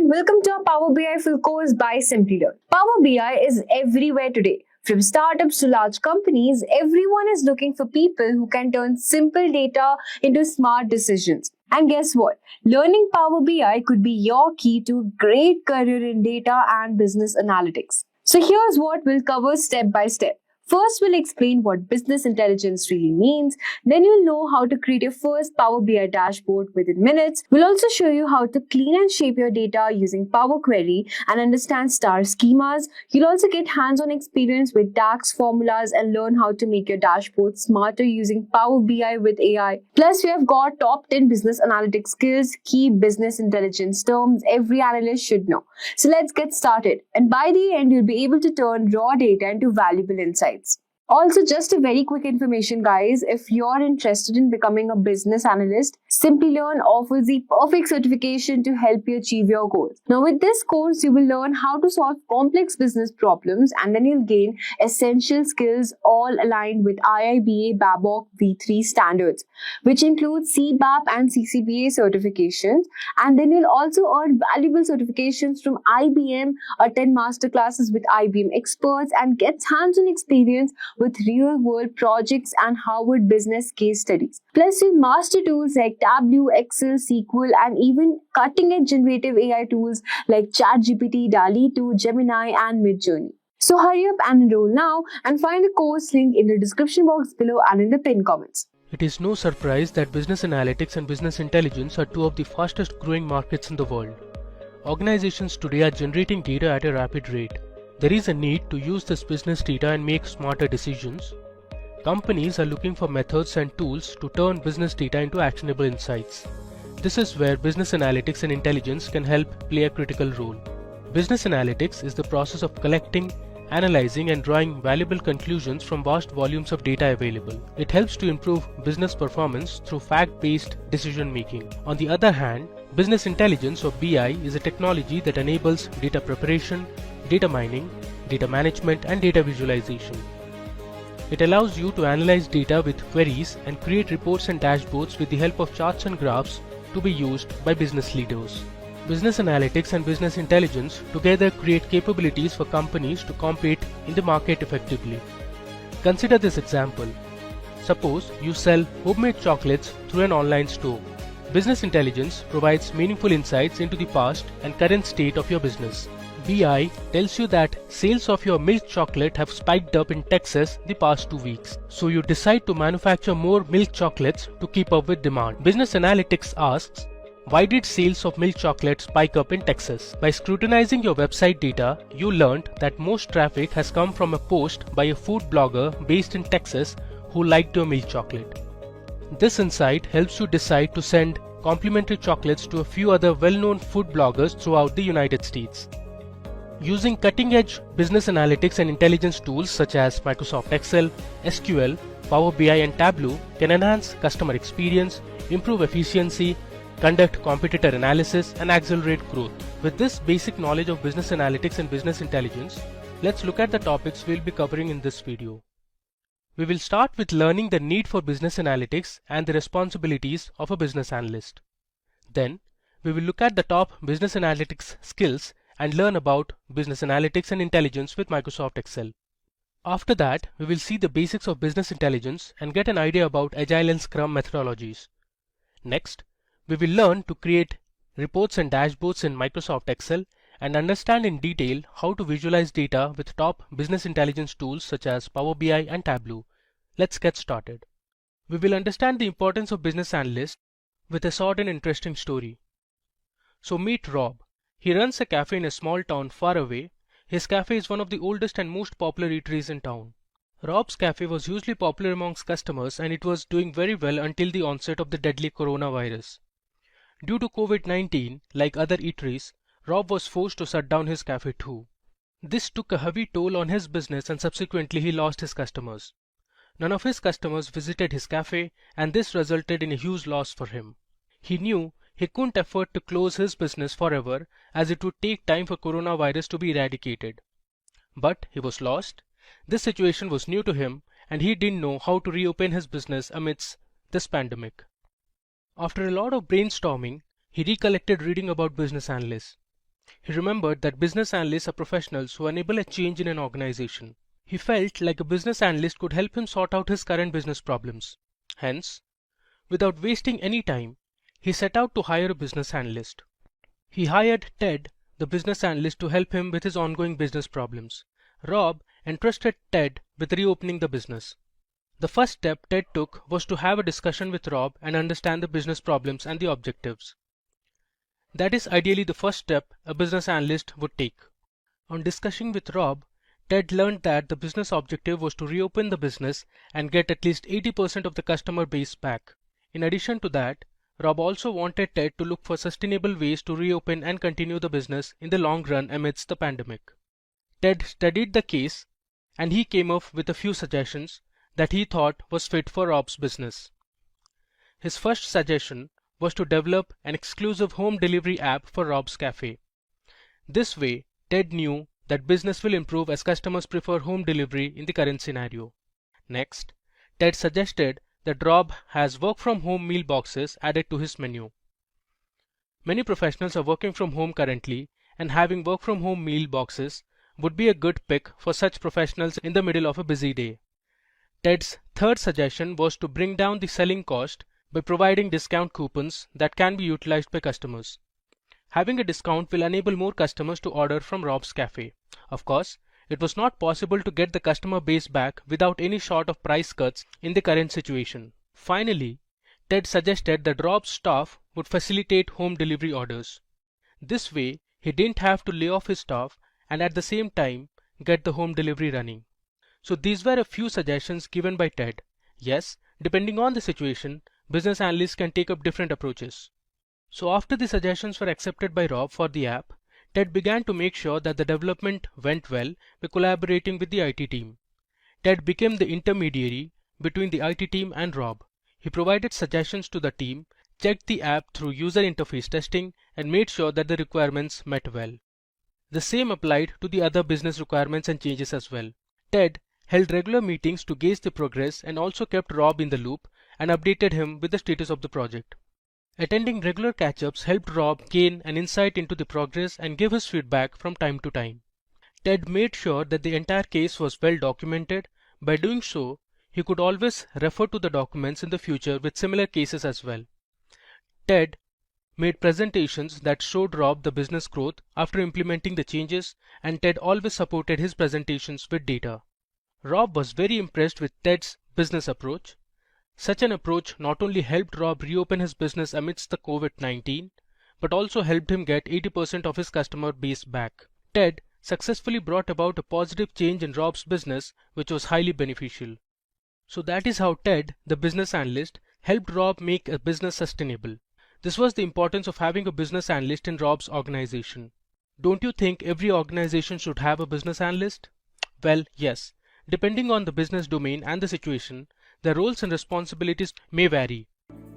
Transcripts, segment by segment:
and welcome to our Power BI full course by Simplilearn. Power BI is everywhere today. From startups to large companies, everyone is looking for people who can turn simple data into smart decisions. And guess what? Learning Power BI could be your key to a great career in data and business analytics. So here's what we'll cover step by step. First, we'll explain what business intelligence really means. Then you'll know how to create your first Power BI dashboard within minutes. We'll also show you how to clean and shape your data using Power Query and understand star schemas. You'll also get hands-on experience with DAX formulas and learn how to make your dashboard smarter using Power BI with AI. Plus, we have got top 10 business analytics skills, key business intelligence terms every analyst should know. So let's get started. And by the end, you'll be able to turn raw data into valuable insights. Also, just a very quick information, guys. If you're interested in becoming a business analyst, Simplilearn offers the perfect certification to help you achieve your goals. Now, with this course, you will learn how to solve complex business problems, and then you'll gain essential skills all aligned with IIBA Babcock V3 standards, which include CBAP and CCBA certifications. And then you'll also earn valuable certifications from IBM, attend masterclasses with IBM experts, and get hands-on experience with real-world projects and Harvard business case studies. Plus, you'll master tools like Tableau, Excel, SQL, and even cutting-edge generative AI tools like ChatGPT, DALL-E 2, Gemini, and Midjourney. So hurry up and enroll now and find the course link in the description box below and in the pinned comments. It is no surprise that business analytics and business intelligence are two of the fastest growing markets in the world. Organizations today are generating data at a rapid rate. There is a need to use this business data and make smarter decisions. Companies are looking for methods and tools to turn business data into actionable insights. This is where business analytics and intelligence can help play a critical role. Business analytics is the process of collecting, analyzing, and drawing valuable conclusions from vast volumes of data available. It helps to improve business performance through fact-based decision making. On the other hand, business intelligence or BI is a technology that enables data preparation, data mining, data management, and data visualization. It allows you to analyze data with queries and create reports and dashboards with the help of charts and graphs to be used by business leaders. Business analytics and business intelligence together create capabilities for companies to compete in the market effectively. Consider this example. Suppose you sell homemade chocolates through an online store. Business intelligence provides meaningful insights into the past and current state of your business. BI tells you that sales of your milk chocolate have spiked up in Texas the past 2 weeks. So you decide to manufacture more milk chocolates to keep up with demand. Business analytics asks, why did sales of milk chocolate spike up in Texas? By scrutinizing your website data, you learned that most traffic has come from a post by a food blogger based in Texas who liked your milk chocolate. This insight helps you decide to send complimentary chocolates to a few other well-known food bloggers throughout the United States. Using cutting-edge business analytics and intelligence tools such as Microsoft Excel, SQL, Power BI, and Tableau can enhance customer experience, improve efficiency, conduct competitor analysis, and accelerate growth. With this basic knowledge of business analytics and business intelligence, let's look at the topics we'll be covering in this video. We will start with learning the need for business analytics and the responsibilities of a business analyst. Then, we will look at the top business analytics skills and learn about business analytics and intelligence with Microsoft Excel. After that, we will see the basics of business intelligence and get an idea about Agile and Scrum methodologies. Next, we will learn to create reports and dashboards in Microsoft Excel and understand in detail how to visualize data with top business intelligence tools such as Power BI and Tableau. Let's get started. We will understand the importance of business analysts with a short and interesting story. So meet Rob. He runs a cafe in a small town far away. His cafe is one of the oldest and most popular eateries in town. Rob's cafe was hugely popular amongst customers and it was doing very well until the onset of the deadly coronavirus. Due to COVID-19, like other eateries, Rob was forced to shut down his cafe too. This took a heavy toll on his business and subsequently he lost his customers. None of his customers visited his cafe and this resulted in a huge loss for him. He knew he couldn't afford to close his business forever as it would take time for coronavirus to be eradicated. But he was lost. This situation was new to him and he didn't know how to reopen his business amidst this pandemic. After a lot of brainstorming, he recollected reading about business analysts. He remembered that business analysts are professionals who enable a change in an organization. He felt like a business analyst could help him sort out his current business problems. Hence, without wasting any time, he set out to hire a business analyst. He hired Ted, the business analyst, to help him with his ongoing business problems. Rob entrusted Ted with reopening the business. The first step Ted took was to have a discussion with Rob and understand the business problems and the objectives. That is ideally the first step a business analyst would take. On discussing with Rob, Ted learned that the business objective was to reopen the business and get at least 80% of the customer base back. In addition to that, Rob also wanted Ted to look for sustainable ways to reopen and continue the business in the long run amidst the pandemic. Ted studied the case and he came up with a few suggestions that he thought was fit for Rob's business. His first suggestion was to develop an exclusive home delivery app for Rob's Cafe. This way, Ted knew that business will improve as customers prefer home delivery in the current scenario. Next, Ted suggested that Rob has work-from-home meal boxes added to his menu. Many professionals are working from home currently, and having work-from-home meal boxes would be a good pick for such professionals in the middle of a busy day. Ted's third suggestion was to bring down the selling cost by providing discount coupons that can be utilized by customers. Having a discount will enable more customers to order from Rob's Cafe. Of course, it was not possible to get the customer base back without any sort of price cuts in the current situation. Finally, Ted suggested that Rob's staff would facilitate home delivery orders. This way, he didn't have to lay off his staff and at the same time get the home delivery running. So these were a few suggestions given by Ted. Yes, depending on the situation, business analysts can take up different approaches. So after the suggestions were accepted by Rob for the app, Ted began to make sure that the development went well by collaborating with the IT team. Ted became the intermediary between the IT team and Rob. He provided suggestions to the team, checked the app through user interface testing, and made sure that the requirements met well. The same applied to the other business requirements and changes as well. Ted held regular meetings to gauge the progress and also kept Rob in the loop and updated him with the status of the project. Attending regular catch-ups helped Rob gain an insight into the progress and give his feedback from time to time. Ted made sure that the entire case was well documented. By doing so, he could always refer to the documents in the future with similar cases as well. Ted made presentations that showed Rob the business growth after implementing the changes, and Ted always supported his presentations with data. Rob was very impressed with Ted's business approach. Such an approach not only helped Rob reopen his business amidst the COVID-19, but also helped him get 80% of his customer base back. Ted successfully brought about a positive change in Rob's business, which was highly beneficial. So that is how Ted, the business analyst, helped Rob make a business sustainable. This was the importance of having a business analyst in Rob's organization. Don't you think every organization should have a business analyst? Well, yes. Depending on the business domain and the situation, their roles and responsibilities may vary.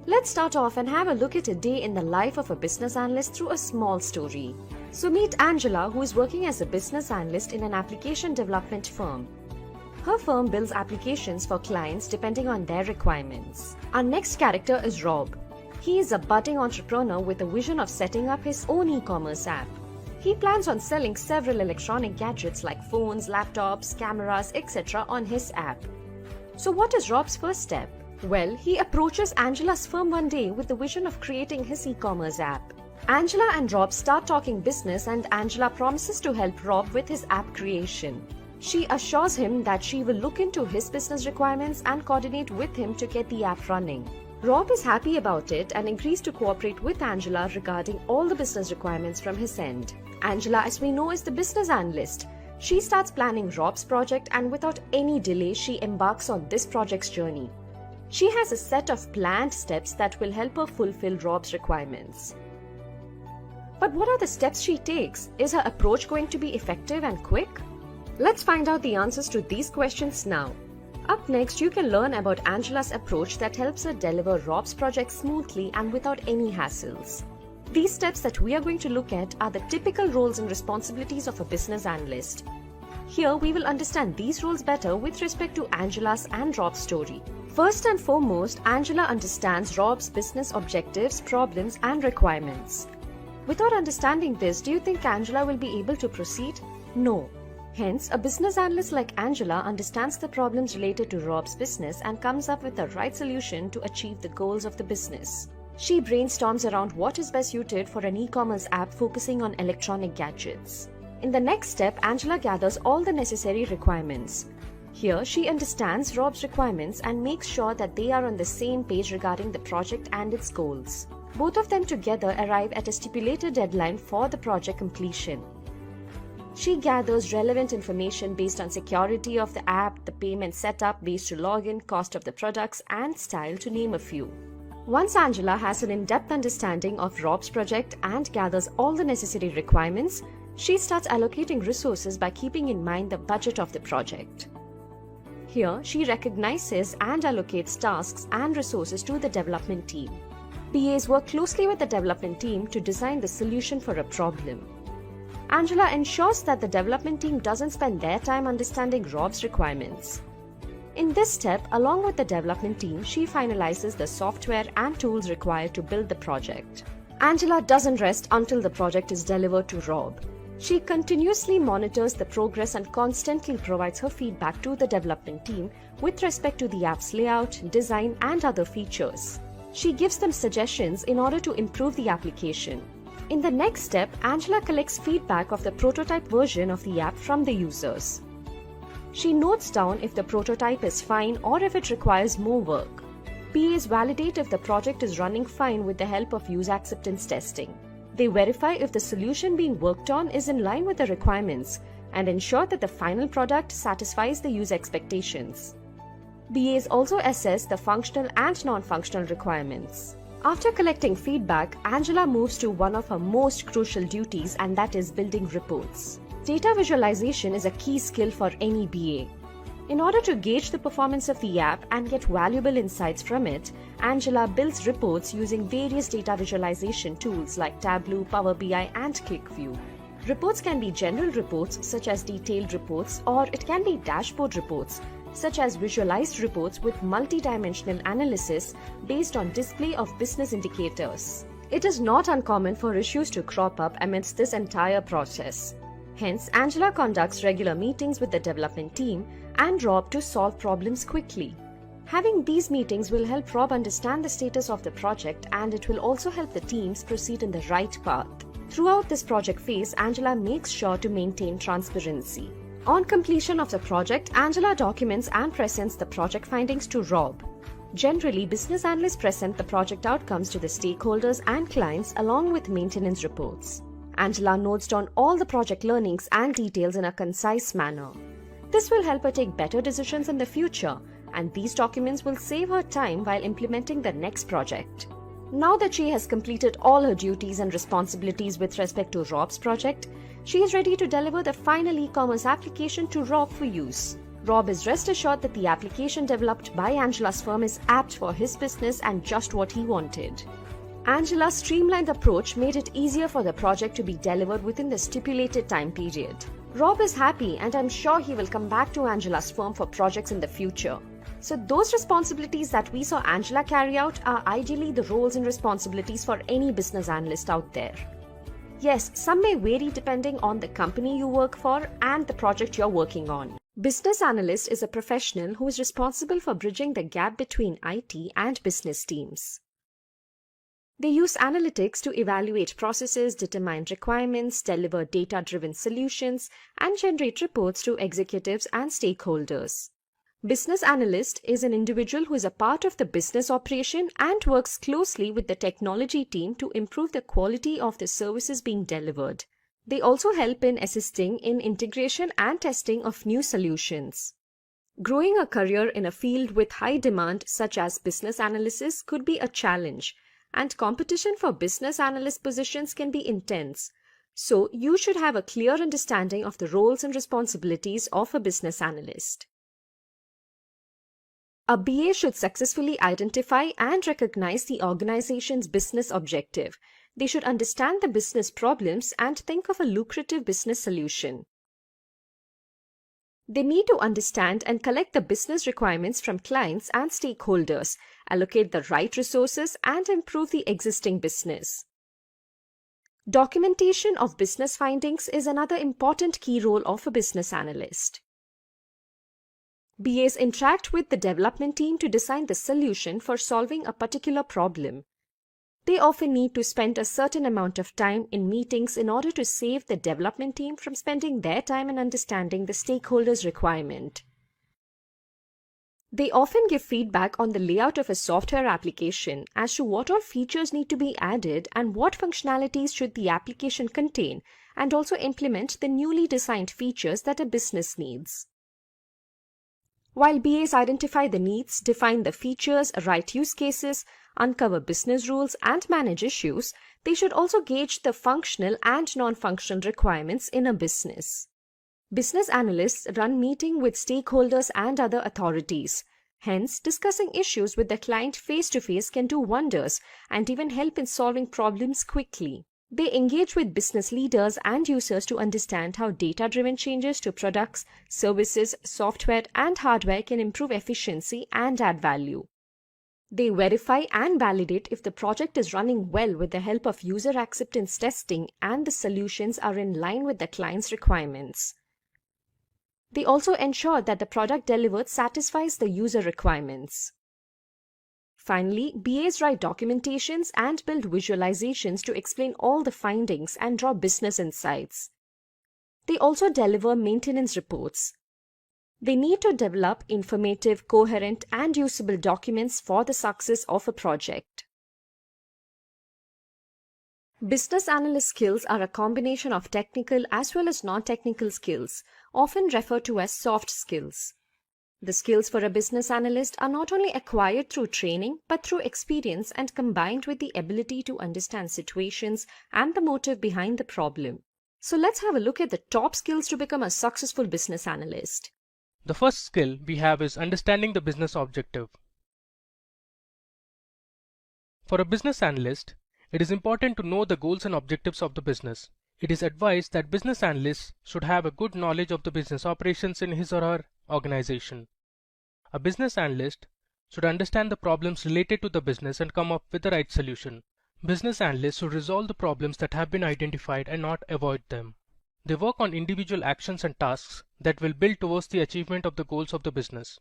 Let's start off and have a look at a day in the life of a business analyst through a small story. So meet Angela, who is working as a business analyst in an application development firm. Her firm builds applications for clients depending on their requirements. Our next character is Rob. He is a budding entrepreneur with a vision of setting up his own e-commerce app. He plans on selling several electronic gadgets like phones, laptops, cameras, etc. on his app. So what is Rob's first step? Well, he approaches Angela's firm one day with the vision of creating his e-commerce app. Angela and Rob start talking business, and Angela promises to help Rob with his app creation. She assures him that she will look into his business requirements and coordinate with him to get the app running. Rob is happy about it and agrees to cooperate with Angela regarding all the business requirements from his end. Angela, as we know, is the business analyst. She starts planning Rob's project, and without any delay, she embarks on this project's journey. She has a set of planned steps that will help her fulfill Rob's requirements. But what are the steps she takes? Is her approach going to be effective and quick? Let's find out the answers to these questions now. Up next, you can learn about Angela's approach that helps her deliver Rob's project smoothly and without any hassles. These steps that we are going to look at are the typical roles and responsibilities of a business analyst. Here, we will understand these roles better with respect to Angela's and Rob's story. First and foremost, Angela understands Rob's business objectives, problems, and requirements. Without understanding this, do you think Angela will be able to proceed? No. Hence, a business analyst like Angela understands the problems related to Rob's business and comes up with the right solution to achieve the goals of the business. She brainstorms around what is best suited for an e-commerce app focusing on electronic gadgets. In the next step, Angela gathers all the necessary requirements. Here, she understands Rob's requirements and makes sure that they are on the same page regarding the project and its goals. Both of them together arrive at a stipulated deadline for the project completion. She gathers relevant information based on security of the app, the payment setup, ways to login, cost of the products, and style, to name a few. Once Angela has an in-depth understanding of Rob's project and gathers all the necessary requirements, she starts allocating resources by keeping in mind the budget of the project. Here, she recognizes and allocates tasks and resources to the development team. BAs work closely with the development team to design the solution for a problem. Angela ensures that the development team doesn't spend their time understanding Rob's requirements. In this step, along with the development team, she finalizes the software and tools required to build the project. Angela doesn't rest until the project is delivered to Rob. She continuously monitors the progress and constantly provides her feedback to the development team with respect to the app's layout, design, and other features. She gives them suggestions in order to improve the application. In the next step, Angela collects feedback of the prototype version of the app from the users. She notes down if the prototype is fine or if it requires more work. BAs validate if the project is running fine with the help of user acceptance testing. They verify if the solution being worked on is in line with the requirements and ensure that the final product satisfies the user expectations. BAs also assess the functional and non-functional requirements. After collecting feedback, Angela moves to one of her most crucial duties, and that is building reports. Data visualization is a key skill for any BA. In order to gauge the performance of the app and get valuable insights from it, Angela builds reports using various data visualization tools like Tableau, Power BI, and QlikView. Reports can be general reports such as detailed reports, or it can be dashboard reports such as visualized reports with multi-dimensional analysis based on display of business indicators. It is not uncommon for issues to crop up amidst this entire process. Hence, Angela conducts regular meetings with the development team and Rob to solve problems quickly. Having these meetings will help Rob understand the status of the project, and it will also help the teams proceed in the right path. Throughout this project phase, Angela makes sure to maintain transparency. On completion of the project, Angela documents and presents the project findings to Rob. Generally, business analysts present the project outcomes to the stakeholders and clients along with maintenance reports. Angela notes down all the project learnings and details in a concise manner. This will help her take better decisions in the future, and these documents will save her time while implementing the next project. Now that she has completed all her duties and responsibilities with respect to Rob's project, she is ready to deliver the final e-commerce application to Rob for use. Rob is rest assured that the application developed by Angela's firm is apt for his business and just what he wanted. Angela's streamlined approach made it easier for the project to be delivered within the stipulated time period. Rob is happy, and I'm sure he will come back to Angela's firm for projects in the future. So those responsibilities that we saw Angela carry out are ideally the roles and responsibilities for any business analyst out there. Yes, some may vary depending on the company you work for and the project you're working on. Business analyst is a professional who is responsible for bridging the gap between IT and business teams. They use analytics to evaluate processes, determine requirements, deliver data-driven solutions, and generate reports to executives and stakeholders. Business analyst is an individual who is a part of the business operation and works closely with the technology team to improve the quality of the services being delivered. They also help in assisting in integration and testing of new solutions. Growing a career in a field with high demand such as business analysis could be a challenge, and competition for business analyst positions can be intense. So you should have a clear understanding of the roles and responsibilities of a business analyst. A BA should successfully identify and recognize the organization's business objective. They should understand the business problems and think of a lucrative business solution. They need to understand and collect the business requirements from clients and stakeholders, allocate the right resources, and improve the existing business. Documentation of business findings is another important key role of a business analyst. BAs interact with the development team to design the solution for solving a particular problem. They often need to spend a certain amount of time in meetings in order to save the development team from spending their time in understanding the stakeholders' requirement. They often give feedback on the layout of a software application as to what all features need to be added and what functionalities should the application contain, and also implement the newly designed features that a business needs. While BAs identify the needs, define the features, write use cases, uncover business rules, and manage issues, they should also gauge the functional and non-functional requirements in a business. Business analysts run meetings with stakeholders and other authorities. Hence, discussing issues with the client face-to-face can do wonders and even help in solving problems quickly. They engage with business leaders and users to understand how data-driven changes to products, services, software, and hardware can improve efficiency and add value. They verify and validate if the project is running well with the help of user acceptance testing and the solutions are in line with the client's requirements. They also ensure that the product delivered satisfies the user requirements. Finally, BAs write documentations and build visualizations to explain all the findings and draw business insights. They also deliver maintenance reports. They need to develop informative, coherent, and usable documents for the success of a project. Business analyst skills are a combination of technical as well as non-technical skills, often referred to as soft skills. The skills for a business analyst are not only acquired through training, but through experience and combined with the ability to understand situations and the motive behind the problem. So let's have a look at the top skills to become a successful business analyst. The first skill we have is understanding the business objective. For a business analyst, it is important to know the goals and objectives of the business. It is advised that business analysts should have a good knowledge of the business operations in his or her organization. A business analyst should understand the problems related to the business and come up with the right solution. Business analysts should resolve the problems that have been identified and not avoid them. They work on individual actions and tasks that will build towards the achievement of the goals of the business.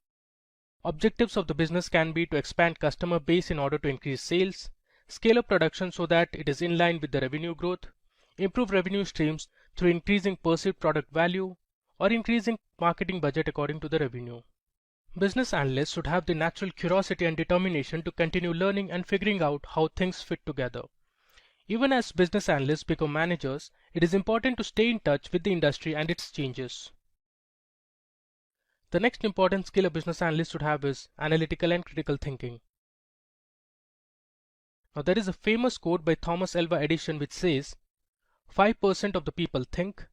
Objectives of the business can be to expand customer base in order to increase sales, scale up production so that it is in line with the revenue growth, improve revenue streams through increasing perceived product value, or increasing marketing budget according to the revenue. Business analysts should have the natural curiosity and determination to continue learning and figuring out how things fit together. Even as business analysts become managers, it is important to stay in touch with the industry and its changes. The next important skill a business analyst should have is analytical and critical thinking. Now there is a famous quote by Thomas Alva Edison which says, 5% of the people think,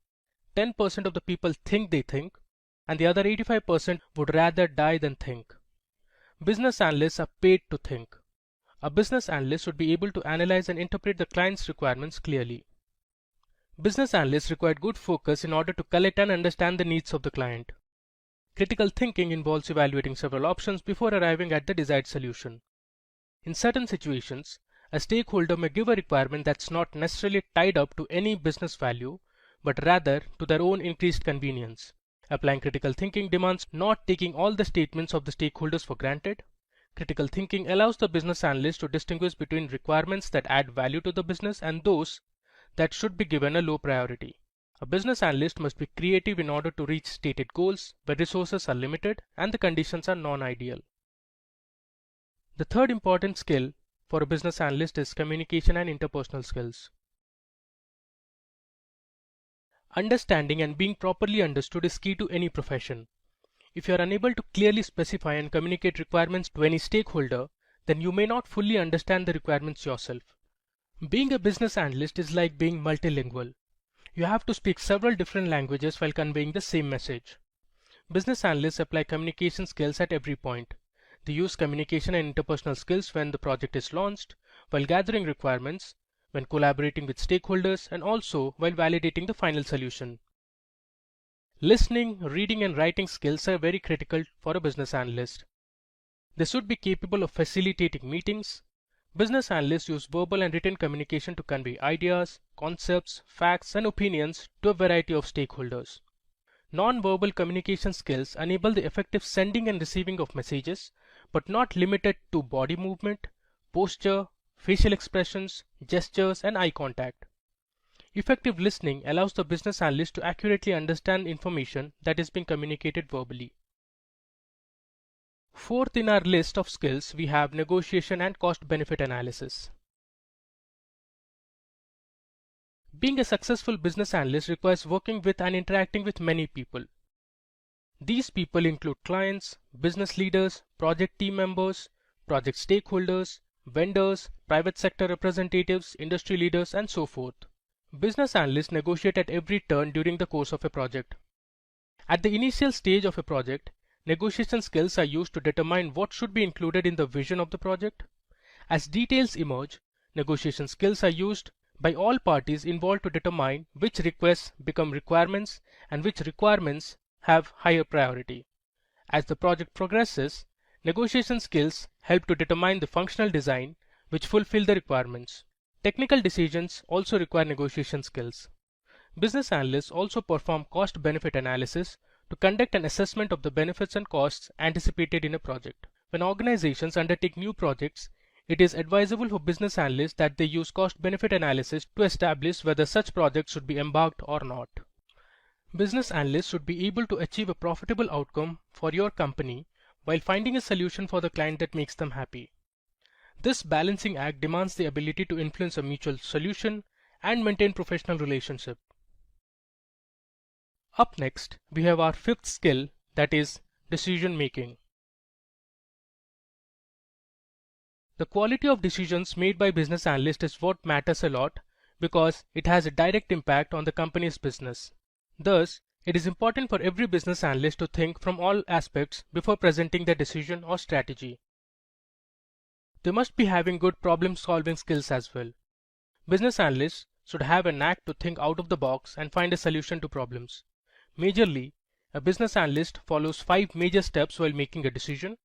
10% of the people think they think, and the other 85% would rather die than think. Business analysts are paid to think. A business analyst should be able to analyze and interpret the client's requirements clearly. Business analysts require good focus in order to collect and understand the needs of the client. Critical thinking involves evaluating several options before arriving at the desired solution. In certain situations, a stakeholder may give a requirement that's not necessarily tied up to any business value, but rather to their own increased convenience. Applying critical thinking demands not taking all the statements of the stakeholders for granted. Critical thinking allows the business analyst to distinguish between requirements that add value to the business and those that should be given a low priority. A business analyst must be creative in order to reach stated goals where resources are limited and the conditions are non-ideal. The third important skill for a business analyst is communication and interpersonal skills. Understanding and being properly understood is key to any profession. If you are unable to clearly specify and communicate requirements to any stakeholder, then you may not fully understand the requirements yourself. Being a business analyst is like being multilingual. You have to speak several different languages while conveying the same message. Business analysts apply communication skills at every point. They use communication and interpersonal skills when the project is launched, while gathering requirements, when collaborating with stakeholders, and also while validating the final solution. Listening, reading, and writing skills are very critical for a business analyst. They should be capable of facilitating meetings, Business analysts use verbal and written communication to convey ideas, concepts, facts, and opinions to a variety of stakeholders. Non-verbal communication skills enable the effective sending and receiving of messages, but not limited to body movement, posture, facial expressions, gestures, and eye contact. Effective listening allows the business analyst to accurately understand information that is being communicated verbally. Fourth in our list of skills, we have negotiation and cost-benefit analysis. Being a successful business analyst requires working with and interacting with many people. These people include clients, business leaders, project team members, project stakeholders, vendors, private sector representatives, industry leaders, and so forth. Business analysts negotiate at every turn during the course of a project. At the initial stage of a project, negotiation skills are used to determine what should be included in the vision of the project. As details emerge, negotiation skills are used by all parties involved to determine which requests become requirements and which requirements have higher priority. As the project progresses, negotiation skills help to determine the functional design which fulfill the requirements. Technical decisions also require negotiation skills. Business analysts also perform cost-benefit analysis to conduct an assessment of the benefits and costs anticipated in a project. When organizations undertake new projects, it is advisable for business analysts that they use cost-benefit analysis to establish whether such projects should be embarked or not. Business analysts should be able to achieve a profitable outcome for your company while finding a solution for the client that makes them happy. This balancing act demands the ability to influence a mutual solution and maintain professional relationship. Up next, we have our fifth skill, that is decision making. The quality of decisions made by business analysts is what matters a lot because it has a direct impact on the company's business. Thus, it is important for every business analyst to think from all aspects before presenting their decision or strategy. They must be having good problem-solving skills as well. Business analysts should have a knack to think out of the box and find a solution to problems. Majorly, a business analyst follows 5 major steps while making a decision.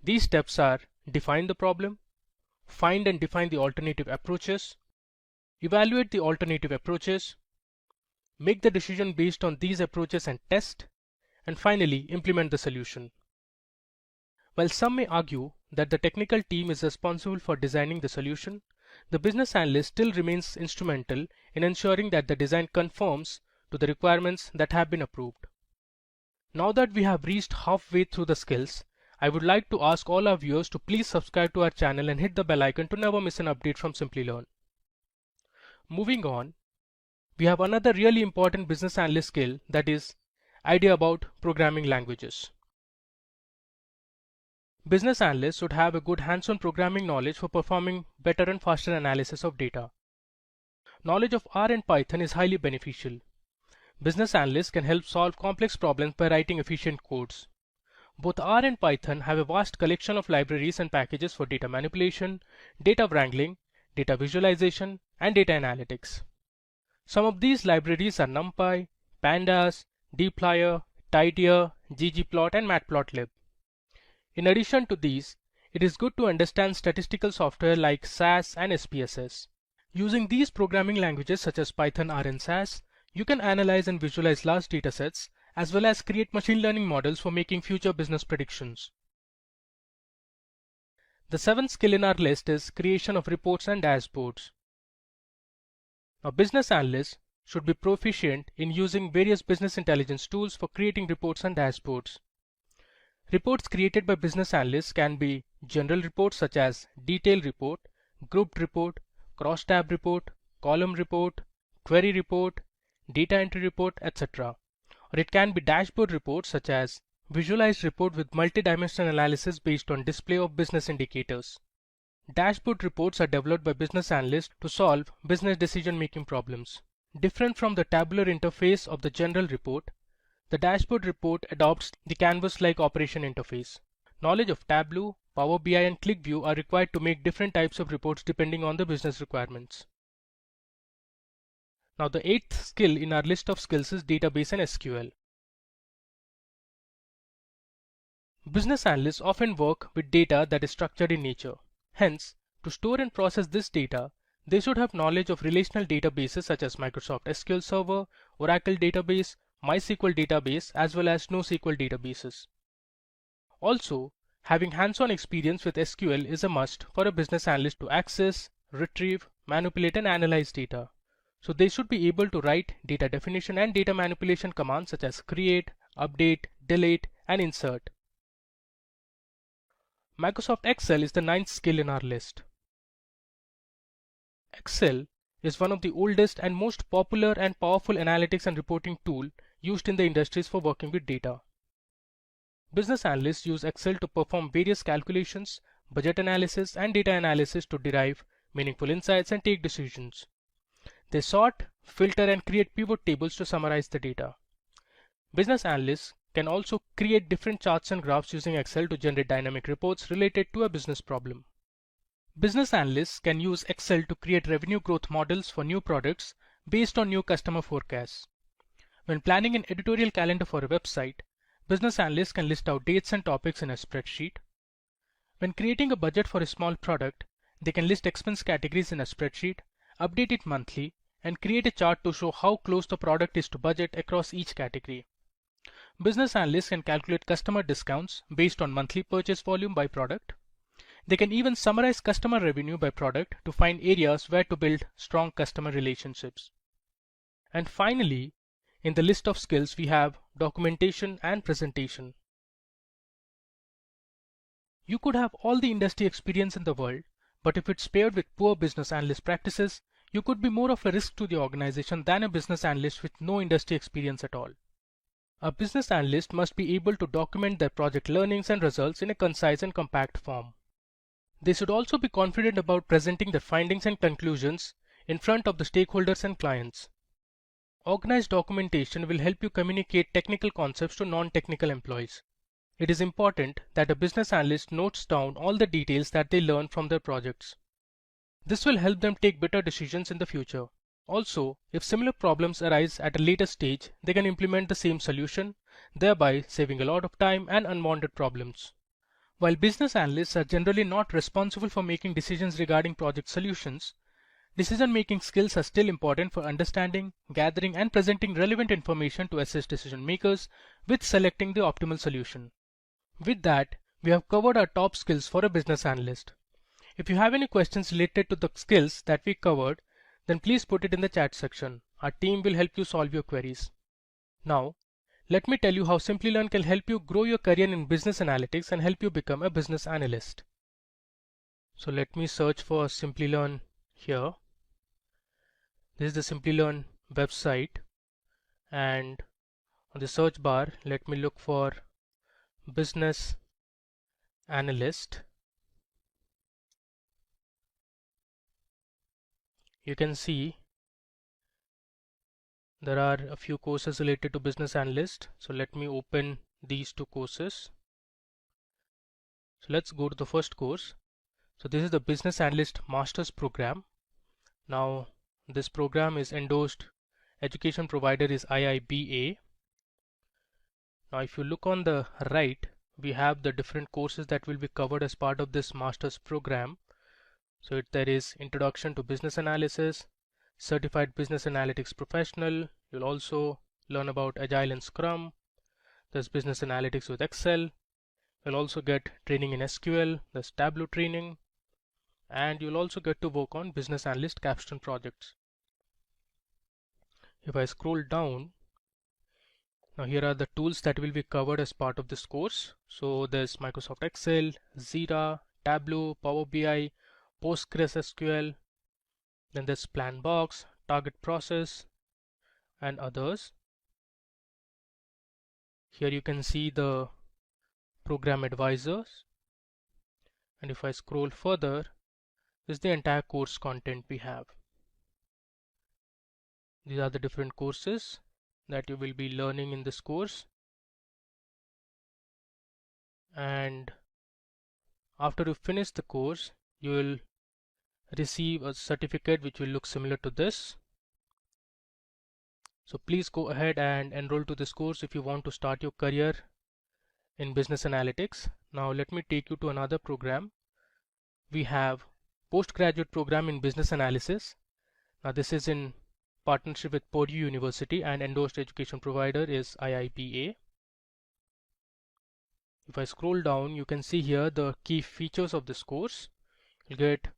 These steps are: define the problem, find and define the alternative approaches, evaluate the alternative approaches, make the decision based on these approaches and test, and finally implement the solution. While some may argue that the technical team is responsible for designing the solution, the business analyst still remains instrumental in ensuring that the design conforms to the requirements that have been approved. Now that we have reached halfway through the skills, I would like to ask all our viewers to please subscribe to our channel and hit the bell icon to never miss an update from Simplilearn. Moving on, we have another really important business analyst skill, that is idea about programming languages. Business analysts should have a good hands-on programming knowledge for performing better and faster analysis of data. Knowledge of R and Python is highly beneficial. Business analysts can help solve complex problems by writing efficient codes. Both R and Python have a vast collection of libraries and packages for data manipulation, data wrangling, data visualization, and data analytics. Some of these libraries are NumPy, Pandas, dplyr, tidyr, ggplot, and matplotlib. In addition to these, it is good to understand statistical software like SAS and SPSS. Using these programming languages such as Python, R, and SAS, you can analyze and visualize large datasets as well as create machine learning models for making future business predictions. The seventh skill in our list is creation of reports and dashboards. Now, business analysts should be proficient in using various business intelligence tools for creating reports and dashboards. Reports created by business analysts can be general reports such as detailed report, grouped report, cross-tab report, column report, query report, data entry report, etc. Or it can be dashboard reports such as visualized report with multi-dimensional analysis based on display of business indicators. Dashboard reports are developed by business analysts to solve business decision-making problems. Different from the tabular interface of the general report, the dashboard report adopts the canvas-like operation interface. Knowledge of Tableau, Power BI, and QlikView are required to make different types of reports depending on the business requirements. Now, the eighth skill in our list of skills is database and SQL. Business analysts often work with data that is structured in nature. Hence, To store and process this data, they should have knowledge of relational databases such as Microsoft SQL Server, Oracle Database, MySQL Database, as well as NoSQL databases. Also, having hands-on experience with SQL is a must for a business analyst to access, retrieve, manipulate, and analyze data. So they should be able to write data definition and data manipulation commands such as create, update, delete, and insert. Microsoft Excel is the ninth skill in our list. Excel is one of the oldest and most popular and powerful analytics and reporting tool used in the industries for working with data. Business analysts use Excel to perform various calculations, budget analysis, and data analysis to derive meaningful insights and take decisions. They sort, filter, and create pivot tables to summarize the data. Business analysts can also create different charts and graphs using Excel to generate dynamic reports related to a business problem. Business analysts can use Excel to create revenue growth models for new products based on new customer forecasts. When planning an editorial calendar for a website, business analysts can list out dates and topics in a spreadsheet. When creating a budget for a small product, they can list expense categories in a spreadsheet, update it monthly, and create a chart to show how close the product is to budget across each category. Business analysts can calculate customer discounts based on monthly purchase volume by product. They can even summarize customer revenue by product to find areas where to build strong customer relationships. And finally, in the list of skills we have documentation and presentation. You could have all the industry experience in the world, but if it's paired with poor business analyst practices, you could be more of a risk to the organization than a business analyst with no industry experience at all. A business analyst must be able to document their project learnings and results in a concise and compact form. They should also be confident about presenting their findings and conclusions in front of the stakeholders and clients. Organized documentation will help you communicate technical concepts to non-technical employees. It is important that a business analyst notes down all the details that they learn from their projects. This will help them take better decisions in the future. Also, if similar problems arise at a later stage, they can implement the same solution, thereby saving a lot of time and unwanted problems. While business analysts are generally not responsible for making decisions regarding project solutions, decision-making skills are still important for understanding, gathering, and presenting relevant information to assist decision makers with selecting the optimal solution. With that, we have covered our top skills for a business analyst. If you have any questions related to the skills that we covered, then please put it in the chat section. Our team will help you solve your queries. Now, let me tell you how Simplilearn can help you grow your career in business analytics and help you become a business analyst. So let me search for Simplilearn here. This is the Simplilearn website, and on the search bar, let me look for business analyst. You can see there are a few courses related to business analyst. So let me open these two courses. So let's go to the first course. So this is the business analyst master's program. Now this program is endorsed. Education provider is IIBA. Now if you look on the right, we have the different courses that will be covered as part of this master's program. So there is Introduction to Business Analysis, Certified Business Analytics Professional. You'll also learn about Agile and Scrum. There's Business Analytics with Excel. You'll also get training in SQL. There's Tableau training. And you'll also get to work on business analyst capstone projects. If I scroll down, now here are the tools that will be covered as part of this course. So there's Microsoft Excel, Jira, Tableau, Power BI, PostgreSQL, then there's Planbox, Target Process, and others. Here you can see the program advisors, and if I scroll further, this is the entire course content we have. These are the different courses that you will be learning in this course, and after you finish the course, you will receive a certificate which will look similar to this. So please go ahead and enroll to this course if you want to start your career in business analytics. Now let me take you to another program. We have postgraduate program in business analysis. Now this is in partnership with Purdue University and endorsed education provider is IIPA. If I scroll down, you can see here the key features of this course. You'll get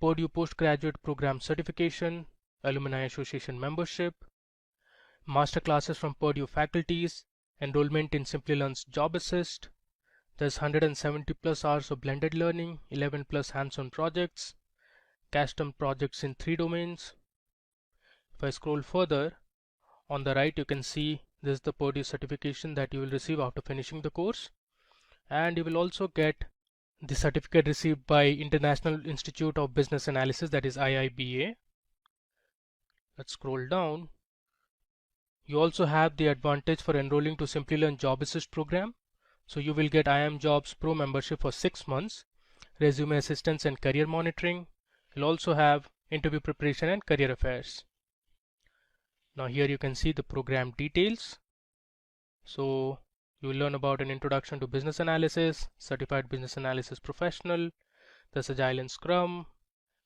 Purdue Postgraduate Program Certification, Alumni Association membership, master classes from Purdue faculties, enrollment in Simplilearn's Job Assist. There's 170 plus hours of blended learning, 11 plus hands-on projects, custom projects in 3 domains. If I scroll further, on the right you can see this is the Purdue certification that you will receive after finishing the course, and you will also get the certificate received by International Institute of Business Analysis, that is IIBA. Let's scroll down. You also have the advantage for enrolling to Simplilearn Job Assist program. So you will get IIMJobs Pro membership for 6 months, resume assistance and career monitoring. You'll also have interview preparation and career affairs. Now here you can see the program details. So you will learn about an introduction to business analysis, certified business analysis professional, there's Agile and Scrum,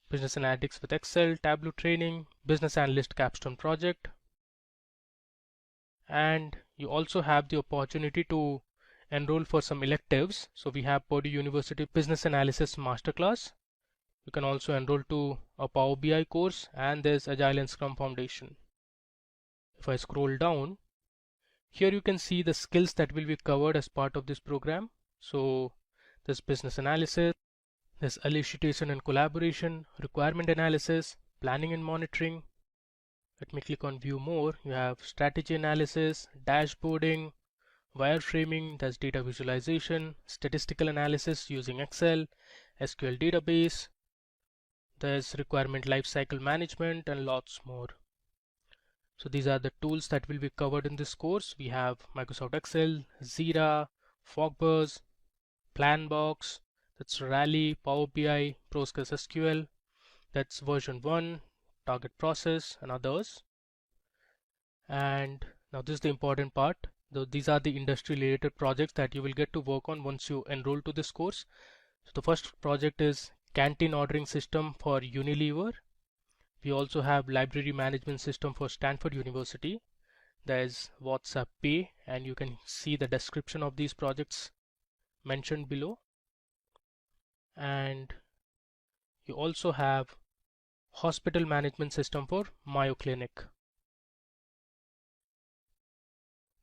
business analytics with Excel, Tableau training, business analyst capstone project. And you also have the opportunity to enroll for some electives. So we have Purdue University Business Analysis Masterclass. You can also enroll to a Power BI course, and there's Agile and Scrum Foundation. If I scroll down, here you can see the skills that will be covered as part of this program. So there's business analysis, there's elicitation and collaboration, requirement analysis, planning and monitoring. Let me click on view more. You have strategy analysis, dashboarding, wireframing, that's data visualization, statistical analysis using Excel, SQL database, there's requirement lifecycle management, and lots more. So these are the tools that will be covered in this course. We have Microsoft Excel, Zira, Fogbuzz, Planbox, that's Rally, Power BI, PostgreSQL, that's version 1, target process, and others. And now this is the important part. These are the industry related projects that you will get to work on once you enroll to this course. So the first project is canteen ordering system for Unilever. We also have library management system for Stanford University. There's WhatsApp Pay, and you can see the description of these projects mentioned below. And you also have hospital management system for Mayo Clinic.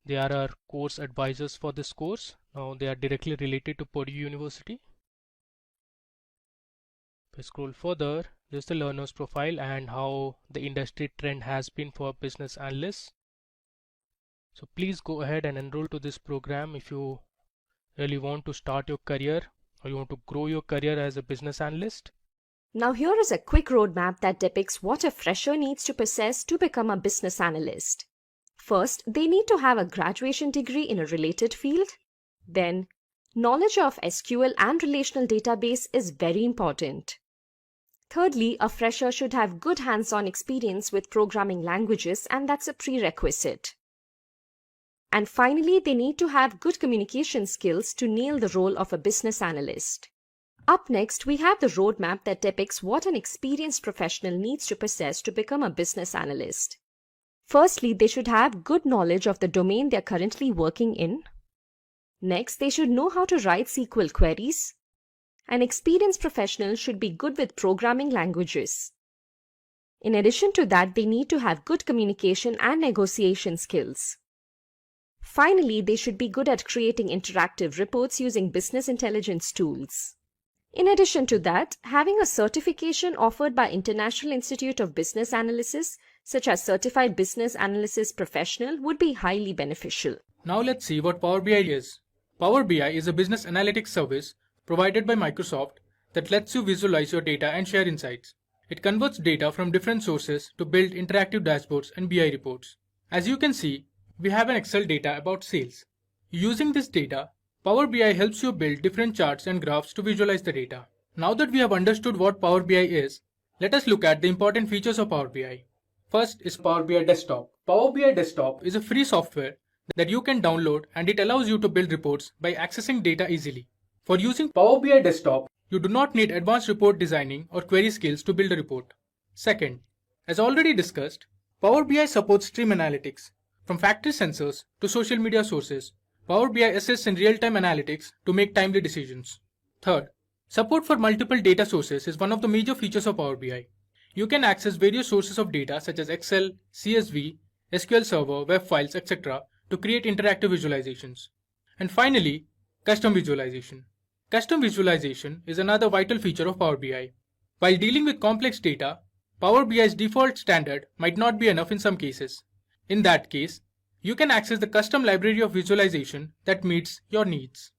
They are our course advisors for this course. Now they are directly related to Purdue University. If I scroll further, this is the learner's profile and how the industry trend has been for business analysts. So please go ahead and enroll to this program if you really want to start your career or you want to grow your career as a business analyst. Now here is a quick roadmap that depicts what a fresher needs to possess to become a business analyst. First, they need to have a graduation degree in a related field. Then, knowledge of SQL and relational database is very important. Thirdly, a fresher should have good hands-on experience with programming languages, and that's a prerequisite. And finally, they need to have good communication skills to nail the role of a business analyst. Up next, we have the roadmap that depicts what an experienced professional needs to possess to become a business analyst. Firstly, they should have good knowledge of the domain they are currently working in. Next, they should know how to write SQL queries. An experienced professional should be good with programming languages. In addition to that, they need to have good communication and negotiation skills. Finally, they should be good at creating interactive reports using business intelligence tools. In addition to that, having a certification offered by International Institute of Business Analysis, such as Certified Business Analysis Professional, would be highly beneficial. Now let's see what Power BI is. Power BI is a business analytics service provided by Microsoft that lets you visualize your data and share insights. It converts data from different sources to build interactive dashboards and BI reports. As you can see, we have an Excel data about sales. Using this data, Power BI helps you build different charts and graphs to visualize the data. Now that we have understood what Power BI is, let us look at the important features of Power BI. First is Power BI Desktop. Power BI Desktop is a free software that you can download, and it allows you to build reports by accessing data easily. For using Power BI Desktop, You do not need advanced report designing or query skills to build a report. Second, as already discussed, Power BI supports stream analytics. From factory sensors to social media sources, Power BI assists in real-time analytics to make timely decisions. Third, support for multiple data sources is one of the major features of Power BI. You can access various sources of data such as Excel, CSV, SQL Server, web files, etc. to create interactive visualizations. And finally, custom visualization. Custom visualization is another vital feature of Power BI. While dealing with complex data, Power BI's default standard might not be enough in some cases. In that case, you can access the custom library of visualization that meets your needs.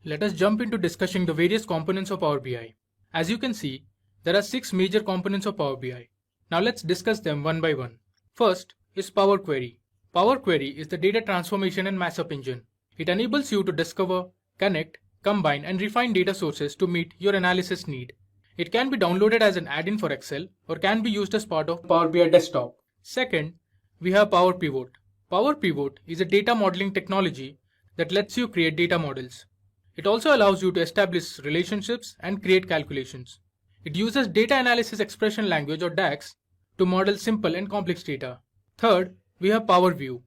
Let us jump into discussing the various components of Power BI. As you can see, there are 6 major components of Power BI. Now let's discuss them one by one. First is Power Query. Power Query is the data transformation and mashup engine. It enables you to discover, connect, combine and refine data sources to meet your analysis need. It can be downloaded as an add-in for Excel or can be used as part of Power BI Desktop. Second, we have Power Pivot. Power Pivot is a data modeling technology that lets you create data models. It also allows you to establish relationships and create calculations. It uses data analysis expression language or DAX to model simple and complex data. Third, we have Power View.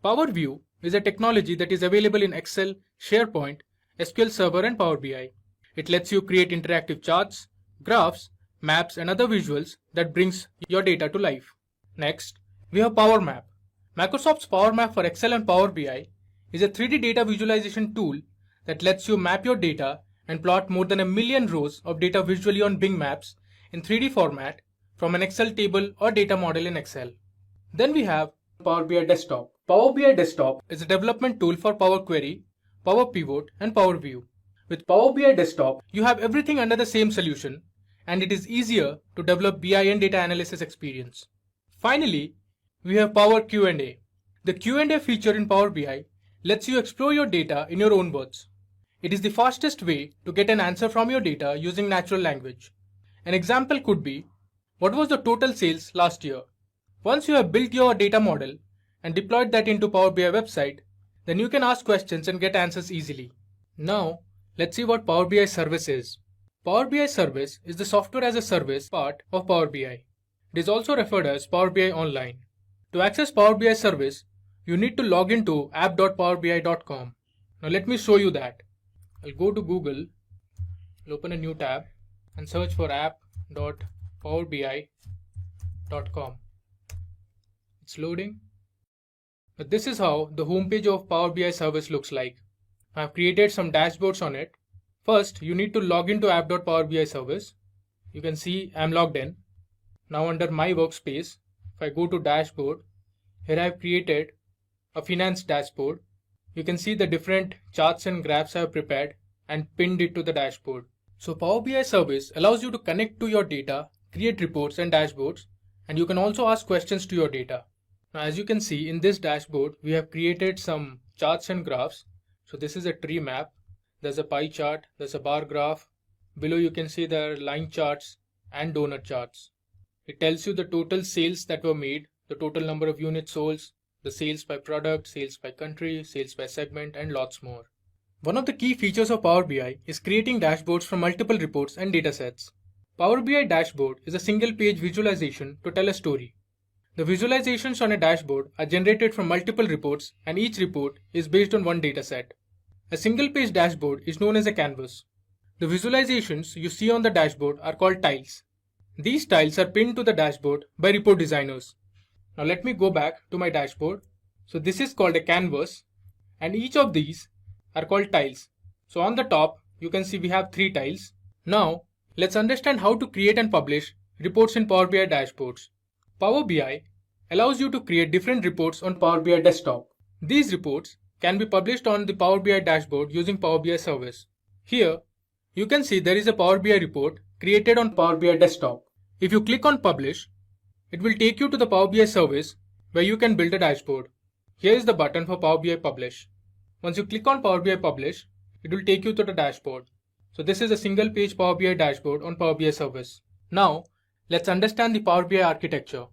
Power View is a technology that is available in Excel, SharePoint, SQL Server and Power BI. It lets you create interactive charts, graphs, maps and other visuals that brings your data to life. Next, we have Power Map. Microsoft's Power Map for Excel and Power BI is a 3D data visualization tool that lets you map your data and plot more than 1 million rows of data visually on Bing Maps in 3D format from an Excel table or data model in Excel. Then we have Power BI Desktop. Power BI Desktop is a development tool for Power Query, Power Pivot and Power View. With Power BI Desktop, you have everything under the same solution and it is easier to develop BI and data analysis experience. Finally, we have Power Q&A. The Q&A feature in Power BI lets you explore your data in your own words. It is the fastest way to get an answer from your data using natural language. An example could be, what was the total sales last year? Once you have built your data model and deployed that into Power BI website, then you can ask questions and get answers easily. Now, let's see what Power BI Service is. Power BI Service is the software as a service part of Power BI. It is also referred as Power BI Online. To access Power BI Service, you need to log into app.powerbi.com. Now let me show you that. I'll go to Google, I'll open a new tab and search for app.powerbi.com. It's loading. But this is how the homepage of Power BI Service looks like. I've created some dashboards on it. First, you need to log into app.powerbi service. You can see I'm logged in. Now under my workspace, if I go to dashboard, here I've created a finance dashboard. You can see the different charts and graphs I've prepared and pinned it to the dashboard. So Power BI Service allows you to connect to your data, create reports and dashboards, and you can also ask questions to your data. Now as you can see in this dashboard, we have created some charts and graphs. So this is a tree map. There's a pie chart, there's a bar graph. Below you can see there are line charts and donut charts. It tells you the total sales that were made, the total number of units sold, the sales by product, sales by country, sales by segment, and lots more. One of the key features of Power BI is creating dashboards from multiple reports and datasets. Power BI Dashboard is a single-page visualization to tell a story. The visualizations on a dashboard are generated from multiple reports and each report is based on one dataset. A single-page dashboard is known as a canvas. The visualizations you see on the dashboard are called tiles. These tiles are pinned to the dashboard by report designers. Now let me go back to my dashboard. So this is called a canvas and each of these are called tiles. So on the top you can see we have 3 tiles. Now let's understand how to create and publish reports in Power BI dashboards. Power BI allows you to create different reports on Power BI Desktop. These reports can be published on the Power BI dashboard using Power BI Service. Here you can see there is a Power BI report created on Power BI Desktop. If you click on Publish, it will take you to the Power BI Service where you can build a dashboard. Here is the button for Power BI Publish. Once you click on Power BI Publish, it will take you to the dashboard. So this is a single page Power BI dashboard on Power BI Service. Now let's understand the Power BI architecture.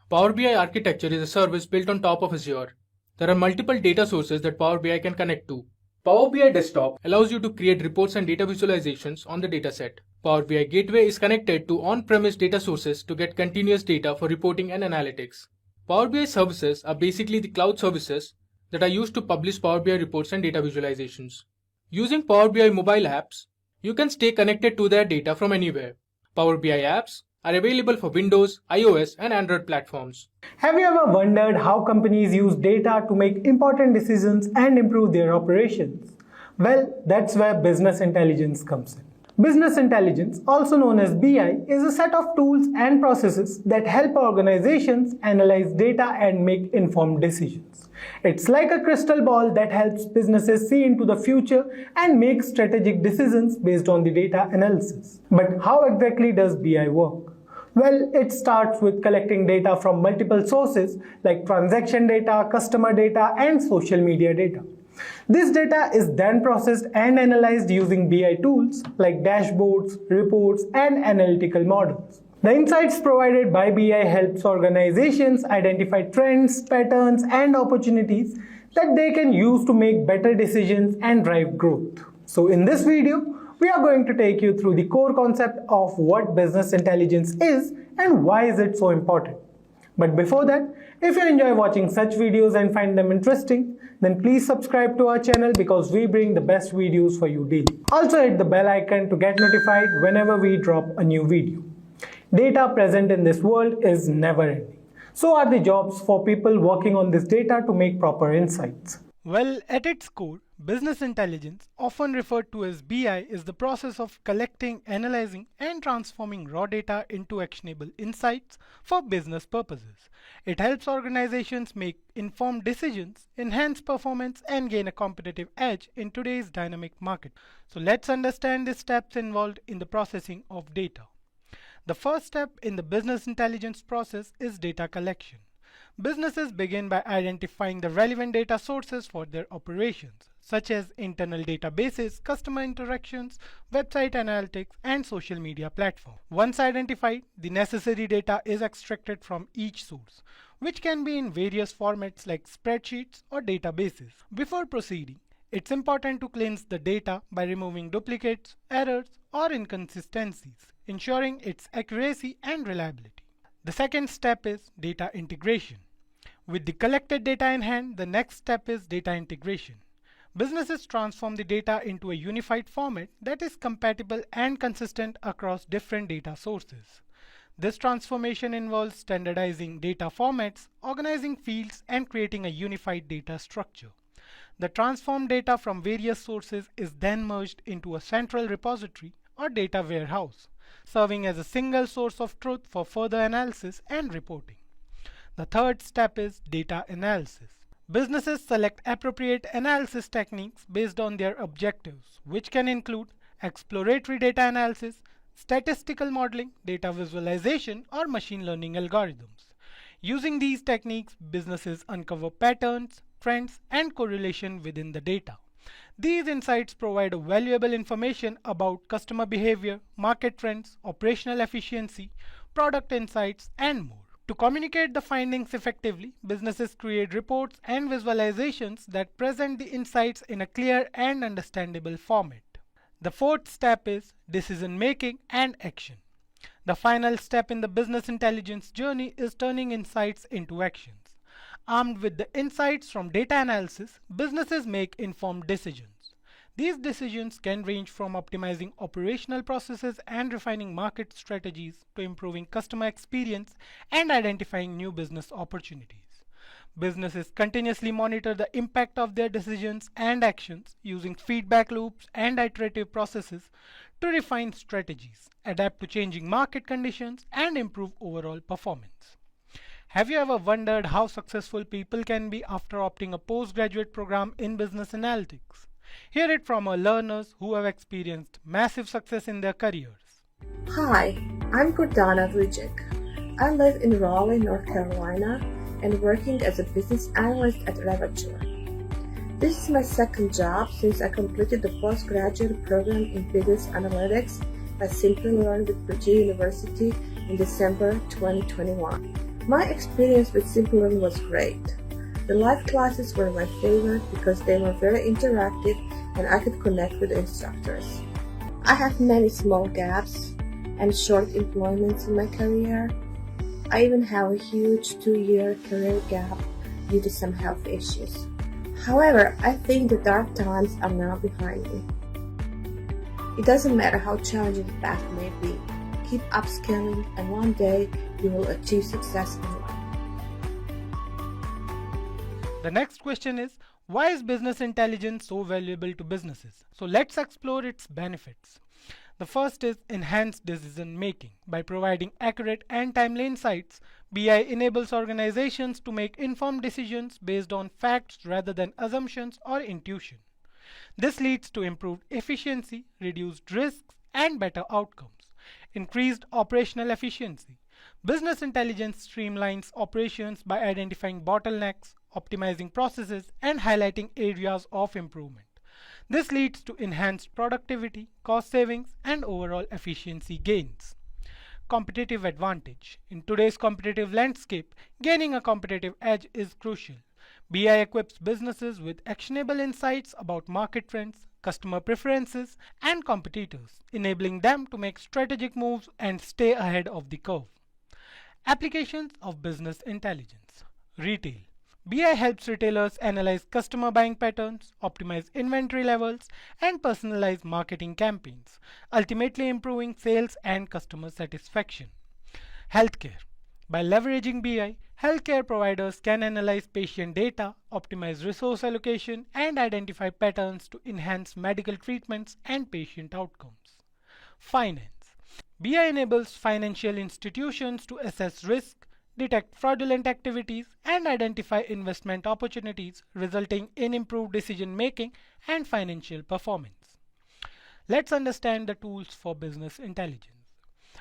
Power BI architecture is a service built on top of Azure. There are multiple data sources that Power BI can connect to. Power BI Desktop allows you to create reports and data visualizations on the dataset. Power BI Gateway is connected to on-premise data sources to get continuous data for reporting and analytics. Power BI services are basically the cloud services that are used to publish Power BI reports and data visualizations. Using Power BI mobile apps, you can stay connected to their data from anywhere. Power BI apps are available for Windows, iOS, and Android platforms. Have you ever wondered how companies use data to make important decisions and improve their operations? Well, that's where business intelligence comes in. Business intelligence, also known as BI, is a set of tools and processes that help organizations analyze data and make informed decisions. It's like a crystal ball that helps businesses see into the future and make strategic decisions based on the data analysis. But how exactly does BI work? Well, it starts with collecting data from multiple sources like transaction data, customer data, and social media data. This data is then processed and analyzed using BI tools like dashboards, reports, and analytical models. The insights provided by BI helps organizations identify trends, patterns, and opportunities that they can use to make better decisions and drive growth. So in this video, we are going to take you through the core concept of what business intelligence is and why is it so important. But before that, if you enjoy watching such videos and find them interesting, then please subscribe to our channel because we bring the best videos for you daily. Also hit the bell icon to get notified whenever we drop a new video. Data present in this world is never ending. So are the jobs for people working on this data to make proper insights. Well, at its core, business intelligence, often referred to as BI, is the process of collecting, analyzing, and transforming raw data into actionable insights for business purposes. It helps organizations make informed decisions, enhance performance, and gain a competitive edge in today's dynamic market. So let's understand the steps involved in the processing of data. The first step in the business intelligence process is data collection. Businesses begin by identifying the relevant data sources for their operations, such as internal databases, customer interactions, website analytics, and social media platforms. Once identified, the necessary data is extracted from each source, which can be in various formats like spreadsheets or databases. Before proceeding, it's important to cleanse the data by removing duplicates, errors, or inconsistencies, ensuring its accuracy and reliability. The second step is data integration. With the collected data in hand, the next step is data integration. Businesses transform the data into a unified format that is compatible and consistent across different data sources. This transformation involves standardizing data formats, organizing fields, and creating a unified data structure. The transformed data from various sources is then merged into a central repository or data warehouse, serving as a single source of truth for further analysis and reporting. The third step is data analysis. Businesses select appropriate analysis techniques based on their objectives, which can include exploratory data analysis, statistical modeling, data visualization, or machine learning algorithms. Using these techniques, businesses uncover patterns, trends, and correlation within the data. These insights provide valuable information about customer behavior, market trends, operational efficiency, product insights, and more. To communicate the findings effectively, businesses create reports and visualizations that present the insights in a clear and understandable format. The fourth step is decision making and action. The final step in the business intelligence journey is turning insights into actions. Armed with the insights from data analysis, businesses make informed decisions. These decisions can range from optimizing operational processes and refining market strategies to improving customer experience and identifying new business opportunities. Businesses continuously monitor the impact of their decisions and actions using feedback loops and iterative processes to refine strategies, adapt to changing market conditions, and improve overall performance. Have you ever wondered how successful people can be after opting a postgraduate program in business analytics? Hear it from our learners who have experienced massive success in their careers. Hi, I'm Gordana Vujic. I live in Raleigh, North Carolina, and working as a business analyst at Revature. This is my second job since I completed the postgraduate program in business analytics at Simplilearn with Purdue University in December 2021. My experience with Simplilearn was great. The live classes were my favorite because they were very interactive and I could connect with the instructors. I have many small gaps and short employments in my career. I even have a huge 2-year career gap due to some health issues. However, I think the dark times are now behind me. It doesn't matter how challenging the path may be. Keep upskilling and one day you will achieve success in life. The next question is, why is business intelligence so valuable to businesses? So let's explore its benefits. The first is enhanced decision making. By providing accurate and timely insights, BI enables organizations to make informed decisions based on facts rather than assumptions or intuition. This leads to improved efficiency, reduced risks, and better outcomes. Increased operational efficiency. Business intelligence streamlines operations by identifying bottlenecks, optimizing processes, and highlighting areas of improvement. This leads to enhanced productivity, cost savings, and overall efficiency gains. Competitive advantage. In today's competitive landscape, gaining a competitive edge is crucial. BI equips businesses with actionable insights about market trends, customer preferences, and competitors, enabling them to make strategic moves and stay ahead of the curve. Applications of business intelligence. Retail. BI helps retailers analyze customer buying patterns, optimize inventory levels, and personalize marketing campaigns, ultimately improving sales and customer satisfaction. Healthcare. By leveraging BI, healthcare providers can analyze patient data, optimize resource allocation, and identify patterns to enhance medical treatments and patient outcomes. Finance. BI enables financial institutions to assess risk, detect fraudulent activities, and identify investment opportunities, resulting in improved decision making and financial performance. Let's understand the tools for business intelligence.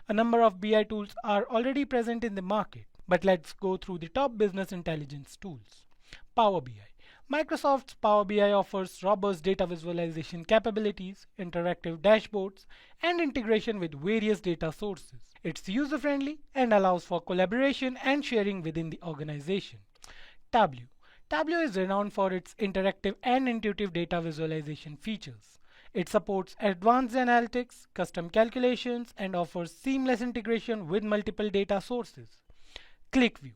A number of BI tools are already present in the market, but let's go through the top business intelligence tools. Power BI. Microsoft's Power BI offers robust data visualization capabilities, interactive dashboards, and integration with various data sources. It's user-friendly and allows for collaboration and sharing within the organization. Tableau. Tableau is renowned for its interactive and intuitive data visualization features. It supports advanced analytics, custom calculations, and offers seamless integration with multiple data sources. ClickView.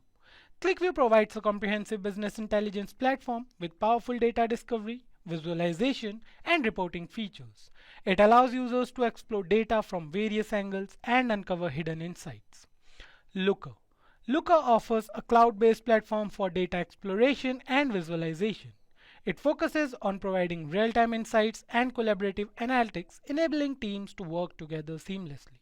ClickView provides a comprehensive business intelligence platform with powerful data discovery, visualization, and reporting features. It allows users to explore data from various angles and uncover hidden insights. Looker. Looker offers a cloud-based platform for data exploration and visualization. It focuses on providing real-time insights and collaborative analytics, enabling teams to work together seamlessly.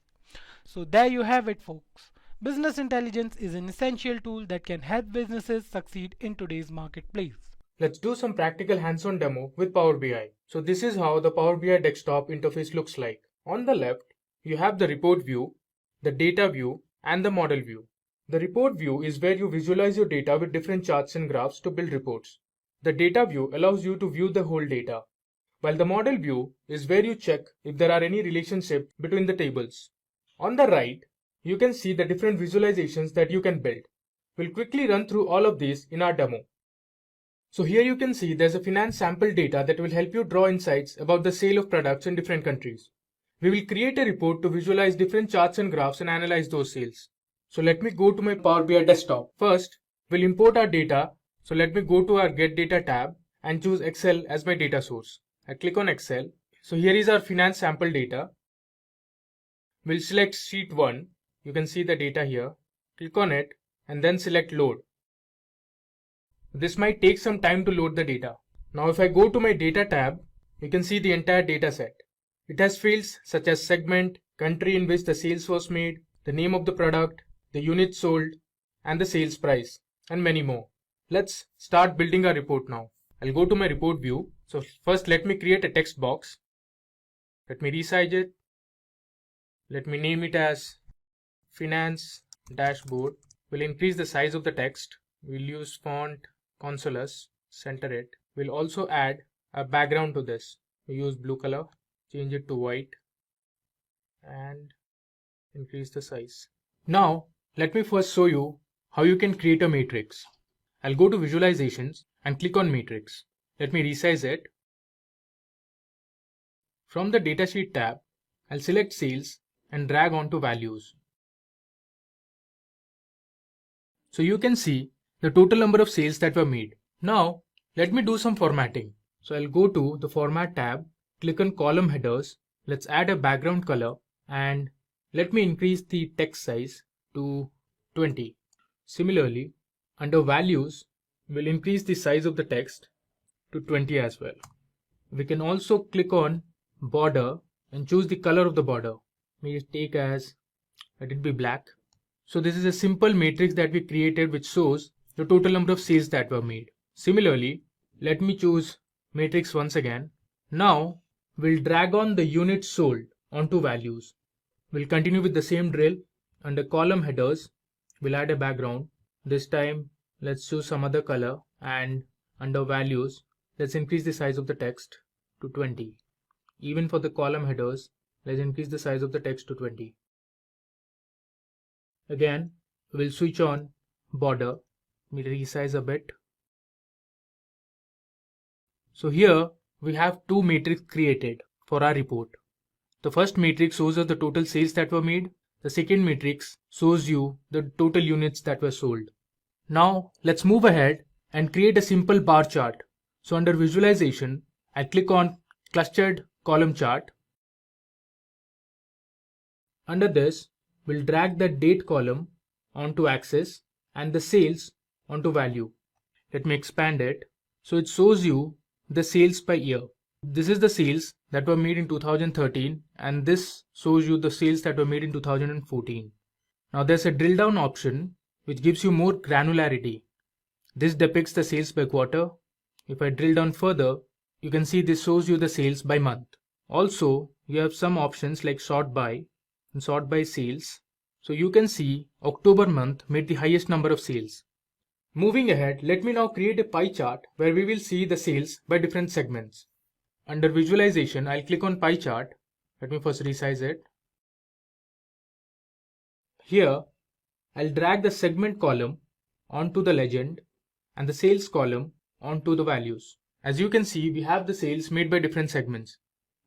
So there you have it, folks. Business intelligence is an essential tool that can help businesses succeed in today's marketplace. Let's do some practical hands-on demo with Power BI. So this is how the Power BI desktop interface looks like. On the left, you have the report view, the data view, and the model view. The report view is where you visualize your data with different charts and graphs to build reports. The data view allows you to view the whole data, while the model view is where you check if there are any relationships between the tables. On the right, you can see the different visualizations that you can build. We'll quickly run through all of these in our demo. So here you can see there's a finance sample data that will help you draw insights about the sale of products in different countries. We will create a report to visualize different charts and graphs and analyze those sales. So let me go to my Power BI desktop. First, we'll import our data. So let me go to our Get Data tab and choose Excel as my data source. I click on Excel. So here is our finance sample data. We'll select Sheet 1. You can see the data here. Click on it and then select Load. This might take some time to load the data. Now if I go to my Data tab, you can see the entire data set. It has fields such as segment, country in which the sales was made, the name of the product, the units sold, and the sales price, and many more. Let's start building our report now. I'll go to my report view. So first let me create a text box. Let me resize it. Let me name it as Finance Dashboard. We'll increase the size of the text. We'll use font Consolas, center it. We'll also add a background to this. We use blue color, change it to white, and increase the size. Now, let me first show you how you can create a matrix. I'll go to Visualizations and click on Matrix. Let me resize it. From the Datasheet tab, I'll select sales and drag onto values. So you can see the total number of sales that were made. Now let me do some formatting. So I'll go to the Format tab, click on column headers. Let's add a background color and let me increase the text size to 20. Similarly, under values, we'll increase the size of the text to 20 as well. We can also click on border and choose the color of the border. May take as, let it be black. So this is a simple matrix that we created which shows the total number of sales that were made. Similarly, let me choose matrix once again. Now we'll drag on the units sold onto values. We'll continue with the same drill. Under column headers, we'll add a background. This time let's choose some other color, and under values, let's increase the size of the text to 20. Even for the column headers, let's increase the size of the text to 20. Again, we'll switch on border. We'll resize a bit. So here we have two matrices created for our report. The first matrix shows us the total sales that were made. The second matrix shows you the total units that were sold. Now let's move ahead and create a simple bar chart. So under visualization, I click on clustered column chart. Under this, we'll drag the date column onto axis and the sales onto value. Let me expand it. So it shows you the sales by year. This is the sales that were made in 2013 and this shows you the sales that were made in 2014. Now there's a drill down option which gives you more granularity. This depicts the sales by quarter. If I drill down further, you can see this shows you the sales by month. Also, you have some options like sort by and sort by sales. So you can see October month made the highest number of sales. Moving ahead, let me now create a pie chart where we will see the sales by different segments. Under visualization, I'll click on pie chart. Let me first resize it. Here, I'll drag the segment column onto the legend and the sales column onto the values. As you can see, we have the sales made by different segments.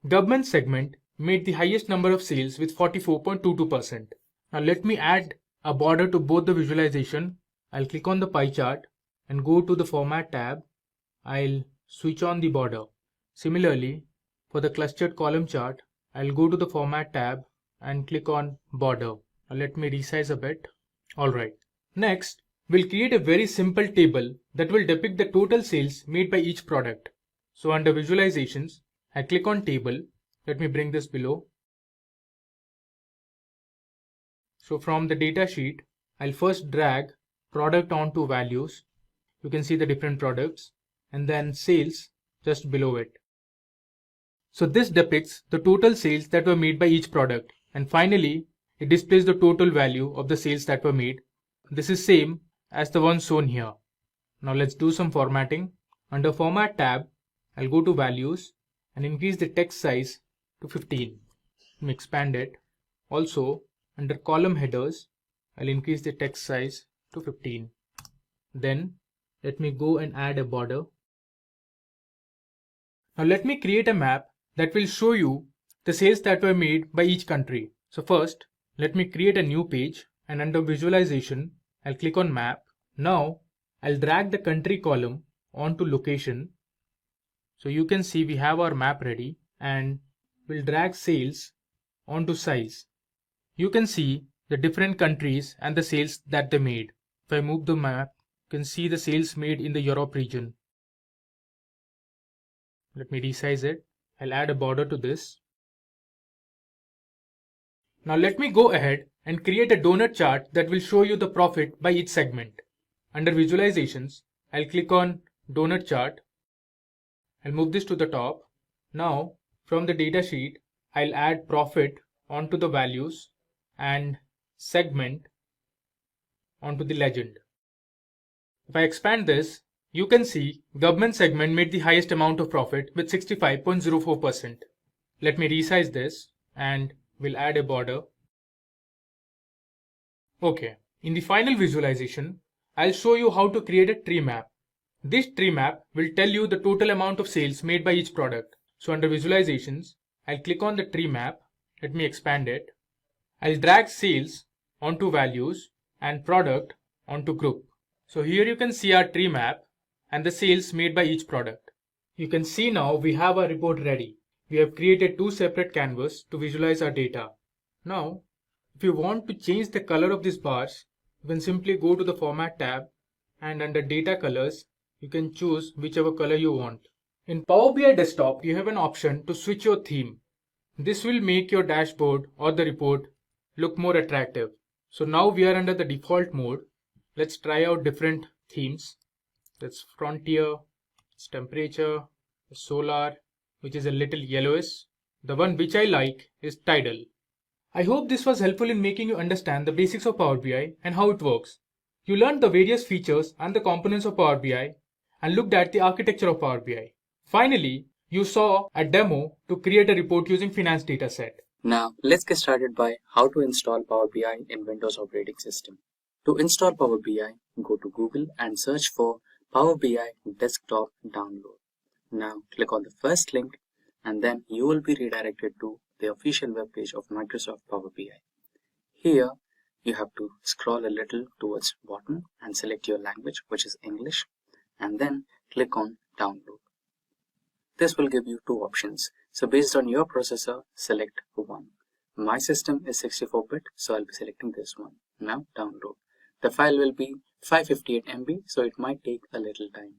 Government segment made the highest number of sales with 44.22%. Now let me add a border to both the visualization. I'll click on the pie chart and go to the Format tab. I'll switch on the border. Similarly, for the clustered column chart, I'll go to the Format tab and click on border. Now let me resize a bit. Alright. Next, we'll create a very simple table that will depict the total sales made by each product. So under visualizations, I click on table. Let me bring this below. So from the data sheet, I'll first drag product onto values. You can see the different products and then sales just below it. So this depicts the total sales that were made by each product. And finally, it displays the total value of the sales that were made. This is same as the one shown here. Now let's do some formatting. Under Format tab, I'll go to values and increase the text size to 15. Let me expand it. Also, under column headers, I'll increase the text size to 15. Then let me go and add a border. Now let me create a map that will show you the sales that were made by each country. So first, let me create a new page and under visualization, I'll click on map. Now I'll drag the country column onto location. So you can see we have our map ready and we'll drag sales onto size. You can see the different countries and the sales that they made. If I move the map, you can see the sales made in the Europe region. Let me resize it. I'll add a border to this. Now let me go ahead and create a donut chart that will show you the profit by each segment. Under visualizations, I'll click on donut chart. I'll move this to the top. Now from the data sheet, I'll add profit onto the values and segment onto the legend. If I expand this, you can see government segment made the highest amount of profit with 65.04%. Let me resize this and we'll add a border. Okay, in the final visualization, I'll show you how to create a tree map. This tree map will tell you the total amount of sales made by each product. So under visualizations, I'll click on the tree map Let me expand it. I'll drag sales onto values and product onto group. So here you can see our tree map and the sales made by each product. You can see now we have our report ready. We have created two separate canvases to visualize our data. Now, if you want to change the color of these bars, you can simply go to the Format tab and under Data Colors, you can choose whichever color you want. In Power BI Desktop, you have an option to switch your theme. This will make your dashboard or the report look more attractive. So now we are under the default mode. Let's try out different themes. That's Frontier, it's Temperature, Solar, which is a little yellowish. The one which I like is Tidal. I hope this was helpful in making you understand the basics of Power BI and how it works. You learned the various features and the components of Power BI and looked at the architecture of Power BI. Finally, you saw a demo to create a report using Finance Dataset. Now, let's get started by how to install Power BI in Windows operating system. To install Power BI, go to Google and search for Power BI Desktop Download. Now, click on the first link and then you will be redirected to the official web page of Microsoft Power BI. Here, you have to scroll a little towards bottom and select your language, which is English, and then click on Download. This will give you two options. So based on your processor, select one. My system is 64-bit, so I'll be selecting this one. Now download. The file will be 558 MB, so it might take a little time.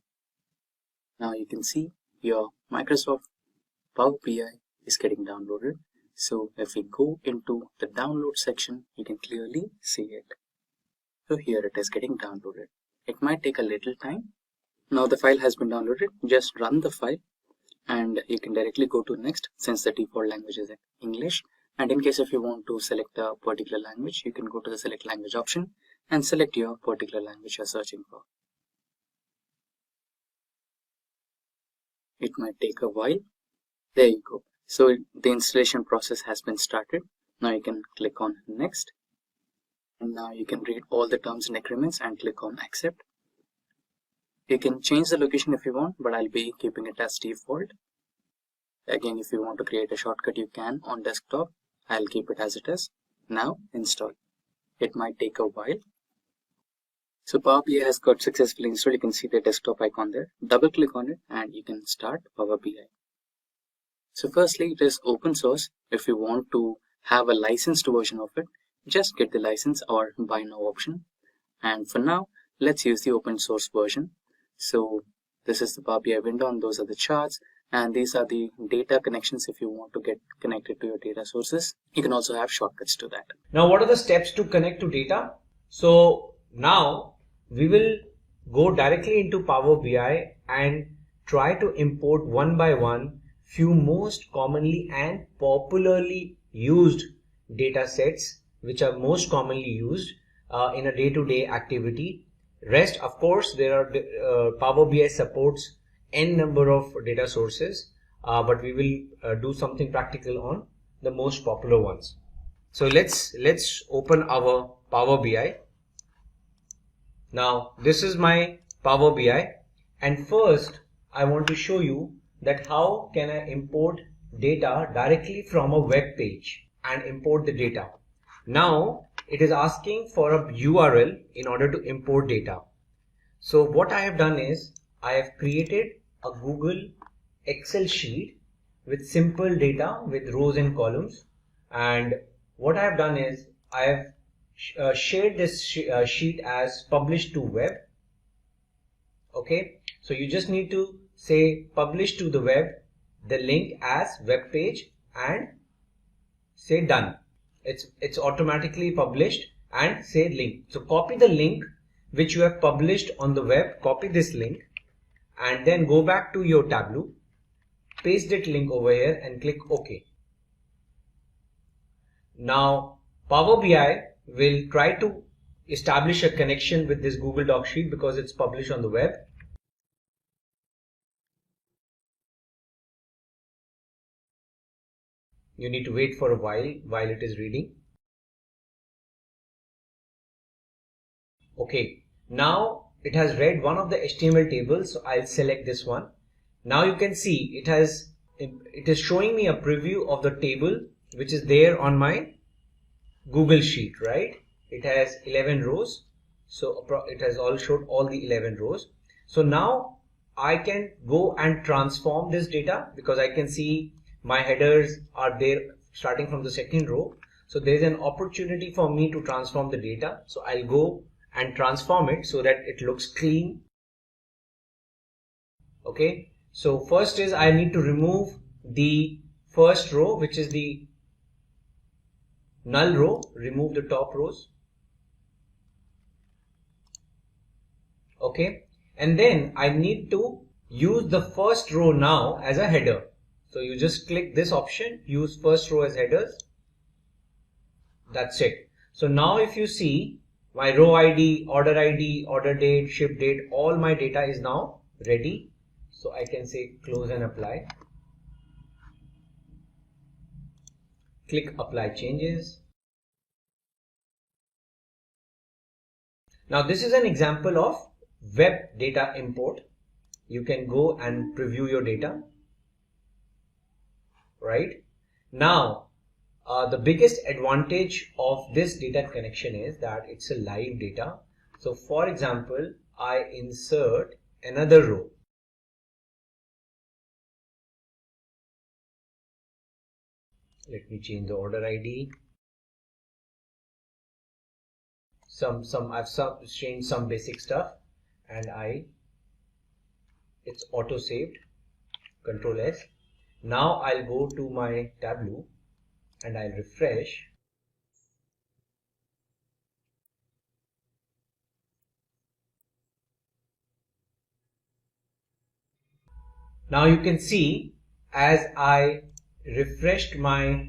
Now you can see your Microsoft Power BI is getting downloaded. So if we go into the download section, you can clearly see it. So here it is getting downloaded. It might take a little time. Now the file has been downloaded. Just run the file. And you can directly go to next since the default language is English. And in case if you want to select a particular language, you can go to the select language option and select your particular language you're searching for. It might take a while. There you go. So the installation process has been started. Now you can click on next. And now you can read all the terms and agreements and click on accept. You can change the location if you want, but I'll be keeping it as default. Again, if you want to create a shortcut, you can on desktop. I'll keep it as it is. Now install. It might take a while. So Power BI has got successfully installed. You can see the desktop icon there. Double click on it and you can start Power BI. So firstly, it is open source. If you want to have a licensed version of it, just get the license or buy now option. And for now, let's use the open source version. So this is the Power BI window and those are the charts, and these are the data connections if you want to get connected to your data sources. You can also have shortcuts to that. Now what are the steps to connect to data? So now we will go directly into Power BI and try to import one by one few most commonly and popularly used data sets which are most commonly used in a day-to-day activity. Rest, of course, there are Power BI supports n number of data sources, but we will do something practical on the most popular ones. So let's open our Power BI. Now this is my Power BI, and first I want to show you that how can I import data directly from a web page and import the data. Now it is asking for a URL in order to import data. So what I have done is I have created a Google Excel sheet with simple data with rows and columns, and what I have done is I have shared this sheet as publish to web. Okay, so you just need to say publish to the web, the link as web page, and say done. It's automatically published, and say link. So copy the link which you have published on the web, copy this link and then go back to your Tableau, paste that link over here and click OK. Now Power BI will try to establish a connection with this Google Doc sheet because it's published on the web. You need to wait for a while it is reading. Okay, now it has read one of the HTML tables, so I'll select this one. Now you can see it is showing me a preview of the table which is there on my Google Sheet, right? It has 11 rows. So it has all showed all the 11 rows. So now I can go and transform this data because I can see my headers are there starting from the second row. So there is an opportunity for me to transform the data. So I'll go and transform it so that it looks clean. Okay. So first is I need to remove the first row, which is the null row. Remove the top rows. Okay. And then I need to use the first row now as a header. So you just click this option, use first row as headers. That's it. So now if you see my row ID, order date, ship date, all my data is now ready. So I can say close and apply. Click apply changes. Now this is an example of web data import. You can go and preview your data. Right? Now, the biggest advantage of this data connection is that it's a live data. So for example, I insert another row. Let me change the order ID. I've changed some basic stuff, and it's auto saved. Control S. Now I'll go to my Tableau and I'll refresh. Now you can see as I refreshed my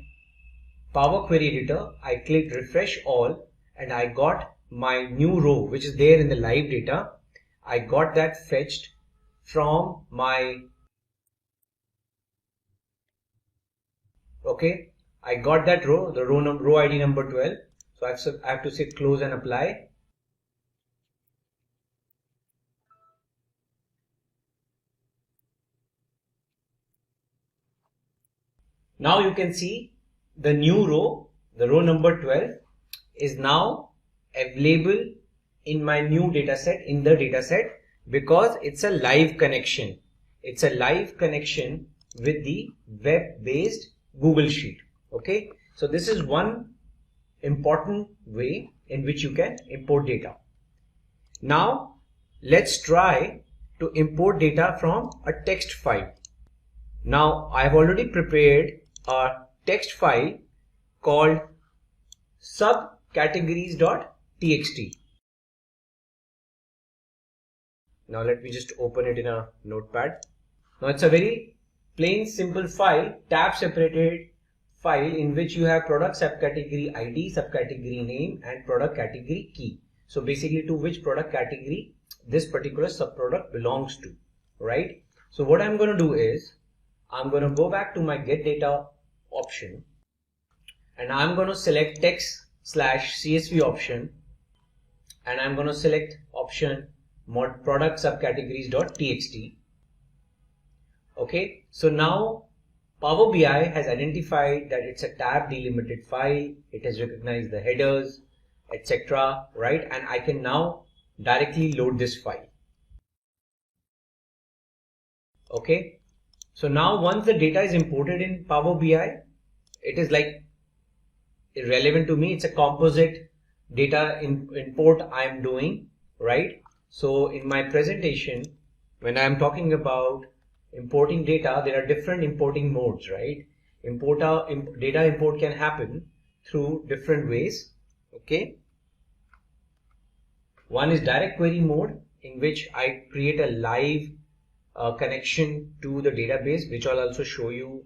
Power Query Editor, I clicked refresh all and I got my new row which is there in the live data. I got that fetched from my okay, I got that row, the row ID number 12. So I have to say close and apply. Now you can see the new row, the row number 12 is now available in my new data set, in the data set, because it's a live connection. It's a live connection with the web-based Google Sheet. Okay, so this is one important way in which you can import data. Now let's try to import data from a text file. Now I have already prepared a text file called subcategories.txt. Now let me just open it in a notepad. Now it's a very plain simple file, tab separated file in which you have product subcategory ID, subcategory name and product category key. So basically to which product category this particular subproduct belongs to, right? So what I'm going to do is I'm going to go back to my get data option and I'm going to select text/CSV option and I'm going to select option mod product subcategories.txt. Okay, so now Power BI has identified that it's a tab delimited file, it has recognized the headers, etc. right, and I can now directly load this file. Okay, so now once the data is imported in Power BI, it is like irrelevant to me, it's a composite data import I am doing, right? So in my presentation, when I am talking about importing data, there are different importing modes, right? Data import can happen through different ways. Okay, one is direct query mode, in which I create a live connection to the database, which I'll also show you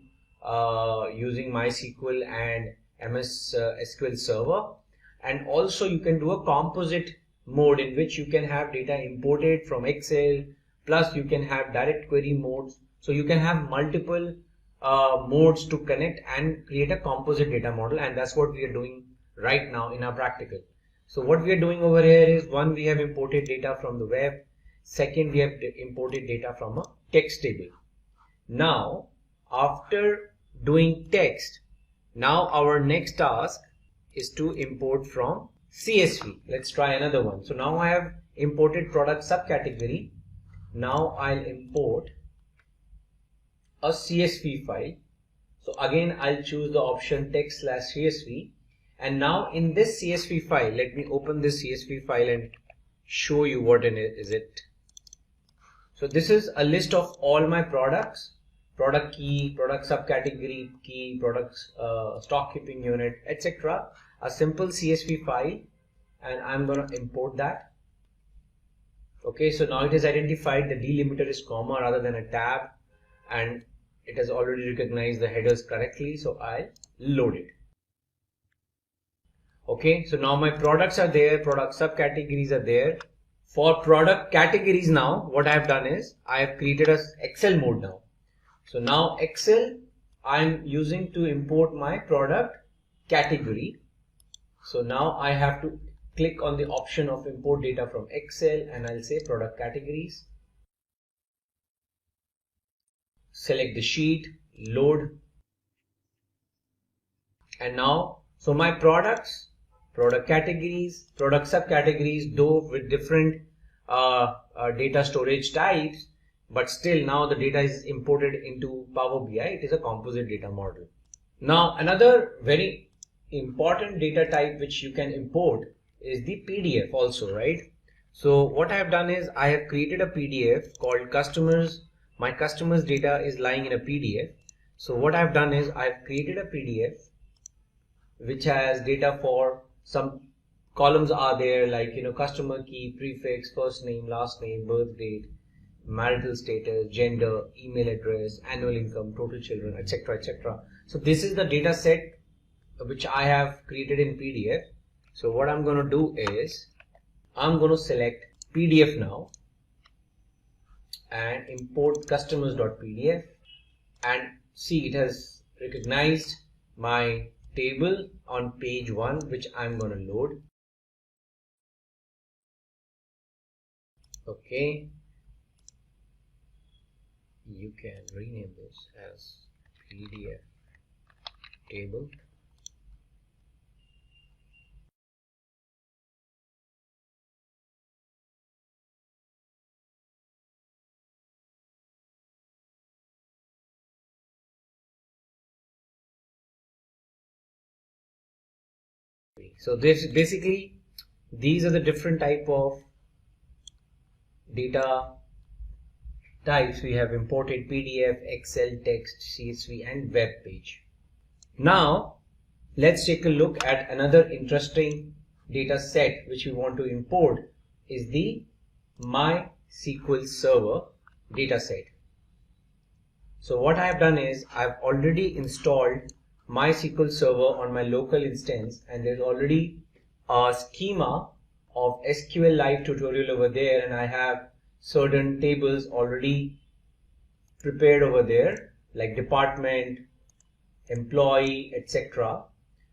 using MySQL and MS SQL Server. And also you can do a composite mode in which you can have data imported from Excel, plus you can have direct query modes. So you can have multiple modes to connect and create a composite data model, and that's what we are doing right now in our practical. So what we are doing over here is, one, we have imported data from the web. Second, we have imported data from a text table. Now after doing text, Now our next task is to import from CSV. Let's try another one. So now I have imported product subcategory. Now I'll import a CSV file. So again, I'll choose the option text/CSV. And now in this CSV file, let me open this CSV file and show you what is it. So this is a list of all my products, product key, product subcategory key, products, stock keeping unit, etc. A simple CSV file, and I'm going to import that. Okay, so now it has identified the delimiter is comma rather than a tab, and it has already recognized the headers correctly, so I'll load it. Okay, so now my products are there, product subcategories are there. For product categories now, what I have done is I have created a Excel mode now. So now Excel I'm using to import my product category. So now I have to click on the option of import data from Excel, and I'll say product categories. Select the sheet, load, and now so my products, product categories, product subcategories, though with different data storage types, but still now the data is imported into Power BI. It is a composite data model. Now another very important data type which you can import is the PDF also, right? So what I have done is I have created a PDF called customers. My customers data is lying in a PDF. So what I have done is I have created a PDF which has data for some columns are there, like, you know, customer key, prefix, first name, last name, birth date, marital status, gender, email address, annual income, total children, etc., etc. So this is the data set which I have created in PDF. So what I'm going to do is I'm going to select PDF now and import customers.pdf, and see it has recognized my table on page 1 which I'm going to load. Okay, you can rename this as PDF table. So this basically, these are the different type of data types we have imported: PDF, Excel, text, CSV, and web page. Now let's take a look at another interesting data set which we want to import is the MySQL Server data set. So what I have done is I've already installed MySQL Server on my local instance, and there's already a schema of SQLite tutorial over there, and I have certain tables already prepared over there like department, employee, etc.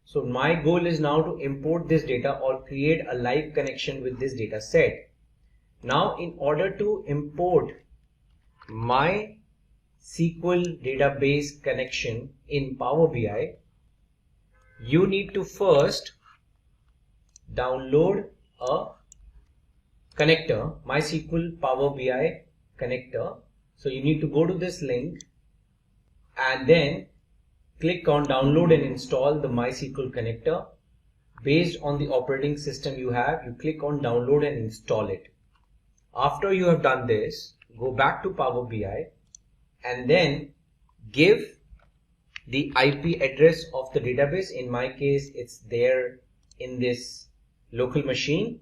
So my goal is now to import this data or create a live connection with this data set. Now in order to import my SQL database connection in Power BI, you need to first download a connector, MySQL Power BI connector. So you need to go to this link and then click on download and install the MySQL connector. Based on the operating system you have, you click on download and install it. After you have done this, go back to Power BI and then give the IP address of the database. In my case, it's there in this local machine,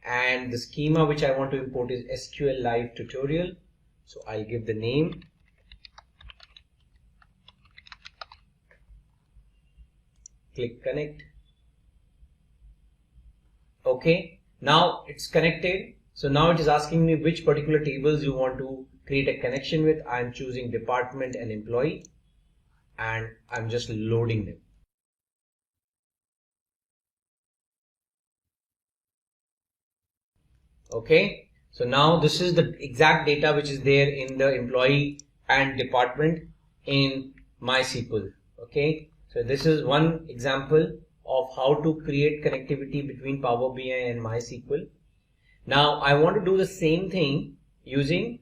and the schema which I want to import is SQLite tutorial. So I'll give the name, click connect. Okay, now it's connected. So now it is asking me which particular tables you want to create a connection with. I'm choosing department and employee, and I'm just loading them. Okay, so now this is the exact data which is there in the employee and department in MySQL. Okay, So this is one example of how to create connectivity between Power BI and MySQL. Now I want to do the same thing using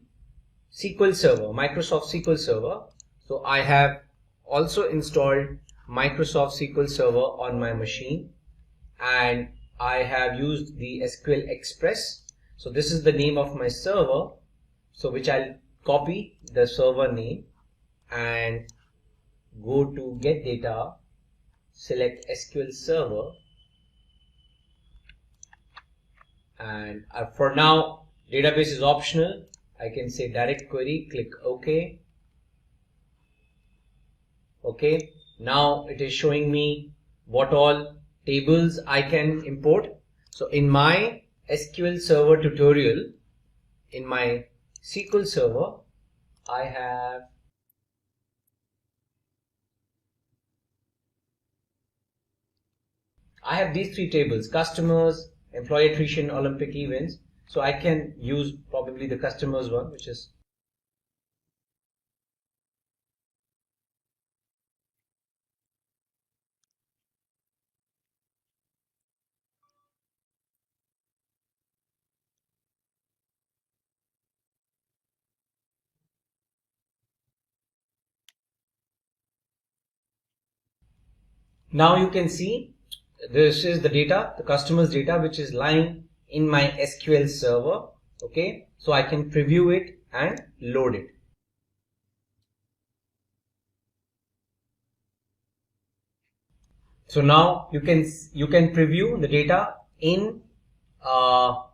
SQL Server, Microsoft SQL Server. So I have also installed Microsoft SQL Server on my machine, and I have used the SQL Express. So this is the name of my server, so which I'll copy the server name and go to get data, select SQL Server, and for now database is optional. I can say direct query, click OK. Okay, now it is showing me what all tables I can import. So in my SQL Server tutorial, in my SQL Server, I have these three tables: customers, employee attrition, Olympic events. So I can use probably the customers one, which is now you can see this is the data, the customers data, which is lying in my SQL Server. Okay, so I can preview it and load it. So now you can preview the data in Power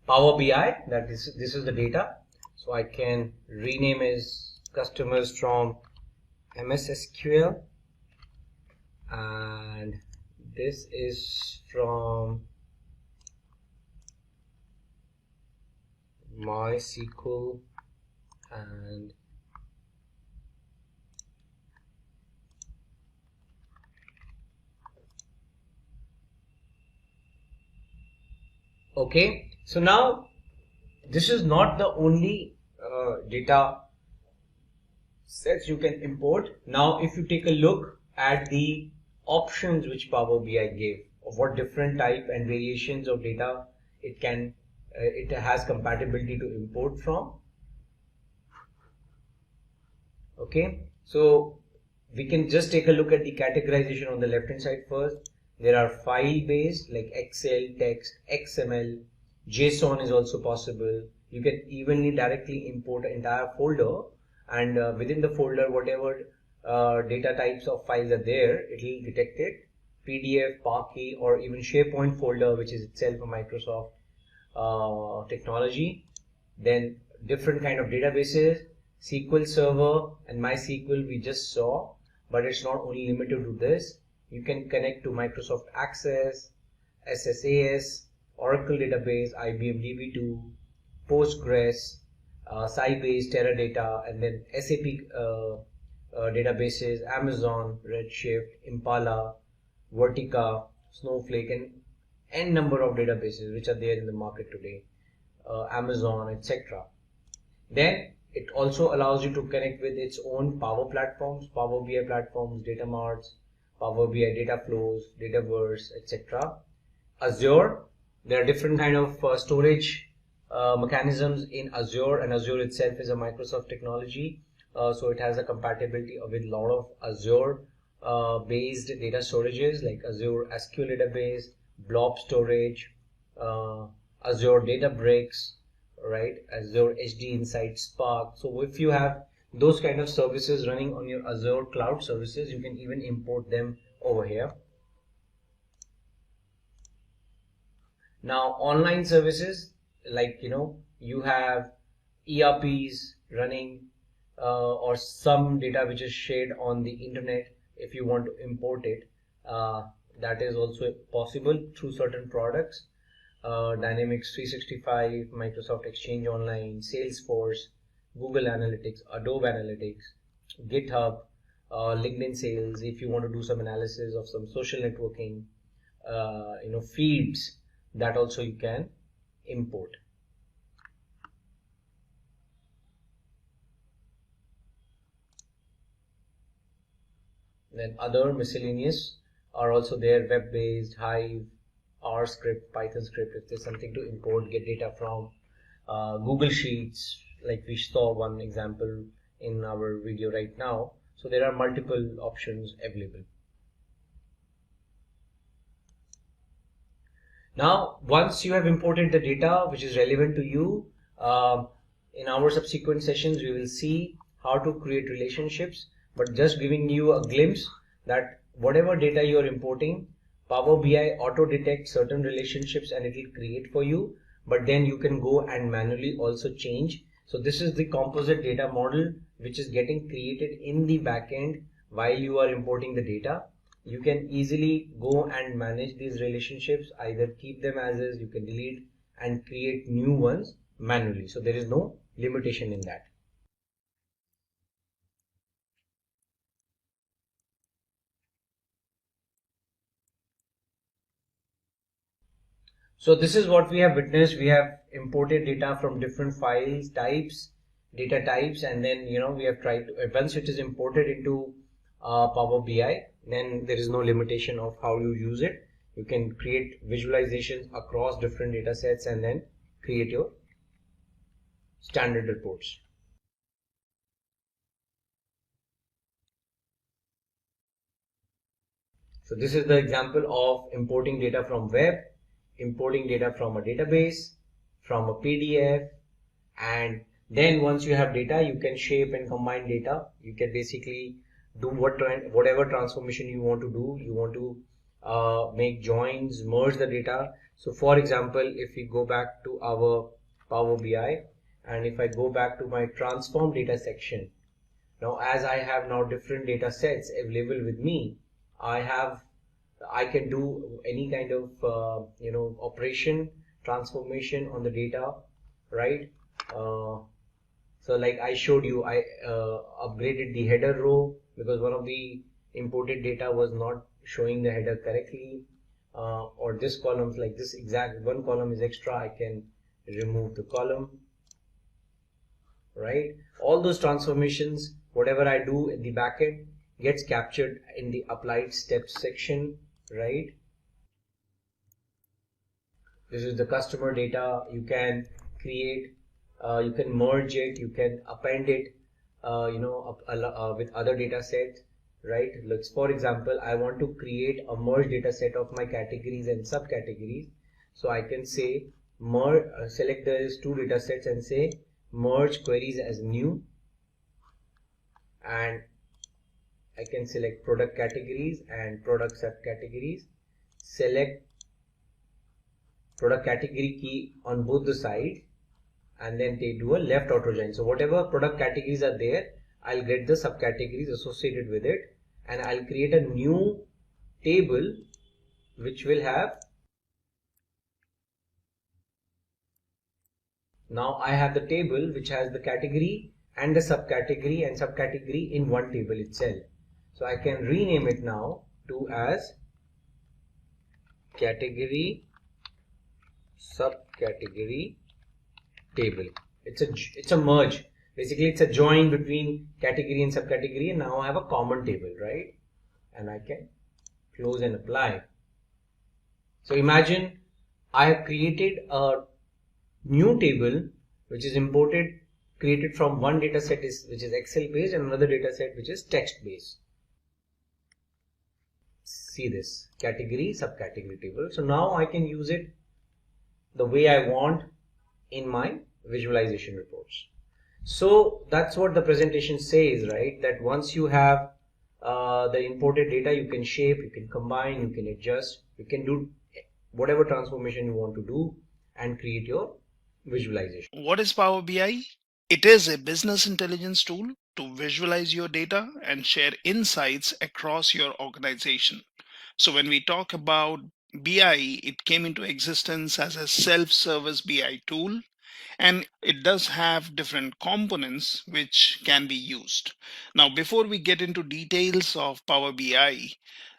BI. That this is the data. So I can rename as customers from MS SQL, and this is from MySQL, and okay. So now this is not the only data sets you can import. Now if you take a look at the options which Power BI gave of what different type and variations of data it can it has compatibility to import from. Okay, so we can just take a look at the categorization on the left hand side first. There are file based like Excel, text, XML, JSON is also possible. You can evenly directly import an entire folder, and within the folder whatever data types of files are there, it will detect it. PDF, Parquet, or even SharePoint folder, which is itself a Microsoft technology. Then different kind of databases, SQL Server and MySQL we just saw, but it's not only limited to this. You can connect to Microsoft Access, SSAS, Oracle database, IBM DB2, Postgres, Sybase, Teradata, and then SAP databases, Amazon, Redshift, Impala, Vertica, Snowflake, and n number of databases which are there in the market today, Amazon, etc. Then it also allows you to connect with its own Power Platforms, Power BI platforms, data marts, Power BI data flows, Dataverse, etc. Azure, there are different kind of storage mechanisms in Azure, and Azure itself is a Microsoft technology, so it has a compatibility with a lot of Azure based data storages like Azure SQL database, Blob storage, Azure Databricks, right, Azure HD Insight Spark. So if you have those kind of services running on your Azure cloud services, you can even import them over here. Now online services, like you have ERPs running or some data which is shared on the internet. If you want to import it, that is also possible through certain products. Dynamics 365, Microsoft Exchange Online, Salesforce, Google Analytics, Adobe Analytics, GitHub, LinkedIn Sales. If you want to do some analysis of some social networking, feeds, that also you can import. Then other miscellaneous are also there: web-based, Hive, R script, Python script, if there's something to import, get data from, Google Sheets, like we saw one example in our video right now. So there are multiple options available. Now, once you have imported the data which is relevant to you, in our subsequent sessions, we will see how to create relationships, but just giving you a glimpse that whatever data you are importing, Power BI auto detects certain relationships and it will create for you, but then you can go and manually also change. So this is the composite data model which is getting created in the backend while you are importing the data. You can easily go and manage these relationships, either keep them as is, you can delete and create new ones manually. So there is no limitation in that. So this is what we have witnessed. We have imported data from different files types, data types, and then we have tried to, once it is imported into Power BI, then there is no limitation of how you use it. You can create visualizations across different data sets and then create your standard reports. So this is the example of importing data from web, importing data from a database, from a PDF, and then once you have data, you can shape and combine data. You can basically do whatever transformation you want to do. You want to make joins, merge the data. So for example, if we go back to our Power BI, and if I go back to my transform data section, now as I have now different data sets available with me, I can do any kind of operation, transformation on the data, right? So like I showed you, I upgraded the header row because one of the imported data was not showing the header correctly, or this column, like this exact one column is extra, I can remove the column, right? All those transformations, whatever I do in the backend, gets captured in the applied steps section, right? This is the customer data. You can create, you can merge it, you can append it, with other data sets, right? Let's, for example, I want to create a merge data set of my categories and subcategories. So I can say select those two data sets and say merge queries as new, and I can select product categories and product subcategories, select product category key on both the sides, and then they do a left auto join. So whatever product categories are there, I'll get the subcategories associated with it, and I'll create a new table which will have, now I have the table which has the category and the subcategory in one table itself. So I can rename it now to as category subcategory table. It's a merge. Basically, it's a join between category and subcategory, and now I have a common table, right? And I can close and apply. So imagine I have created a new table which is created from one data set which is Excel based, and another data set which is text based. See this category subcategory table. So now I can use it the way I want in my visualization reports. So that's what the presentation says, right? That once you have the imported data, you can shape, you can combine, you can adjust, you can do whatever transformation you want to do and create your visualization. What is Power BI? It is a business intelligence tool to visualize your data and share insights across your organization. So when we talk about BI, it came into existence as a self-service BI tool, and it does have different components which can be used. Now, before we get into details of Power BI,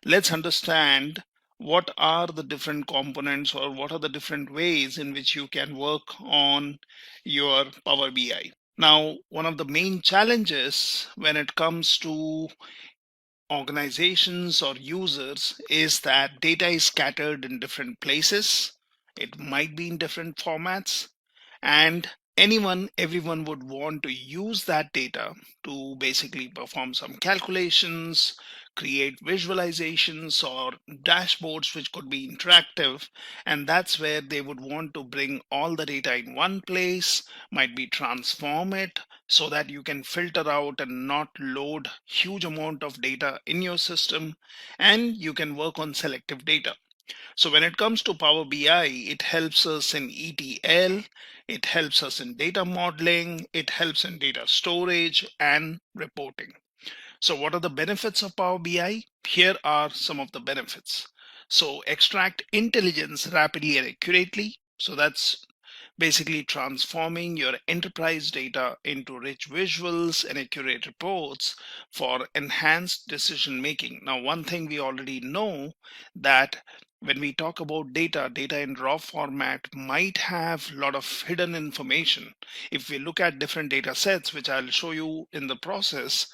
let's understand what are the different components, or what are the different ways in which you can work on your Power BI. Now, one of the main challenges when it comes to organizations or users is that data is scattered in different places. It might be in different formats, and everyone would want to use that data to basically perform some calculations, create visualizations or dashboards which could be interactive, and that's where they would want to bring all the data in one place, might be transform it so that you can filter out and not load huge amount of data in your system, and you can work on selective data. So when it comes to Power BI, it helps us in ETL, it helps us in data modeling, it helps in data storage and reporting. So what are the benefits of Power BI? Here are some of the benefits. So extract intelligence rapidly and accurately. So that's basically transforming your enterprise data into rich visuals and accurate reports for enhanced decision making. Now, one thing we already know that when we talk about data in raw format might have a lot of hidden information. If we look at different data sets, which I'll show you in the process,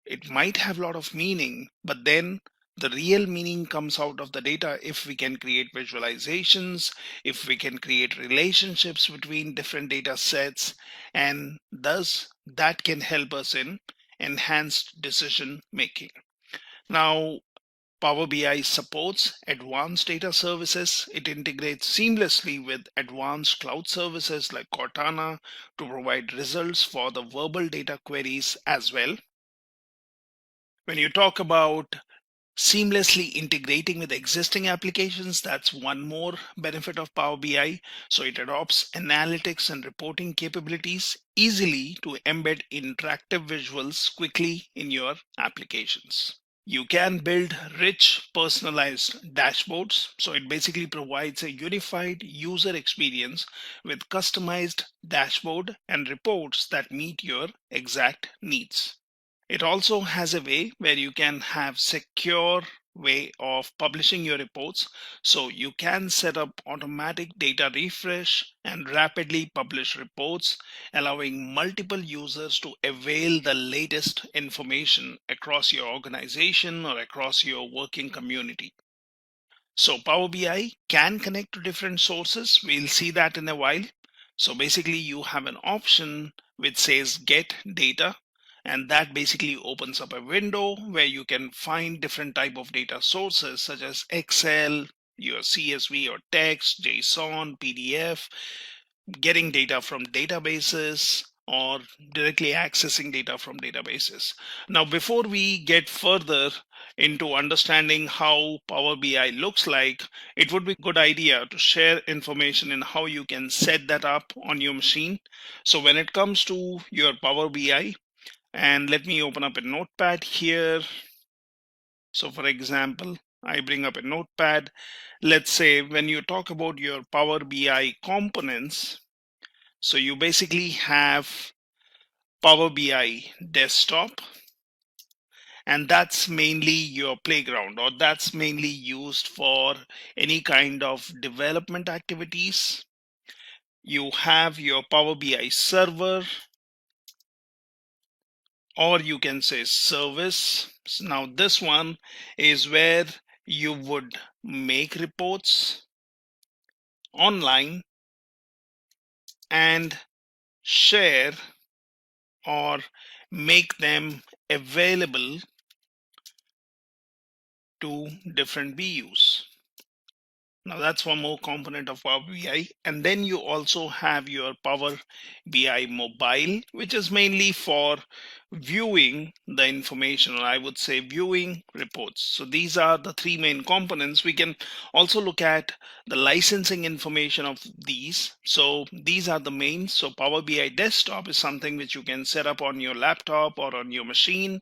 it might have a lot of meaning, but then the real meaning comes out of the data if we can create visualizations, if we can create relationships between different data sets, and thus that can help us in enhanced decision making. Now, Power BI supports advanced data services. It integrates seamlessly with advanced cloud services like Cortana to provide results for the verbal data queries as well. When you talk about seamlessly integrating with existing applications, that's one more benefit of Power BI. So it adopts analytics and reporting capabilities easily to embed interactive visuals quickly in your applications. You can build rich personalized dashboards. So it basically provides a unified user experience with customized dashboard and reports that meet your exact needs. It also has a way where you can have secure way of publishing your reports. So you can set up automatic data refresh and rapidly publish reports, allowing multiple users to avail the latest information across your organization or across your working community. So Power BI can connect to different sources. We'll see that in a while. So basically you have an option which says get data, and that basically opens up a window where you can find different type of data sources such as Excel, your CSV or text, JSON, PDF, getting data from databases, or directly accessing data from databases. Now, before we get further into understanding how Power BI looks like, it would be a good idea to share information in how you can set that up on your machine. So when it comes to your Power BI, and let me open up a notepad here. So for example, I bring up a notepad. Let's say when you talk about your Power BI components, so you basically have Power BI desktop, and that's mainly your playground, or that's mainly used for any kind of development activities. You have your Power BI server, or you can say service. Now this one is where you would make reports online and share or make them available to different BUs. Now that's one more component of Power BI. And then you also have your Power BI mobile, which is mainly for viewing the information, or I would say viewing reports. So these are the three main components. We can also look at the licensing information of these. So these are the main. So Power BI desktop is something which you can set up on your laptop or on your machine.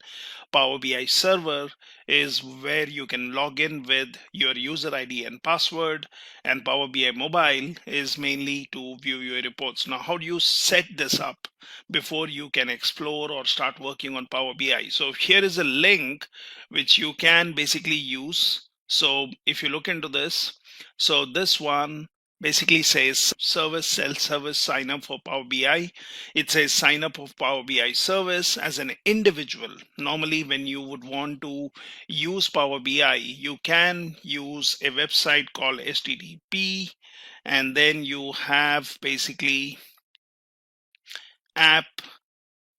Power BI server is where you can log in with your user ID and password, and Power BI mobile is mainly to view your reports. Now, how do you set this up before you can explore or start working on Power BI? So here is a link which you can basically use. So if you look into this, so this one basically says service, self-service sign up for Power BI. It says sign up of Power BI service as an individual. Normally, when you would want to use Power BI, you can use a website called HTTP, and then you have basically app,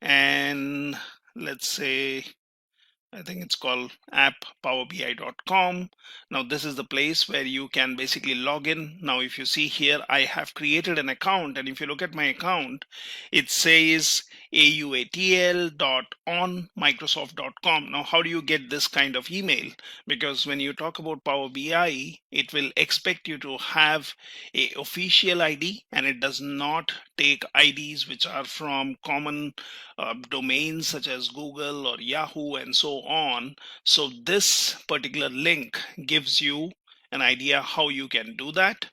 and let's say I think it's called apppowerbi.com. Now this is the place where you can basically log in. Now if you see here, I have created an account, and if you look at my account, it says auatl.onmicrosoft.com. Now how do you get this kind of email? Because when you talk about Power BI, it will expect you to have a official ID, and it does not take IDs which are from common domains such as Google or Yahoo and so on. So this particular link gives you an idea how you can do that.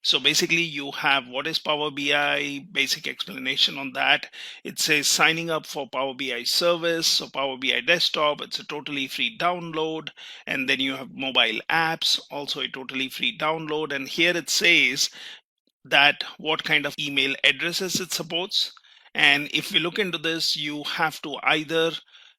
So basically you have what is Power BI, basic explanation on that. It says signing up for Power BI service. So Power BI desktop, it's a totally free download. And then you have mobile apps, also a totally free download. And here it says that what kind of email addresses it supports. And if we look into this, you have to either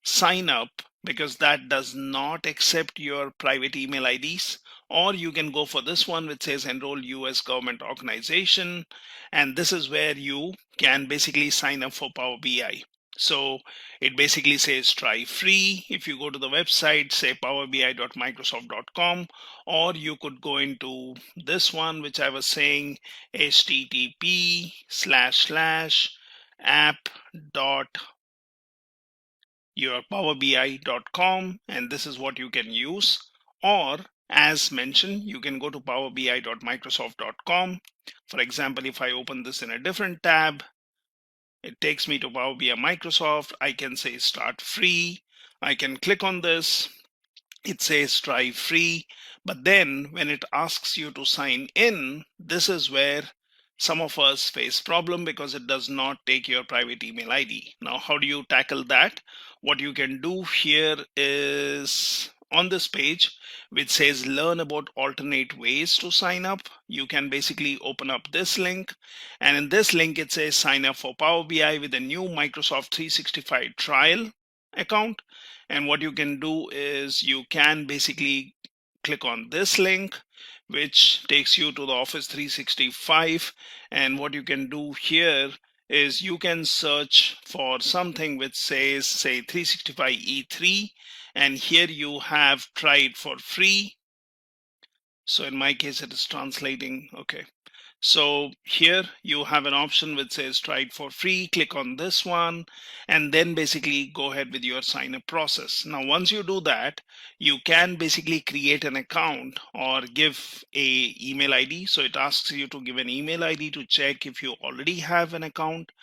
sign up, because that does not accept your private email IDs, or you can go for this one which says enroll US government organization, and this is where you can basically sign up for Power BI. So it basically says try free. If you go to the website, say powerbi.microsoft.com, or you could go into this one which I was saying, http://app.yourpowerbi.com, and this is what you can use. Or as mentioned, you can go to powerbi.microsoft.com. For example, if I open this in a different tab, it takes me to Power BI Microsoft. I can say start free. I can click on this. It says try free. But then when it asks you to sign in, this is where some of us face problem, because it does not take your private email ID. Now, how do you tackle that? What you can do here is on this page, which says learn about alternate ways to sign up, you can basically open up this link. And in this link, it says sign up for Power BI with a new Microsoft 365 trial account. And what you can do is you can basically click on this link, which takes you to the Office 365. And what you can do here is you can search for something which says, say, 365 E3, and here you have try it for free. So in my case, it is translating. Okay. So here you have an option which says try it for free. Click on this one, and then basically go ahead with your sign up process. Now, once you do that, you can basically create an account or give a email ID. So it asks you to give an email ID to check if you already have an account.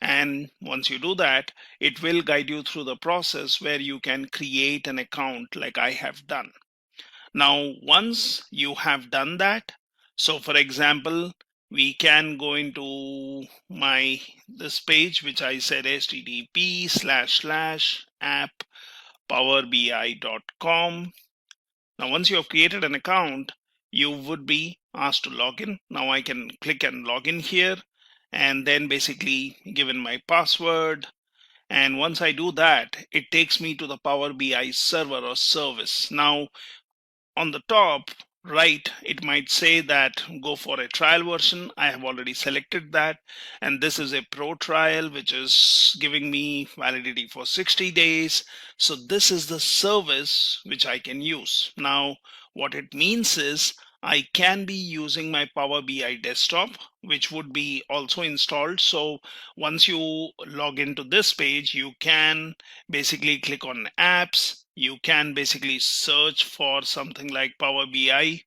And once you do that, it will guide you through the process where you can create an account like I have done. Now, once you have done that, so for example, we can go into this page, which I said http://app.powerbi.com. Now, once you have created an account, you would be asked to log in. Now I can click and log in here, and then basically give in my password. And once I do that, it takes me to the Power BI server or service. Now, on the top right, it might say that go for a trial version. I have already selected that, and this is a pro trial which is giving me validity for 60 days. So this is the service which I can use. Now what it means is I can be using my Power BI desktop, which would be also installed. So once you log into this page, you can basically click on apps. You can basically search for something like Power BI,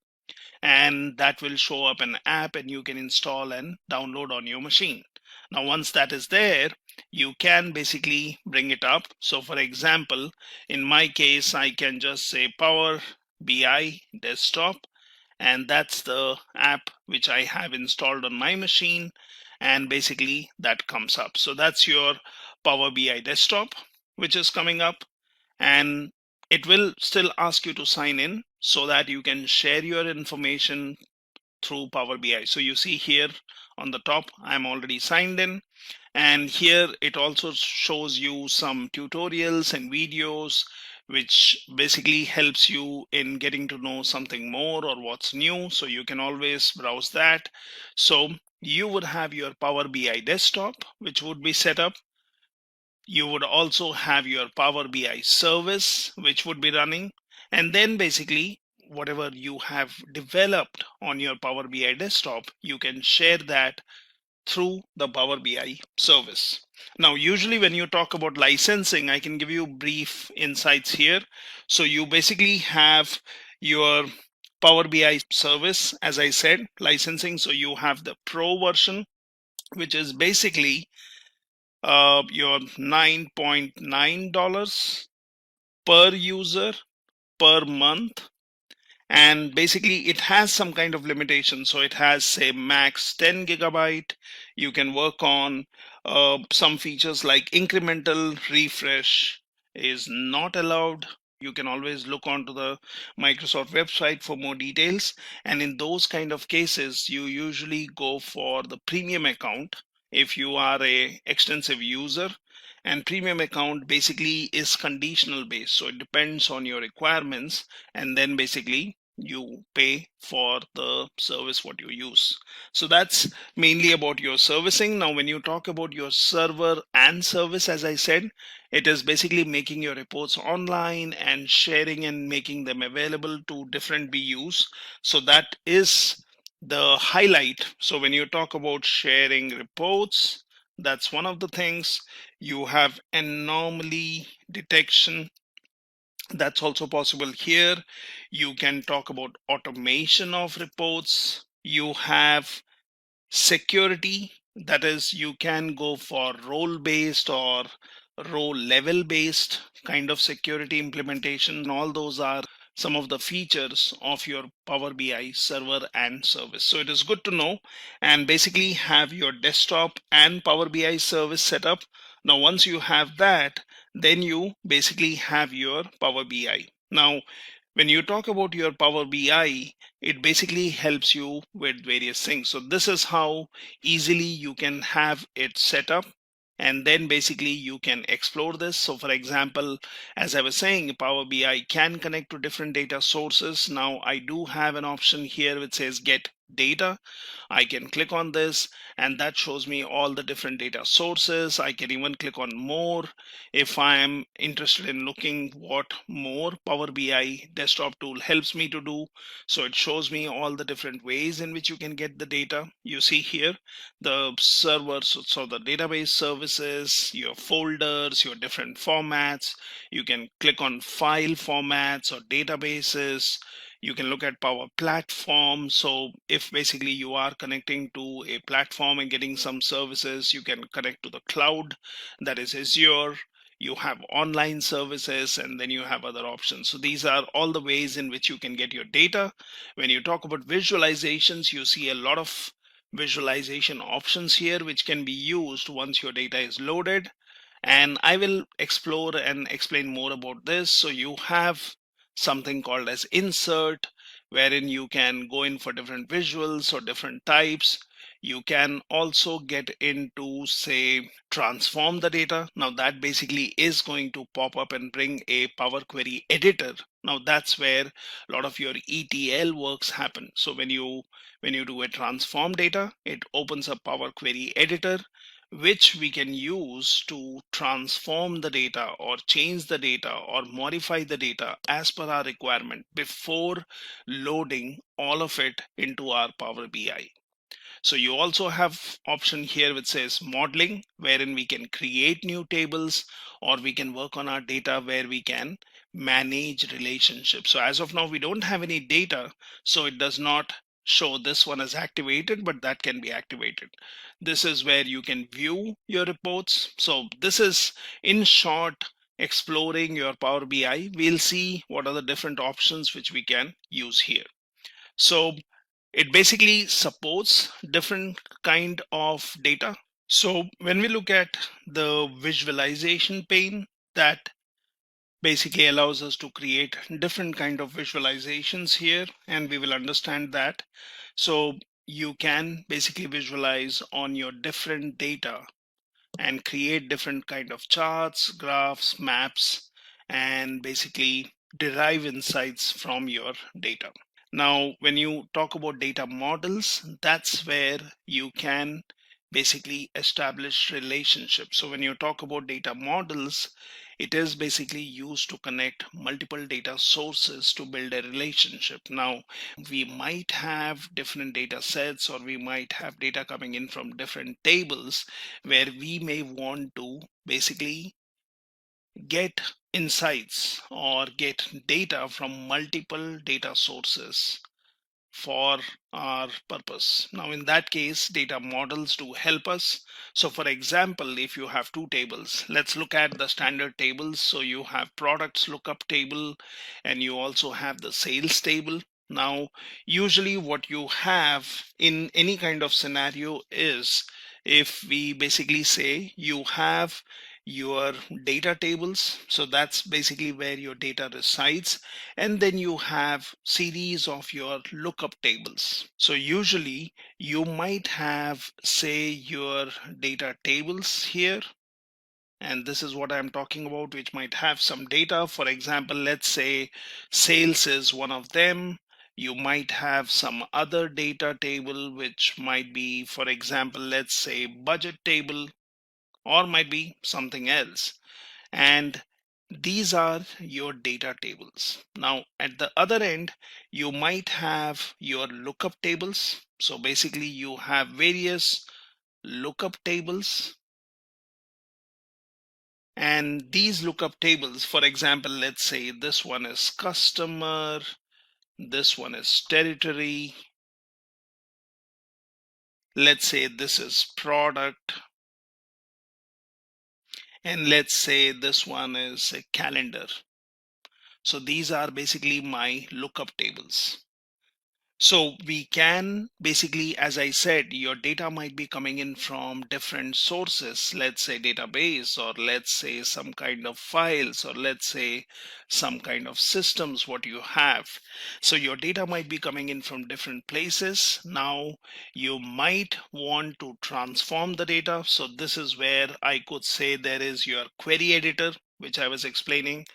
and that will show up an app, and you can install and download on your machine. Now, once that is there, you can basically bring it up. So for example, in my case, I can just say Power BI desktop, and that's the app which I have installed on my machine, and basically that comes up. So that's your Power BI desktop which is coming up, and it will still ask you to sign in so that you can share your information through Power BI. So you see here on the top, I'm already signed in. And here it also shows you some tutorials and videos, which basically helps you in getting to know something more or what's new. So you can always browse that. So you would have your Power BI desktop, which would be set up. You would also have your Power BI service, which would be running. And then basically, whatever you have developed on your Power BI desktop, you can share that through the Power BI service. Now, usually when you talk about licensing, I can give you brief insights here. So you basically have your Power BI service, as I said, licensing. So you have the Pro version, which is basically your $9.9 per user per month. And basically it has some kind of limitation. So it has, say, max 10 gigabyte. You can work on some features like incremental refresh is not allowed. You can always look onto the Microsoft website for more details. And in those kind of cases, you usually go for the premium account if you are a extensive user. And premium account basically is conditional based. So it depends on your requirements. And then basically you pay for the service what you use. So that's mainly about your servicing. Now, when you talk about your server and service, as I said, it is basically making your reports online and sharing and making them available to different BUs. So that is the highlight. So when you talk about sharing reports, that's one of the things. You have anomaly detection. That's also possible here. You can talk about automation of reports. You have security, that is, you can go for role based or role level based kind of security implementation. All those are some of the features of your Power BI server and service. So it is good to know and basically have your desktop and Power BI service set up. Now, once you have that, then you basically have your Power BI. Now, when you talk about your Power BI, it basically helps you with various things. So this is how easily you can have it set up. And then basically you can explore this. So for example, as I was saying, Power BI can connect to different data sources. Now I do have an option here which says get data. I can click on this and that shows me all the different data sources. I can even click on more if I am interested in looking what more Power BI desktop tool helps me to do. So it shows me all the different ways in which you can get the data. You see here the servers, so the database services, your folders, your different formats. You can click on file formats or databases. You can look at Power Platform. So if basically you are connecting to a platform and getting some services, you can connect to the cloud, that is Azure. You have online services, and then you have other options. So these are all the ways in which you can get your data. When you talk about visualizations, you see a lot of visualization options here which can be used once your data is loaded. And I will explore and explain more about this. So you have something called as insert, wherein you can go in for different visuals or different types. You can also get into, say, transform the data. Now that basically is going to pop up and bring a Power Query editor. Now that's where a lot of your ETL works happen. So when you do a transform data, it opens up Power Query editor, which we can use to transform the data or change the data or modify the data as per our requirement before loading all of it into our Power BI. So you also have option here which says modeling, wherein we can create new tables or we can work on our data where we can manage relationships. So as of now, we don't have any data, so it does not show this one as activated, but that can be activated. This is where you can view your reports. So this is, in short, exploring your Power BI. We'll see what are the different options which we can use here. So it basically supports different kind of data. So when we look at the visualization pane, that basically allows us to create different kind of visualizations here, and we will understand that. So you can basically visualize on your different data and create different kind of charts, graphs, maps, and basically derive insights from your data. Now, when you talk about data models, that's where you can basically establish relationships. So when you talk about data models, it is basically used to connect multiple data sources to build a relationship. Now, we might have different data sets, or we might have data coming in from different tables where we may want to basically get insights or get data from multiple data sources for our purpose. Now, in that case, data models do help us. So for example, if you have two tables, let's look at the standard tables. So you have products lookup table, and you also have the sales table. Now, usually what you have in any kind of scenario is, if we basically say you have your data tables, so that's basically where your data resides, and then you have series of your lookup tables. So usually you might have, say, your data tables here, and this is what I'm talking about, which might have some data. For example, let's say sales is one of them. You might have some other data table, which might be, for example, let's say budget table, or might be something else. And these are your data tables. Now, at the other end, you might have your lookup tables. So basically, you have various lookup tables. And these lookup tables, for example, let's say this one is customer, this one is territory. Let's say this is product. And let's say this one is a calendar. So these are basically my lookup tables. So we can basically, as I said, your data might be coming in from different sources, let's say database, or let's say some kind of files, or let's say some kind of systems what you have. So your data might be coming in from different places. Now you might want to transform the data. So this is where I could say there is your query editor, which I was explaining.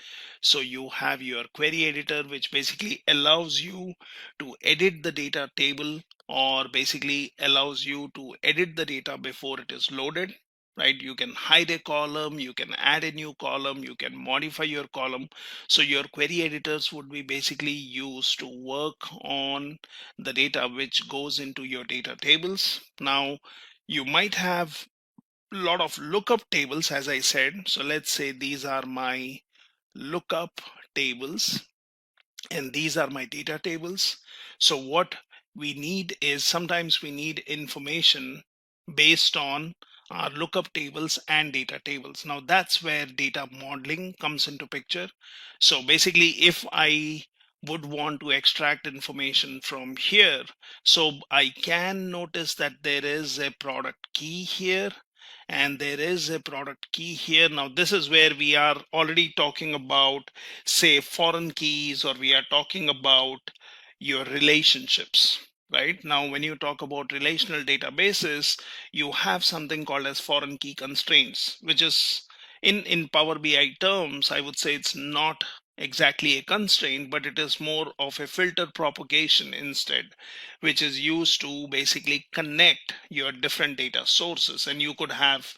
So you have your query editor, which basically allows you to edit the data table, or basically allows you to edit the data before it is loaded, right? You can hide a column, you can add a new column, you can modify your column. So your query editors would be basically used to work on the data which goes into your data tables. Now, you might have a lot of lookup tables, as I said. So let's say these are my lookup tables, and these are my data tables. So what we need is, sometimes we need information based on our lookup tables and data tables. Now that's where data modeling comes into picture. So basically, if I would want to extract information from here, so I can notice that there is a product key here, and there is a product key here. Now this is where we are already talking about, say, foreign keys, or we are talking about your relationships. Right now, when you talk about relational databases, you have something called as foreign key constraints, which is in Power BI terms, I would say it's not exactly a constraint, but it is more of a filter propagation instead, which is used to basically connect your different data sources. And you could have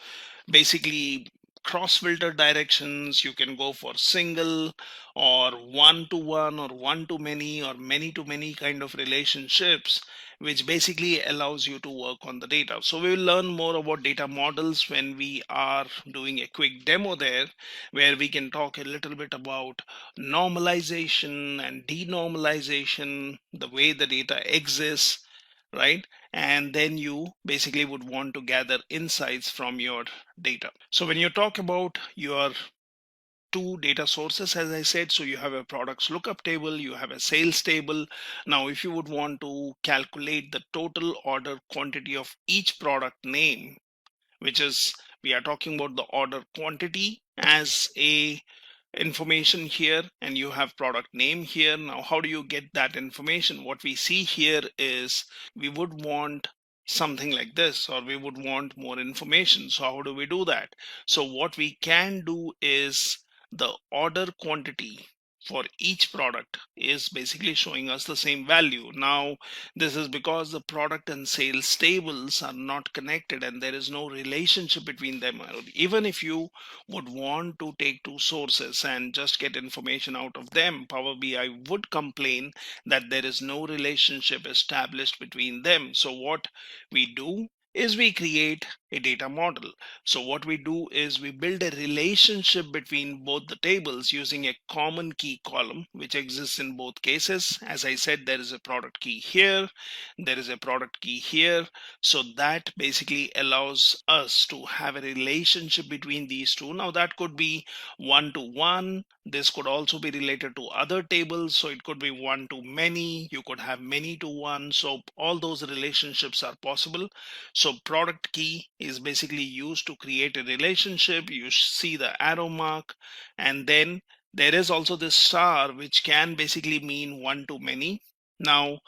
basically cross filter directions. You can go for single, or one to one, or one to many, or many to many kind of relationships, which basically allows you to work on the data. So we will learn more about data models when we are doing a quick demo there, where we can talk a little bit about normalization and denormalization, the way the data exists, right? And then you basically would want to gather insights from your data. So when you talk about your two data sources, as I said, so you have a products lookup table, you have a sales table. Now if you would want to calculate the total order quantity of each product name, which is, we are talking about the order quantity as a information here and you have product name here. Now, how do you get that information? What we see here is we would want something like this, or we would want more information. So how do we do that? So what we can do is the order quantity for each product is basically showing us the same value. Now, this is because the product and sales tables are not connected and there is no relationship between them. Even if you would want to take two sources and just get information out of them, Power BI would complain that there is no relationship established between them. So what we do is we create a data model. So what we do is we build a relationship between both the tables using a common key column which exists in both cases. As I said, there is a product key here, there is a product key here. So that basically allows us to have a relationship between these two. Now that could be one to one. This could also be related to other tables. So it could be one to many. You could have many to one. So all those relationships are possible. So product key is basically used to create a relationship. You see the arrow mark, and then there is also this star which can basically mean one to many. Now,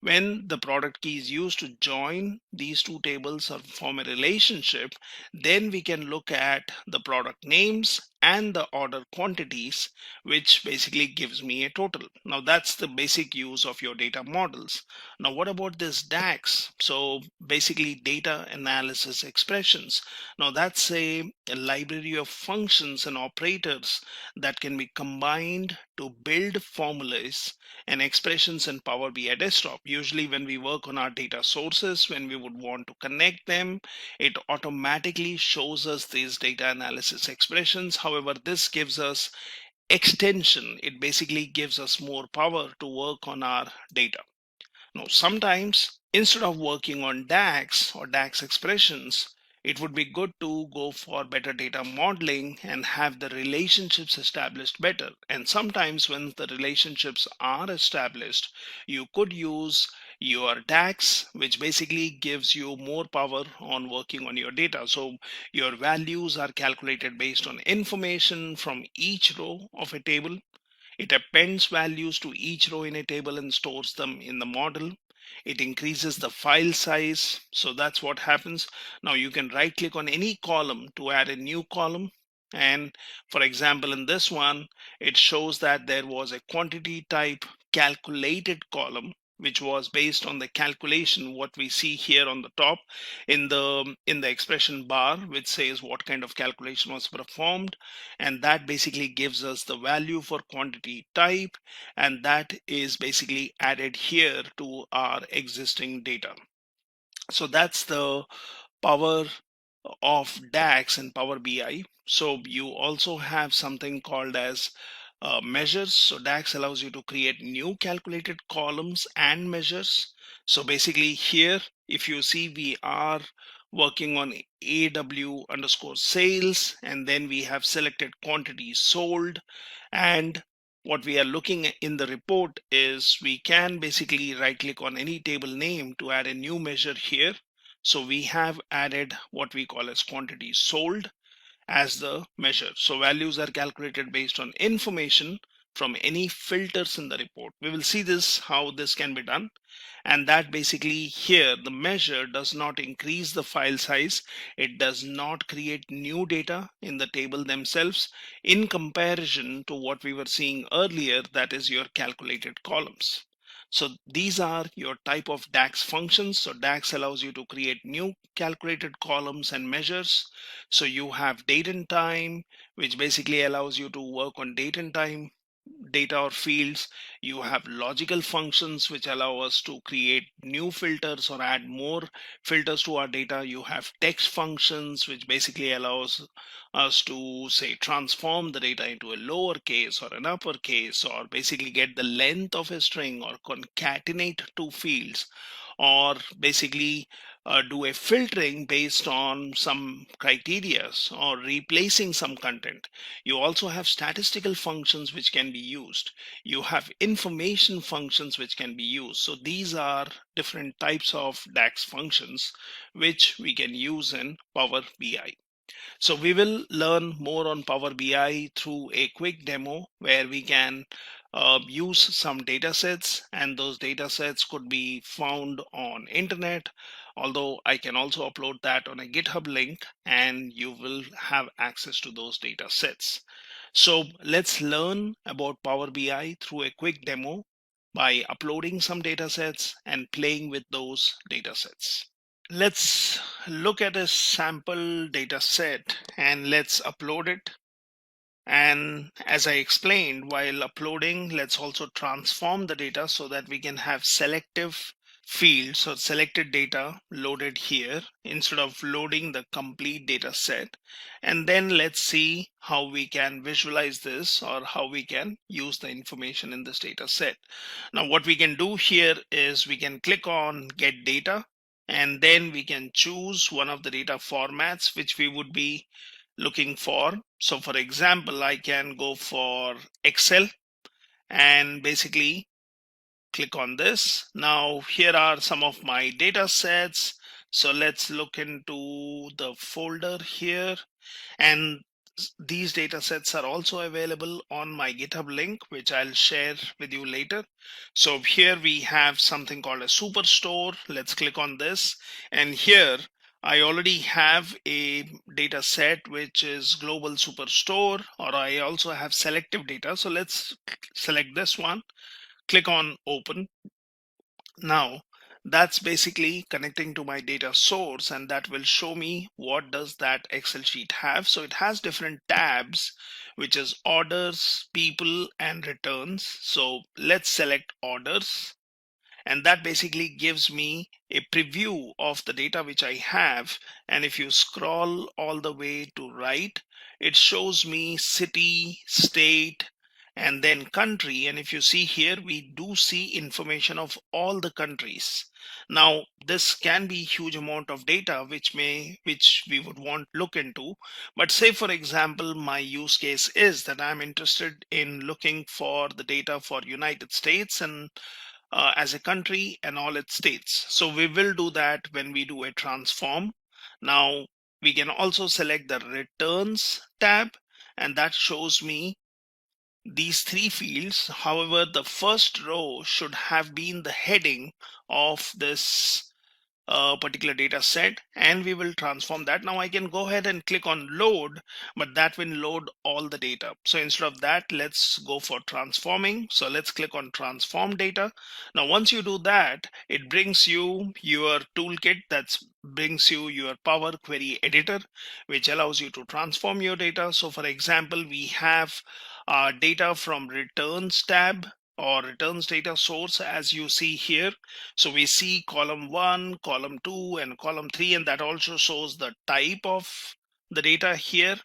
when the product key is used to join these two tables or form a relationship, then we can look at the product names and the order quantities, which basically gives me a total. Now that's the basic use of your data models. Now what about this DAX? So basically data analysis expressions. Now that's a library of functions and operators that can be combined to build formulas and expressions in Power BI desktop. Usually when we work on our data sources, when we would want to connect them, it automatically shows us these data analysis expressions. However, this gives us extension. It basically gives us more power to work on our data. Now, sometimes instead of working on DAX or DAX expressions, it would be good to go for better data modeling and have the relationships established better. And sometimes when the relationships are established, you could use your DAX, which basically gives you more power on working on your data. So your values are calculated based on information from each row of a table. It appends values to each row in a table and stores them in the model. It increases the file size. So that's what happens. Now you can right click on any column to add a new column. And for example, in this one, it shows that there was a quantity type calculated column, which was based on the calculation what we see here on the top in the expression bar, which says what kind of calculation was performed, and that basically gives us the value for quantity type, and that is basically added here to our existing data. So that's the power of DAX and Power BI. So you also have something called as measures. So DAX allows you to create new calculated columns and measures. So basically here, if you see, we are working on AW underscore sales, and then we have selected quantity sold. And what we are looking at in the report is we can basically right click on any table name to add a new measure here. So we have added what we call as quantity sold as the measure. So values are calculated based on information from any filters in the report. We will see this, how this can be done. And that basically here, the measure does not increase the file size. It does not create new data in the table themselves in comparison to what we were seeing earlier, that is your calculated columns. So these are your type of DAX functions. So DAX allows you to create new calculated columns and measures. So you have date and time, which basically allows you to work on date and time data or fields. You have logical functions which allow us to create new filters or add more filters to our data. You have text functions which basically allows us to say transform the data into a lowercase or an uppercase, or basically get the length of a string, or concatenate two fields, or basically do a filtering based on some criteria, or replacing some content. You also have statistical functions which can be used. You have information functions which can be used. So these are different types of DAX functions which we can use in Power BI. So we will learn more on Power BI through a quick demo where we can use some data sets, and those data sets could be found on internet, although I can also upload that on a GitHub link and you will have access to those data sets. So let's learn about Power BI through a quick demo by uploading some data sets and playing with those data sets. Let's look at a sample data set and let's upload it. And as I explained, while uploading, let's also transform the data so that we can have selective fields or selected data loaded here instead of loading the complete data set. And then let's see how we can visualize this or how we can use the information in this data set. Now, what we can do here is we can click on Get Data, and then we can choose one of the data formats which we would be looking for. So for example, I can go for Excel and basically click on this. Now here are some of my data sets. So let's look into the folder here, and these data sets are also available on my GitHub link, which I'll share with you later. So here we have something called a Superstore. Let's click on this, and here I already have a data set which is Global Superstore, or I also have selective data. So let's select this one, click on Open. Now that's basically connecting to my data source, and that will show me what does that Excel sheet have. So it has different tabs, which is orders, people, and returns. So let's select orders, and that basically gives me a preview of the data which I have. And if you scroll all the way to right, it shows me city, state, and then country. And if you see here, we do see information of all the countries. Now this can be huge amount of data which we would want to look into. But say for example, my use case is that I'm interested in looking for the data for United States and as a country and all its states. So we will do that when we do a transform. Now we can also select the returns tab, and that shows me these three fields. However, the first row should have been the heading of this particular data set, and we will transform that. Now I can go ahead and click on load, but that will load all the data. So instead of that, let's go for transforming. So let's click on transform data. Now once you do that, it brings you your toolkit, that brings you your Power Query Editor, which allows you to transform your data. So for example, we have data from returns tab or returns data source, as you see here. So we see column 1, column 2, and column 3, and that also shows the type of the data here.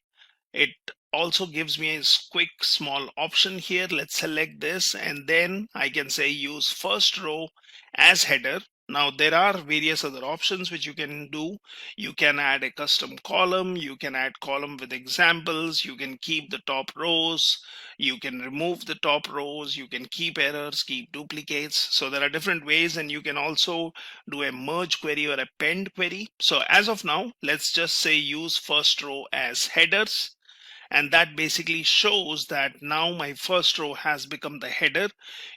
It also gives me a quick small option here. Let's select this, and then I can say use first row as header. Now there are various other options which you can do. You can add a custom column, you can add column with examples, you can keep the top rows, you can remove the top rows, you can keep errors, keep duplicates. So there are different ways, and you can also do a merge query or append query. So as of now, let's just say use first row as headers. And that basically shows that now my first row has become the header.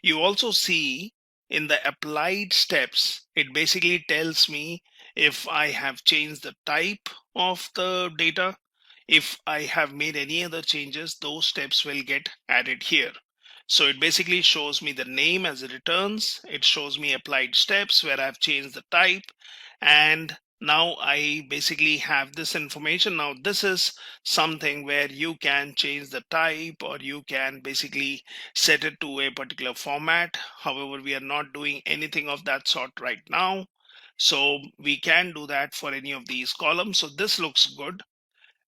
You also see in the applied steps, it basically tells me if I have changed the type of the data. If I have made any other changes, those steps will get added here. So it basically shows me the name as it returns. It shows me applied steps where I've changed the type, and now I basically have this information. Now this is something where you can change the type, or you can basically set it to a particular format. However, we are not doing anything of that sort right now. So we can do that for any of these columns. So this looks good.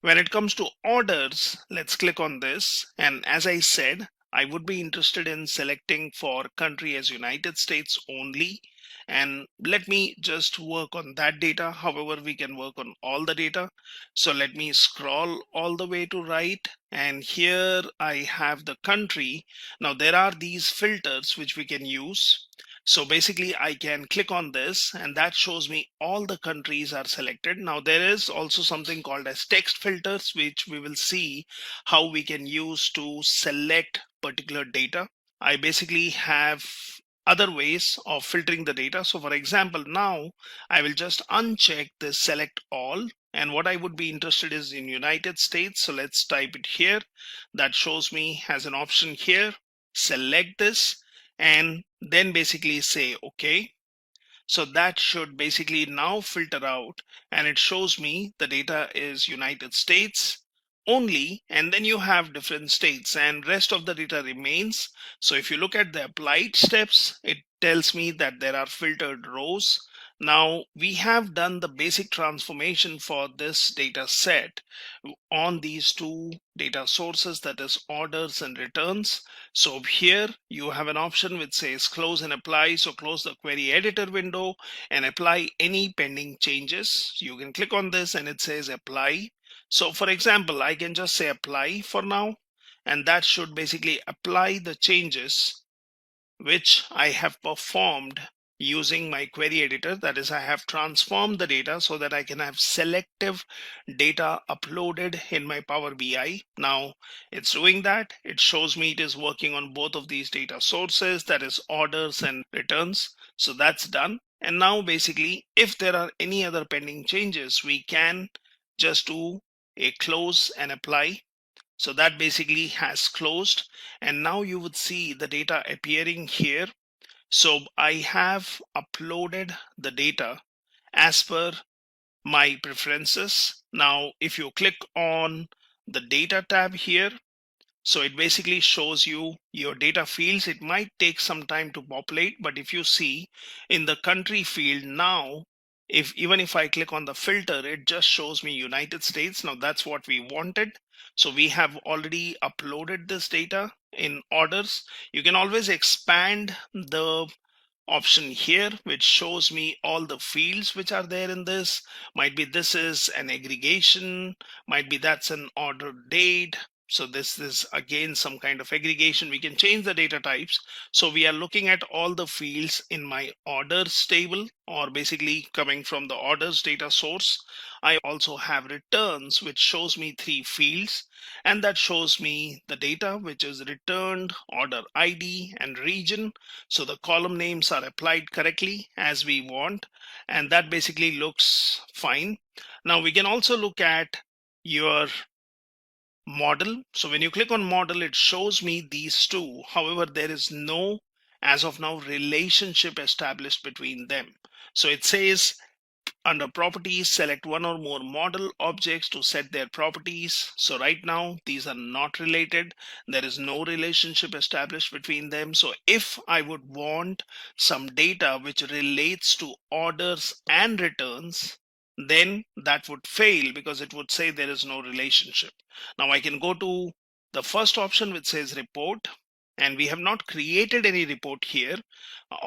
When it comes to orders, let's click on this. And as I said, I would be interested in selecting for country as United States only. And let me just work on that data. However, we can work on all the data. So let me scroll all the way to right. And here I have the country. Now there are these filters which we can use. So basically I can click on this and that shows me all the countries are selected. Now there is also something called as text filters, which we will see how we can use to select particular data. I basically have other ways of filtering the data. So for example, now I will just uncheck this select all, and what I would be interested is in United States. So let's type it here. That shows me as an option here, select this, and then basically say okay. So that should basically now filter out, and it shows me the data is United States only, and then you have different states and rest of the data remains. So if you look at the applied steps, it tells me that there are filtered rows. Now we have done the basic transformation for this data set on these two data sources, that is orders and returns. So here you have an option which says close and apply. So close the query editor window and apply any pending changes. You can click on this and it says apply. So for example, I can just say apply for now, and that should basically apply the changes which I have performed using my query editor. That is, I have transformed the data so that I can have selective data uploaded in my Power BI. Now it's doing that. It shows me it is working on both of these data sources, that is orders and returns. So that's done. And now basically, if there are any other pending changes, we can just do a close and apply. So that basically has closed, and now you would see the data appearing here. So I have uploaded the data as per my preferences. Now if you click on the data tab here, so it basically shows you your data fields. It might take some time to populate, but if you see in the country field now, even if I click on the filter, it just shows me United States. Now that's what we wanted. So we have already uploaded this data in orders. You can always expand the option here, which shows me all the fields which are there in this. Might be this is an aggregation, might be that's an order date. So this is again some kind of aggregation. We can change the data types. So we are looking at all the fields in my orders table, or basically coming from the orders data source. I also have returns, which shows me 3 fields, and that shows me the data which is returned, order ID and region. So the column names are applied correctly as we want, and that basically looks fine. Now we can also look at your model. So when you click on model, it shows me these two. However, there is no, as of now, relationship established between them. So it says under properties, select one or more model objects to set their properties. So right now, these are not related. There is no relationship established between them. So if I would want some data which relates to orders and returns, then that would fail because it would say there is no relationship. Now I can go to the first option which says report, and we have not created any report here.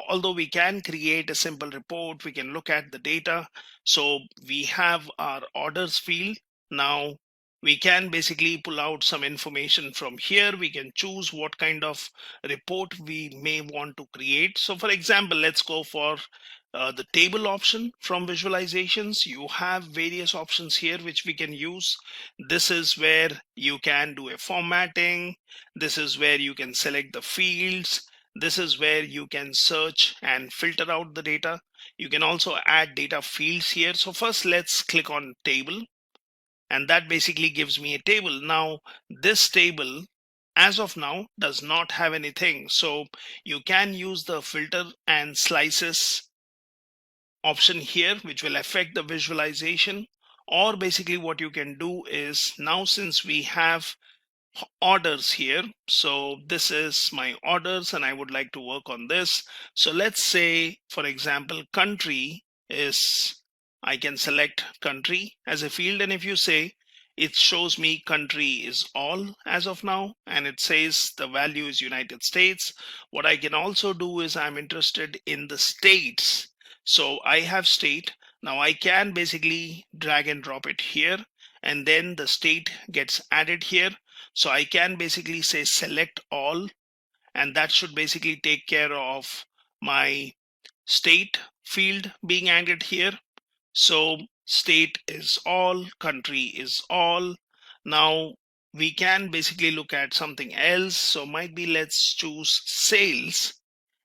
Although we can create a simple report, we can look at the data. So we have our orders field. Now we can basically pull out some information from here. We can choose what kind of report we may want to create. So for example, let's go for the table option from visualizations. You have various options here which we can use. This is where you can do a formatting. This is where you can select the fields. This is where you can search and filter out the data. You can also add data fields here. So first let's click on table, and that basically gives me a table. Now this table as of now does not have anything. So you can use the filter and slices option here, which will affect the visualization. Or basically what you can do is, now since we have orders here, so this is my orders and I would like to work on this. So let's say, for example, country is, I can select country as a field, and if you say, it shows me country is all as of now, and it says the value is United States. What I can also do is, I'm interested in the states. So I have state. Now I can basically drag and drop it here, and then the state gets added here. So I can basically say select all, and that should basically take care of my state field being added here. So state is all, country is all. Now we can basically look at something else. So might be let's choose sales,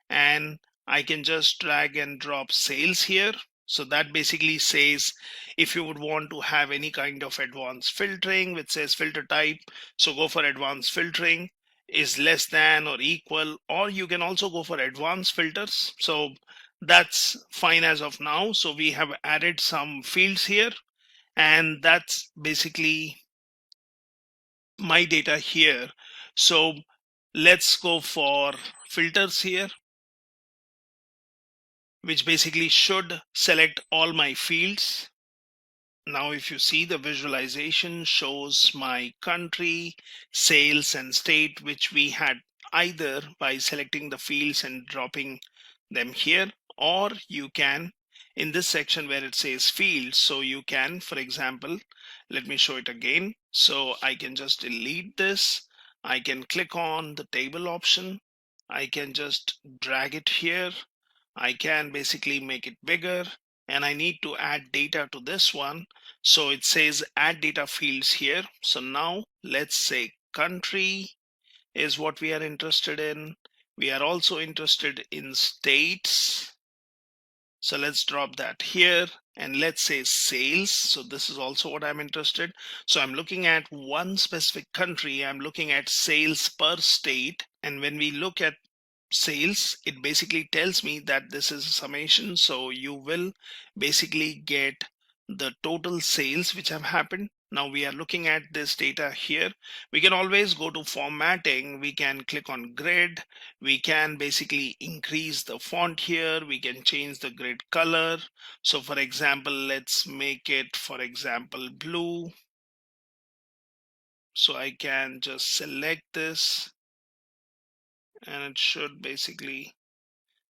and I can just drag and drop sales here. So that basically says if you would want to have any kind of advanced filtering, which says filter type, so go for advanced filtering is less than or equal, or you can also go for advanced filters. So that's fine as of now. So we have added some fields here, and that's basically my data here. So let's go for filters here, which basically should select all my fields. Now, if you see, the visualization shows my country, sales, and state, which we had either by selecting the fields and dropping them here, or you can in this section where it says fields. So you can, for example, let me show it again. So I can just delete this. I can click on the table option. I can just drag it here. I can basically make it bigger, and I need to add data to this one. So it says add data fields here. So now let's say country is what we are interested in. We are also interested in states. So let's drop that here, and let's say sales. So this is also what I'm interested. So I'm looking at one specific country. I'm looking at sales per state. And when we look at sales, it basically tells me that this is a summation. So you will basically get the total sales which have happened. Now we are looking at this data here. We can always go to formatting. We can click on grid. We can basically increase the font here. We can change the grid color. So for example, let's make it, for example, blue. So I can just select this, and it should basically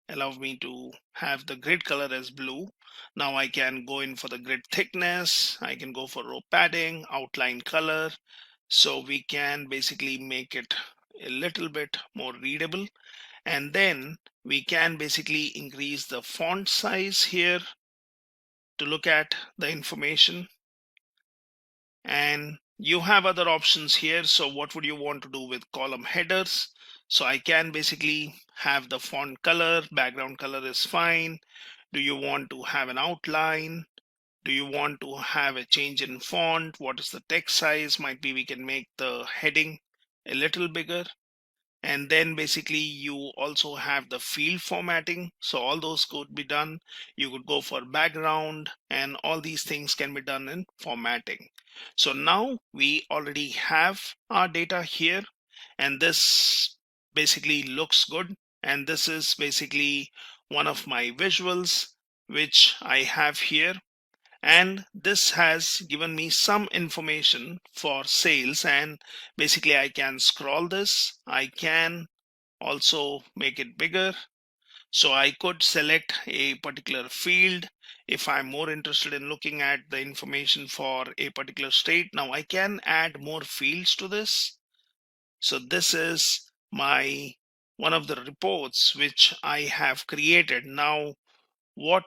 allow me to have the grid color as blue. Now I can go in for the grid thickness. I can go for row padding, outline color. So we can basically make it a little bit more readable. And then we can basically increase the font size here to look at the information. And you have other options here. So what would you want to do with column headers? So I can basically have the font color, background color is fine. Do you want to have an outline? Do you want to have a change in font? What is the text size? Might be we can make the heading a little bigger. And then basically you also have the field formatting. So all those could be done. You could go for background, and all these things can be done in formatting. So now we already have our data here, and this basically looks good. And this is basically one of my visuals which I have here. And this has given me some information for sales, and basically I can scroll this. I can also make it bigger. So I could select a particular field if I'm more interested in looking at the information for a particular state. Now I can add more fields to this. So this is my one of the reports which I have created. Now what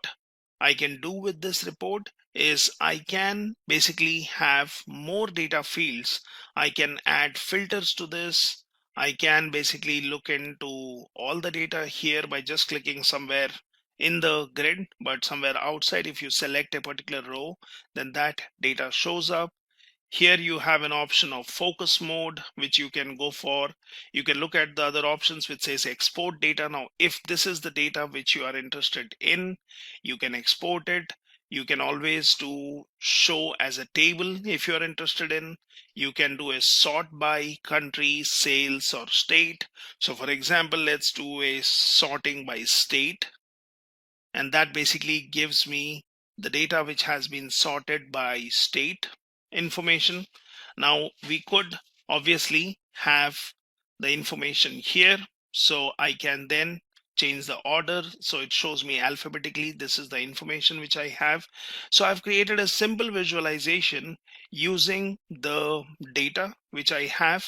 I can do with this report is I can basically have more data fields. I can add filters to this. I can basically look into all the data here by just clicking somewhere in the grid, but somewhere outside. If you select a particular row, then that data shows up. Here you have an option of focus mode, which you can go for. You can look at the other options which says export data. Now, if this is the data which you are interested in, you can export it. You can always do show as a table if you are interested in. You can do a sort by country, sales, or state. So for example, let's do a sorting by state. And that basically gives me the data which has been sorted by state information. Now we could obviously have the information here, so I can then change the order so it shows me alphabetically. This is the information which I have. So I've created a simple visualization using the data which I have,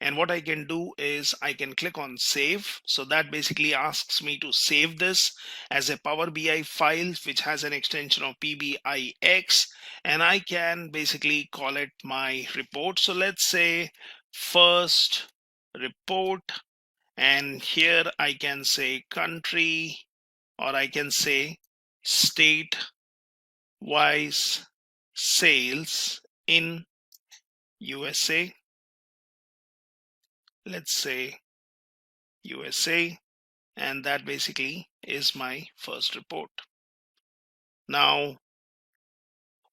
And what I can do is I can click on save. So that basically asks me to save this as a Power BI file, which has an extension of PBIX, and I can basically call it my report. So let's say first report, and here I can say country, or I can say state wise sales in USA. Let's say USA, and that basically is my first report. Now,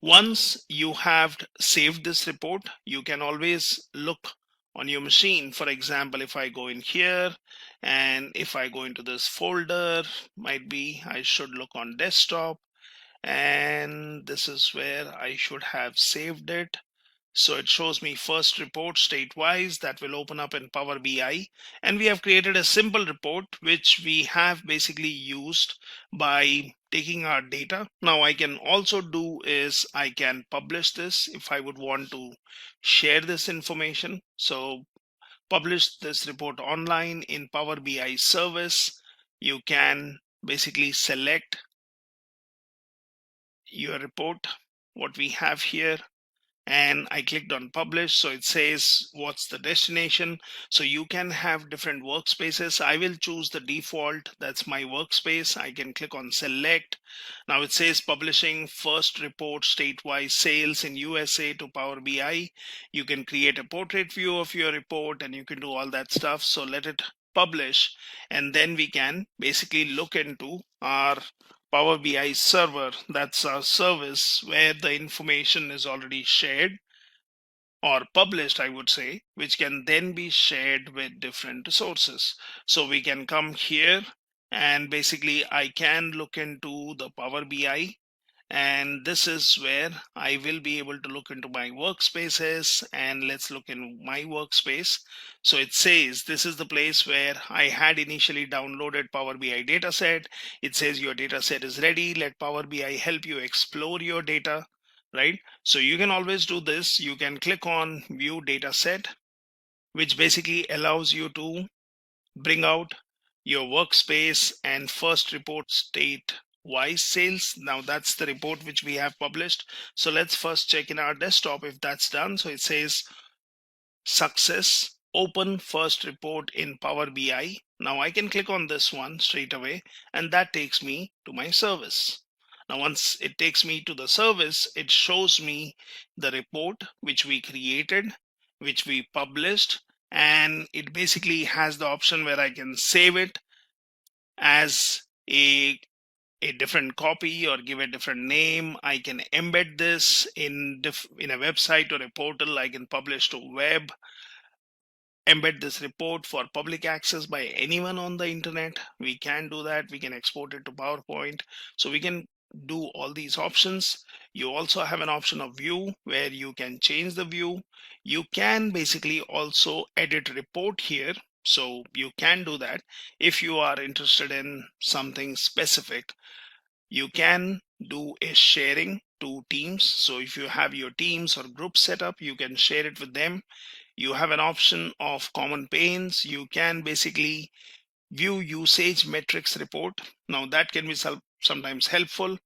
once you have saved this report, you can always look on your machine. For example, if I go in here and if I go into this folder, might be I should look on desktop, and this is where I should have saved it. So it shows me first report state-wise. That will open up in Power BI, and we have created a simple report which we have basically used by taking our data. Now I can also do is I can publish this if I would want to share this information. So publish this report online in Power BI service. You can basically select your report, what we have here, and I clicked on publish. So it says what's the destination. So you can have different workspaces. I will choose the default, that's my workspace. I can click on select. Now it says publishing first report statewide sales in USA to Power BI. You can create a portrait view of your report and you can do all that stuff. So let it publish, and then we can basically look into our Power BI server. That's our service where the information is already shared or published, I would say, which can then be shared with different sources. So we can come here and basically I can look into the Power BI, and this is where I will be able to look into my workspaces, and let's look in my workspace. So it says this is the place where I had initially downloaded Power BI dataset. It says your dataset is ready. Let Power BI help you explore your data, right? So you can always do this. You can click on view dataset, which basically allows you to bring out your workspace and first report state wise sales. Now that's the report which we have published. So let's first check in our desktop if that's done. So it says success, open first report in Power BI. Now I can click on this one straight away, and that takes me to my service. Now once it takes me to the service, it shows me the report which we created, which we published, and it basically has the option where I can save it as a different copy or give a different name. I can embed this in a website or a portal. I can publish to web, embed this report for public access by anyone on the internet. We can do that. We can export it to PowerPoint. So we can do all these options. You also have an option of view where you can change the view. You can basically also edit report here. So you can do that if you are interested in something specific. You can do a sharing to teams. So if you have your teams or groups set up, you can share it with them. You have an option of common panes. You can basically view usage metrics report. Now that can be sometimes helpful.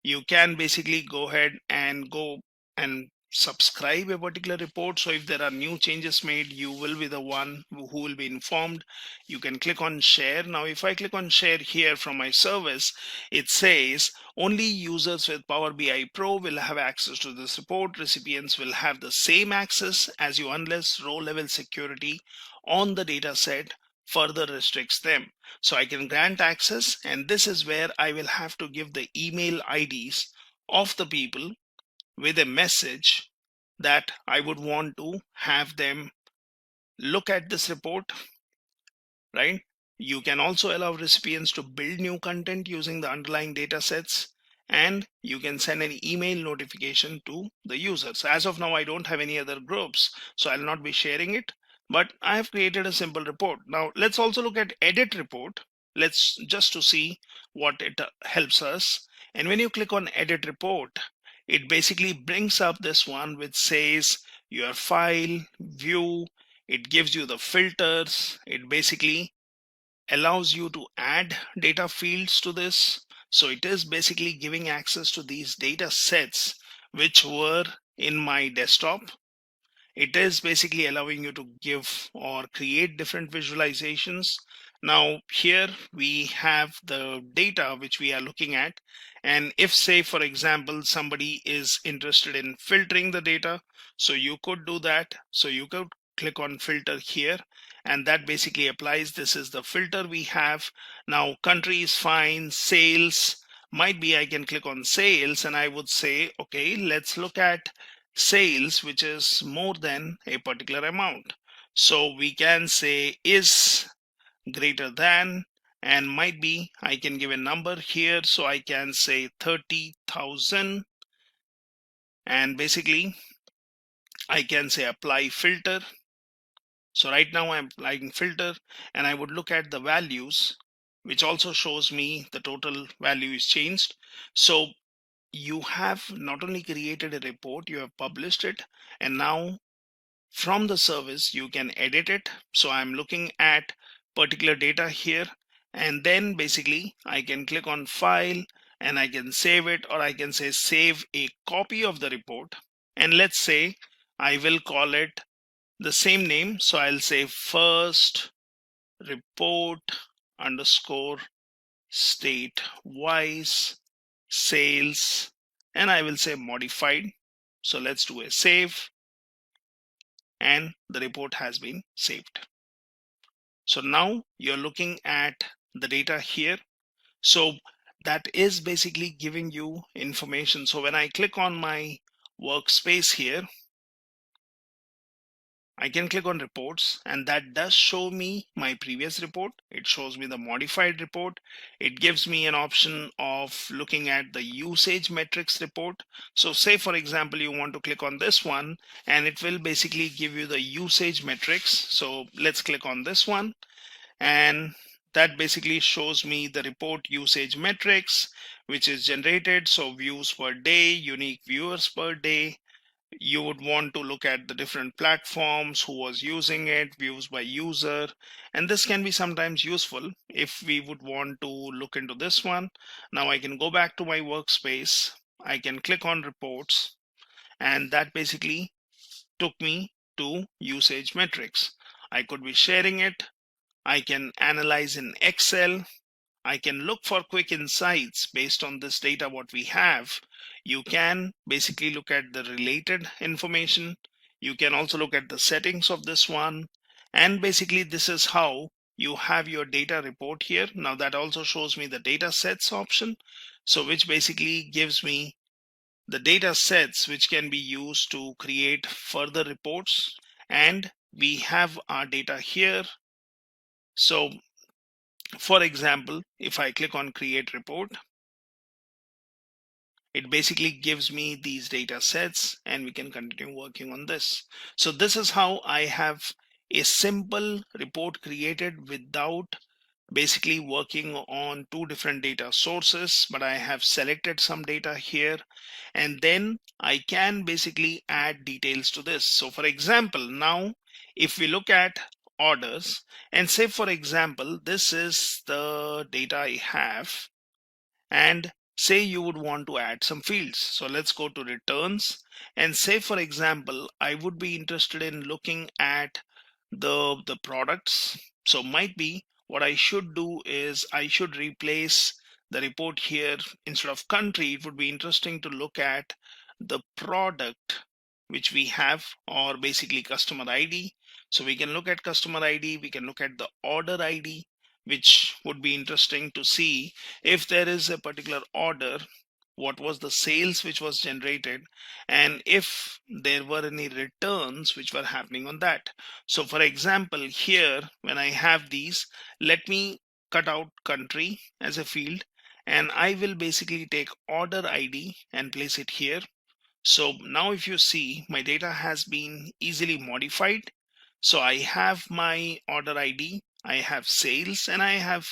You can basically go ahead and go and subscribe a particular report. So if there are new changes made, you will be the one who will be informed. You can click on share. Now if I click on share here from my service, it says only users with Power BI Pro will have access to this report. Recipients will have the same access as you unless row level security on the data set further restricts them. So I can grant access, and this is where I will have to give the email IDs of the people with a message that I would want to have them look at this report, right? You can also allow recipients to build new content using the underlying data sets, and you can send an email notification to the users. As of now, I don't have any other groups, so I'll not be sharing it, but I have created a simple report. Now let's also look at edit report. Let's just to see what it helps us. And when you click on edit report, it basically brings up this one which says your file, view, It gives you the filters. It basically allows you to add data fields to this. So it is basically giving access to these data sets which were in my desktop. It is basically allowing you to give or create different visualizations. Now here we have the data which we are looking at, and if, say for example, somebody is interested in filtering the data, so you could do that. So you could click on filter here, and that basically applies. This is the filter we have. Now country is fine, sales might be, I can click on sales and I would say, okay, let's look at sales which is more than a particular amount. So we can say is greater than, and might be, I can give a number here, so I can say 30,000, and basically I can say apply filter. So right now I'm applying filter, and I would look at the values, which also shows me the total value is changed. So you have not only created a report, you have published it, and now from the service you can edit it. So I'm looking at particular data here, and then basically I can click on file and I can save it, or I can say save a copy of the report, and let's say I will call it the same name. So I'll say first report underscore state wise sales, and I will say modified. So let's do a save, and the report has been saved. So now you're looking at the data here. So that is basically giving you information. So when I click on my workspace here, I can click on reports, and that does show me my previous report. It shows me the modified report. It gives me an option of looking at the usage metrics report. So say for example you want to click on this one, and it will basically give you the usage metrics. So let's click on this one, and that basically shows me the report usage metrics which is generated. So views per day, unique viewers per day. You would want to look at the different platforms, who was using it, views by user, and this can be sometimes useful if we would want to look into this one. Now I can go back to my workspace, I can click on reports, and that basically took me to usage metrics. I could be sharing it, I can analyze in Excel, I can look for quick insights based on this data what we have. You can basically look at the related information. You can also look at the settings of this one. And basically this is how you have your data report here. Now that also shows me the data sets option. So which basically gives me the data sets which can be used to create further reports. And we have our data here. So for example, if I click on create report, it basically gives me these data sets, and we can continue working on this. So this is how I have a simple report created without basically working on two different data sources, but I have selected some data here, and then I can basically add details to this. So for example, now if we look at orders, and say for example this is the data I have, and say you would want to add some fields. So let's go to returns, and say for example I would be interested in looking at the products. So might be what I should do is I should replace the report here. Instead of country, it would be interesting to look at the product which we have, or basically customer ID. So we can look at customer ID, we can look at the order ID, which would be interesting to see if there is a particular order, what was the sales which was generated, and if there were any returns which were happening on that. So for example here, when I have these, let me cut out country as a field, and I will basically take order ID and place it here. So now if you see, my data has been easily modified. So I have my order ID, I have sales, and I have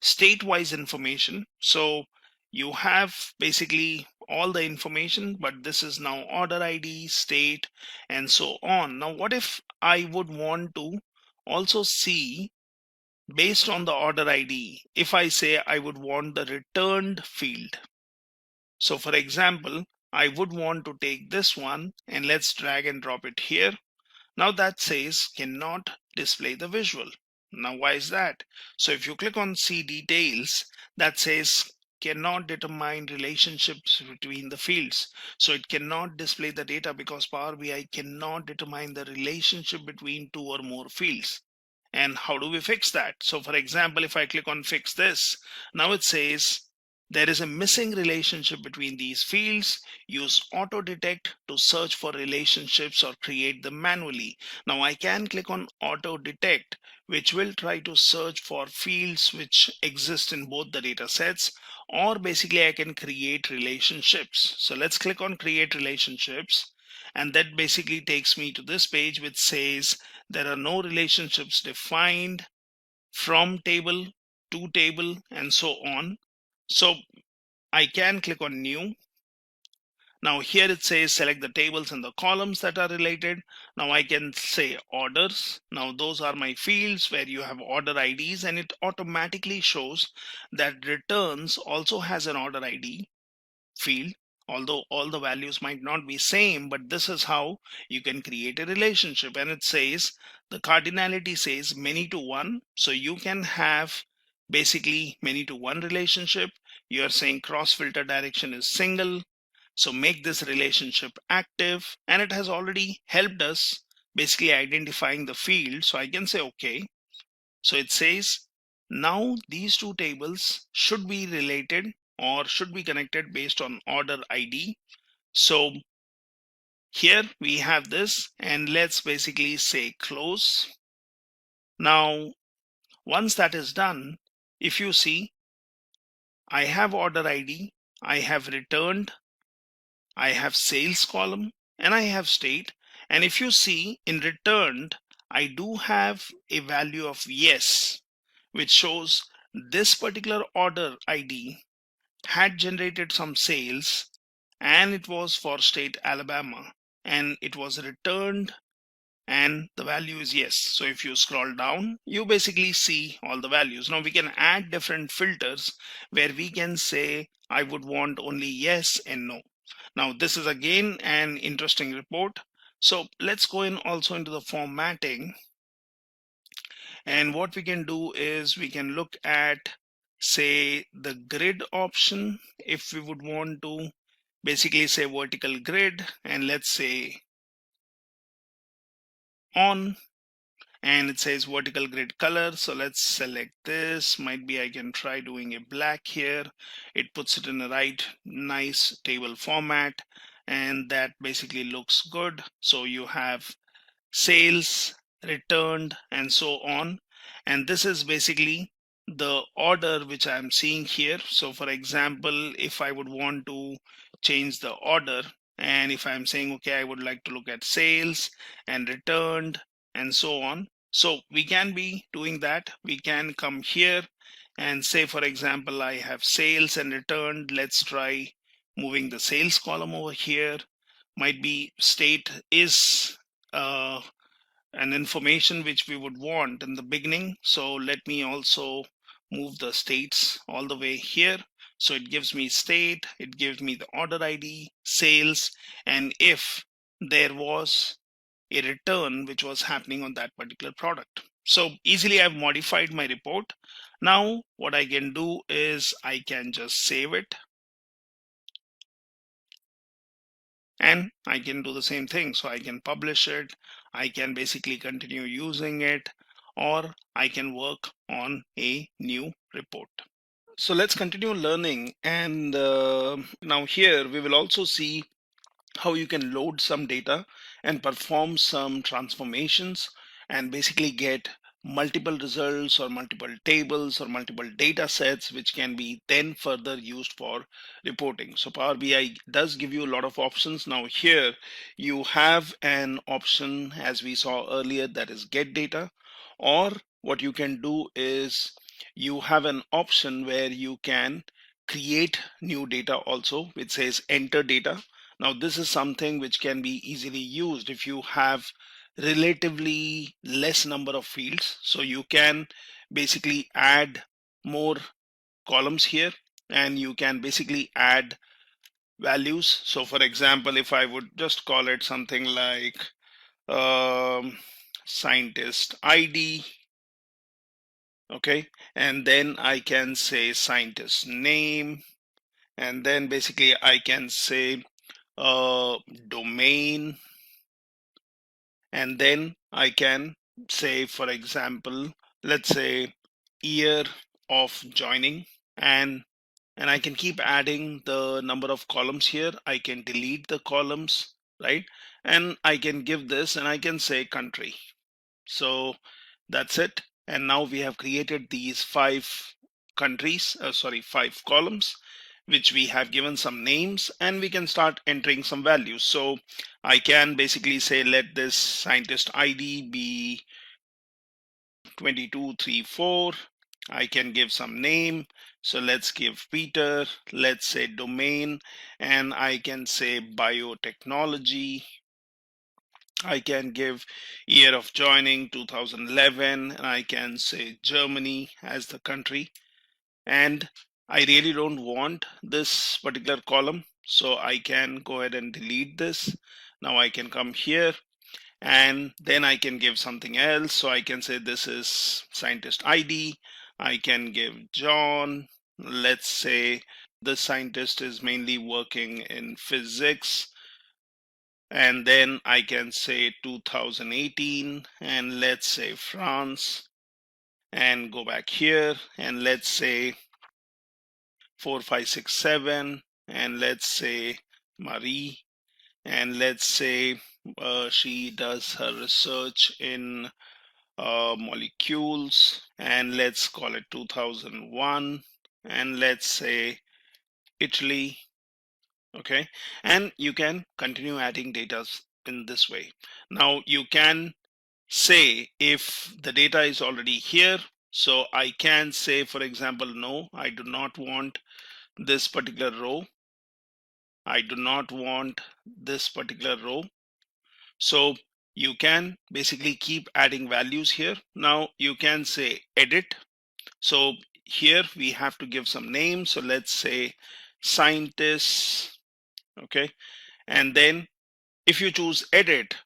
state-wise information. So you have basically all the information, but this is now order ID, state, and so on. Now, what if I would want to also see based on the order ID, if I say I would want the returned field. So for example, I would want to take this one and let's drag and drop it here. Now that says cannot display the visual. Now why is that? So if you click on see details, that says cannot determine relationships between the fields. So it cannot display the data because Power BI cannot determine the relationship between two or more fields. And how do we fix that? So for example, if I click on fix this, now it says there is a missing relationship between these fields. Use auto detect to search for relationships or create them manually. Now I can click on auto detect, which will try to search for fields which exist in both the data sets, or basically I can create relationships. So let's click on create relationships. And that basically takes me to this page which says there are no relationships defined from table to table and so on. So I can click on new. Now here it says select the tables and the columns that are related. Now I can say orders. Now those are my fields where you have order IDs, and it automatically shows that returns also has an order ID field, although all the values might not be same, but this is how you can create a relationship. And it says the cardinality says many to one, so you can have basically many to one relationship. You are saying cross filter direction is single, so make this relationship active, and it has already helped us basically identifying the field. So I can say okay. So it says now these two tables should be related or should be connected based on order ID. So here we have this, and let's basically say close. Now once that is done, if you see, I have order ID, I have returned, I have sales column, and I have state. And if you see in returned, I do have a value of yes, which shows this particular order ID had generated some sales, and it was for state Alabama, and it was returned, and the value is yes. So if you scroll down, you basically see all the values. Now we can add different filters where we can say I would want only yes and no. Now this is again an interesting report. So let's go in also into the formatting, and what we can do is we can look at, say, the grid option. If we would want to basically say vertical grid, and let's say on, and it says vertical grid color. So let's select this. Might be I can try doing a black here. It puts it in the right nice table format, and that basically looks good. So you have sales, returned, and so on. And this is basically the order which I'm seeing here. So for example, if I would want to change the order, and if I'm saying, okay, I would like to look at sales and returned and so on. So we can be doing that. We can come here and say, for example, I have sales and returned. Let's try moving the sales column over here. Might be state is an information which we would want in the beginning. So let me also move the states all the way here. So it gives me state, it gives me the order ID, sales, and if there was a return which was happening on that particular product. So easily I've modified my report. Now what I can do is I can just save it, and I can do the same thing. So I can publish it, I can basically continue using it, or I can work on a new report. So let's continue learning, and now here we will also see how you can load some data and perform some transformations and basically get multiple results or multiple tables or multiple data sets which can be then further used for reporting. So Power BI does give you a lot of options. Now here you have an option, as we saw earlier, that is get data, or what you can do is you have an option where you can create new data also, which says enter data. Now this is something which can be easily used if you have relatively less number of fields. So you can basically add more columns here, and you can basically add values. So for example, if I would just call it something like scientist ID, okay, and then I can say scientist name, and then basically I can say domain, and then I can say, for example, let's say year of joining, and I can keep adding the number of columns here. I can delete the columns, right? And I can give this, and I can say country. So that's it. And now we have created these 5 columns, which we have given some names, and we can start entering some values. So I can basically say, let this scientist ID be 2234. I can give some name. So let's give Peter, let's say domain, and I can say biotechnology. I can give year of joining 2011, and I can say Germany as the country. And I really don't want this particular column, so I can go ahead and delete this. Now I can come here, and then I can give something else. So I can say this is scientist ID. I can give John. Let's say the scientist is mainly working in physics, and then I can say 2018, and let's say France, and go back here, and let's say 4567, and let's say Marie, and let's say she does her research in molecules, and let's call it 2001, and let's say Italy. Okay, and you can continue adding data in this way. Now you can say if the data is already here, so I can say, for example, no, I do not want this particular row. I do not want this particular row. So you can basically keep adding values here. Now you can say edit. So here we have to give some names. So let's say scientists. Okay, and then if you choose edit,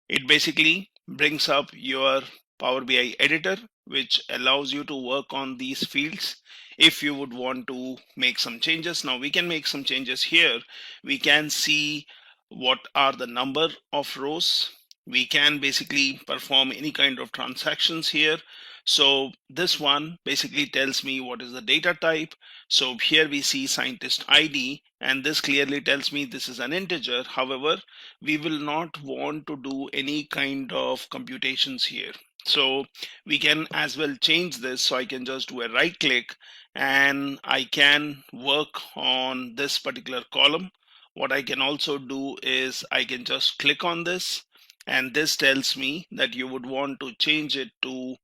it basically brings up your Power BI editor, which allows you to work on these fields if you would want to make some changes. Now we can make some changes here. We can see what are the number of rows. We can basically perform any kind of transactions here. So this one basically tells me what is the data type. So here we see scientist ID, and this clearly tells me this is an integer. However, we will not want to do any kind of computations here. So we can as well change this. So I can just do a right click, and I can work on this particular column. What I can also do is I can just click on this, and this tells me that you would want to change it to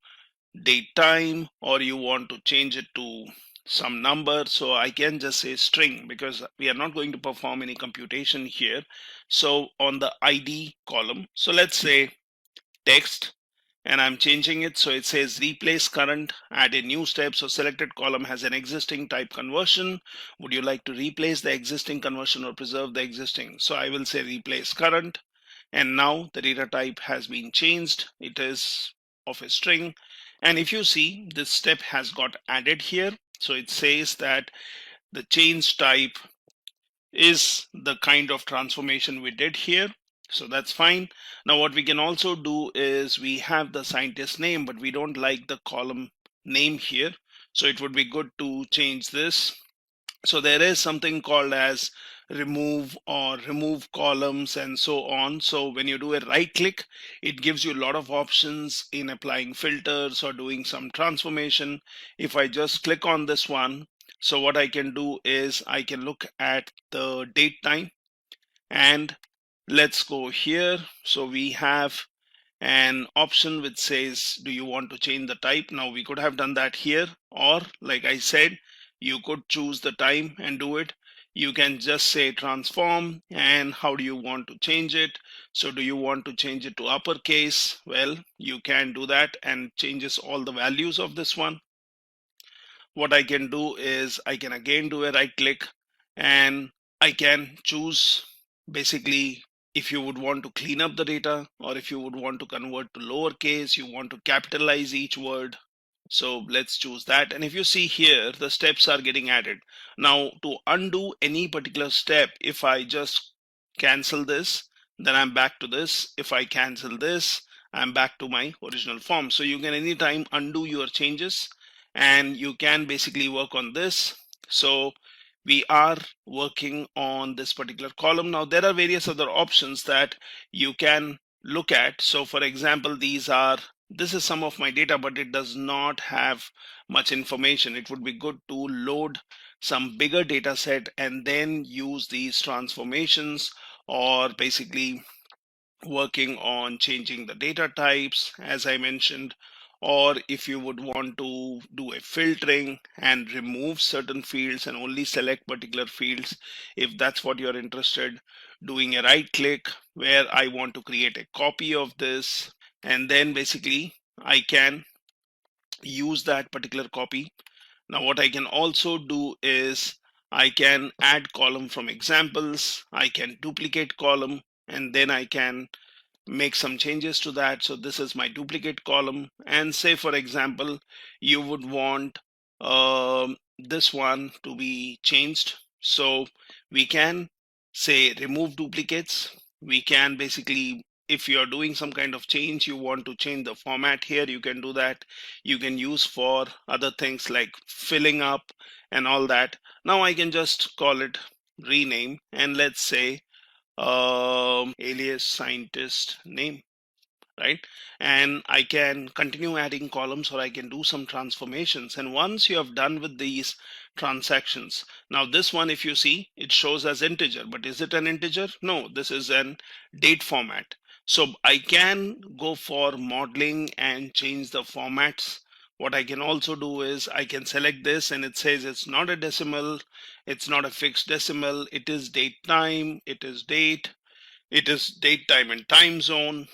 date time, or you want to change it to some number. So I can just say string, because we are not going to perform any computation here. So on the ID column, so let's say text, and I'm changing it. So it says replace current, add a new step. So selected column has an existing type conversion. Would you like to replace the existing conversion or preserve the existing? So I will say replace current. And now the data type has been changed. It is of a string. And if you see, this step has got added here. So it says that the change type is the kind of transformation we did here. So that's fine. Now what we can also do is we have the scientist name, but we don't like the column name here. So it would be good to change this. So there is something called as remove or remove columns and so on. So when you do a right click, it gives you a lot of options in applying filters or doing some transformation. If I just click on this one, so what I can do is I can look at the date time, and let's go here. So we have an option which says, do you want to change the type? Now we could have done that here, or like I said, You could choose the time and do it. You can just say transform, and how do you want to change it? So do you want to change it to uppercase? Well, you can do that and changes all the values of this one. What I can do is I can again do a right click, and I can choose basically if you would want to clean up the data, or if you would want to convert to lowercase, you want to capitalize each word. So let's choose that. And if you see here, the steps are getting added. Now to undo any particular step, if I just cancel this, then I'm back to this. If I cancel this, I'm back to my original form. So you can anytime undo your changes, and you can basically work on this. So we are working on this particular column. Now there are various other options that you can look at. So for example, this is some of my data, but it does not have much information. It would be good to load some bigger data set and then use these transformations, or basically working on changing the data types, as I mentioned, or if you would want to do a filtering and remove certain fields and only select particular fields, if that's what you're interested, doing a right click where I want to create a copy of this, and then basically I can use that particular copy. Now what I can also do is I can add column from examples, I can duplicate column, and then I can make some changes to that. So this is my duplicate column, and say for example you would want this one to be changed. So we can say remove duplicates. We can basically, if you're doing some kind of change, you want to change the format here, you can do that. You can use for other things like filling up and all that. Now I can just call it rename, and let's say alias scientist name, right? And I can continue adding columns, or I can do some transformations. And once you have done with these transactions, now this one, if you see, it shows as integer, but is it an integer? No, this is an date format. So I can go for modeling and change the formats. What I can also do is I can select this, and it says it's not a decimal, it's not a fixed decimal, it is date time, it is date, it is date time and time zone,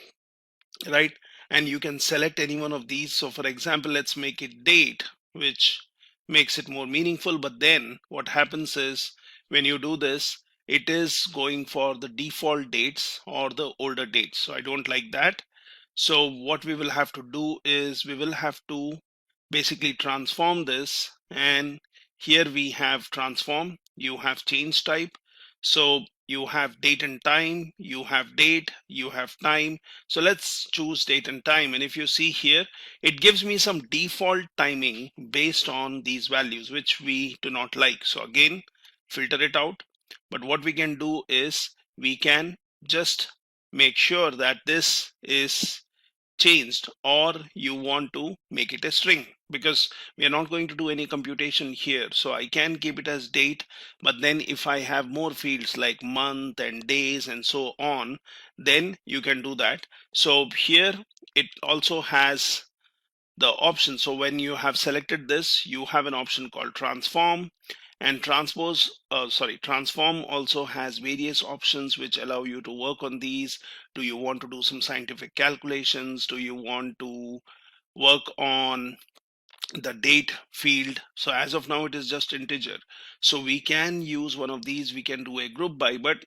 right? And you can select any one of these. So for example, let's make it date, which makes it more meaningful. But then what happens is when you do this, it is going for the default dates or the older dates. So I don't like that. So what we will have to do is we will have to basically transform this. And here we have transform, you have change type. So you have date and time, you have date, you have time. So let's choose date and time. And if you see here, it gives me some default timing based on these values, which we do not like. So again, filter it out. But what we can do is we can just make sure that this is changed, or you want to make it a string, because we are not going to do any computation here. So I can keep it as date, but then if I have more fields like month and days and so on, then you can do that. So here it also has the option. So when you have selected this, you have an option called transform. And transform also has various options which allow you to work on these. Do you want to do some scientific calculations? Do you want to work on the date field? So as of now, it is just integer. So we can use one of these. We can do a group by, but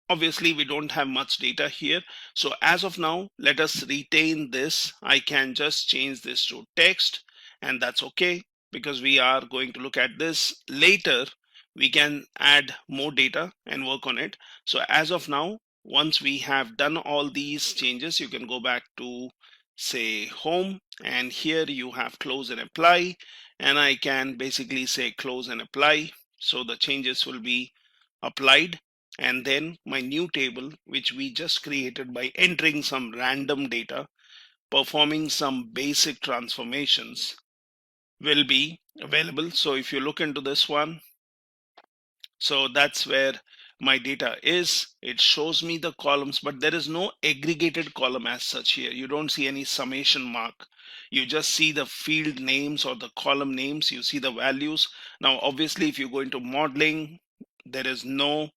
obviously we don't have much data here. So as of now, let us retain this. I can just change this to text, and that's okay, because we are going to look at this later. We can add more data and work on it. So as of now, once we have done all these changes, you can go back to say home, and here you have close and apply, and I can basically say close and apply. So the changes will be applied, and then my new table, which we just created by entering some random data, performing some basic transformations, will be available. So if you look into this one, so that's where my data is. It shows me the columns, but there is no aggregated column as such here. You don't see any summation mark. You just see the field names or the column names. You see the values. Now, obviously, if you go into modeling, there is no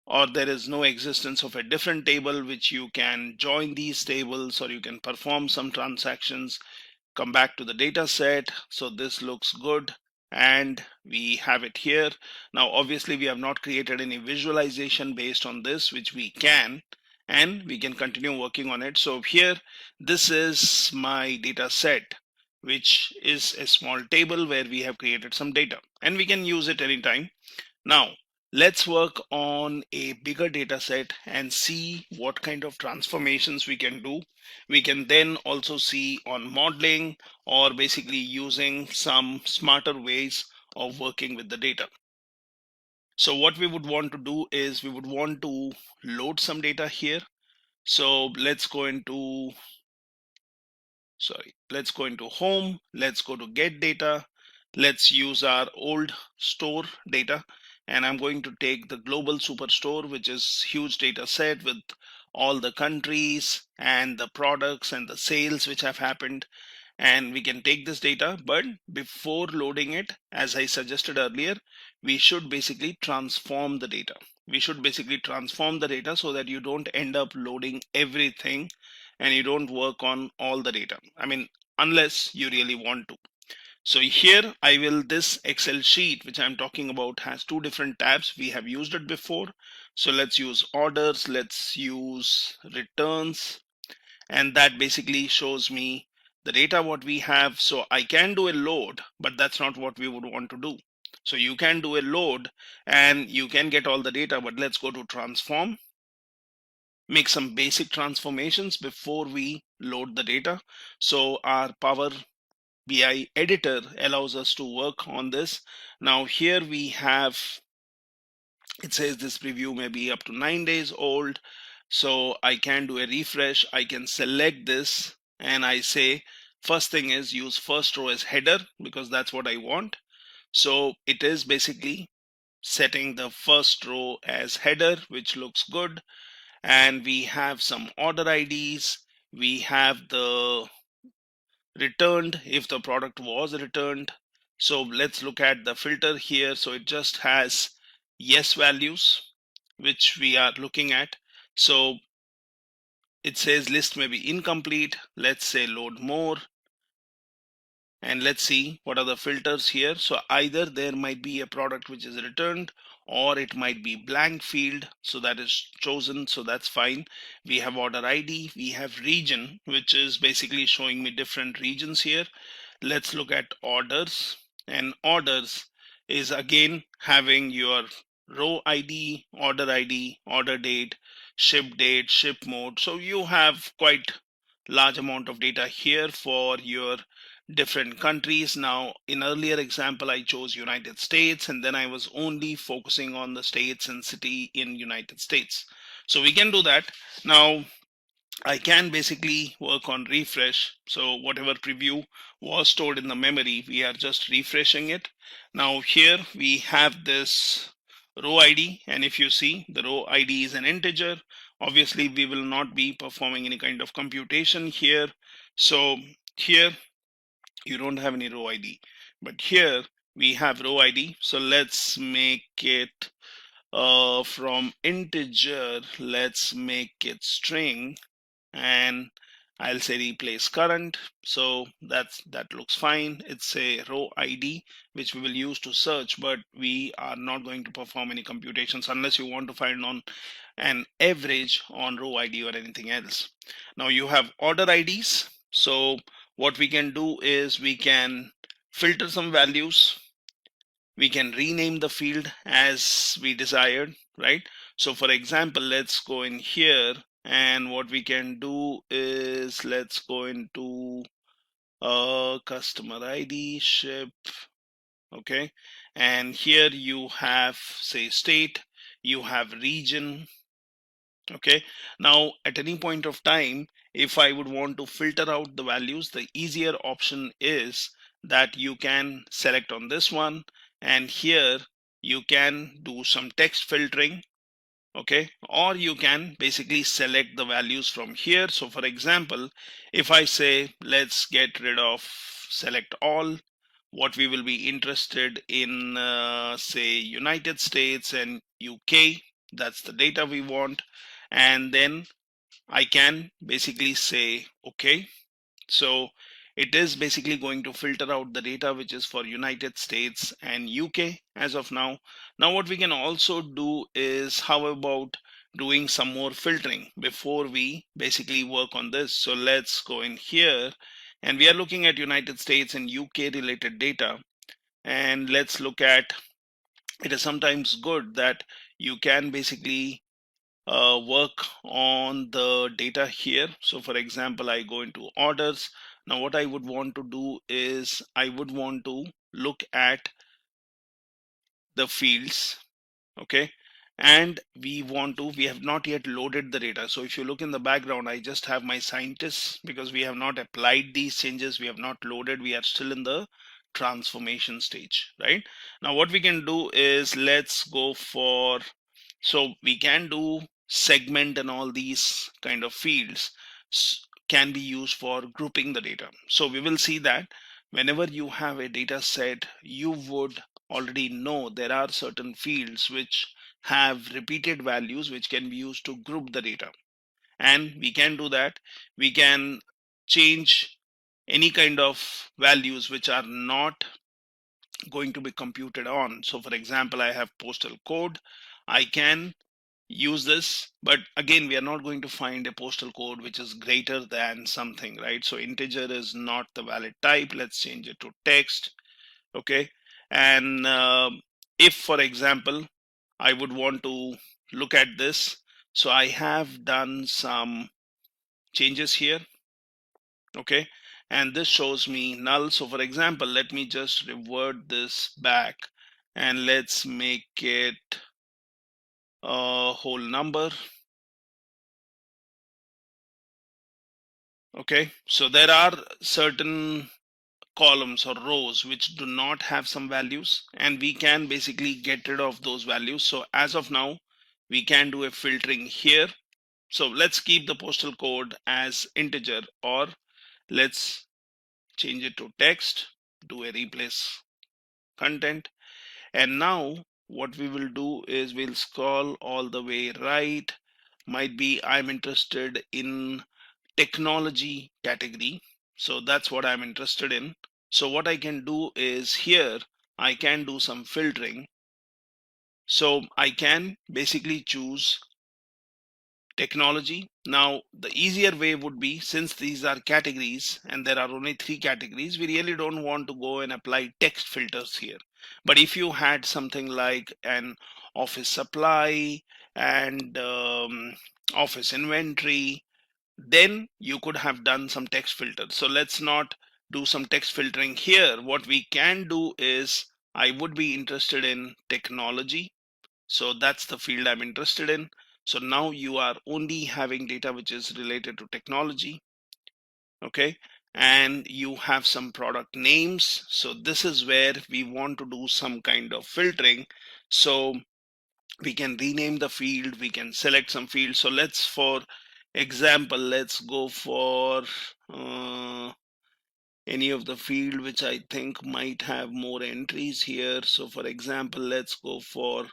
existence of a different table which you can join these tables, or you can perform some transactions, come back to the data set. So this looks good, and we have it here. Now obviously we have not created any visualization based on this, which we can, and we can continue working on it. So here, this is my data set, which is a small table where we have created some data, and we can use it anytime. Now let's work on a bigger data set and see what kind of transformations we can do. We can then also see on modeling, or basically using some smarter ways of working with the data. So what we would want to do is we would want to load some data here. So let's go into home. Let's go to get data. Let's use our old store data, and I'm going to take the global superstore, which is huge data set with all the countries and the products and the sales which have happened. And we can take this data, but before loading it, as I suggested earlier, we should basically transform the data. So that you don't end up loading everything and you don't work on all the data. I mean, unless you really want to. So here this Excel sheet which I'm talking about has two different tabs. We have used it before. So let's use orders, let's use returns, and that basically shows me the data what we have. So I can do a load, but that's not what we would want to do. So you can do a load and you can get all the data, but let's go to transform, make some basic transformations before we load the data. So our Power BI editor allows us to work on this. Now here we have, it says this preview may be up to 9 days old. So I can do a refresh. I can select this and I say, first thing is use first row as header, because that's what I want. So it is basically setting the first row as header, which looks good. And we have some order IDs. We have the returned, if the product was returned. So let's look at the filter here. So it just has yes values, which we are looking at. So it says list may be incomplete. Let's say load more. And let's see what are the filters here. So either there might be a product which is returned, or it might be blank field. So that is chosen. So that's fine. We have order ID. We have region, which is basically showing me different regions here. Let's look at orders. And orders is again having your row ID, order date, ship mode. So you have quite large amount of data here for your different countries. Now in earlier example I chose United States, and then I was only focusing on the states and city in United States. So we can do that. Now I can basically work on refresh. So whatever preview was stored in the memory, we are just refreshing it. Now here we have this row ID, and if you see, the row ID is an integer. Obviously we will not be performing any kind of computation here. So here you don't have any row ID, but here we have row ID. So let's make it from integer, let's make it string, and I'll say replace current. So that looks fine. It's a row ID which we will use to search, but we are not going to perform any computations unless you want to find on an average on row ID or anything else. Now you have order IDs. So what we can do is we can filter some values. We can rename the field as we desired, right? So for example, let's go in here, and what we can do is let's go into customer ID, ship, okay? And here you have, say, state, you have region, okay? Now at any point of time, if I would want to filter out the values, the easier option is that you can select on this one, and here you can do some text filtering, okay, or you can basically select the values from here. So for example, if I say let's get rid of select all, what we will be interested in, say United States and UK, that's the data we want, and then I can basically say okay. So it is basically going to filter out the data which is for United States and UK as of now. Now what we can also do is, how about doing some more filtering before we basically work on this. So let's go in here, and we are looking at United States and UK related data, and let's look at, it is sometimes good that you can basically work on the data here. So for example, I go into orders. Now what I would want to do is I would want to look at the fields, okay, and we have not yet loaded the data. So if you look in the background, I just have my scientists because we have not applied these changes, we have not loaded, we are still in the transformation stage. Right now what we can do is, let's go for, so we can do segment, and all these kind of fields can be used for grouping the data. So we will see that whenever you have a data set, you would already know there are certain fields which have repeated values which can be used to group the data. And we can do that. We can change any kind of values which are not going to be computed on. So for example, I have postal code. I can use this, but again, we are not going to find a postal code which is greater than something, right? So integer is not the valid type. Let's change it to text. Okay. And if, for example, I would want to look at this, so I have done some changes here. Okay. And this shows me null. So for example, let me just revert this back and let's make it a whole number. Okay, so there are certain columns or rows which do not have some values, and we can basically get rid of those values. So as of now, we can do a filtering here. So let's keep the postal code as integer, or let's change it to text, do a replace content. And now what we will do is we'll scroll all the way right. Might be I'm interested in technology category, so that's what I'm interested in. So what I can do is, here I can do some filtering. So I can basically choose technology. Now the easier way would be, since these are categories and there are only 3 categories, we really don't want to go and apply text filters here. But if you had something like an office supply and office inventory, then you could have done some text filter. So let's not do some text filtering here. What we can do is, I would be interested in technology, so that's the field I'm interested in. So now you are only having data which is related to technology. Okay, and you have some product names, so this is where we want to do some kind of filtering. So we can rename the field, we can select some fields. So let's, for example, let's go for any of the field which I think might have more entries here. So for example, let's go for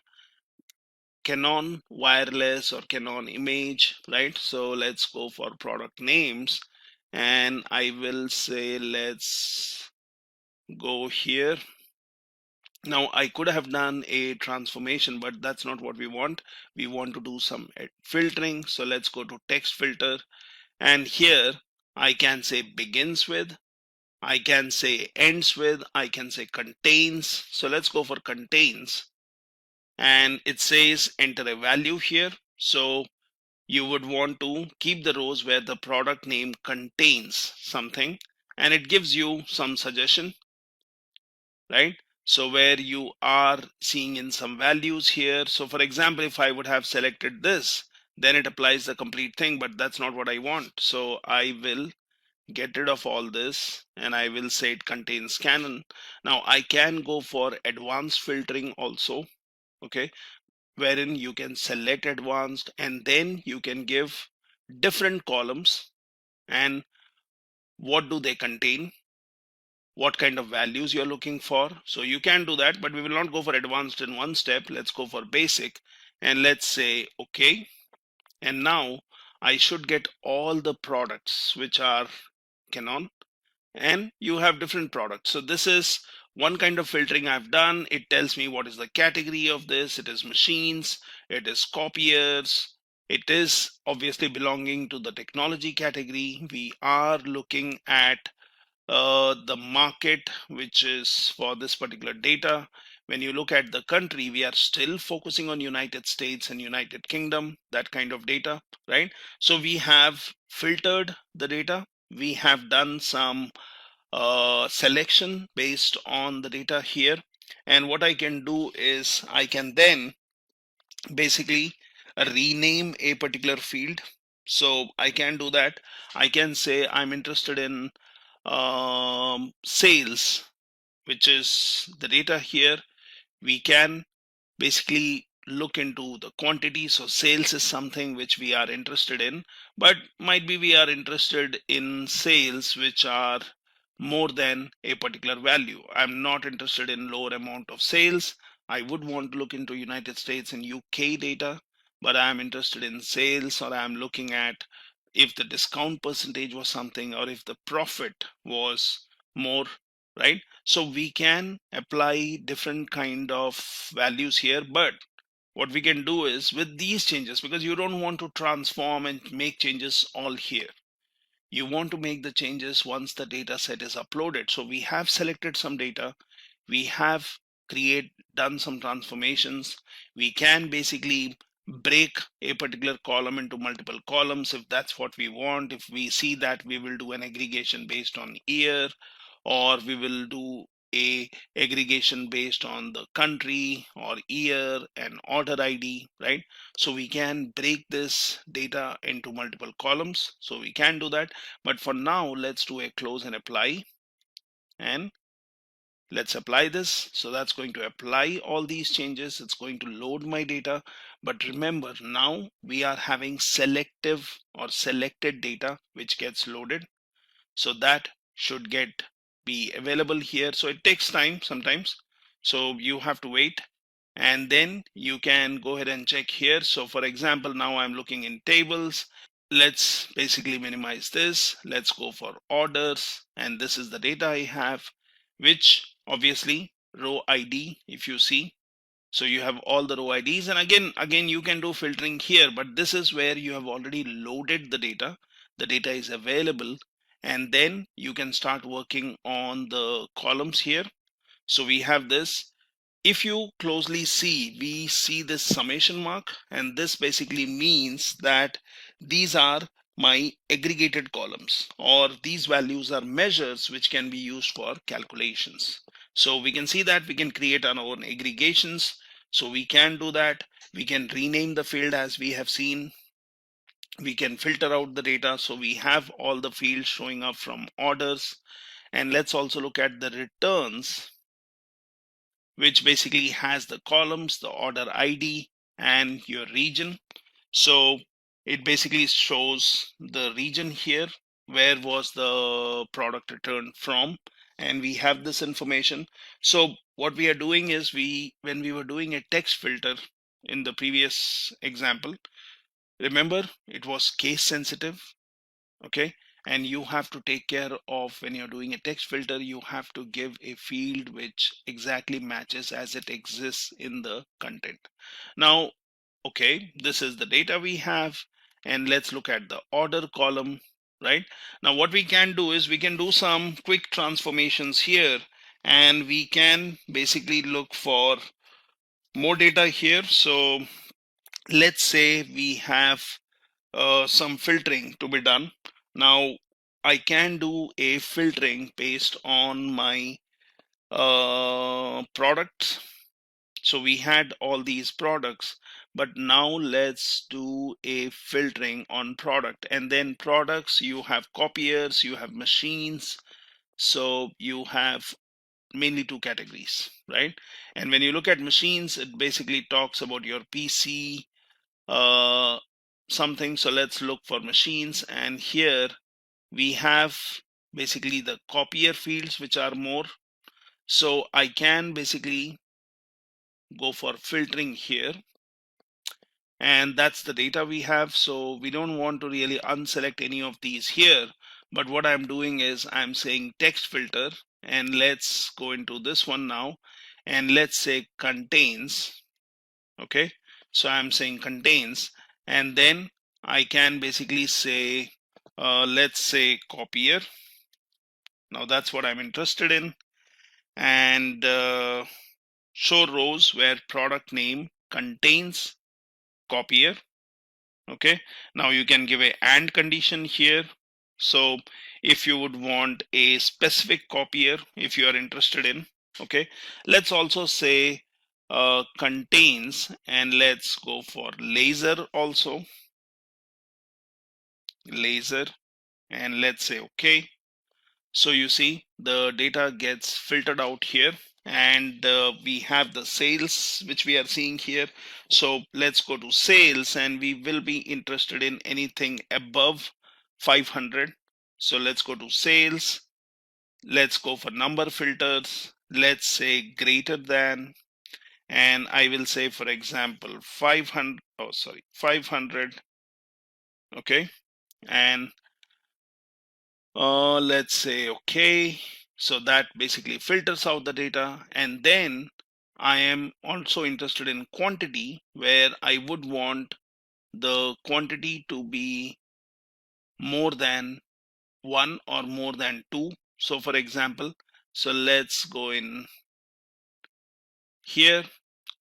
Canon wireless or Canon image, right? So let's go for product names, and I will say let's go here. Now I could have done a transformation, but that's not what we want. We want to do some filtering. So let's go to text filter, and here I can say begins with, I can say ends with, I can say contains. So let's go for contains, and it says enter a value here. So you would want to keep the rows where the product name contains something, and it gives you some suggestion, right? So where you are seeing in some values here. So for example, if I would have selected this, then it applies the complete thing, but that's not what I want. So I will get rid of all this, and I will say it contains Canon. Now I can go for advanced filtering also. okay, wherein you can select advanced and then you can give different columns and what do they contain, what kind of values you're looking for. So you can do that, but we will not go for advanced in one step. Let's go for basic and let's say okay. And now I should get all the products which are Canon, and you have different products. So this is one kind of filtering I've done. It tells me what is the category of this. It is machines, it is copiers, it is obviously belonging to the technology category. We are looking at the market which is for this particular data. When you look at the country, we are still focusing on United States and United Kingdom, that kind of data, right? So we have filtered the data, we have done some selection based on the data here, and what I can do is I can then basically rename a particular field. So I can do that. I can say I'm interested in sales, which is the data here. We can basically look into the quantity. So sales is something which we are interested in, but might be we are interested in sales which are more than a particular value. I'm not interested in lower amount of sales. I would want to look into United States and UK data, but I'm interested in sales, or I'm looking at if the discount percentage was something, or if the profit was more, right? So we can apply different kind of values here, but what we can do is with these changes, because you don't want to transform and make changes all here, you want to make the changes once the data set is uploaded. So we have selected some data, we have done some transformations. We can basically break a particular column into multiple columns if that's what we want. If we see that, we will do an aggregation based on year, or we will do a aggregation based on the country or year and order ID, right? So we can break this data into multiple columns. So we can do that, but for now let's do a close and apply, and let's apply this. So that's going to apply all these changes. It's going to load my data, but remember, now we are having selective or selected data which gets loaded. So that should be available here. So it takes time sometimes, so you have to wait, and then you can go ahead and check here. So for example, now I'm looking in tables. Let's basically minimize this. Let's go for orders, and this is the data I have, which obviously row ID, if you see. So you have all the row IDs, and again you can do filtering here, but this is where you have already loaded the data. The data is available, and then you can start working on the columns here. So we have this. If you closely see, we see this summation mark, and this basically means that these are my aggregated columns, or these values are measures which can be used for calculations. So we can see that we can create our own aggregations. So we can do that. We can rename the field as we have seen. We can filter out the data. So we have all the fields showing up from orders. And let's also look at the returns, which basically has the columns, the order ID, and your region. So it basically shows the region here, where was the product returned from, and we have this information. So what we are doing is, when we were doing a text filter in the previous example, remember it was case sensitive, okay? And you have to take care of, when you're doing a text filter, you have to give a field which exactly matches as it exists in the content. Now, okay, this is the data we have, and let's look at the order column, right? Now what we can do is we can do some quick transformations here, and we can basically look for more data here. So let's say we have some filtering to be done. Now I can do a filtering based on my products. So we had all these products, but now let's do a filtering on product. And then products, you have copiers, you have machines, so you have mainly two categories, right? And when you look at machines, it basically talks about your PC, something. So let's look for machines, and here we have basically the copier fields, which are more. So I can basically go for filtering here, and that's the data we have. So we don't want to really unselect any of these here, but what I'm doing is I'm saying text filter, and let's go into this one now, and let's say contains. Okay, so I'm saying contains, and then I can basically say let's say copier. Now that's what I'm interested in, and show rows where product name contains copier. Okay, now you can give a AND condition here. So if you would want a specific copier, if you are interested in, okay, let's also say contains, and let's go for laser also, laser, and let's say okay. So you see the data gets filtered out here, and we have the sales which we are seeing here. So let's go to sales, and we will be interested in anything above 500. So let's go to sales, let's go for number filters, let's say greater than, and I will say for example 500, 500. Okay, and let's say okay. So that basically filters out the data, and then I am also interested in quantity, where I would want the quantity to be more than 1 or more than 2. So for example, so let's go in here,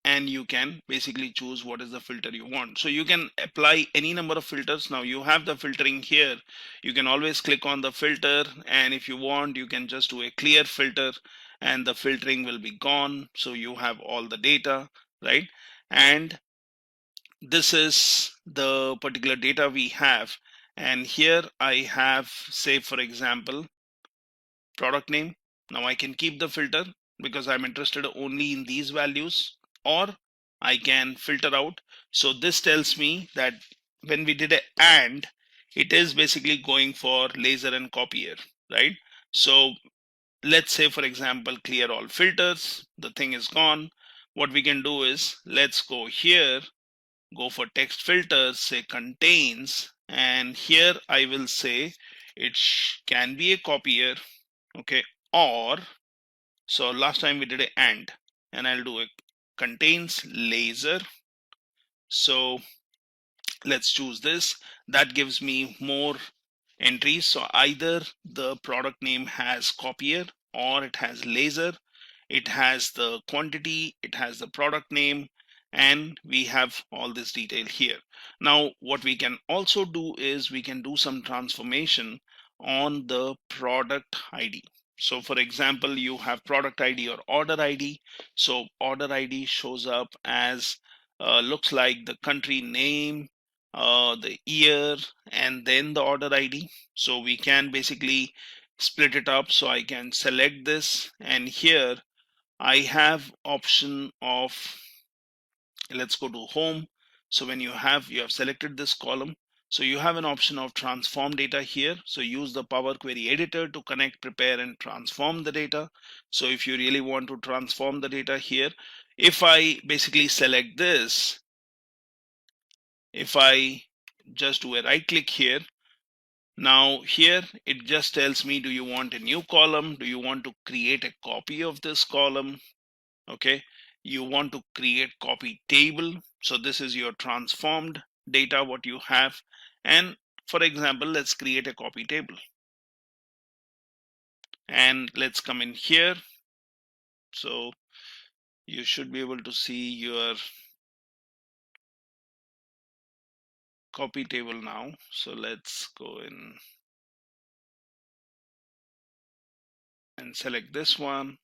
and you can basically choose what is the filter you want. So you can apply any number of filters. Now you have the filtering here. You can always click on the filter, and if you want, you can just do a clear filter, and the filtering will be gone. So you have all the data, right? And this is the particular data we have. And here I have, say for example, product name. Now I can keep the filter because I'm interested only in these values, or I can filter out. So this tells me that when we did a AND, it is basically going for laser and copier, right? So let's say for example, clear all filters, the thing is gone. What we can do is let's go here, go for text filters, say contains, and here I will say it can be a copier, okay, or so last time we did a and I'll do it contains laser. So let's choose this. That gives me more entries. So either the product name has copier, or it has laser, it has the quantity, it has the product name, and we have all this detail here. Now what we can also do is we can do some transformation on the product ID. So for example, you have product ID or order ID. So order ID shows up as looks like the country name, the year, and then the order ID. So we can basically split it up. So I can select this, and here I have option of, let's go to home. So when you have selected this column, so you have an option of transform data here. So use the Power Query editor to connect, prepare, and transform the data. So if you really want to transform the data here, if I basically select this, if I just do a right click here, now here it just tells me, do you want a new column? Do you want to create a copy of this column? Okay, you want to create copy table. So this is your transformed data, what you have. And for example, let's create a copy table. And let's come in here. So you should be able to see your copy table now. So let's go in and select this one.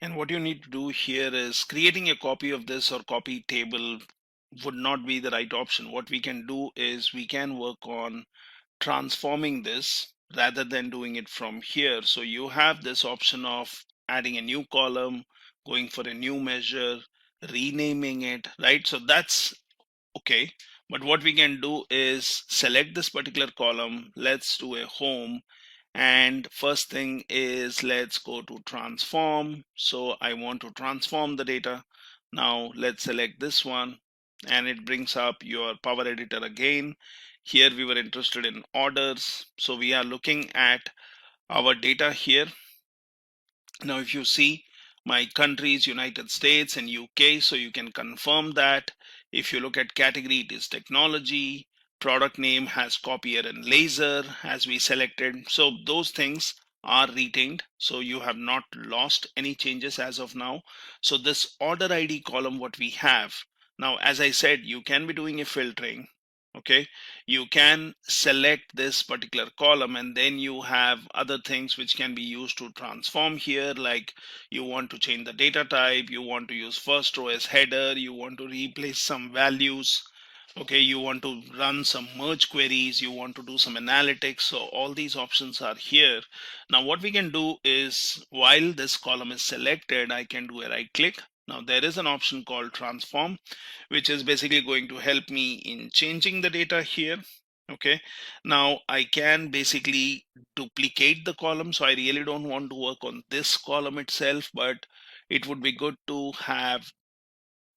And what you need to do here is creating a copy of this or copy table would not be the right option. What we can do is we can work on transforming this rather than doing it from here. So you have this option of adding a new column, going for a new measure, renaming it, right? So that's okay. But what we can do is select this particular column. Let's do a home. And first thing is let's go to transform. So I want to transform the data. Now let's select this one, and it brings up your Power Editor again. Here we were interested in orders. So we are looking at our data here. Now if you see, my country is United States and UK, so you can confirm that. If you look at category, it is technology. Product name has copier and laser as we selected. So those things are retained. So you have not lost any changes as of now. So this order ID column, what we have now, as I said, you can be doing a filtering. Okay, you can select this particular column, and then you have other things which can be used to transform here, like you want to change the data type, you want to use first row as header, you want to replace some values, okay, you want to run some merge queries, you want to do some analytics. So all these options are here. Now what we can do is, while this column is selected, I can do a right click. Now there is an option called transform, which is basically going to help me in changing the data here. Okay, now I can basically duplicate the column. So I really don't want to work on this column itself, but it would be good to have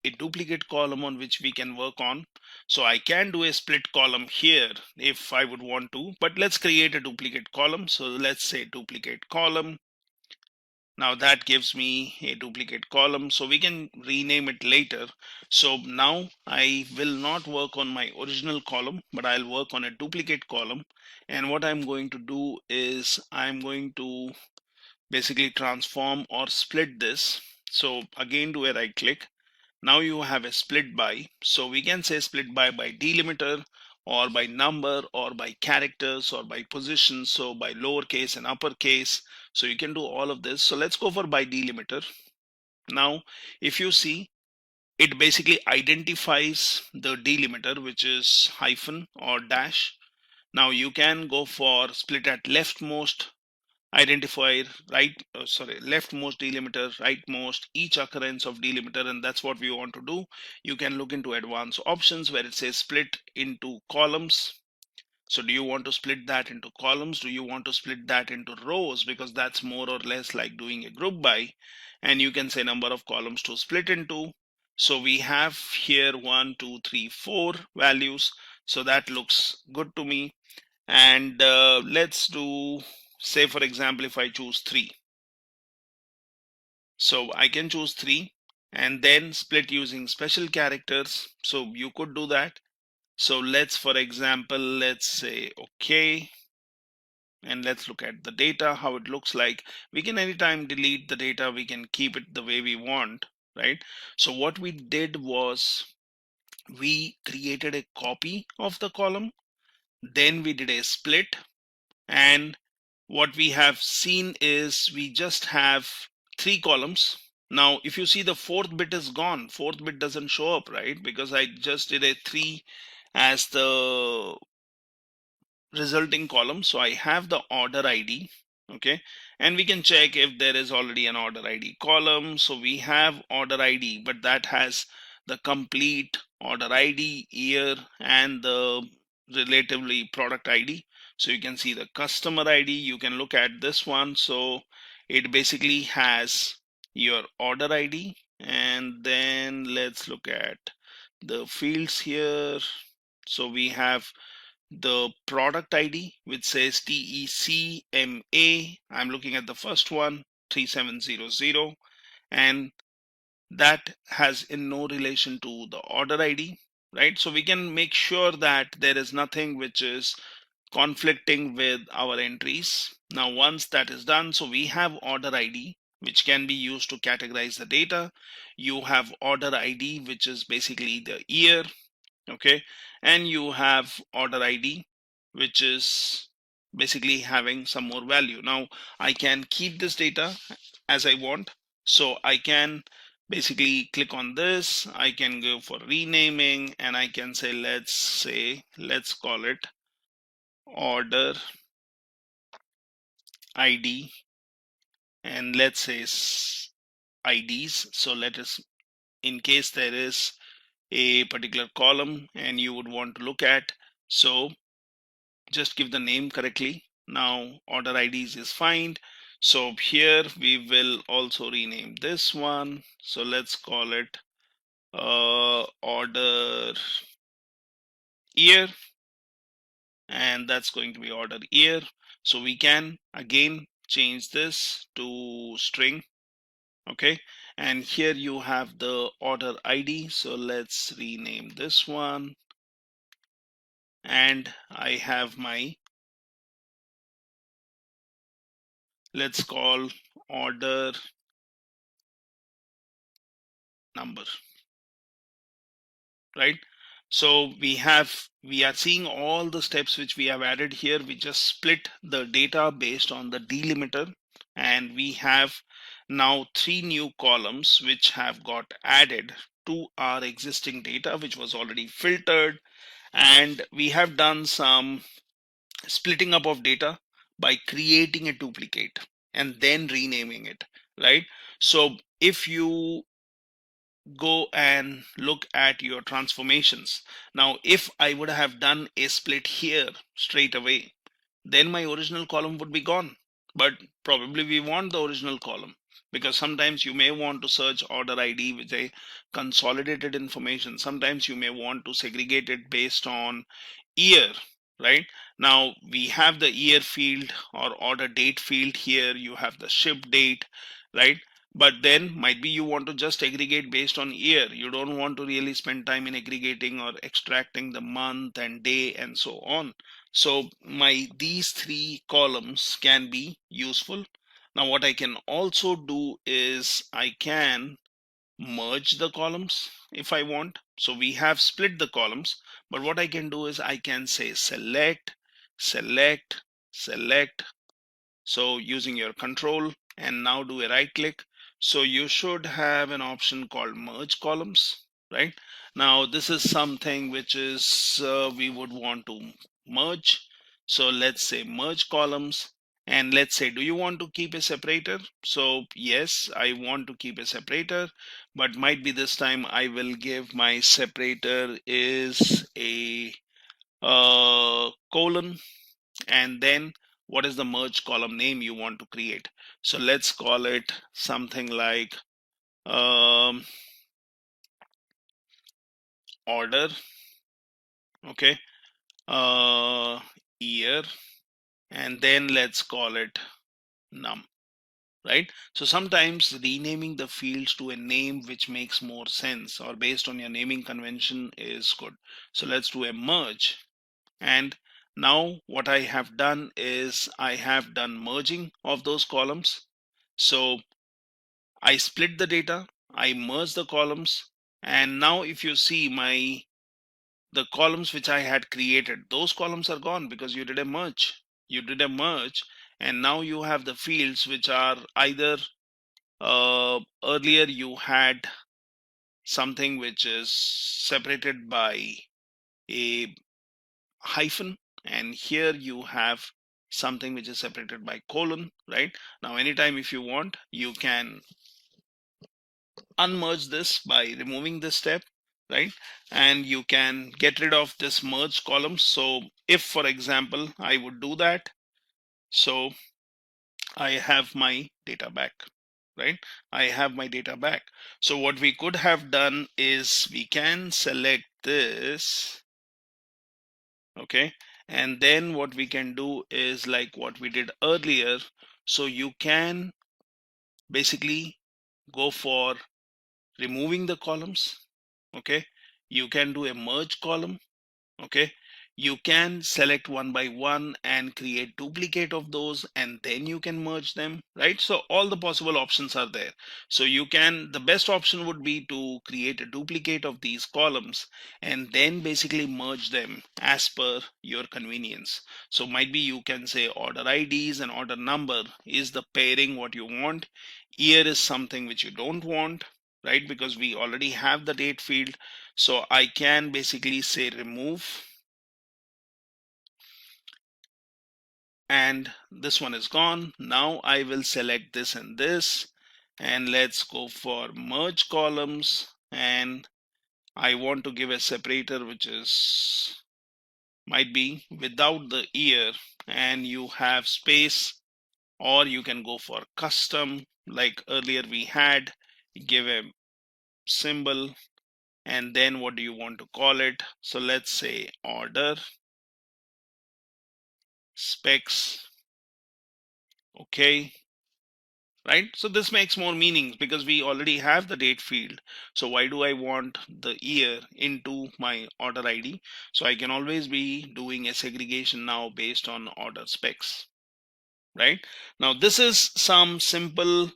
a duplicate column on which we can work on. So I can do a split column here if I would want to, but let's create a duplicate column. So let's say duplicate column. Now that gives me a duplicate column, so we can rename it later. So now I will not work on my original column, but I'll work on a duplicate column. And what I'm going to do is I'm going to basically transform or split this. So again, do a right click. Now you have a split by. So we can say split by delimiter, or by number, or by characters, or by position, so by lowercase and uppercase. So you can do all of this. So let's go for by delimiter. Now if you see, it basically identifies the delimiter, which is hyphen or dash. Now you can go for split at leftmost identifier, leftmost delimiter, rightmost, each occurrence of delimiter, and that's what we want to do. You can look into advanced options where it says split into columns. So do you want to split that into columns? Do you want to split that into rows? Because that's more or less like doing a group by. And you can say number of columns to split into. So we have here 1, 2, 3, 4 values. So that looks good to me. And let's do, say for example, if I choose 3. So I can choose 3 and then split using special characters. So you could do that. So let's, for example, let's say okay, and let's look at the data, how it looks like. We can anytime delete the data, we can keep it the way we want, right? So what we did was we created a copy of the column, then we did a split, and what we have seen is we just have 3 columns. Now if you see, the 4th bit is gone, 4th bit doesn't show up, right? Because I just did a 3 as the resulting column. So I have the order ID, okay, and we can check if there is already an order ID column. So we have order ID, but that has the complete order ID, year, and the relatively product ID. So you can see the customer ID. You can look at this one. So it basically has your order ID, and then let's look at the fields here. So we have the product ID, which says TECMA. I'm looking at the first one, 3700, and that has in no relation to the order ID, right? So we can make sure that there is nothing which is conflicting with our entries. Now once that is done, so we have order ID, which can be used to categorize the data. You have order ID, which is basically the year, okay, and you have order ID, which is basically having some more value. Now I can keep this data as I want, so I can basically click on this, I can go for renaming, and I can say let's call it order ID and let's say IDs. So let us, in case there is a particular column and you would want to look at, so just give the name correctly. Now order IDs is fine. So here we will also rename this one. So let's call it order year, and that's going to be order year. So we can again change this to string. Okay, and here you have the order ID. So let's rename this one, and I have my, let's call order number, right? So we are seeing all the steps which we have added here. We just split the data based on the delimiter, and we have now 3 new columns which have got added to our existing data, which was already filtered. And we have done some splitting up of data by creating a duplicate and then renaming it, right? So if you go and look at your transformations, now if I would have done a split here straight away, then my original column would be gone. But probably we want the original column, because sometimes you may want to search order ID with a consolidated information. Sometimes you may want to segregate it based on year, right? Now we have the year field or order date field here. You have the ship date, right? But then might be you want to just aggregate based on year. You don't want to really spend time in aggregating or extracting the month and day and so on. So these 3 columns can be useful. Now what I can also do is I can merge the columns if I want. So we have split the columns, but what I can do is I can say select, select, select. So using your control, and now do a right click. So you should have an option called merge columns, right? Now this is something which is we would want to merge. So let's say merge columns, and let's say, do you want to keep a separator? So yes, I want to keep a separator, but might be this time I will give my separator is a colon, and then what is the merge column name you want to create. So let's call it something like order, okay, year, and then let's call it num, right? So sometimes renaming the fields to a name which makes more sense or based on your naming convention is good. So let's do a merge, and now what I have done is I have done merging of those columns. So I split the data, I merged the columns, and now if you see the columns which I had created, those columns are gone because you did a merge. You did a merge, and now you have the fields which are either earlier you had something which is separated by a hyphen, and here you have something which is separated by colon, right? Now anytime if you want, you can unmerge this by removing this step, right? And you can get rid of this merge column. So if for example I would do that, so I have my data back, right? I have my data back. So what we could have done is we can select this, okay, and then what we can do is like what we did earlier. So you can basically go for removing the columns, okay. You can do a merge column, okay. You can select one by one and create duplicate of those, and then you can merge them, right? So all the possible options are there. So you can, the best option would be to create a duplicate of these columns and then basically merge them as per your convenience. So might be you can say order IDs and order number is the pairing what you want. Year is something which you don't want, right? Because we already have the date field. So I can basically say remove, and this one is gone. Now I will select this and this, and let's go for merge columns, and I want to give a separator which is might be without the year, and you have space, or you can go for custom like earlier we had, give a symbol, and then what do you want to call it? So let's say order specs. Okay, right? So this makes more meaning because we already have the date field. So why do I want the year into my order ID? So I can always be doing a segregation now based on order specs, right? Now this is some simple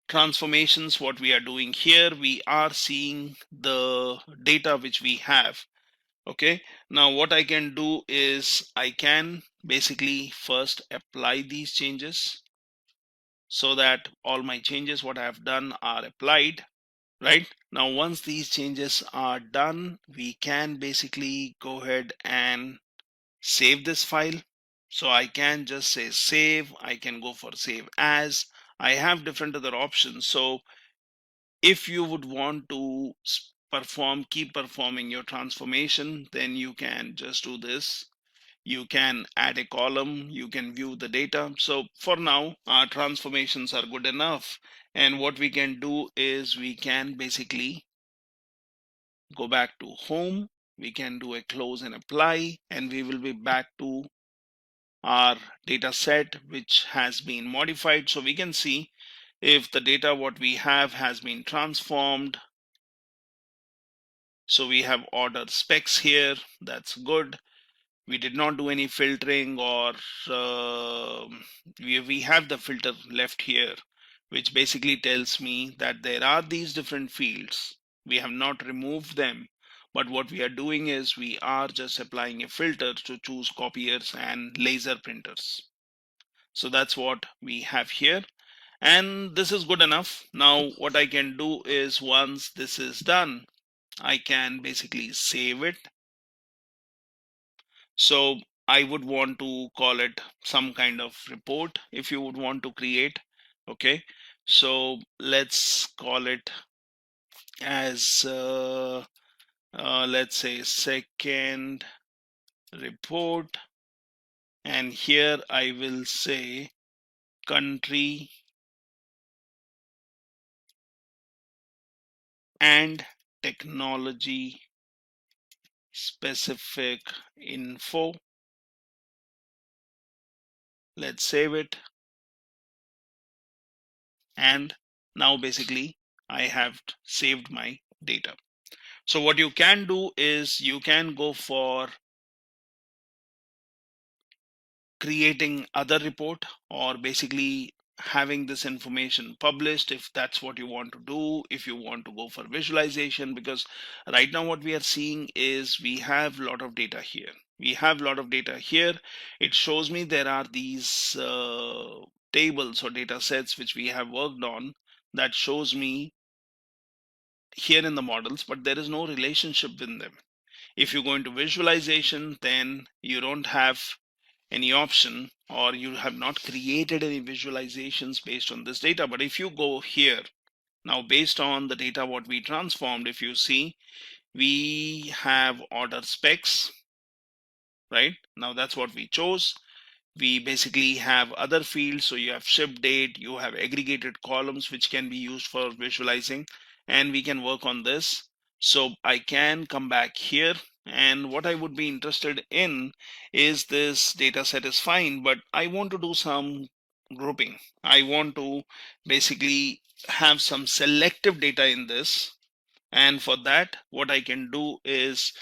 transformations. What we are doing here, we are seeing the data which we have. Okay, now what I can do is I can basically first apply these changes so that all my changes what I have done are applied, right? Now once these changes are done, we can basically go ahead and save this file. So I can just say save, I can go for save as. I have different other options. So if you would want to keep performing your transformation, then you can just do this. You can add a column, you can view the data. So for now, our transformations are good enough. And what we can do is we can basically go back to home. We can do a close and apply, and we will be back to our data set, which has been modified. So we can see if the data what we have has been transformed. So we have order specs here. That's good. We did not do any filtering, or we have the filter left here, which basically tells me that there are these different fields. We have not removed them, but what we are doing is we are just applying a filter to choose copiers and laser printers. So that's what we have here, and this is good enough. Now what I can do is once this is done, I can basically save it. So I would want to call it some kind of report if you would want to create. Okay, so let's call it as let's say second report, and here I will say country and technology specific info. Let's save it, and now basically I have saved my data. So what you can do is you can go for creating other report, or basically having this information published if that's what you want to do, if you want to go for visualization, because right now what we are seeing is we have a lot of data here. It shows me there are these tables or data sets which we have worked on that shows me here in the models, but there is no relationship in them. If you go into visualization, then you don't have any option, or you have not created any visualizations based on this data. But if you go here now, based on the data what we transformed, if you see, we have order specs, right? Now that's what we chose. We basically have other fields. So you have ship date, you have aggregated columns which can be used for visualizing, and we can work on this. So I can come back here, and what I would be interested in is this data set is fine, but I want to do some grouping. I want to basically have some selective data in this, and for that what I can do is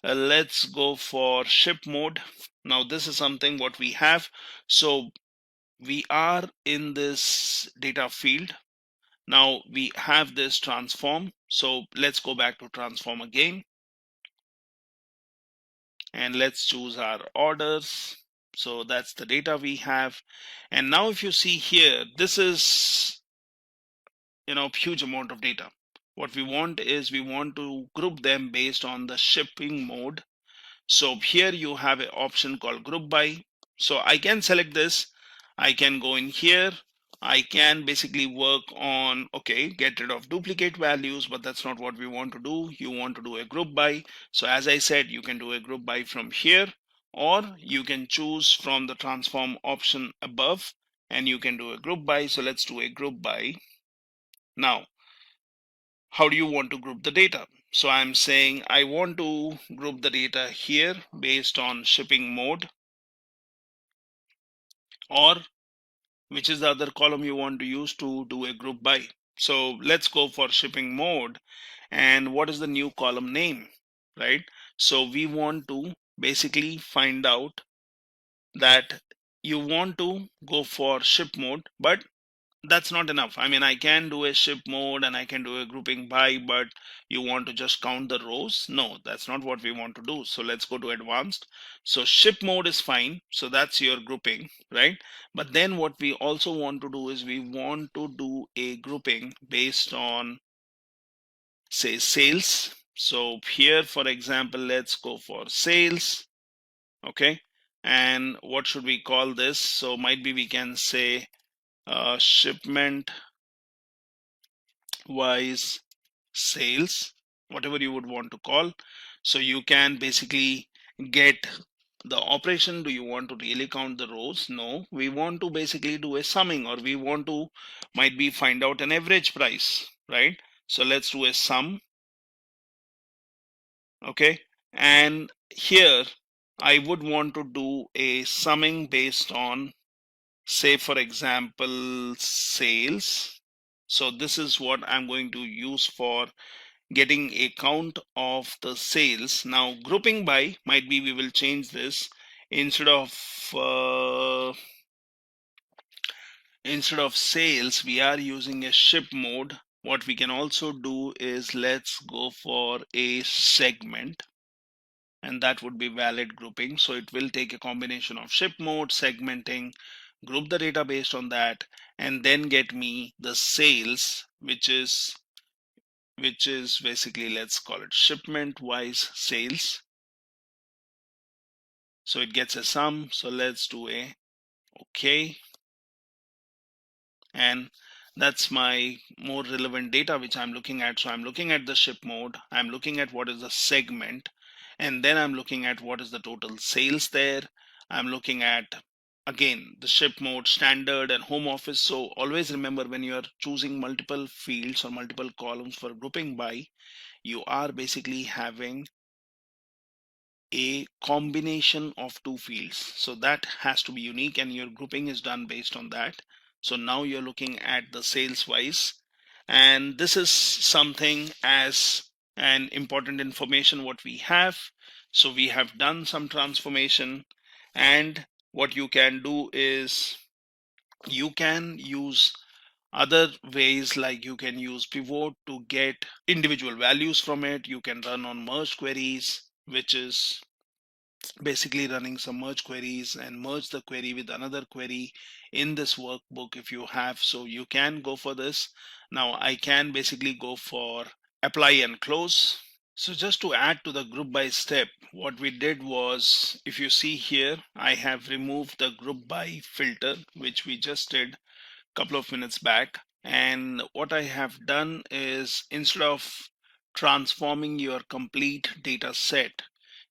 let's go for ship mode. Now this is something what we have. So we are in this data field. Now we have this transform. So let's go back to transform again, and let's choose our orders. So that's the data we have. And now if you see here, this is huge amount of data. What we want is we want to group them based on the shipping mode. So here you have an option called group by. So I can select this. I can go in here. I can basically work on, okay, get rid of duplicate values, but that's not what we want to do. You want to do a group by. So as I said, you can do a group by from here, or you can choose from the transform option above and you can do a group by. So let's do a group by. Now, how do you want to group the data? So I'm saying I want to group the data here based on shipping mode, or which is the other column you want to use to do a group by. So let's go for shipping mode. And what is the new column name, right? So we want to basically find out that you want to go for ship mode, but that's not enough. I mean, I can do a ship mode and I can do a grouping by, but you want to just count the rows? No, that's not what we want to do. So let's go to advanced. So ship mode is fine. So that's your grouping, right? But then what we also want to do is we want to do a grouping based on, say, sales. So here, for example, let's go for sales. Okay. And what should we call this? So might be we can say shipment wise sales, whatever you would want to call. So you can basically get the operation. Do you want to really count the rows? No, we want to basically do a summing, or we want to might be find out an average price, right? So let's do a sum. Okay, and here I would want to do a summing based on, say, for example, sales. So this is what I'm going to use for getting a count of the sales. Now grouping by might be we will change this. Instead of sales, we are using a ship mode. What we can also do is let's go for a segment, and that would be valid grouping. So it will take a combination of ship mode, segmenting, group the data based on that, and then get me the sales, which is basically, let's call it shipment wise sales. So it gets a sum. So let's do a okay, and that's my more relevant data which I'm looking at. So I'm looking at the ship mode, I'm looking at what is the segment, and then I'm looking at what is the total sales there. I'm looking at again the ship mode, standard, and home office. So always remember, when you are choosing multiple fields or multiple columns for grouping by, you are basically having a combination of two fields. So that has to be unique, and your grouping is done based on that. So now you're looking at the sales wise, and this is something as an important information what we have. So we have done some transformation, and what you can do is you can use other ways, like you can use pivot to get individual values from it. You can run on merge queries, which is basically running some merge queries and merge the query with another query in this workbook if you have. So you can go for this. Now I can basically go for apply and close. So just to add to the group by step, what we did was, if you see here, I have removed the group by filter, which we just did a couple of minutes back. And what I have done is, instead of transforming your complete data set,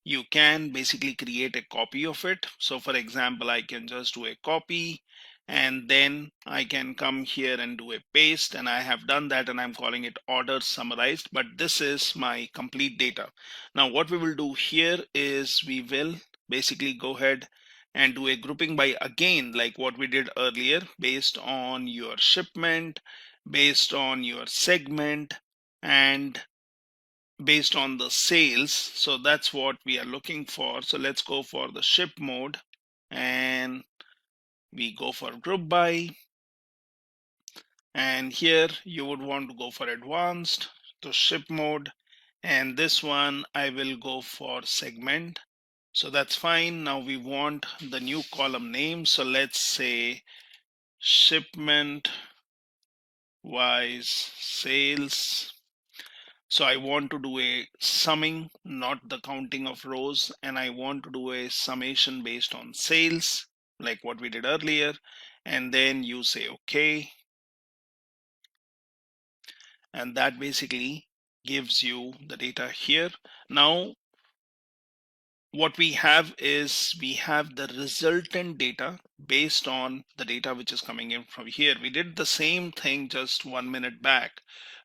you can basically create a copy of it. So for example, I can just do a copy, and then I can come here and do a paste, and I have done that, and I'm calling it order summarized, but this is my complete data. Now what we will do here is we will basically go ahead and do a grouping by again, like what we did earlier, based on your shipment, based on your segment, and based on the sales. So that's what we are looking for. So let's go for the ship mode, and we go for group by, and here you would want to go for advanced to ship mode, and this one I will go for segment. So that's fine. Now we want the new column name. So let's say shipment wise sales. So I want to do a summing, not the counting of rows, and I want to do a summation based on sales. like what we did earlier, and then you say okay, and that basically gives you the data here. Now what we have is we have the resultant data based on the data which is coming in from here. We did the same thing just 1 minute back,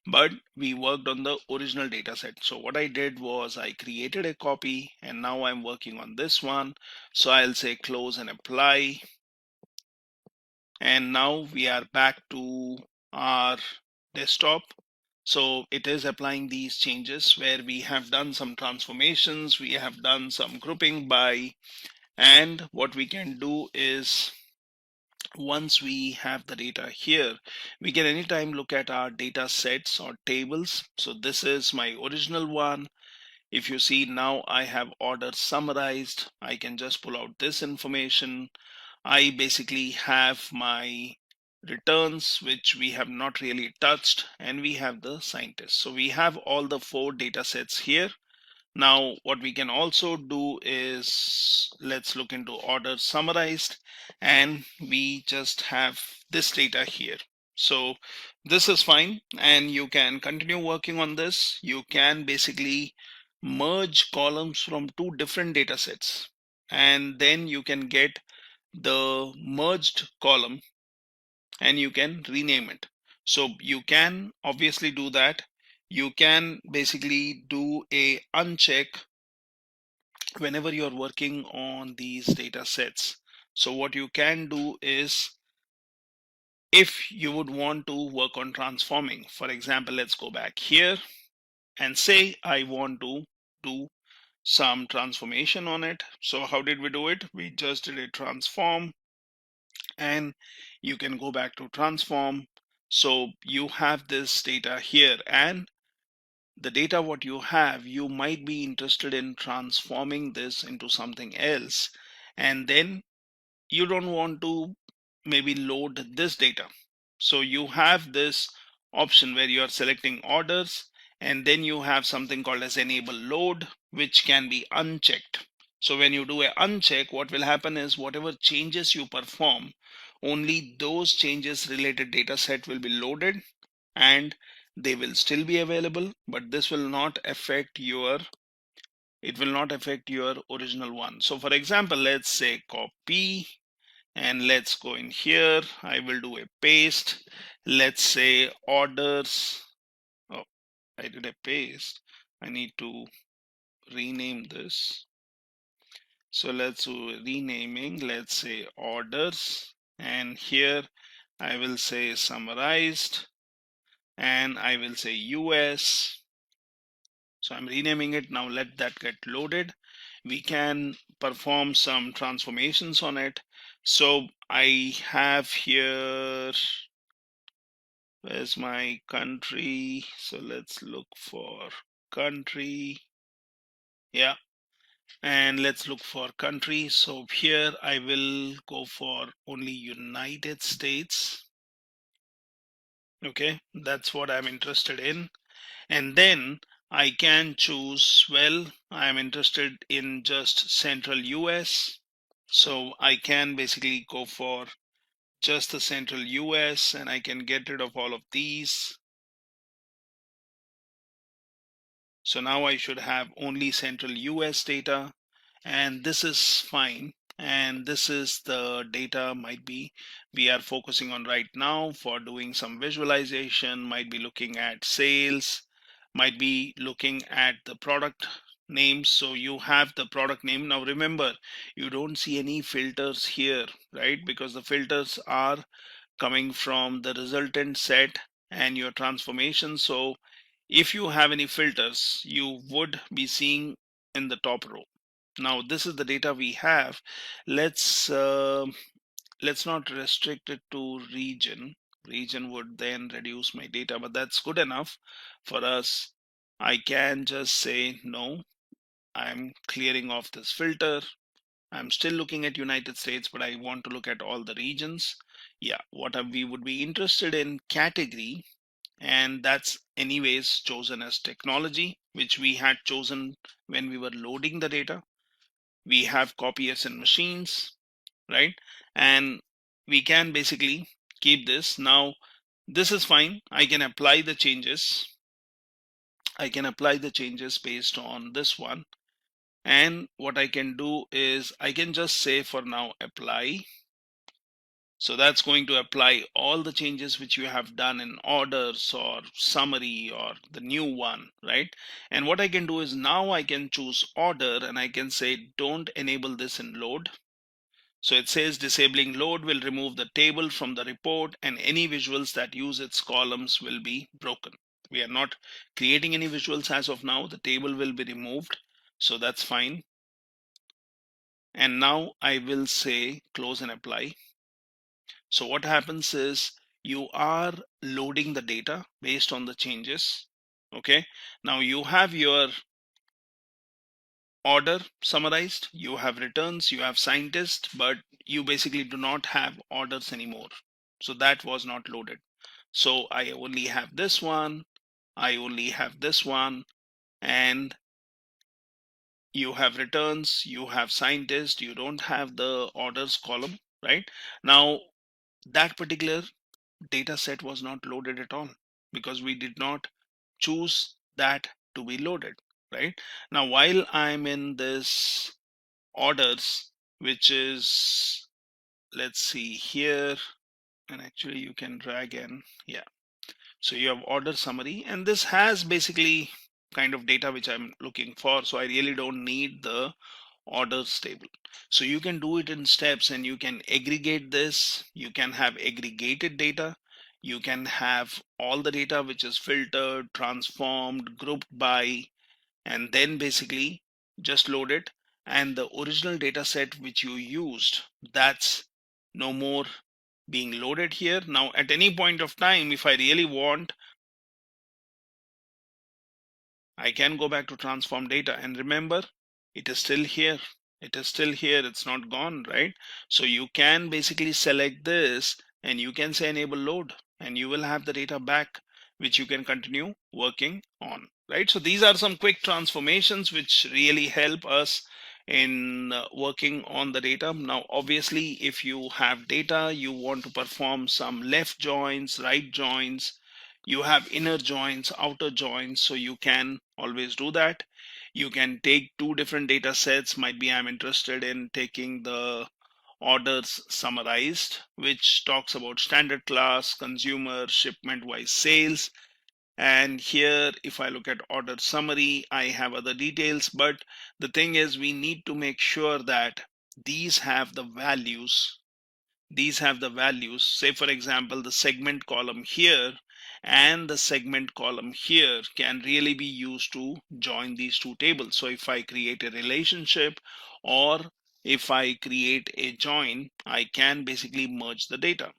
but we worked on the original data set. So what I did was I created a copy, and now I'm working on this one. So I'll say close and apply, and now we are back to our desktop. So it is applying these changes where we have done some transformations, we have done some grouping by, and what we can do is once we have the data here, we can anytime look at our data sets or tables. So this is my original one. If you see, now I have order summarized. I can just pull out this information. I basically have my returns, which we have not really touched, and we have the scientists. So we have all the 4 data sets here. Now what we can also do is let's look into order summarized, and we just have this data here. So this is fine, and you can continue working on this. You can basically merge columns from 2 different data sets, and then you can get the merged column and you can rename it. So you can obviously do that. You can basically do a uncheck whenever you're working on these data sets. So what you can do is, if you would want to work on transforming, for example, let's go back here and say I want to do some transformation on it. So how did we do it? We just did a transform, and you can go back to transform. So you have this data here, and the data what you have, you might be interested in transforming this into something else, and then you don't want to maybe load this data. So you have this option where you are selecting orders, and then you have something called as enable load, which can be unchecked. So when you do a uncheck, what will happen is whatever changes you perform, only those changes related data set will be loaded, and they will still be available, but this will not affect your original one. So for example, let's say copy, and let's go in here. I will do a paste. Let's say orders. Oh, I did a paste. I need to rename this. So let's do renaming. Let's say orders, and here I will say summarized, and I will say US. So I'm renaming it. Now let that get loaded. We can perform some transformations on it. So I have here, where's my country? So let's look for country. Yeah, and let's look for country. So here I will go for only United States. Okay, that's what I'm interested in. And then I can choose, well, I'm interested in just central US. So I can basically go for just the central US, and I can get rid of all of these. So now I should have only central US data, and this is fine. And this is the data might be we are focusing on right now for doing some visualization, might be looking at sales, might be looking at the product names. So you have the product name. Now remember, you don't see any filters here, right? Because the filters are coming from the resultant set and your transformation. So if you have any filters, you would be seeing in the top row. Now this is the data we have. Let's not restrict it to region. Region would then reduce my data, but that's good enough for us. I can just say no, I'm clearing off this filter. I'm still looking at United States, but I want to look at all the regions. Yeah, we would be interested in category, and that's anyways chosen as technology, which we had chosen when we were loading the data. We have copiers and machines. right? And we can basically keep this. Now this is fine. I can apply the changes. I can apply the changes based on this one. And what I can do is I can just say for now apply. So that's going to apply all the changes which you have done in orders or summary or the new one, right? And what I can do is now I can choose order and I can say don't enable this in load. So it says disabling load will remove the table from the report and any visuals that use its columns will be broken. We are not creating any visuals as of now. The table will be removed. So that's fine. And now I will say close and apply. So what happens is you are loading the data based on the changes. Okay. Now you have your order summarized, you have returns, you have scientist, but you basically do not have orders anymore. So that was not loaded. So I only have this one, I only have this one, and you have returns, you have scientist, you don't have the orders column, right? Now that particular data set was not loaded at all because we did not choose that to be loaded, right? Now while I'm in this orders, which is, let's see here, and actually you can drag in, yeah. So you have order summary, and this has basically kind of data which I'm looking for, so I really don't need the orders table. So you can do it in steps and you can aggregate this. You can have aggregated data. You can have all the data which is filtered, transformed, grouped by, and then basically just load it. And the original data set which you used, that's no more being loaded here. Now at any point of time, if I really want, I can go back to transform data, and remember, it is still here. It is still here. It's not gone, right? So you can basically select this and you can say enable load and you will have the data back, which you can continue working on, right? So these are some quick transformations which really help us in working on the data. Now, obviously, if you have data, you want to perform some left joins, right joins, you have inner joins, outer joins, so you can always do that. You can take two different data sets. Might be I'm interested in taking the orders summarized, which talks about standard class, consumer, shipment wise sales. And here, if I look at order summary, I have other details, but the thing is we need to make sure that these have the values. Say for example, the segment column here and the segment column here can really be used to join these two tables. So if I create a relationship or if I create a join, I can basically merge the data.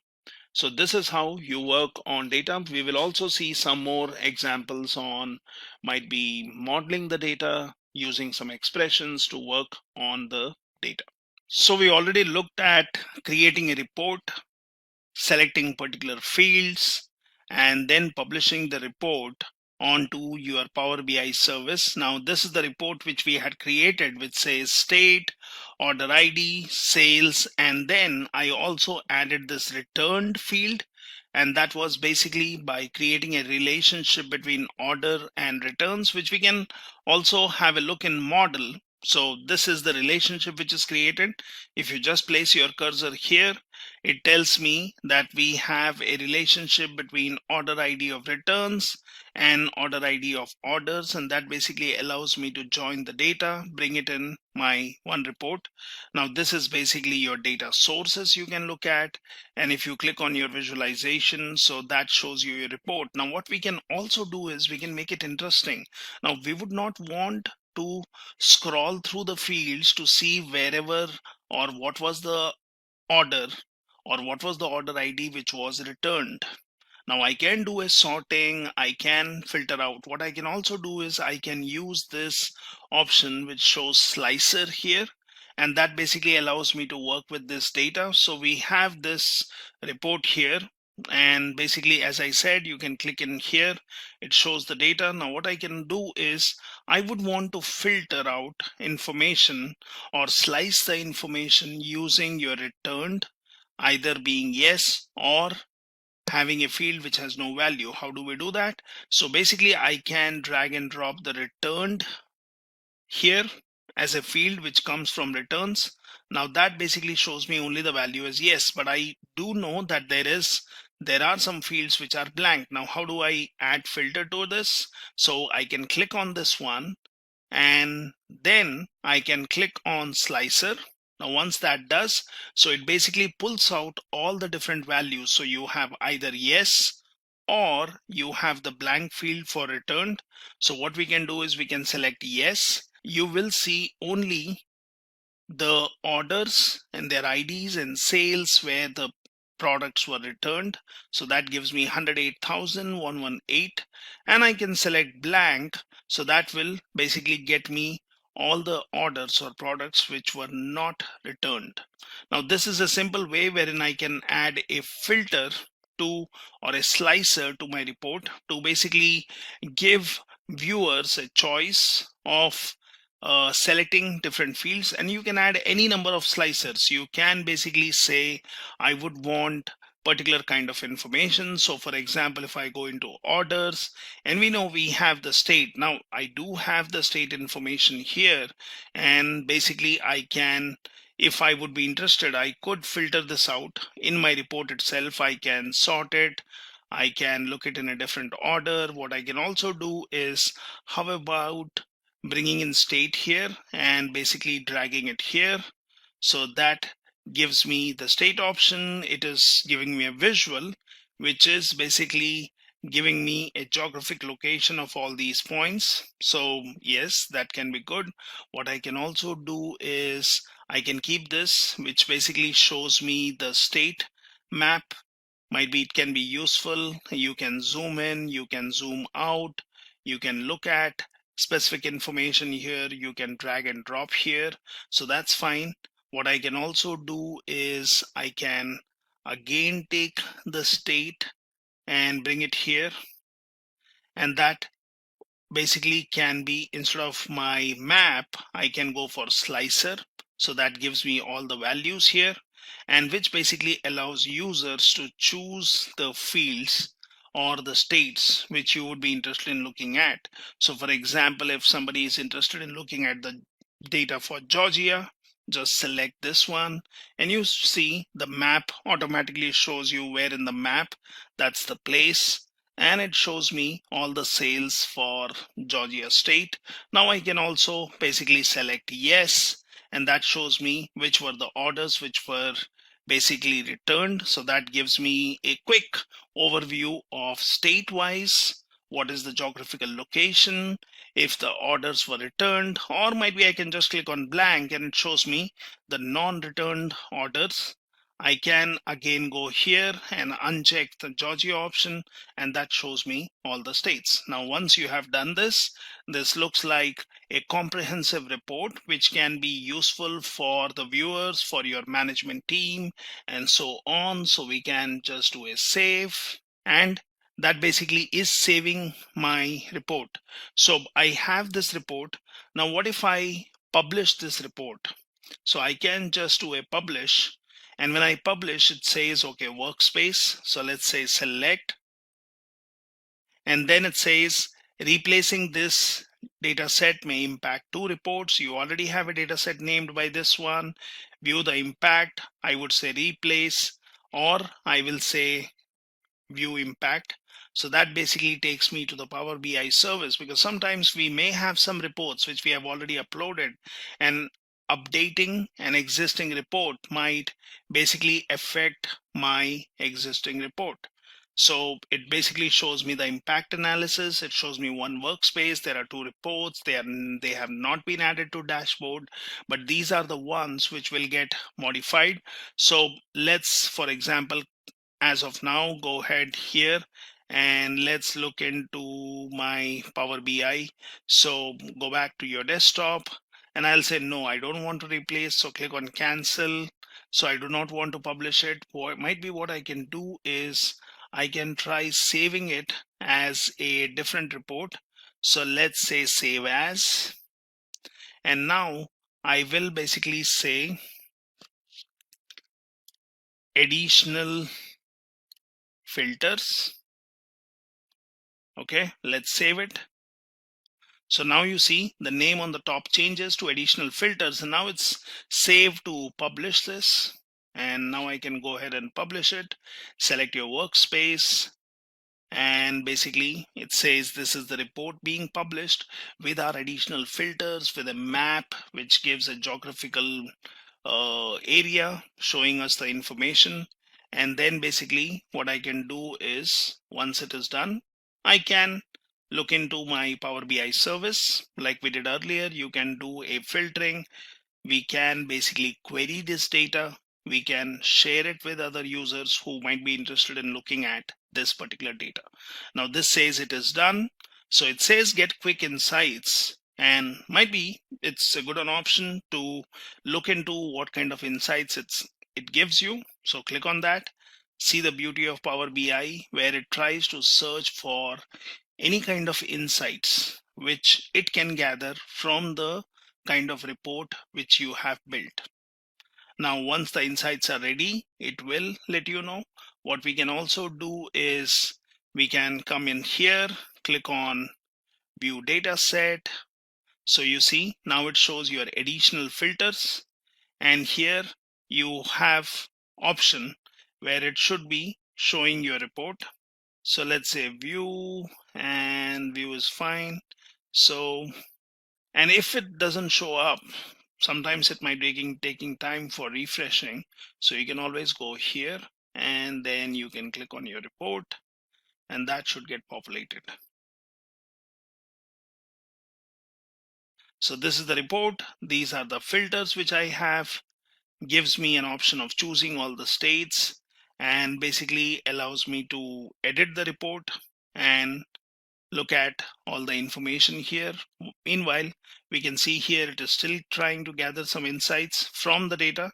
So this is how you work on data. We will also see some more examples on might be modeling the data using some expressions to work on the data. So we already looked at creating a report, selecting particular fields, and then publishing the report onto your Power BI service. Now this is the report which we had created, which says state, order ID, sales, and then I also added this returned field. And that was basically by creating a relationship between order and returns, which we can also have a look in model. So this is the relationship which is created. If you just place your cursor here, it tells me that we have a relationship between order ID of returns and order ID of orders, and that basically allows me to join the data, bring it in my one report. Now this is basically your data sources you can look at, and if you click on your visualization, so that shows you your report. Now what we can also do is we can make it interesting. Now we would not want to scroll through the fields to see wherever or what was the order or what was the order ID which was returned. Now I can do a sorting, I can filter out. What I can also do is I can use this option which shows slicer here, and that basically allows me to work with this data. So we have this report here And basically, as I said, you can click in here, it shows the data. Now what I can do is I would want to filter out information or slice the information using your returned, either being yes or having a field which has no value. How do we do that? So basically I can drag and drop the returned here as a field which comes from returns. Now that basically shows me only the value as yes, but I do know that there are some fields which are blank. Now how do I add filter to this? So I can click on this one and then I can click on slicer. Now once that does, so it basically pulls out all the different values. So you have either yes or you have the blank field for returned. So what we can do is we can select yes. You will see only the orders and their IDs and sales where the products were returned. So that gives me 108,118, and I can select blank. So that will basically get me all the orders or products which were not returned. Now this is a simple way wherein I can add a filter to or a slicer to my report to basically give viewers a choice of selecting different fields, and you can add any number of slicers. You can basically say I would want particular kind of information. So for example, if I go into orders and we know we have the state, now I do have the state information here, and basically I can, if I would be interested, I could filter this out in my report itself. I can sort it, I can look it in a different order. What I can also do is, how about bringing in state here and basically dragging it here. So that gives me the state option. It is giving me a visual, which is basically giving me a geographic location of all these points. So yes, that can be good. What I can also do is I can keep this, which basically shows me the state map. Might be it can be useful. You can zoom in, you can zoom out, you can look at specific information here, you can drag and drop here. So that's fine. What I can also do is I can again take the state and bring it here, and that basically can be, instead of my map, I can go for slicer. So that gives me all the values here, and which basically allows users to choose the fields or the states which you would be interested in looking at. So for example, if somebody is interested in looking at the data for Georgia, just select this one and you see the map automatically shows you where in the map that's the place, and it shows me all the sales for Georgia state. Now I can also basically select yes, and that shows me which were the orders which were basically returned. So that gives me a quick overview of state-wise, what is the geographical location, if the orders were returned, or might be I can just click on blank and it shows me the non-returned orders. I can again go here and uncheck the Georgia option, and that shows me all the states. Now once you have done this, this looks like a comprehensive report which can be useful for the viewers, for your management team, and so on. So we can just do a save, and that basically is saving my report. So I have this report. Now what if I publish this report? So I can just do a publish, and when I publish, it says, okay, workspace. So let's say select, and then it says replacing this data set may impact two reports. You already have a data set named by this one. View the impact. I would say replace, or I will say view impact. So that basically takes me to the Power BI service, because sometimes we may have some reports which we have already uploaded, and updating an existing report might basically affect my existing report. So it basically shows me the impact analysis. It shows me one workspace. There are two reports. They have not been added to dashboard, but these are the ones which will get modified. So let's, for example, as of now, go ahead here and let's look into my Power BI. So go back to your desktop, and I'll say no, I don't want to replace. So click on cancel. So I do not want to publish it. Might be what I can do is I can try saving it as a different report. So let's say save as, and now I will basically say additional filters. Okay, let's save it. So now you see the name on the top changes to additional filters, and now it's saved to publish this. And now I can go ahead and publish it. Select your workspace, and basically it says this is the report being published with our additional filters, with a map which gives a geographical area showing us the information. And then basically what I can do is, once it is done, I can look into my Power BI service like we did earlier. You can do a filtering. We can basically query this data. We can share it with other users who might be interested in looking at this particular data. Now this says it is done. So it says get quick insights, and might be it's a good an option to look into what kind of insights it gives you. So click on that. See the beauty of Power BI, where it tries to search for any kind of insights which it can gather from the kind of report which you have built. Now once the insights are ready, it will let you know. What we can also do is we can come in here, click on view data set. So you see now it shows your additional filters, and here you have option where it should be showing your report. So let's say view, and view is fine. So, and if it doesn't show up, sometimes it might be taking time for refreshing. So you can always go here, and then you can click on your report, and that should get populated. So this is the report. These are the filters which I have. Gives me an option of choosing all the states, and basically allows me to edit the report and look at all the information here. Meanwhile, we can see here it is still trying to gather some insights from the data.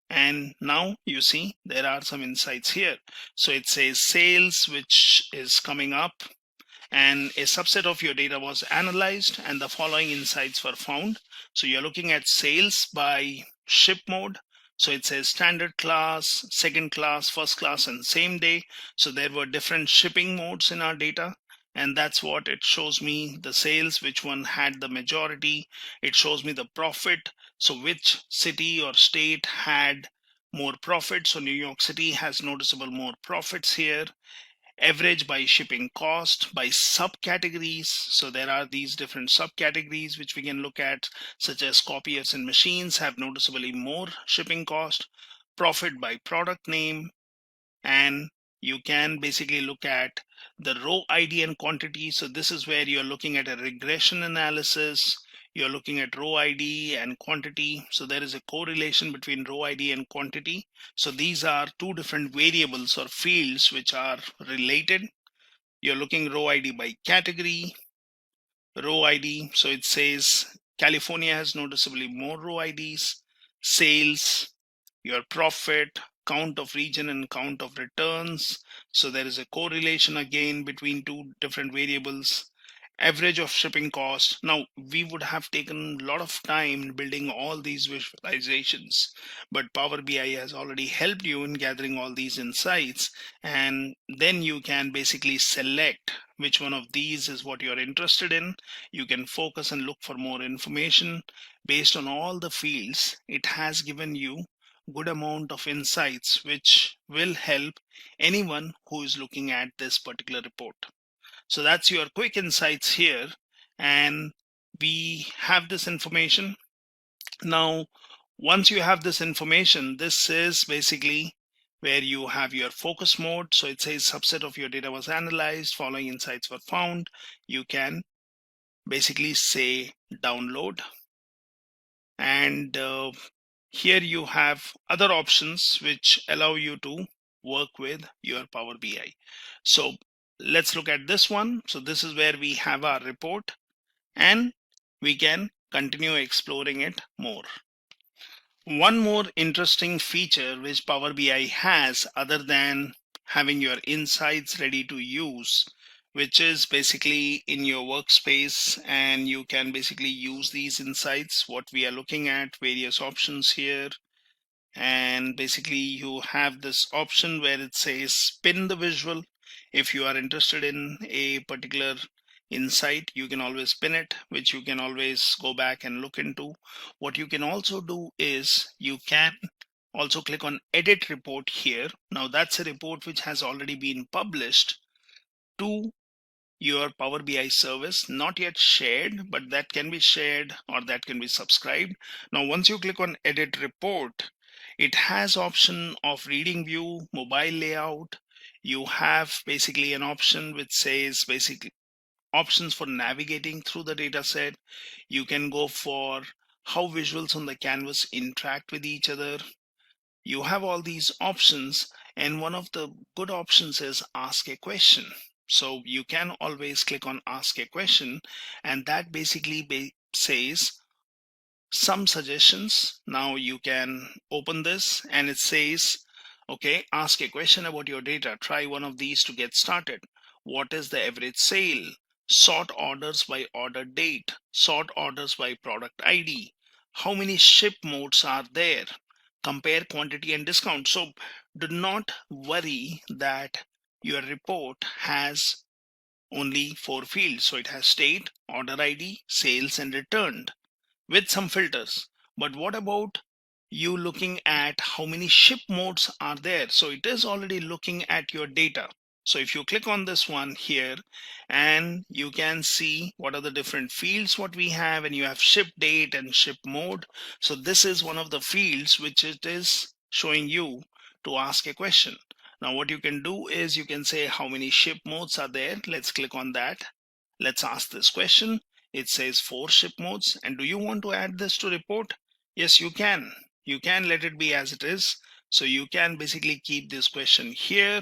And now you see there are some insights here. So it says sales, which is coming up, and a subset of your data was analyzed and the following insights were found. So you're looking at sales by ship mode. So it says standard class, second class, first class, and same day. So there were different shipping modes in our data, and that's what it shows me, the sales, which one had the majority. It shows me the profit, so which city or state had more profit. So New York City has noticeable more profits here. Average by shipping cost, by subcategories. So there are these different subcategories which we can look at, such as copiers and machines have noticeably more shipping cost. Profit by product name, and you can basically look at the row ID and quantity. So this is where you're looking at a regression analysis. You're looking at row ID and quantity. So there is a correlation between row ID and quantity. So these are two different variables or fields which are related. You're looking row ID by category, row ID. So it says California has noticeably more row IDs, sales, your profit, count of region, and count of returns. So there is a correlation again between two different variables. Average of shipping cost. Now we would have taken a lot of time building all these visualizations, but Power BI has already helped you in gathering all these insights, and then you can basically select which one of these is what you're interested in. You can focus and look for more information based on all the fields. It has given you good amount of insights which will help anyone who is looking at this particular report. So that's your quick insights here, and we have this information. Now once you have this information, this is basically where you have your focus mode. So it says subset of your data was analyzed, following insights were found. You can basically say download, and here you have other options which allow you to work with your Power BI. So let's look at this one. So this is where we have our report, and we can continue exploring it more. One more interesting feature which Power BI has, other than having your insights ready to use, which is basically in your workspace, and you can basically use these insights. What we are looking at, various options here, and basically you have this option where it says spin the visual. If you are interested in a particular insight, you can always pin it, which you can always go back and look into. What you can also do is you can also click on edit report here. Now that's a report which has already been published to your Power BI service, not yet shared, but that can be shared or that can be subscribed. Now once you click on edit report, it has option of reading view, mobile layout. You have basically an option which says basically options for navigating through the data set. You can go for how visuals on the canvas interact with each other. You have all these options, and one of the good options is ask a question. So you can always click on ask a question, and that basically says some suggestions. Now you can open this and it says, okay, ask a question about your data. Try one of these to get started. What is the average sale? Sort orders by order date. Sort orders by product ID. How many ship modes are there? Compare quantity and discount. So do not worry that your report has only 4 fields. So it has date, order ID, sales, and returned, with some filters. But what about you looking at how many ship modes are there? So it is already looking at your data. So if you click on this one here, and you can see what are the different fields what we have, and you have ship date and ship mode. So this is one of the fields which it is showing you to ask a question. Now what you can do is you can say how many ship modes are there. Let's click on that. Let's ask this question. It says 4 ship modes. And do you want to add this to report? Yes, you can. You can let it be as it is. So you can basically keep this question here.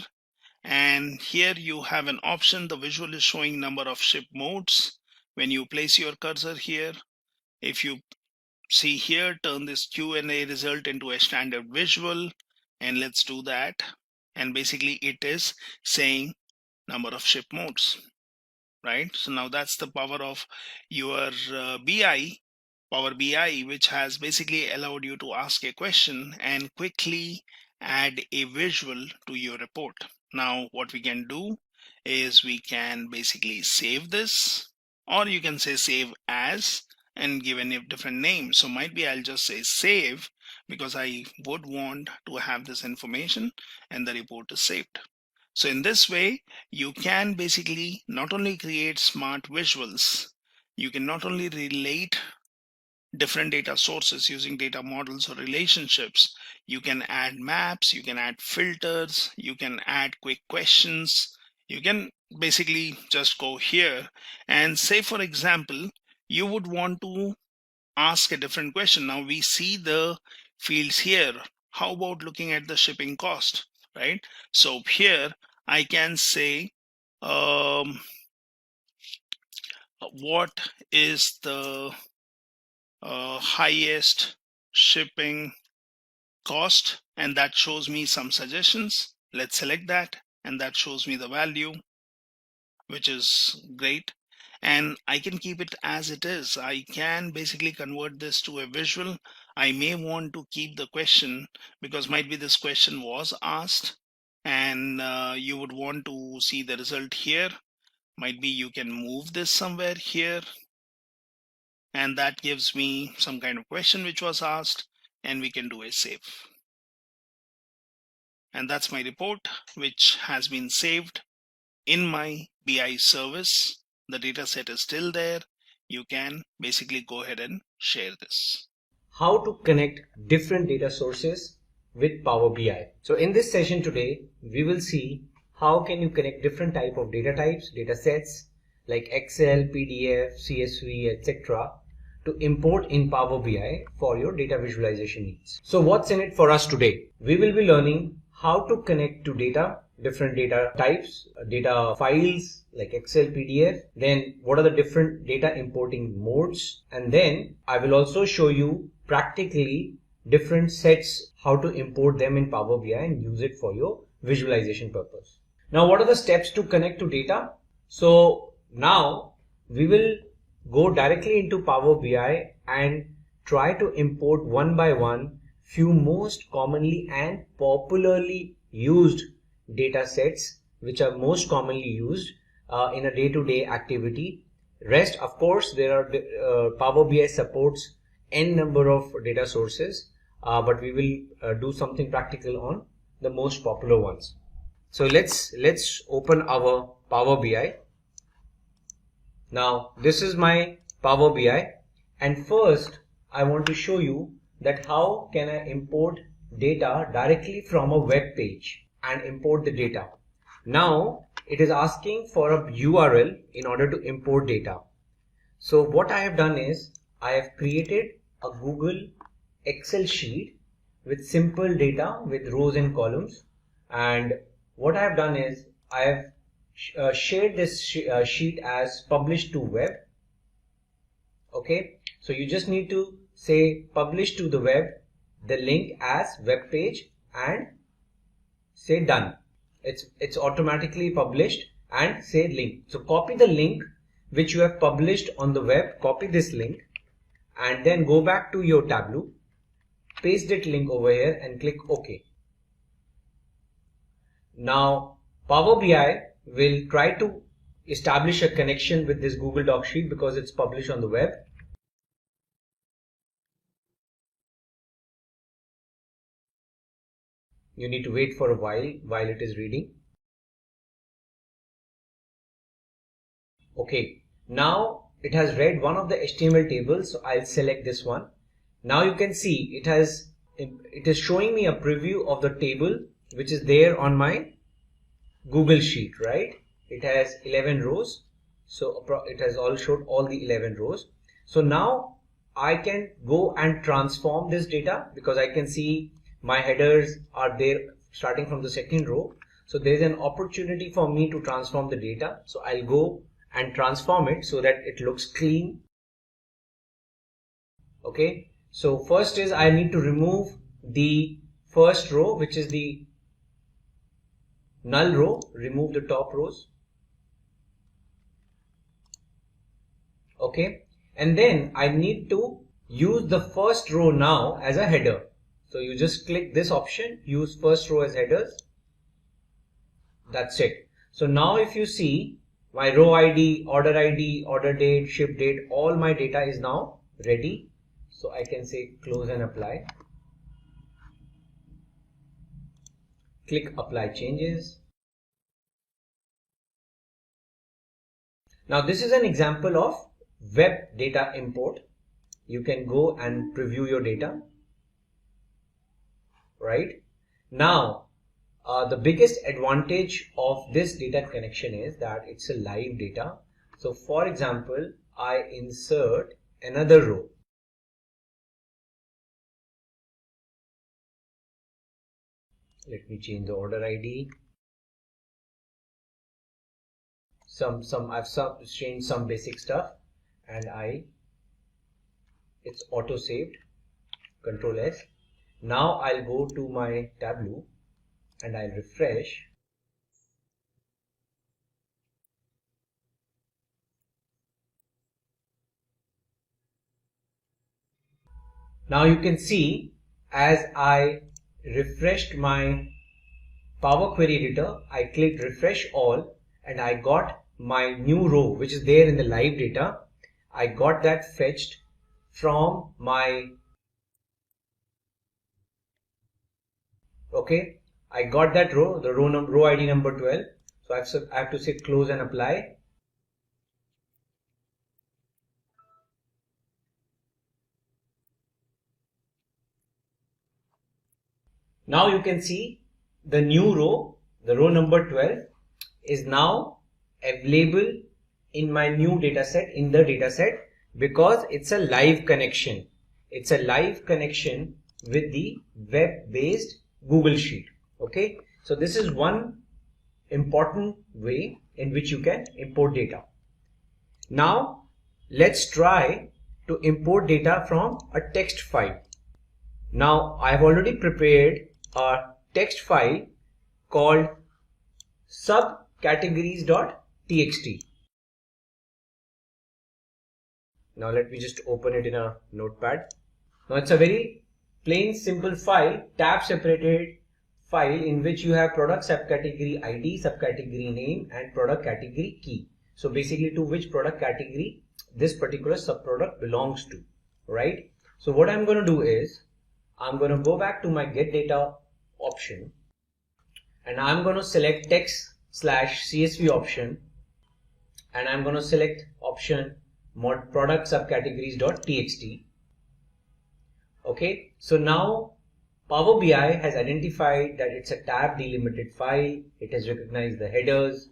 And here you have an option. The visual is showing number of ship modes. When you place your cursor here, if you see here, turn this Q&A result into a standard visual. And let's do that. And basically it is saying number of ship modes. Right? So now that's the power of your BI, Power BI, which has basically allowed you to ask a question and quickly add a visual to your report. Now what we can do is we can basically save this, or you can say save as and give a different name. So might be I'll just say save, because I would want to have this information and the report is saved. So in this way, you can basically not only create smart visuals, you can not only relate different data sources using data models or relationships, you can add maps, you can add filters, you can add quick questions. You can basically just go here and say, for example, you would want to ask a different question. Now we see the fields here. How about looking at the shipping cost, right? So here I can say, what is the highest shipping cost? And that shows me some suggestions. Let's select that, and that shows me the value, which is great. And I can keep it as it is. I can basically convert this to a visual. I may want to keep the question because might be this question was asked, and you would want to see the result here. Might be you can move this somewhere here, and that gives me some kind of question which was asked, and we can do a save. And that's my report, which has been saved in my BI service. The data set is still there. You can basically go ahead and share this. How to connect different data sources with Power BI. So in this session today, we will see how can you connect different type of data types, data sets like Excel, PDF, CSV, etc. to import in Power BI for your data visualization needs. So what's in it for us today? We will be learning how to connect to data, different data types, data files like Excel, PDF, then what are the different data importing modes, and then I will also show you practically different sets, how to import them in Power BI and use it for your visualization purpose. Now, what are the steps to connect to data? So now we will go directly into Power BI and try to import one by one few most commonly and popularly used data sets which are most commonly used in a day-to-day activity. Rest, of course, there are Power BI supports n number of data sources, but we will do something practical on the most popular ones. So let's open our Power BI. Now this is my Power BI, and first I want to show you that how can I import data directly from a web page and import the data. Now it is asking for a URL in order to import data. So what I have done is I have created a Google Excel sheet with simple data with rows and columns, and what I have done is I have shared this sheet as publish to web. Okay, so you just need to say publish to the web, the link as web page, and say done. It's automatically published, and say link. So copy the link which you have published on the web, copy this link, and then go back to your Tableau, paste that link over here and click OK. Now Power BI will try to establish a connection with this Google Doc sheet because it's published on the web. You need to wait for a while it is reading. Okay, now it has read one of the HTML tables, so I'll select this one. Now you can see it is showing me a preview of the table which is there on my Google sheet, right? It has 11 rows, so it has all showed all the 11 rows. So now I can go and transform this data because I can see my headers are there starting from the second row. So there is an opportunity for me to transform the data. So I'll go and transform it so that it looks clean. Okay, so first is I need to remove the first row, which is the null row. Remove the top rows. Okay, and then I need to use the first row now as a header. So you just click this option, use first row as headers. That's it. So now if you see my row ID, order date, ship date, all my data is now ready. So I can say close and apply. Click apply changes. Now this is an example of web data import. You can go and preview your data. Right now, the biggest advantage of this data connection is that it's a live data. So for example, I insert another row. Let me change the order ID. I've changed some basic stuff, and it's auto saved. Control S. Now I'll go to my Tableau and I'll refresh. Now you can see as I refreshed my Power Query Editor, I clicked refresh all and I got my new row which is there in the live data. I got that fetched from my okay, I got that row, the row ID number 12. So I have to say close and apply. Now you can see the new row, the row number 12 is now available in my new data set, in the data set, because it's a live connection. It's a live connection with the web-based Google Sheet. Okay, so this is one important way in which you can import data. Now let's try to import data from a text file. Now I have already prepared a text file called subcategories.txt. Now let me just open it in a notepad. Now it's a very plain simple file, tab separated file in which you have product subcategory ID, subcategory name and product category key. So basically to which product category this particular subproduct belongs to, right? So what I'm going to do is I'm going to go back to my get data option and I'm going to select text/CSV option and I'm going to select option mod product subcategories.txt. Okay, so now Power BI has identified that it's a tab delimited file, it has recognized the headers,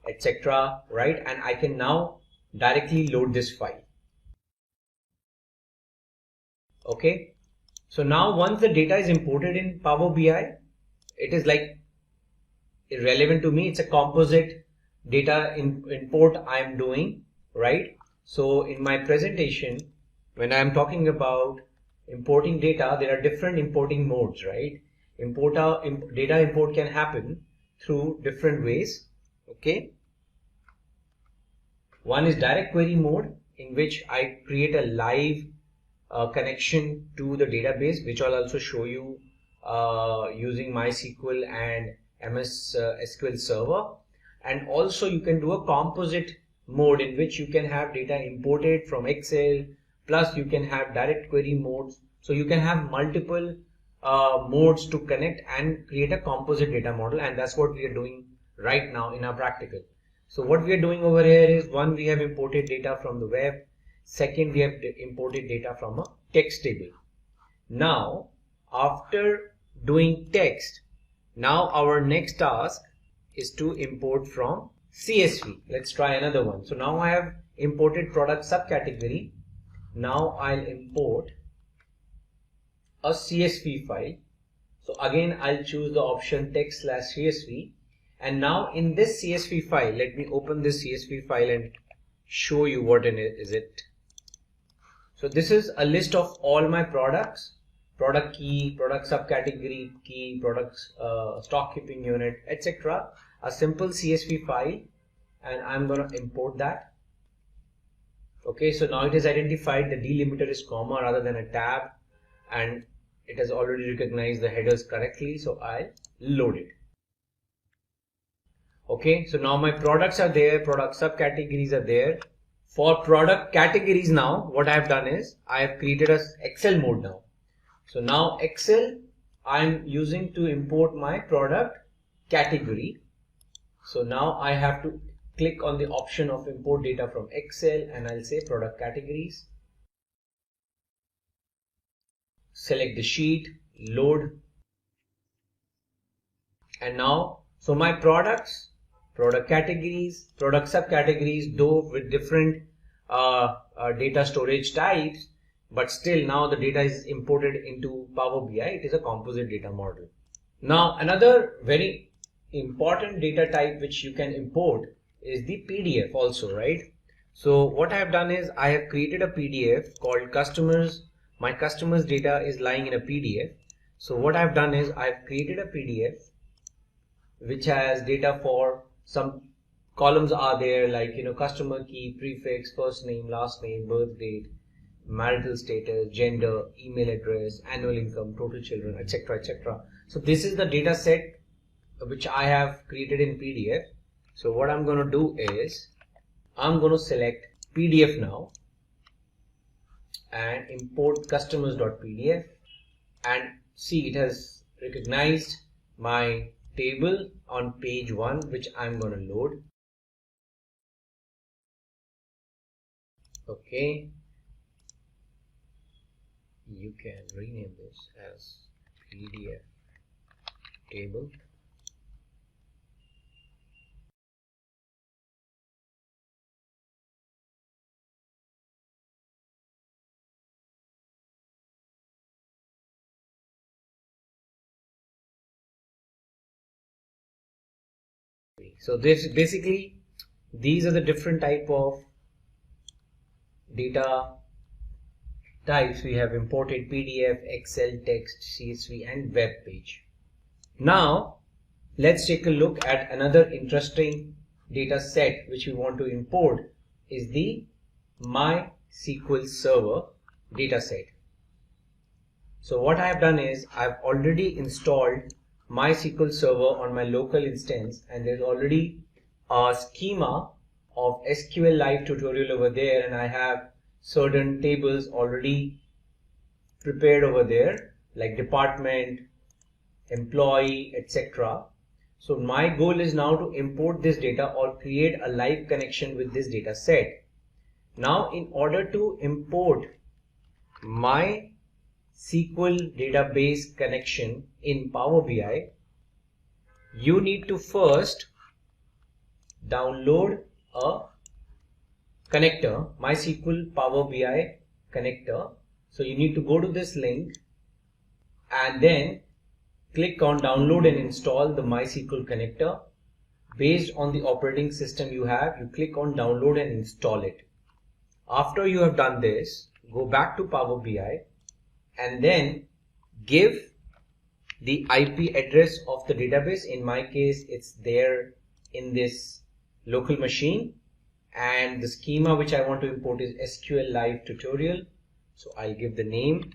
etc. right, and I can now directly load this file. Okay, so now once the data is imported in Power BI, it is like irrelevant to me, it's a composite data import I am doing, right? So in my presentation, when I am talking about importing data, there are different importing modes, right? Data import can happen through different ways. Okay, one is direct query mode, in which I create a live connection to the database, which I'll also show you using MySQL and MS SQL Server. And also you can do a composite mode in which you can have data imported from Excel, plus you can have direct query modes. So you can have multiple modes to connect and create a composite data model, and that's what we are doing right now in our practical. So what we are doing over here is, one, we have imported data from the web. Second, we have imported data from a text table. Now after doing text, now our next task is to import from CSV. Let's try another one. So now I have imported product subcategory. Now I'll import a CSV file. So again I'll choose the option text/CSV, and now in this CSV file, let me open this CSV file and show you what is it. So this is a list of all my products, product key, product subcategory key, products stock keeping unit, etc. A simple CSV file, and I'm going to import that. Okay, so now it has identified the delimiter is comma rather than a tab, and it has already recognized the headers correctly, so I'll load it. Okay, so now my products are there, product subcategories are there. For product categories, now what I have done is I have created a Excel mode now. So now Excel I'm using to import my product category. So now I have to click on the option of import data from Excel, and I'll say product categories. Select the sheet, load, and now so my products, product categories, product subcategories, though with different data storage types, but still now the data is imported into Power BI. It is a composite data model. Now another very important data type which you can import is the PDF also, right? So what I have done is I have created a PDF called customers. My customers data is lying in a PDF. So what I've done is I've created a PDF which has data for some columns are there, like, you know, customer key, prefix, first name, last name, birth date, marital status, gender, email address, annual income, total children, etc., etc. So this is the data set which I have created in PDF. So what I'm going to do is I'm going to select PDF now and import customers.pdf, and see it has recognized my table on page 1 which I'm going to load. Okay, you can rename this as PDF table. So this basically, these are the different type of data types, we have imported PDF, Excel, text, CSV and web page. Now let's take a look at another interesting data set which we want to import is the MySQL Server data set. So what I have done is I've already installed MySQL Server on my local instance, and there's already a schema of SQLite tutorial over there, and I have certain tables already prepared over there like department, employee, etc. So my goal is now to import this data or create a live connection with this data set. Now in order to import my SQL database connection in Power BI, you need to first download a connector, MySQL Power BI connector. So you need to go to this link and then click on download and install the MySQL connector. Based on the operating system you have, you click on download and install it. After you have done this, go back to Power BI and then give the IP address of the database. In my case, it's there in this local machine, and the schema which I want to import is SQLite tutorial. So I'll give the name,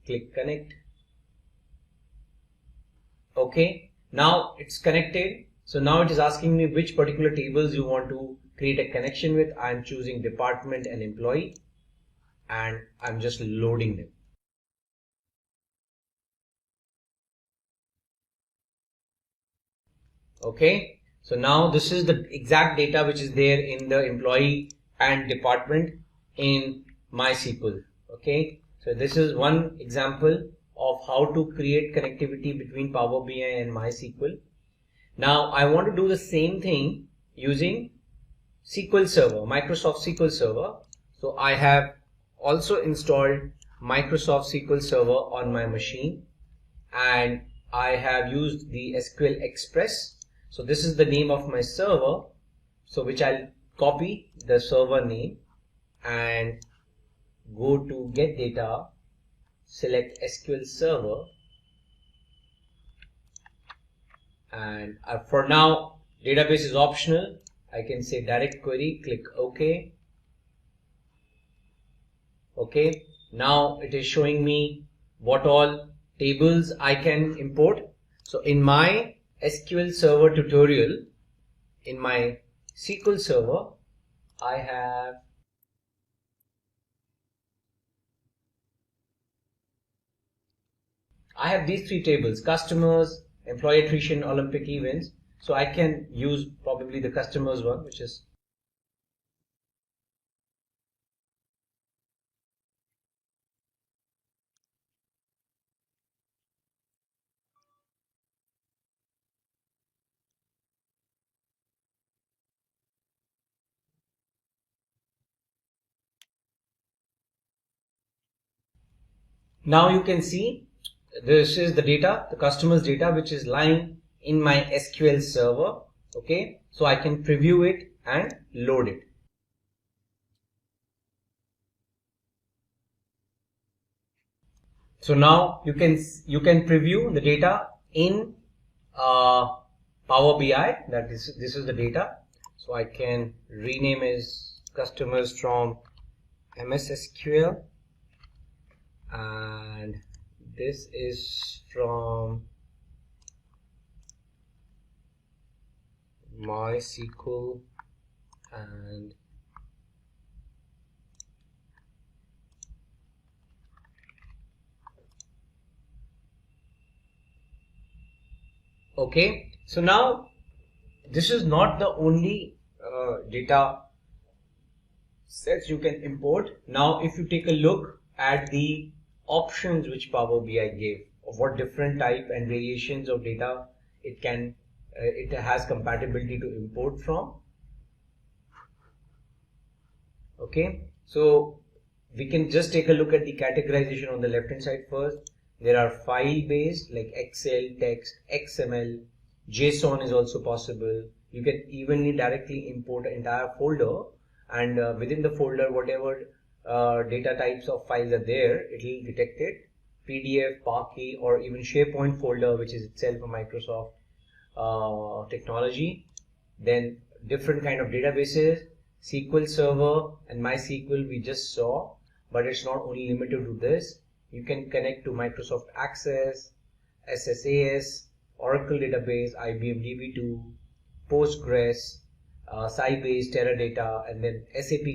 click connect. Okay, now it's connected. So now it is asking me which particular tables you want to create a connection with. I'm choosing department and employee, and I'm just loading them. Okay, so now this is the exact data which is there in the employee and department in MySQL. Okay, so this is one example of how to create connectivity between Power BI and MySQL. Now I want to do the same thing using SQL Server, Microsoft SQL Server. So I have also installed Microsoft SQL Server on my machine, and I have used the SQL Express. So this is the name of my server, so which I'll copy the server name and go to get data, select SQL Server, and for now database is optional. I can say direct query, click OK. Okay, now it is showing me what all tables I can import. So in my SQL Server tutorial, in my SQL Server, I have these three tables: customers, employee attrition, Olympic events. So I can use probably the customers one, which is now you can see this is the data, the customers data, which is lying in my SQL Server. Okay, so I can preview it and load it. So now you can preview the data in Power BI. That this is the data. So I can rename as customers from MS SQL, and this is from MySQL, and okay, so now this is not the only data sets you can import. Now if you take a look at the options which Power BI gave of what different type and variations of data it can it has compatibility to import from. Okay, so we can just take a look at the categorization on the left hand side first. There are file based like Excel, text, XML, JSON is also possible, You can evenly directly import an entire folder, and within the folder, whatever data types of files are there, it will detect it. PDF, Parquet, or even SharePoint folder, which is itself a Microsoft technology. Then different kind of databases, SQL Server and MySQL we just saw, but it's not only limited to this. You can connect to Microsoft Access, SSAS, Oracle database, IBM DB2, Postgres, Sybase, Teradata, and then SAP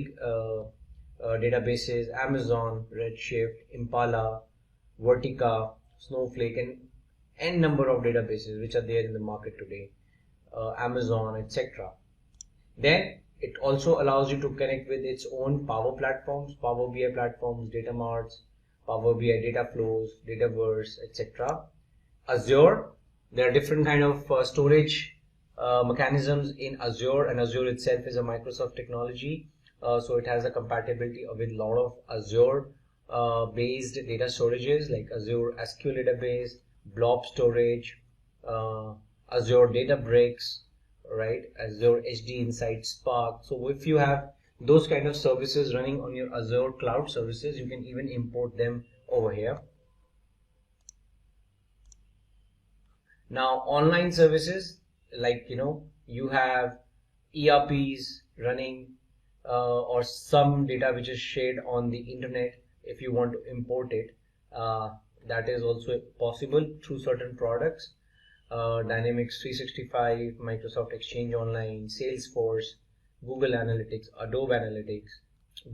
databases, Amazon, Redshift, Impala, Vertica, Snowflake, and n number of databases which are there in the market today, Amazon, etc. Then it also allows you to connect with its own Power Platforms, Power BI platforms, data marts, Power BI data flows, Dataverse, etc. Azure, there are different kind of storage mechanisms in Azure, and Azure itself is a Microsoft technology, so it has a compatibility with a lot of Azure based data storages like Azure SQL database, Blob storage, Azure Databricks, right, Azure HD Insight Spark. So if you have those kind of services running on your Azure cloud services, you can even import them over here. Now online services, like you have ERPs running or some data which is shared on the internet. If you want to import it, that is also possible through certain products. Dynamics 365, Microsoft Exchange Online, Salesforce, Google Analytics, Adobe Analytics,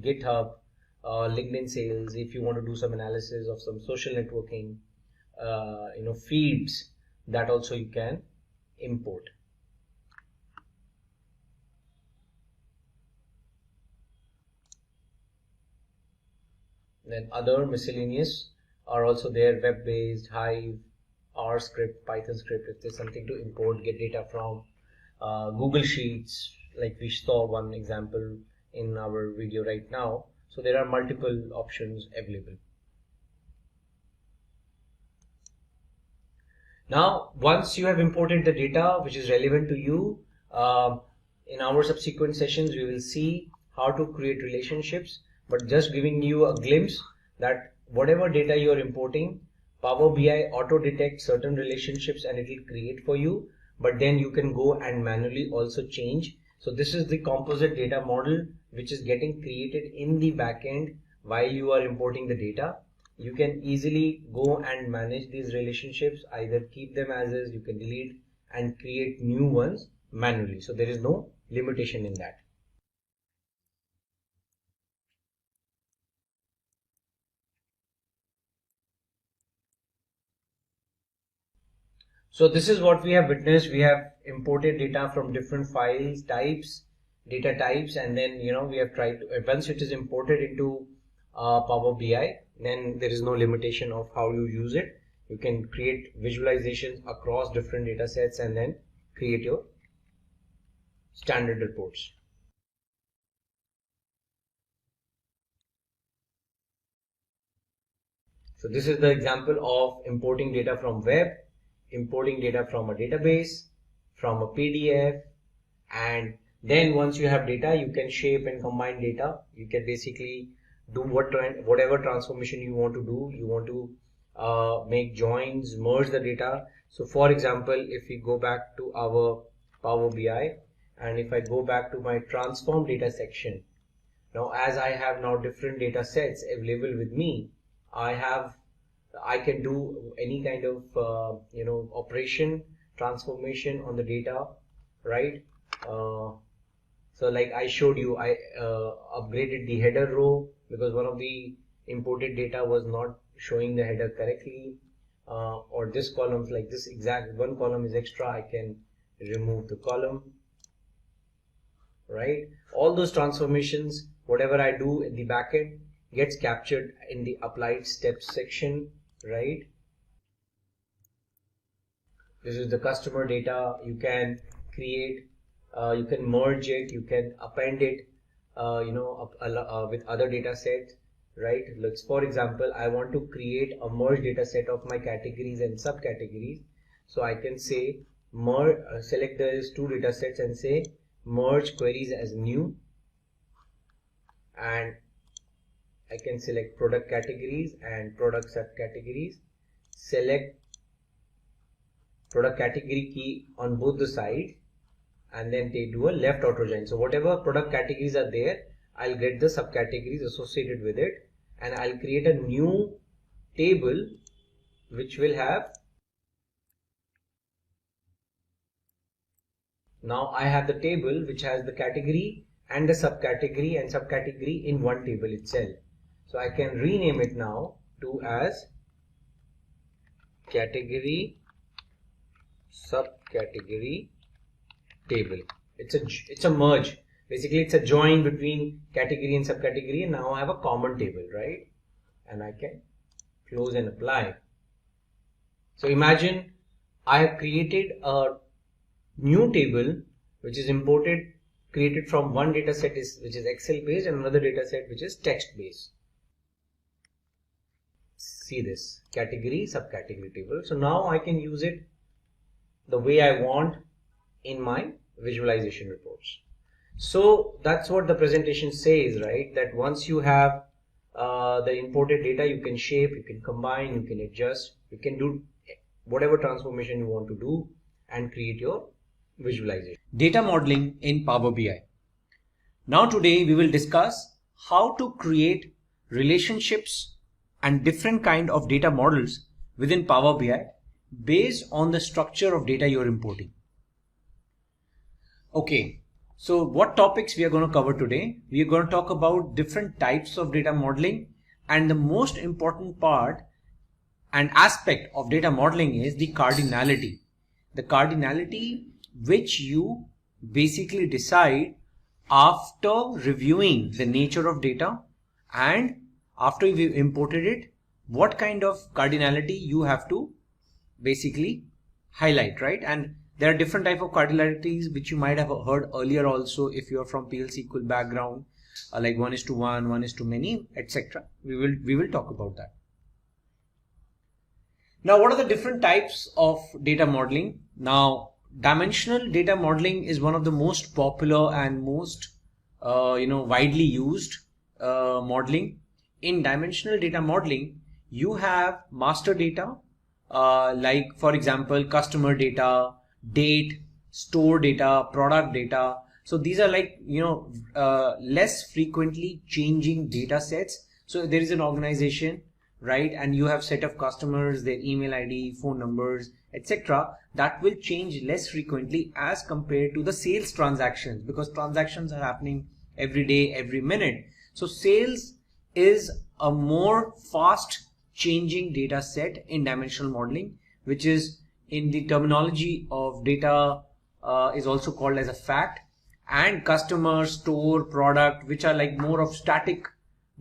GitHub, LinkedIn Sales. If you want to do some analysis of some social networking, feeds, that also you can import. Then other miscellaneous are also there, web-based, Hive, R script, Python script, if there's something to import, get data from. Google Sheets, like we saw one example in our video right now. So there are multiple options available. Now, once you have imported the data which is relevant to you, in our subsequent sessions we will see how to create relationships, but just giving you a glimpse that whatever data you are importing, Power BI auto detects certain relationships and it will create for you, but then you can go and manually also change. So this is the composite data model which is getting created in the backend while you are importing the data. You can easily go and manage these relationships, either keep them as is, you can delete and create new ones manually. So there is no limitation in that. So this is what we have witnessed. We have imported data from different files types, data types, and then we have tried to, once it is imported into Power BI, then there is no limitation of how you use it. You can create visualizations across different data sets and then create your standard reports. So this is the example of importing data from web, importing data from a database, from a PDF, and then once you have data, you can shape and combine data. You can basically do whatever transformation you want to do. You want to make joins, merge the data. So for example, if we go back to our Power BI, and if I go back to my transform data section, now as I have now different data sets available with me, I can do any kind of operation, transformation on the data, right? So like I showed you, I upgraded the header row because one of the imported data was not showing the header correctly, or this column, like this exact one column is extra, I can remove the column, right? All those transformations, whatever I do in the backend gets captured in the applied steps section, right? This is the customer data. You can create, you can merge it, you can append it, with other data sets, right? Let's, for example, I want to create a merge data set of my categories and subcategories. So I can say select those two data sets and say merge queries as new, and I can select product categories and product subcategories, select product category key on both the sides, and then they do a left auto join. So whatever product categories are there, I'll get the subcategories associated with it, and I'll create a new table which will have, now I have the table which has the category and the subcategory in one table itself. So I can rename it now to as category subcategory table. It's a merge. Basically, it's a join between category and subcategory, and now I have a common table, right? And I can close and apply. So imagine I have created a new table which is created from one data set which is Excel based, and another data set which is text based. See this category subcategory table. So now I can use it the way I want in my visualization reports. So that's what the presentation says, right? That once you have the imported data, you can shape, you can combine, you can adjust, you can do whatever transformation you want to do and create your visualization. Data modeling in Power BI. Now today we will discuss how to create relationships and different kind of data models within Power BI based on the structure of data you're importing. Okay, so what topics we are going to cover today? We are going to talk about different types of data modeling, and the most important part and aspect of data modeling is the cardinality. The cardinality which you basically decide after reviewing the nature of data, and after you've imported it, what kind of cardinality you have to basically highlight, right? And there are different type of cardinalities which you might have heard earlier also if you are from PL SQL background, like 1:1, 1:many, etc. We will talk about that. Now, what are the different types of data modeling? Now, dimensional data modeling is one of the most popular and most widely used modeling. In dimensional data modeling, you have master data, like for example customer data, date, store data, product data. So these are like less frequently changing data sets. So there is an organization, right, and you have set of customers, their email ID, phone numbers, etc. that will change less frequently as compared to the sales transactions, because transactions are happening every day, every minute. So sales is a more fast changing data set in dimensional modeling, which is in the terminology of data is also called as a fact, and customer, store, product, which are like more of static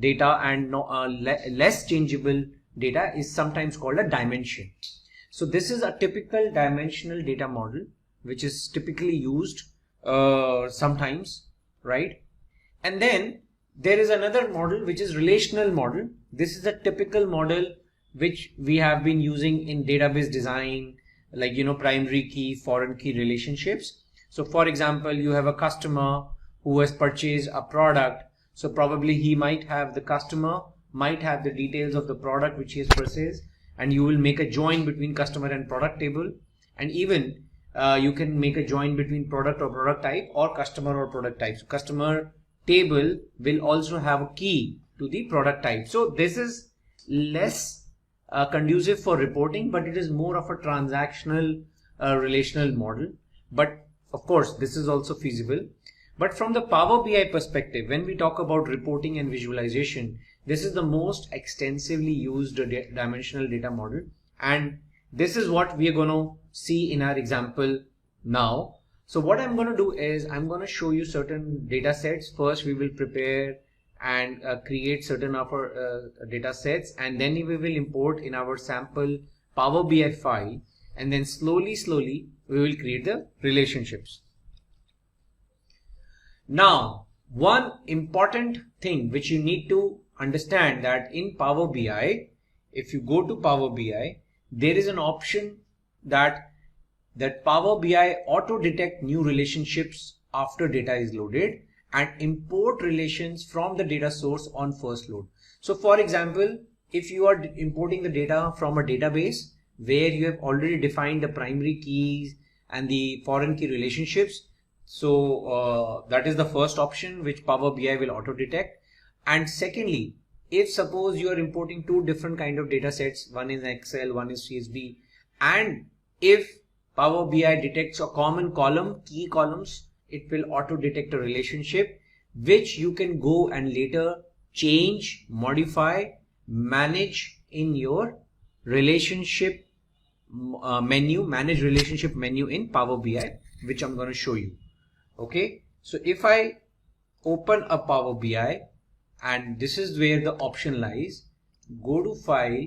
data and less changeable data, is sometimes called a dimension. So this is a typical dimensional data model which is typically used sometimes, right? And then there is another model which is relational model. This is a typical model which we have been using in database design, like primary key, foreign key relationships. So for example, you have a customer who has purchased a product. So probably the customer might have the details of the product which he has purchased, and you will make a join between customer and product table, and even you can make a join between product or product type or customer or product type. So customer table will also have a key to the product type. So this is less conducive for reporting, but it is more of a transactional relational model. But of course, this is also feasible. But from the Power BI perspective, when we talk about reporting and visualization, this is the most extensively used dimensional data model. And this is what we are going to see in our example now. So what I'm going to do is I'm going to show you certain data sets. First, we will prepare and create certain of our data sets, and then we will import in our sample Power BI file, and then slowly we will create the relationships. Now, one important thing which you need to understand, that in Power BI, if you go to Power BI, there is an option that that Power BI auto detect new relationships after data is loaded and import relations from the data source on first load. So for example, if you are importing the data from a database where you have already defined the primary keys and the foreign key relationships, so that is the first option which Power BI will auto detect. And secondly, if suppose you are importing two different kind of data sets, one is Excel, one is CSV, and if Power BI detects a common column, key columns, it will auto detect a relationship which you can go and later change, modify, manage in your relationship menu, manage relationship menu in Power BI, which I'm going to show you. Okay, so if I open a Power BI, and this is where the option lies, go to File,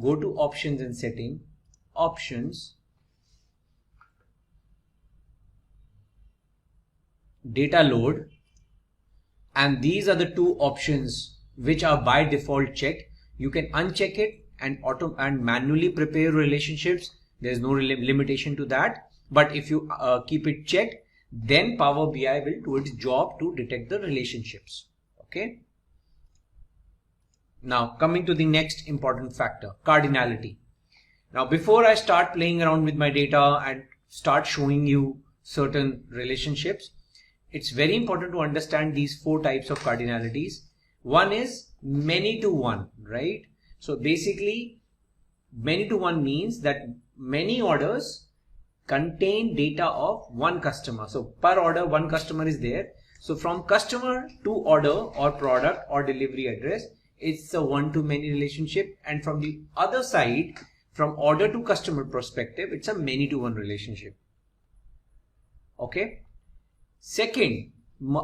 go to Options and Setting, Options, Data Load, and these are the two options which are by default checked. You can uncheck it and manually prepare relationships. There is no limitation to that, but if you keep it checked, then Power BI will do its job to detect the relationships. Okay. Now coming to the next important factor, cardinality. Now before I start playing around with my data and start showing you certain relationships, it's very important to understand these four types of cardinalities. One is many to one, right? So basically many to one means that many orders contain data of one customer. So per order, one customer is there. So from customer to order or product or delivery address, it's a one-to-many relationship. And from the other side, from order to customer perspective, it's a many-to-one relationship. Okay. Second,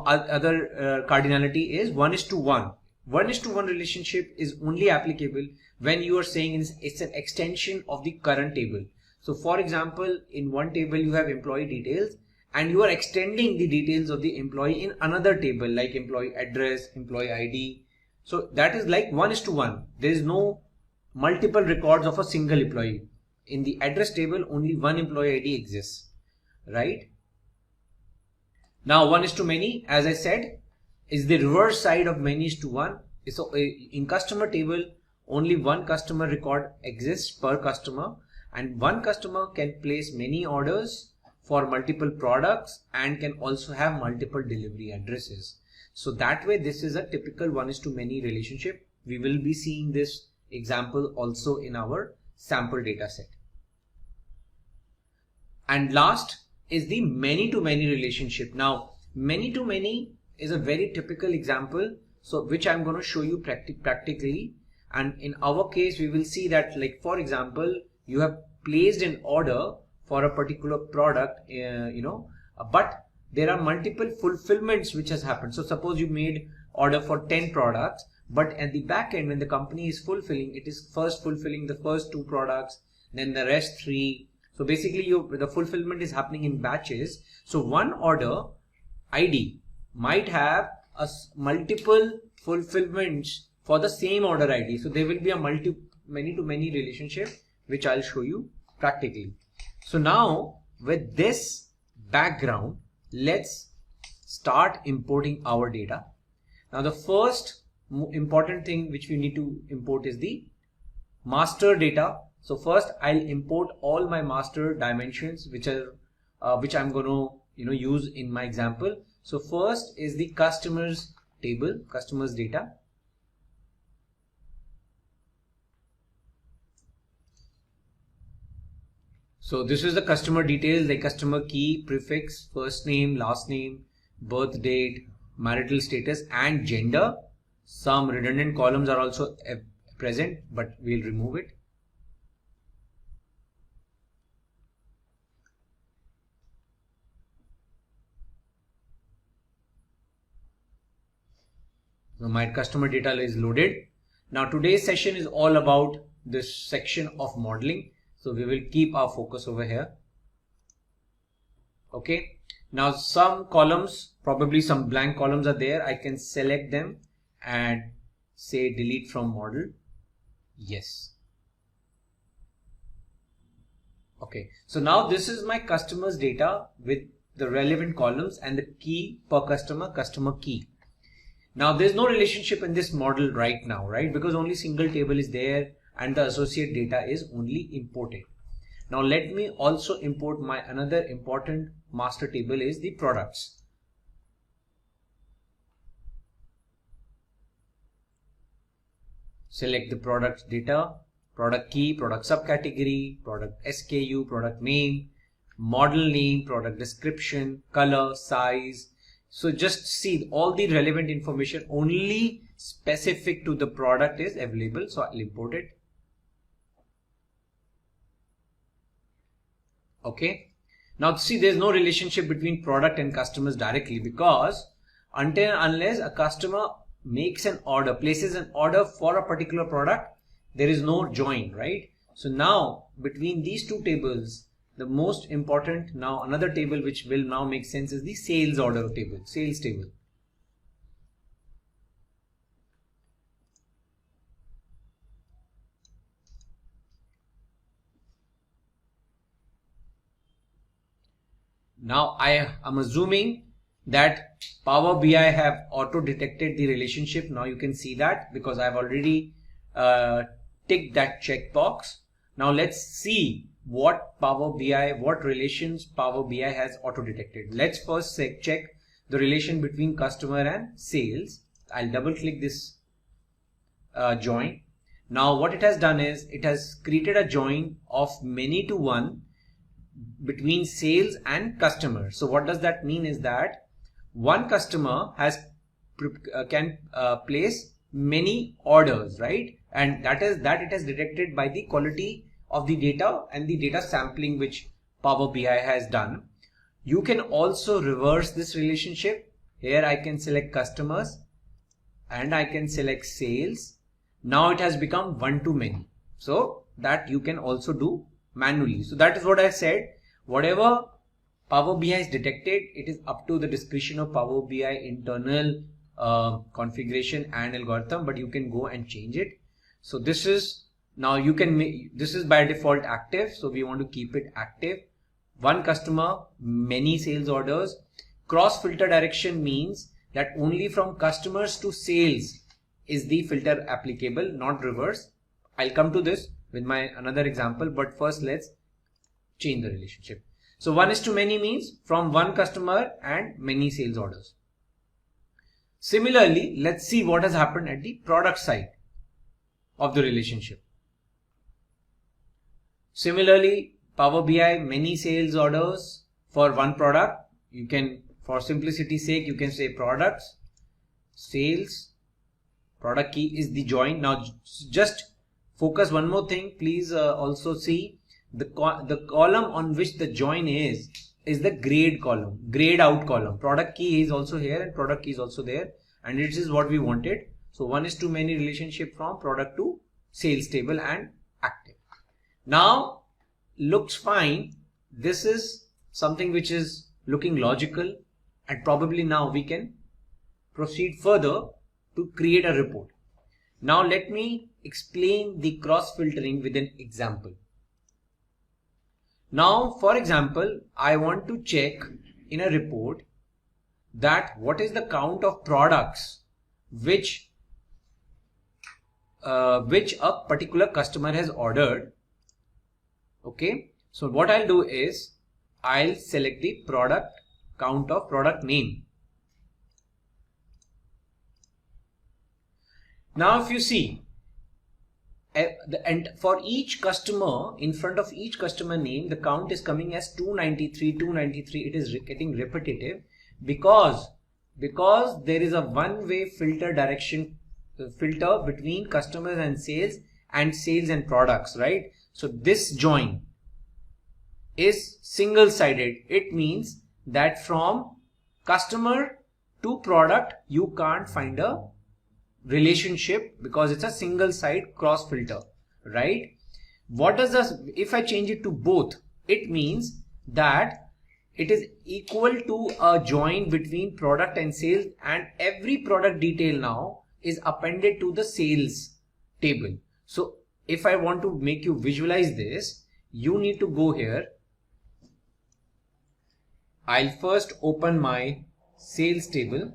other cardinality is 1:1. 1:1 relationship is only applicable when you are saying it's an extension of the current table. So for example, in one table you have employee details and you are extending the details of the employee in another table like employee address, employee ID. So that is like 1:1. There is no multiple records of a single employee. In the address table, only one employee ID exists, right? Now 1:many, as I said, is the reverse side of many:1. So in customer table, only one customer record exists per customer, and one customer can place many orders for multiple products and can also have multiple delivery addresses. So that way, this is a typical 1:many relationship. We will be seeing this example also in our sample data set. And last is the many-to-many relationship. Now, many-to-many is a very typical example, so which I'm going to show you practically. And in our case, we will see that, like for example, you have placed an order for a particular product, but there are multiple fulfillments which has happened. So suppose you made order for 10 products, but at the back end, when the company is fulfilling, it is first fulfilling the first 2 products, then the rest 3. So basically the fulfillment is happening in batches. So one order ID might have multiple fulfillments for the same order ID. So there will be a many-to-many relationship, which I'll show you practically. So now with this background, let's start importing our data. Now the first important thing which we need to import is the master data. So first I'll import all my master dimensions which I'm going to use in my example. So first is the customers table, customers data. So this is the customer details like customer key, prefix, first name, last name, birth date, marital status and gender. Some redundant columns are also present, but we'll remove it. So my customer data is loaded. Now today's session is all about this section of modeling. So we will keep our focus over here. Okay. Now some columns, probably some blank columns are there. I can select them and say delete from model. Yes. Okay, so now this is my customers data with the relevant columns and the key per customer, customer key. Now there's no relationship in this model right now, right? Because only single table is there and the associate data is only imported. Now let me also import my another important master table is the products. Select the product data, product key, product subcategory, product SKU, product name, model name, product description, color, size. So just see all the relevant information only specific to the product is available. So I'll import it. Okay. Now see, there's no relationship between product and customers directly, because until and unless a customer makes an order, places an order for a particular product, there is no join, right? So now between these two tables, the most important, now another table which will now make sense is the sales order table, sales table. Now I am assuming that Power BI have auto detected the relationship. Now you can see that because I've already ticked that checkbox. Now let's see what Power BI, what relations Power BI has auto detected. Let's first check the relation between customer and sales. I'll double click this join. Now what it has done is it has created a join of many to one between sales and customer. So what does that mean is that one customer has can place many orders, right? And that it has detected by the quality of the data and the data sampling which Power BI has done. You can also reverse this relationship. Here I can select customers and I can select sales. Now it has become one to many. So that you can also do manually. So that is what I said. Whatever Power BI is detected, it is up to the discretion of Power BI internal configuration and algorithm, but you can go and change it. So this is, now you can make, this is by default active. So we want to keep it active. One customer, many sales orders. Cross filter direction means that only from customers to sales is the filter applicable, not reverse. I'll come to this with my another example, but first let's change the relationship. So 1:many means from one customer and many sales orders. Similarly, let's see what has happened at the product side of the relationship. Similarly, Power BI, many sales orders for one product. You can, for simplicity's sake, you can say products, sales, product key is the join. Now just focus one more thing. Please also see the column on which the join is the grade column, grade out column. Product key is also here and product key is also there, and it is what we wanted. So 1:many relationship from product to sales table and active. Now looks fine. This is something which is looking logical, and probably now we can proceed further to create a report. Now let me explain the cross filtering with an example. Now, for example, I want to check in a report that what is the count of products which a particular customer has ordered. Okay, so what I'll do is I'll select the product count of product name. Now if you see, and for each customer, in front of each customer name, the count is coming as 293, 293. It is getting repetitive because there is a one-way filter direction filter between customers and sales and products, right? So this join is single-sided. It means that from customer to product, you can't find a relationship because it's a single side cross filter, right? What does this, if I change it to both, it means that it is equal to a join between product and sales, and every product detail now is appended to the sales table. So if I want to make you visualize this, you need to go here. I'll first open my sales table.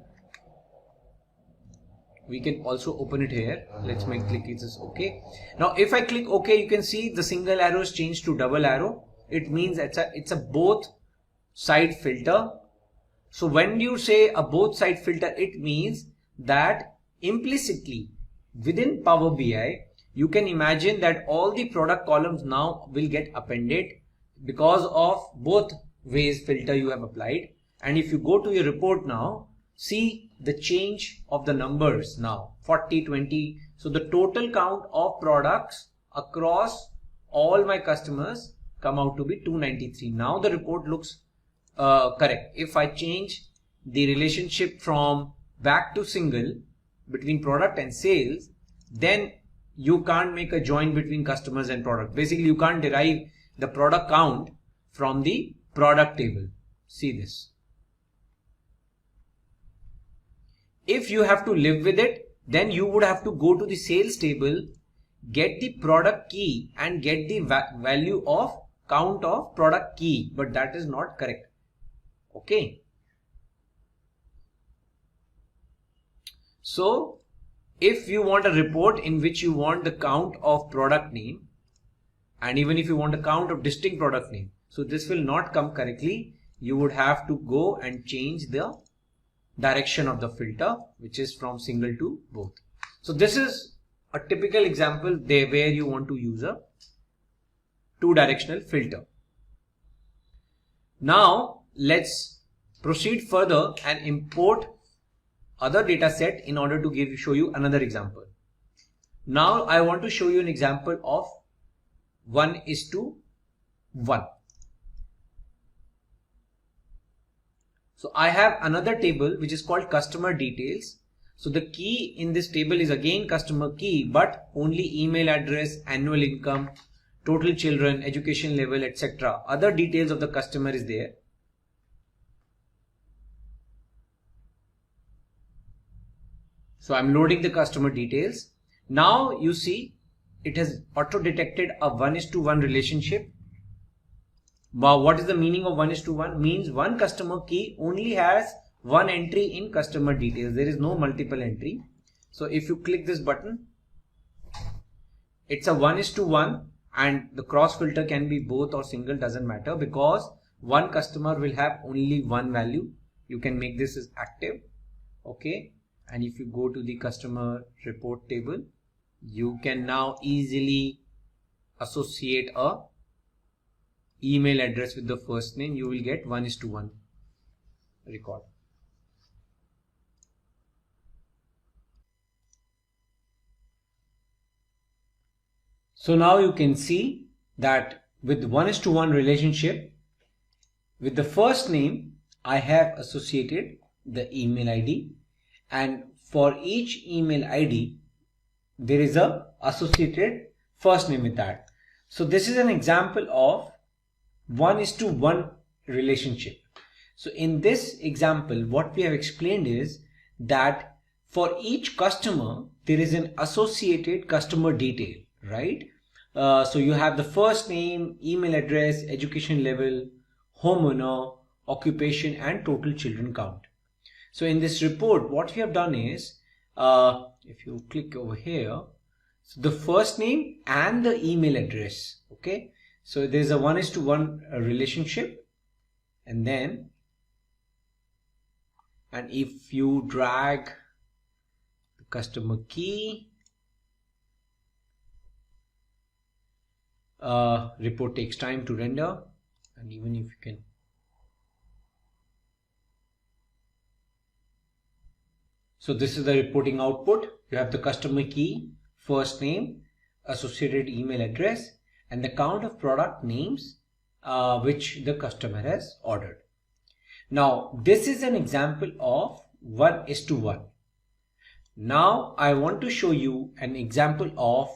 We can also open it here. Let's make click this OK. Now if I click OK, you can see the single arrow is changed to double arrow. It means it's a both side filter. So when you say a both side filter, it means that implicitly within Power BI, you can imagine that all the product columns now will get appended because of both ways filter you have applied. And if you go to your report now, see the change of the numbers now 40, 20. So the total count of products across all my customers come out to be 293. Now the report looks correct. If I change the relationship from back to single between product and sales, then you can't make a join between customers and product. Basically, you can't derive the product count from the product table. See this. If you have to live with it, then you would have to go to the sales table, get the product key and get the value of count of product key, but that is not correct. Okay. So if you want a report in which you want the count of product name, and even if you want a count of distinct product name, so this will not come correctly. You would have to go and change the direction of the filter, which is from single to both. So this is a typical example there where you want to use a two-directional filter. Now let's proceed further and import other data set in order to show you another example. Now I want to show you an example of 1:1. So I have another table which is called customer details. So the key in this table is again customer key, but only email address, annual income, total children, education level, etc. Other details of the customer is there. So I'm loading the customer details. Now you see it has auto detected a 1:1 relationship. Now what is the meaning of 1:1? Means one customer key only has one entry in customer details. There is no multiple entry. So if you click this button, it's a 1:1 and the cross filter can be both or single, doesn't matter, because one customer will have only one value. You can make this as active. Okay. And if you go to the customer report table, you can now easily associate a email address with the first name. You will get 1:1 record. So now you can see that with 1:1 relationship, with the first name, I have associated the email ID, and for each email ID, there is a associated first name with that. So this is an example of 1:1 relationship. So in this example, what we have explained is that for each customer, there is an associated customer detail, right? So you have the first name, email address, education level, homeowner, occupation, and total children count. So in this report, what we have done is, if you click over here, so the first name and the email address. Okay. So there's a 1:1 relationship, and if you drag the customer key, report takes time to render, and even if you can, so this is the reporting output. You have the customer key, first name, associated email address, and the count of product names which the customer has ordered. Now this is an example of 1:1. Now I want to show you an example of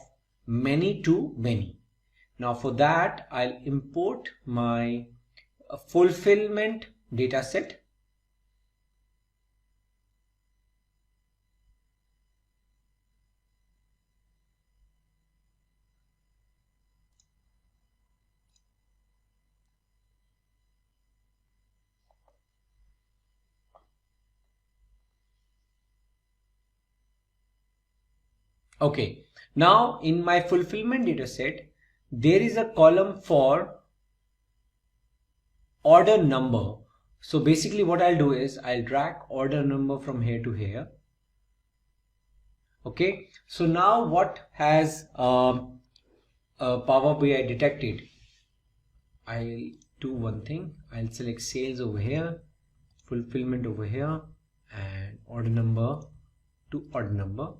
many to many. Now for that, I'll import my fulfillment data set. Okay, now in my fulfillment data set, there is a column for order number. So basically what I'll do is I'll drag order number from here to here. Okay, so now what has Power BI detected? I'll do one thing. I'll select sales over here, fulfillment over here, and order number to order number.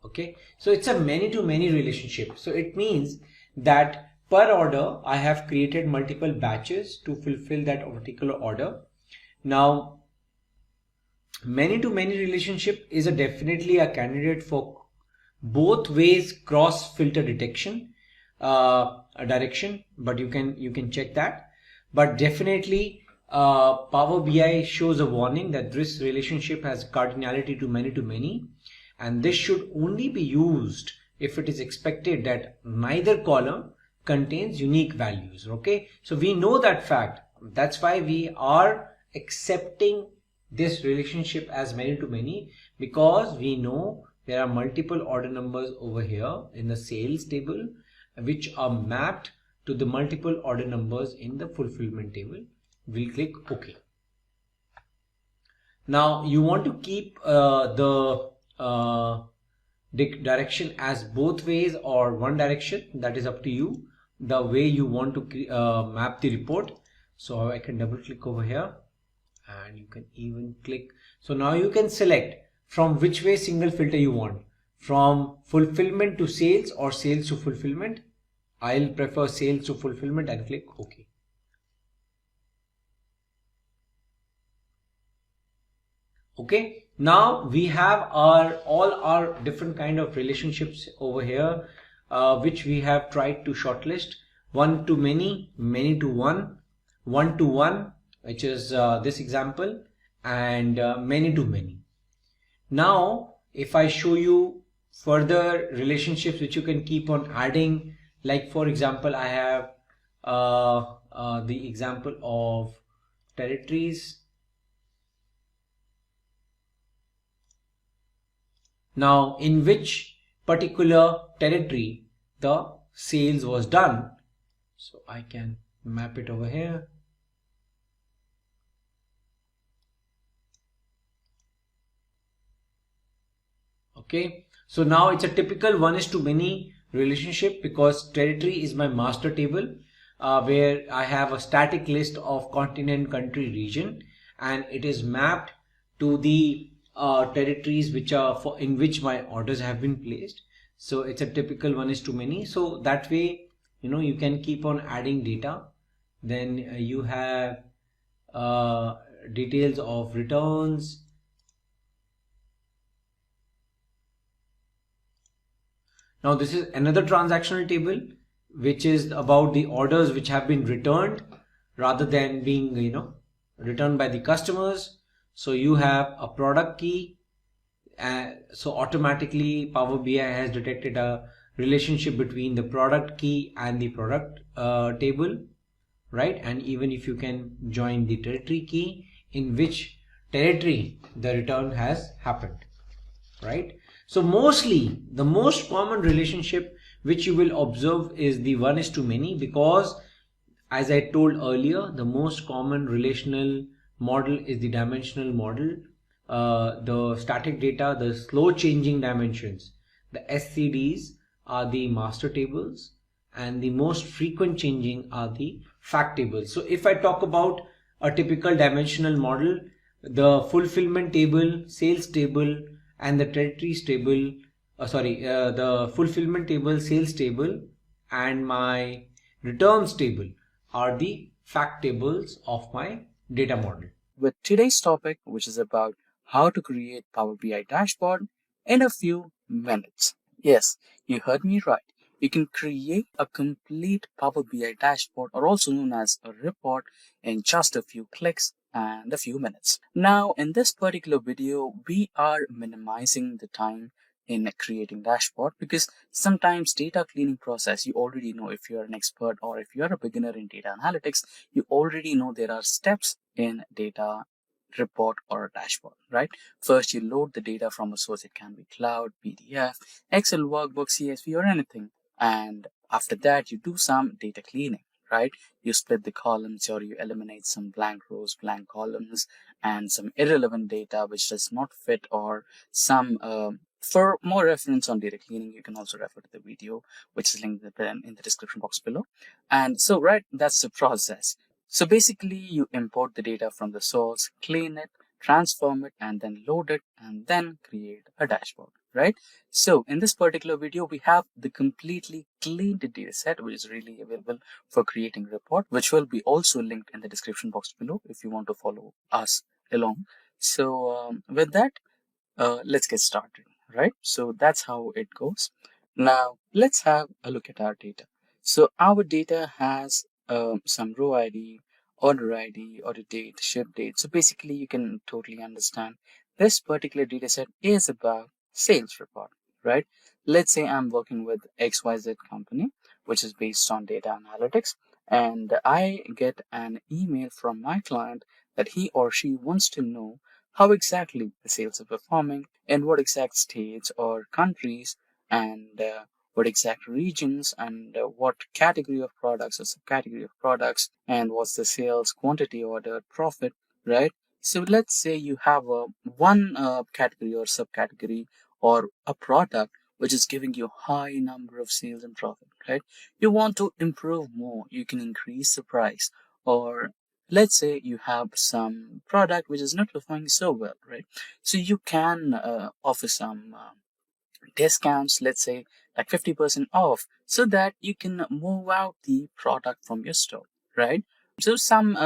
Okay, so it's a many-to-many relationship. So it means that per order I have created multiple batches to fulfill that particular order. Now many-to-many relationship is definitely a candidate for both ways cross filter detection direction, but you can check that. But definitely Power BI shows a warning that this relationship has cardinality to many, and this should only be used if it is expected that neither column contains unique values. Okay, so we know that fact. That's why we are accepting this relationship as many, because we know there are multiple order numbers over here in the sales table which are mapped to the multiple order numbers in the fulfillment table. We'll click OK. Now you want to keep the direction as both ways or one direction. That is up to you, the way you want to map the report. So I can double click over here, and you can even click. So now you can select from which way single filter you want, from fulfillment to sales or sales to fulfillment. I'll prefer sales to fulfillment and click OK. Okay, now we have all our different kind of relationships over here, which we have tried to shortlist. One to many, many to one, one to one, which is this example, and many to many. Now if I show you further relationships which you can keep on adding, like for example I have the example of territories. Now in which particular territory the sales was done, so I can map it over here. Okay, so now it's a typical 1:many relationship, because territory is my master table where I have a static list of continent, country, region, and it is mapped to the territories which are in which my orders have been placed. So it's a typical 1:many. So that way, you can keep on adding data. Then you have details of returns. Now this is another transactional table which is about the orders which have been returned rather than being returned by the customers. So you have a product key, so automatically Power BI has detected a relationship between the product key and the product table, right? And even if you can join the territory key, in which territory the return has happened, right? So mostly the most common relationship which you will observe is the 1:many, because as I told earlier, the most common relational model is the dimensional model. The static data, the slow changing dimensions, the SCDs are the master tables, and the most frequent changing are the fact tables. So if I talk about a typical dimensional model, the fulfillment table, sales table, and the territories table, the fulfillment table, sales table, and my returns table are the fact tables of my data model. With today's topic, which is about how to create Power BI dashboard in a few minutes. Yes, you heard me right. You can create a complete Power BI dashboard, or also known as a report, in just a few clicks and a few minutes. Now, in this particular video, we are minimizing the time in creating dashboard, because sometimes data cleaning process, you already know, if you're an expert or if you're a beginner in data analytics, you already know there are steps in data report or a dashboard, right? First, you load the data from a source. It can be cloud, PDF, Excel workbook, CSV, or anything. And after that, you do some data cleaning, right? You split the columns or you eliminate some blank rows, blank columns, and some irrelevant data which does not fit, or some for more reference on data cleaning, you can also refer to the video, which is linked in the description box below. And so, right, that's the process. So basically, you import the data from the source, clean it, transform it, and then load it, and then create a dashboard, right? So in this particular video, we have the completely cleaned data set, which is really available for creating a report, which will be also linked in the description box below if you want to follow us along. So with that, let's get started, right? So that's how it goes. Now let's have a look at our data. So our data has some row ID, order ID, order date, ship date. So basically you can totally understand this particular data set is about sales report, right? Let's say I'm working with XYZ company, which is based on data analytics, and I get an email from my client that he or she wants to know how exactly the sales are performing, in what exact states or countries, and what exact regions, and what category of products or subcategory of products, and what's the sales quantity, order, profit, right? So let's say you have one category or subcategory or a product which is giving you high number of sales and profit, right? You want to improve more, you can increase the price, or let's say you have some product which is not performing so well, right? So you can offer some discounts, let's say like 50% off, so that you can move out the product from your store, right? So some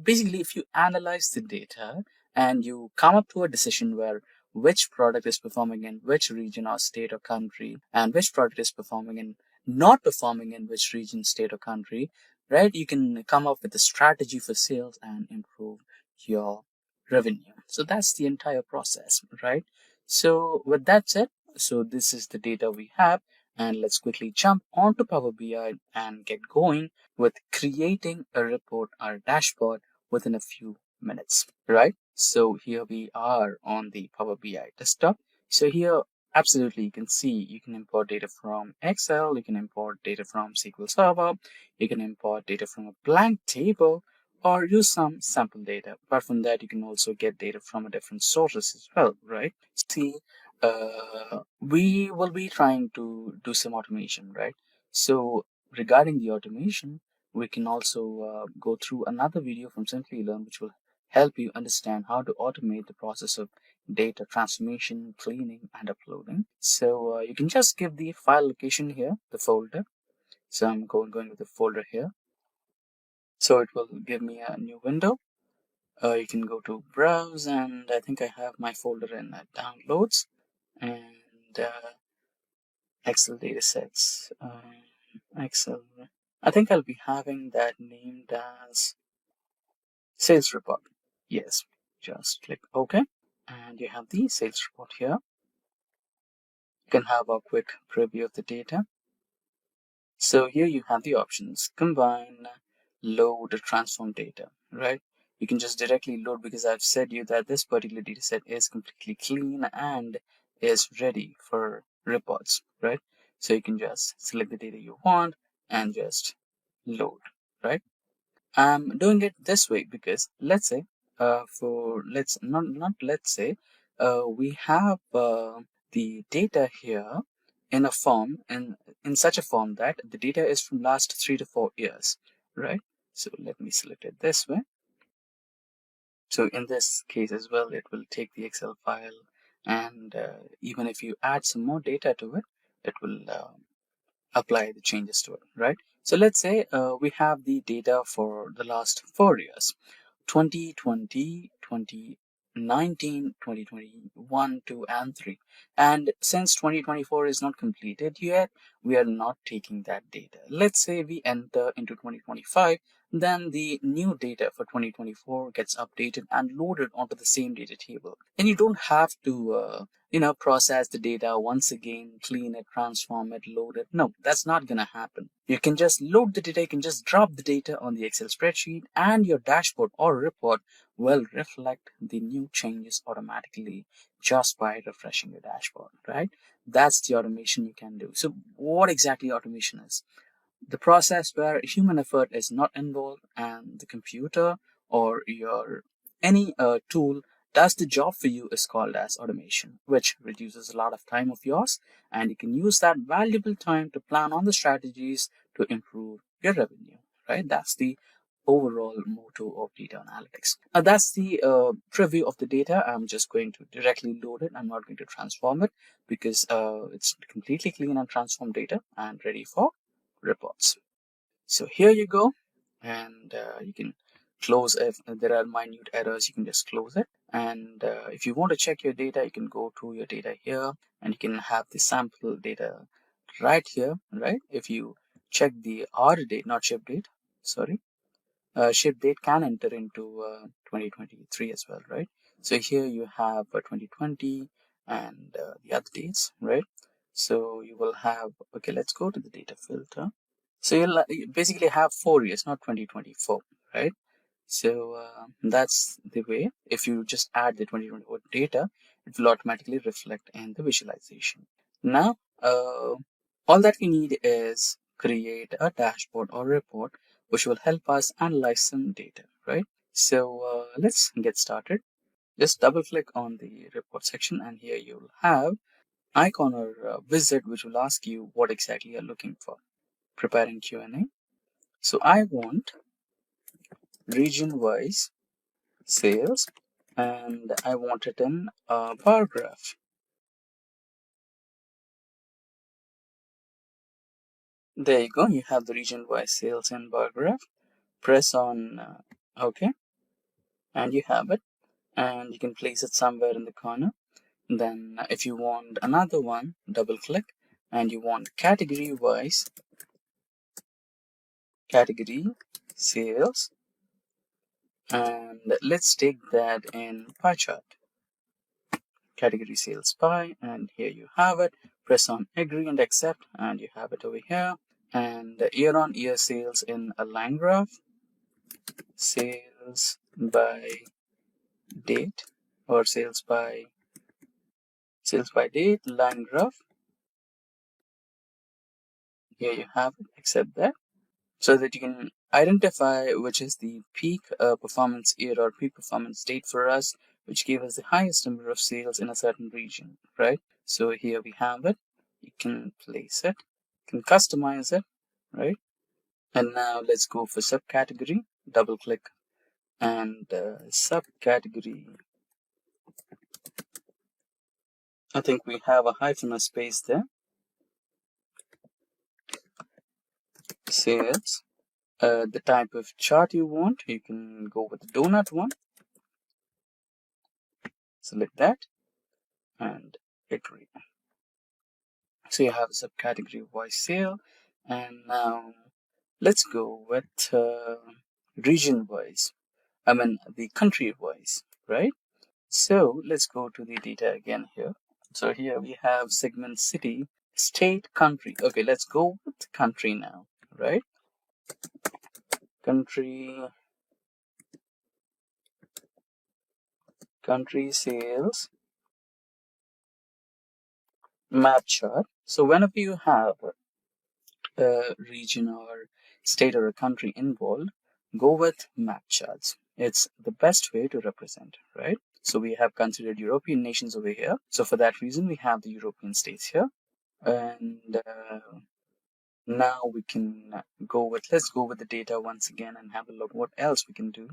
basically, if you analyze the data and you come up to a decision where which product is performing in which region or state or country, and which product is performing in not performing in which region, state or country, right? You can come up with a strategy for sales and improve your revenue. So that's the entire process, right? So with that said, so this is the data we have, and let's quickly jump onto Power BI and get going with creating a report or dashboard within a few minutes, right? So here we are on the Power BI desktop. So here, absolutely, you can see you can import data from Excel, you can import data from SQL Server, you can import data from a blank table, or use some sample data. Apart from that, you can also get data from a different sources as well, right? See, we will be trying to do some automation, right? So regarding the automation, we can also go through another video from Simplilearn, which will help you understand how to automate the process of data transformation, cleaning, and uploading. So you can just give the file location here, the folder. So I'm going with the folder here. So it will give me a new window. You can go to browse, and I think I have my folder in downloads, and Excel datasets. Excel. I think I'll be having that named as sales report. Yes, just click OK, and you have the sales report here. You can have a quick preview of the data. So here you have the options: combine, load, transform data, right? You can just directly load, because I've said you that this particular data set is completely clean and is ready for reports, right? So you can just select the data you want and just load, right? I'm doing it this way because let's say we have the data here in a form, in such a form that the data is from last 3 to 4 years, right? So let me select it this way. So in this case as well, it will take the Excel file, and even if you add some more data to it, it will apply the changes to it, right? So let's say we have the data for the last 4 years, 2020, 2019, 2021, 2, and 3. And since 2024 is not completed yet, we are not taking that data. Let's say we enter into 2025, then the new data for 2024 gets updated and loaded onto the same data table. And you don't have to process the data once again, clean it, transform it, load it. No, that's not gonna happen. You can just load the data, you can just drop the data on the Excel spreadsheet, and your dashboard or report will reflect the new changes automatically just by refreshing your dashboard, right? That's the automation you can do. So what exactly automation is? The process where human effort is not involved and the computer or your any tool does the job for you is called as automation, which reduces a lot of time of yours, and you can use that valuable time to plan on the strategies to improve your revenue, right? That's the overall motto of data analytics. That's the preview of the data. I'm just going to directly load it. I'm not going to transform it because it's completely clean and transformed data and ready for reports. So here you go, and you can close if there are minute errors. You can just close it, and if you want to check your data, you can go to your data here, and you can have the sample data right here, right? If you check the order date, not ship date, sorry, ship date can enter into 2023 as well, right? So here you have 2020 and the other dates, right? So you will have, okay, let's go to the data filter. So you basically have 4 years, not 2024, right? So that's the way. If you just add the 2024 data, it will automatically reflect in the visualization. Now, all that we need is create a dashboard or report which will help us analyze some data, right? So let's get started. Just double click on the report section, and here you'll have icon or wizard which will ask you what exactly you're looking for. Preparing Q&A. So I want region-wise sales, and I want it in a bar graph. There you go. You have the region-wise sales in bar graph. Press on OK, and you have it. And you can place it somewhere in the corner. Then if you want another one, double click, and you want category-wise category sales, and let's take that in pie chart. Category sales pie, and here you have it. Press on agree and accept, and you have it over here. And year-on-year sales in a line graph, sales by date, or sales by date line graph. Here you have it. Accept that, so that you can identify which is the peak performance year or peak performance date for us, which gave us the highest number of sales in a certain region, right? So here we have it. You can place it, you can customize it, right? And now let's go for subcategory. Double click, and subcategory. I think we have a hyphen or space there. Sales. The type of chart you want, you can go with the donut one. Select that and agree. So you have a subcategory wise sale, and now let's go with region wise. I mean the country wise, right? So let's go to the data again here. So here we have segment city, state, country. Okay, let's go with country now, right? Country sales map chart. So whenever you have a region or state or a country involved, go with map charts. It's the best way to represent, right? So we have considered European nations over here. So for that reason, we have the European states here. And now we can let's go with the data once again and have a look what else we can do.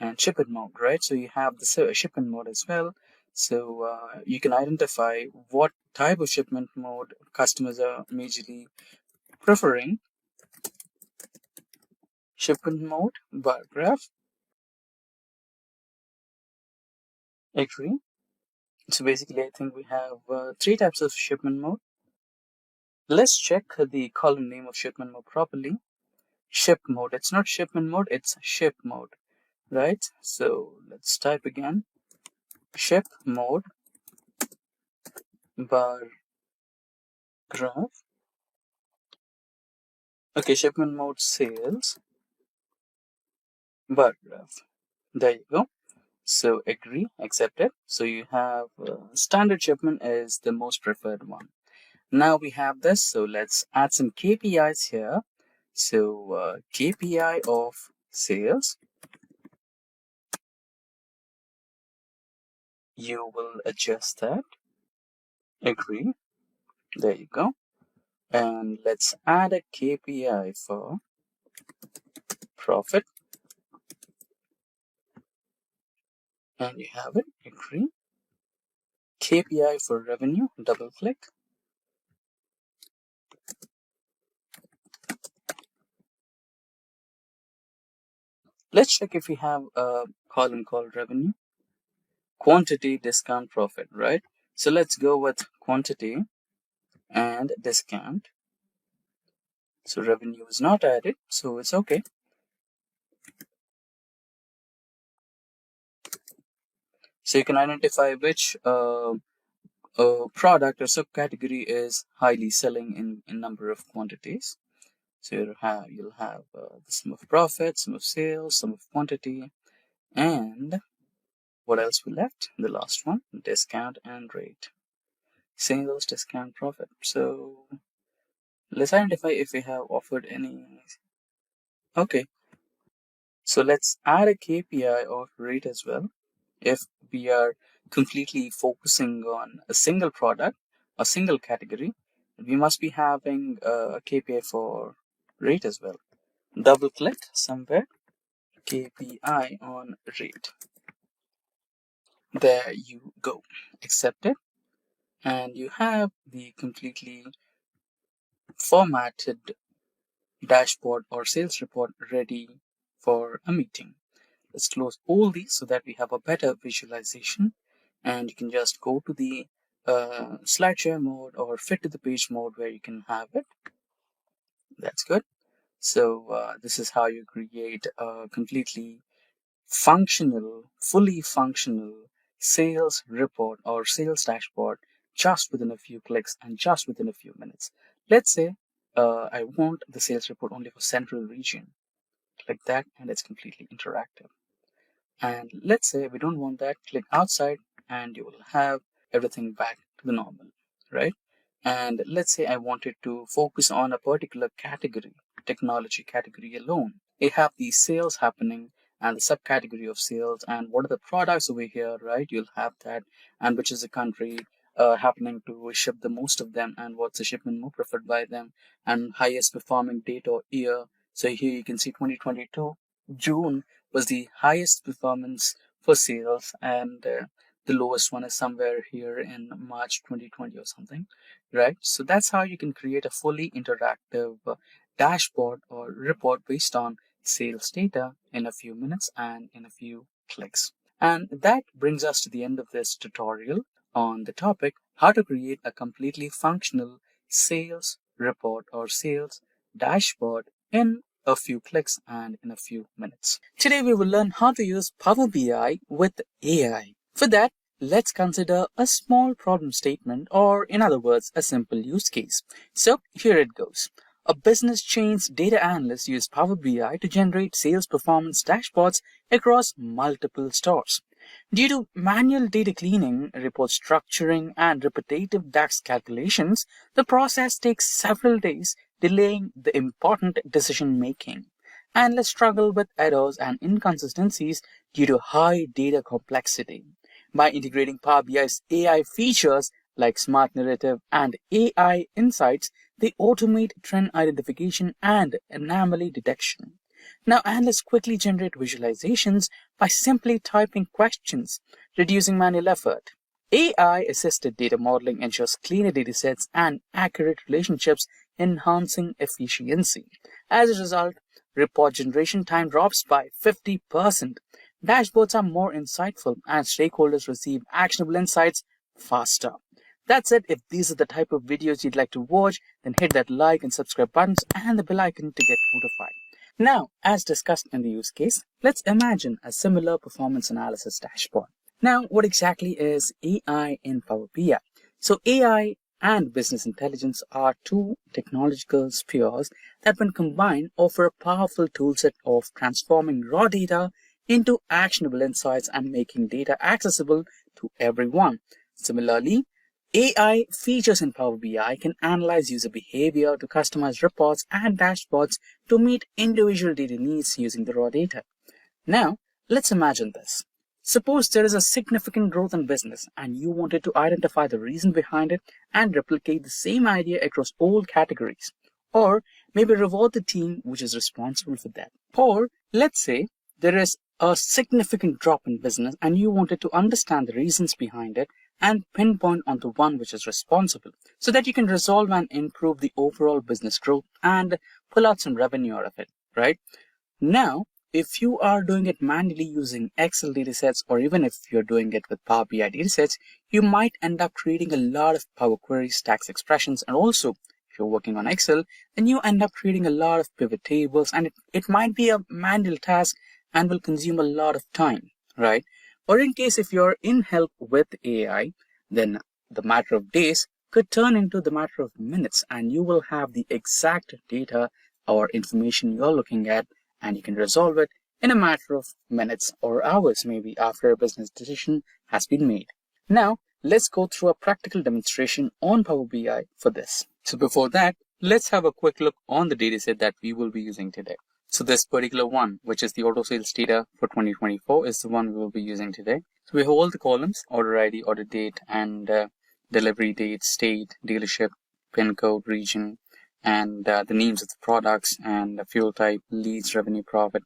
And shipment mode, right? So you have the shipment mode as well. So you can identify what type of shipment mode customers are majorly preferring. Shipment mode, bar graph, agree. So basically, I think we have 3 types of shipment mode. Let's check the column name of shipment mode properly. Ship mode. It's not shipment mode, it's ship mode, right? So let's type again. Ship mode, bar graph. Okay, shipment mode sales, bar graph. There you go. So agree, accept it. So you have standard shipment is the most preferred one. Now we have this, so let's add some KPIs here. So KPI of sales, you will adjust that, agree, there you go. And let's add a KPI for profit, and you have it, agree. KPI for revenue, double click. Let's check if we have a column called revenue. Quantity, discount, profit, right? So let's go with quantity and discount. So revenue is not added, so it's okay. So you can identify which product or subcategory is highly selling in number of quantities. So you'll have the sum of profit, sum of sales, sum of quantity, and what else we left? The last one, discount and rate. Sales, discount, profit. So let's identify if we have offered any. Okay. So let's add a KPI of rate as well. If we are completely focusing on a single product, a single category, we must be having a KPI for rate as well. Double click somewhere, KPI on rate. There you go. Accept it. And you have the completely formatted dashboard or sales report ready for a meeting. Let's close all these so that we have a better visualization, and you can just go to the slideshare mode or fit to the page mode where you can have it. That's good. So this is how you create a completely functional, fully functional sales report or sales dashboard just within a few clicks and just within a few minutes. Let's say I want the sales report only for central region. Click that and it's completely interactive. And let's say we don't want that, click outside and you will have everything back to the normal, right? And let's say I wanted to focus on a particular category, technology category alone. I have the sales happening and the subcategory of sales and what are the products over here, right? You'll have that, and which is the country happening to ship the most of them, and what's the shipment more preferred by them, and highest performing date or year. So here you can see 2022 June was the highest performance for sales, and the lowest one is somewhere here in March 2020 or something, right? So that's how you can create a fully interactive dashboard or report based on sales data in a few minutes and in a few clicks. And that brings us to the end of this tutorial on the topic how to create a completely functional sales report or sales dashboard in a few clicks and in a few minutes. Today we will learn how to use Power BI with AI. For that, let's consider a small problem statement, or in other words, a simple use case. So here it goes. A business chain's data analysts use Power BI to generate sales performance dashboards across multiple stores. Due to manual data cleaning, report structuring, and repetitive DAX calculations, the process takes several days, delaying the important decision making. Analysts struggle with errors and inconsistencies due to high data complexity. By integrating Power BI's AI features like Smart Narrative and AI Insights, they automate trend identification and anomaly detection. Now, analysts quickly generate visualizations by simply typing questions, reducing manual effort. AI-assisted data modeling ensures cleaner datasets and accurate relationships, enhancing efficiency. As a result, report generation time drops by 50%. Dashboards are more insightful and stakeholders receive actionable insights faster. That's it. If these are the type of videos you'd like to watch, then hit that like and subscribe buttons and the bell icon to get notified. Now, as discussed in the use case, let's imagine a similar performance analysis dashboard. Now, what exactly is AI in Power BI? So AI and business intelligence are two technological spheres that when combined offer a powerful toolset of transforming raw data into actionable insights and making data accessible to everyone. Similarly, AI features in Power BI can analyze user behavior to customize reports and dashboards to meet individual data needs using the raw data. Now, let's imagine this. Suppose there is a significant growth in business and you wanted to identify the reason behind it and replicate the same idea across all categories. Or maybe reward the team which is responsible for that. Or let's say there is a significant drop in business and you wanted to understand the reasons behind it and pinpoint on the one which is responsible so that you can resolve and improve the overall business growth and pull out some revenue out of it, right? Now, if you are doing it manually using Excel datasets, or even if you're doing it with Power BI datasets, you might end up creating a lot of Power Queries, tax expressions, and also if you're working on Excel, then you end up creating a lot of pivot tables, and it might be a manual task and will consume a lot of time, right? Or in case if you're in help with AI, then the matter of days could turn into the matter of minutes, and you will have the exact data or information you're looking at, and you can resolve it in a matter of minutes or hours, maybe after a business decision has been made. Now, let's go through a practical demonstration on Power BI for this. So before that, let's have a quick look on the dataset that we will be using today. So this particular one, which is the auto sales data for 2024, is the one we will be using today. So we have all the columns: order ID, order date, and delivery date, state, dealership, PIN code, region, and the names of the products, and the fuel type, leads, revenue, profit,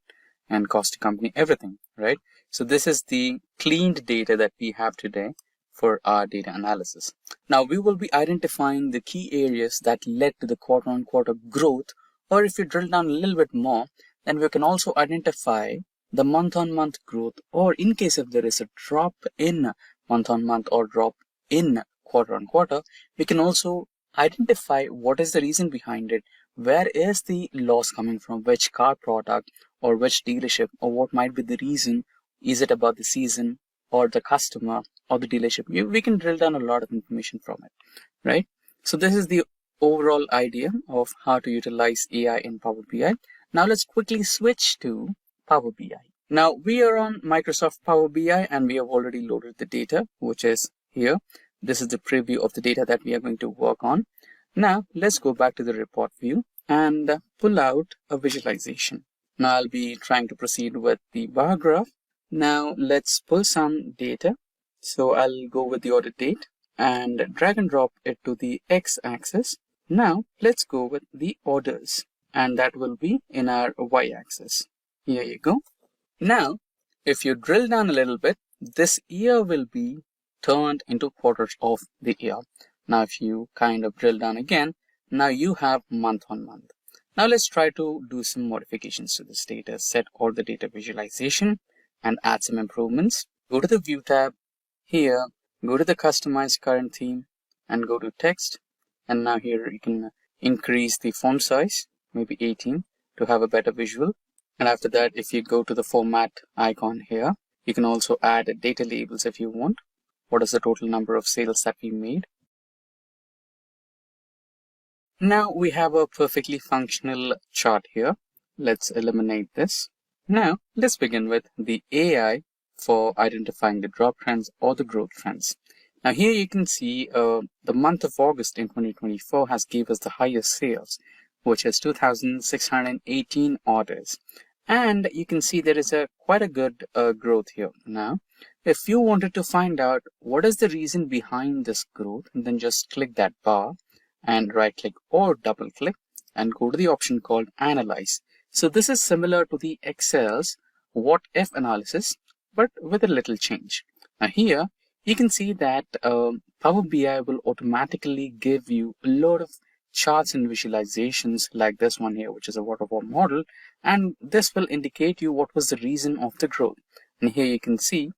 and cost to company, everything, right? So this is the cleaned data that we have today for our data analysis. Now we will be identifying the key areas that led to the quarter-on-quarter growth, or if you drill down a little bit more, then we can also identify the month-on-month growth, or in case if there is a drop in month-on-month or drop in quarter-on-quarter, we can also identify what is the reason behind it, where is the loss coming from, which car product or which dealership, or what might be the reason. Is it about the season or the customer or the dealership? We can drill down a lot of information from it, right? So this is the overall idea of how to utilize AI in Power BI. Now let's quickly switch to Power BI. Now we are on Microsoft Power BI and we have already loaded the data, which is here. This is the preview of the data that we are going to work on. Now let's go back to the report view and pull out a visualization. Now I'll be trying to proceed with the bar graph. Now let's pull some data. So I'll go with the order date and drag and drop it to the x-axis. Now let's go with the orders, and that will be in our y-axis. Here you go. Now if you drill down a little bit, this year will be turned into quarters of the year. Now if you kind of drill down again, now you have month on month. Now let's try to do some modifications to this data, set all the data visualization and add some improvements. Go to the view tab here, go to the customize current theme and go to text. And now here you can increase the font size, maybe 18, to have a better visual. And after that, if you go to the format icon here, you can also add data labels if you want. What is the total number of sales that we made? Now we have a perfectly functional chart here. Let's eliminate this. Now let's begin with the AI for identifying the drop trends or the growth trends. Now here you can see the month of August in 2024 has gave us the highest sales, which is 2,618 orders. And you can see there is quite a good growth here. Now, if you wanted to find out what is the reason behind this growth, then just click that bar and right click or double click and go to the option called Analyze. So this is similar to the Excel's what if analysis, but with a little change. Now here you can see that Power BI will automatically give you a lot of charts and visualizations like this one here, which is a waterfall model, and this will indicate you what was the reason of the growth. And here you can see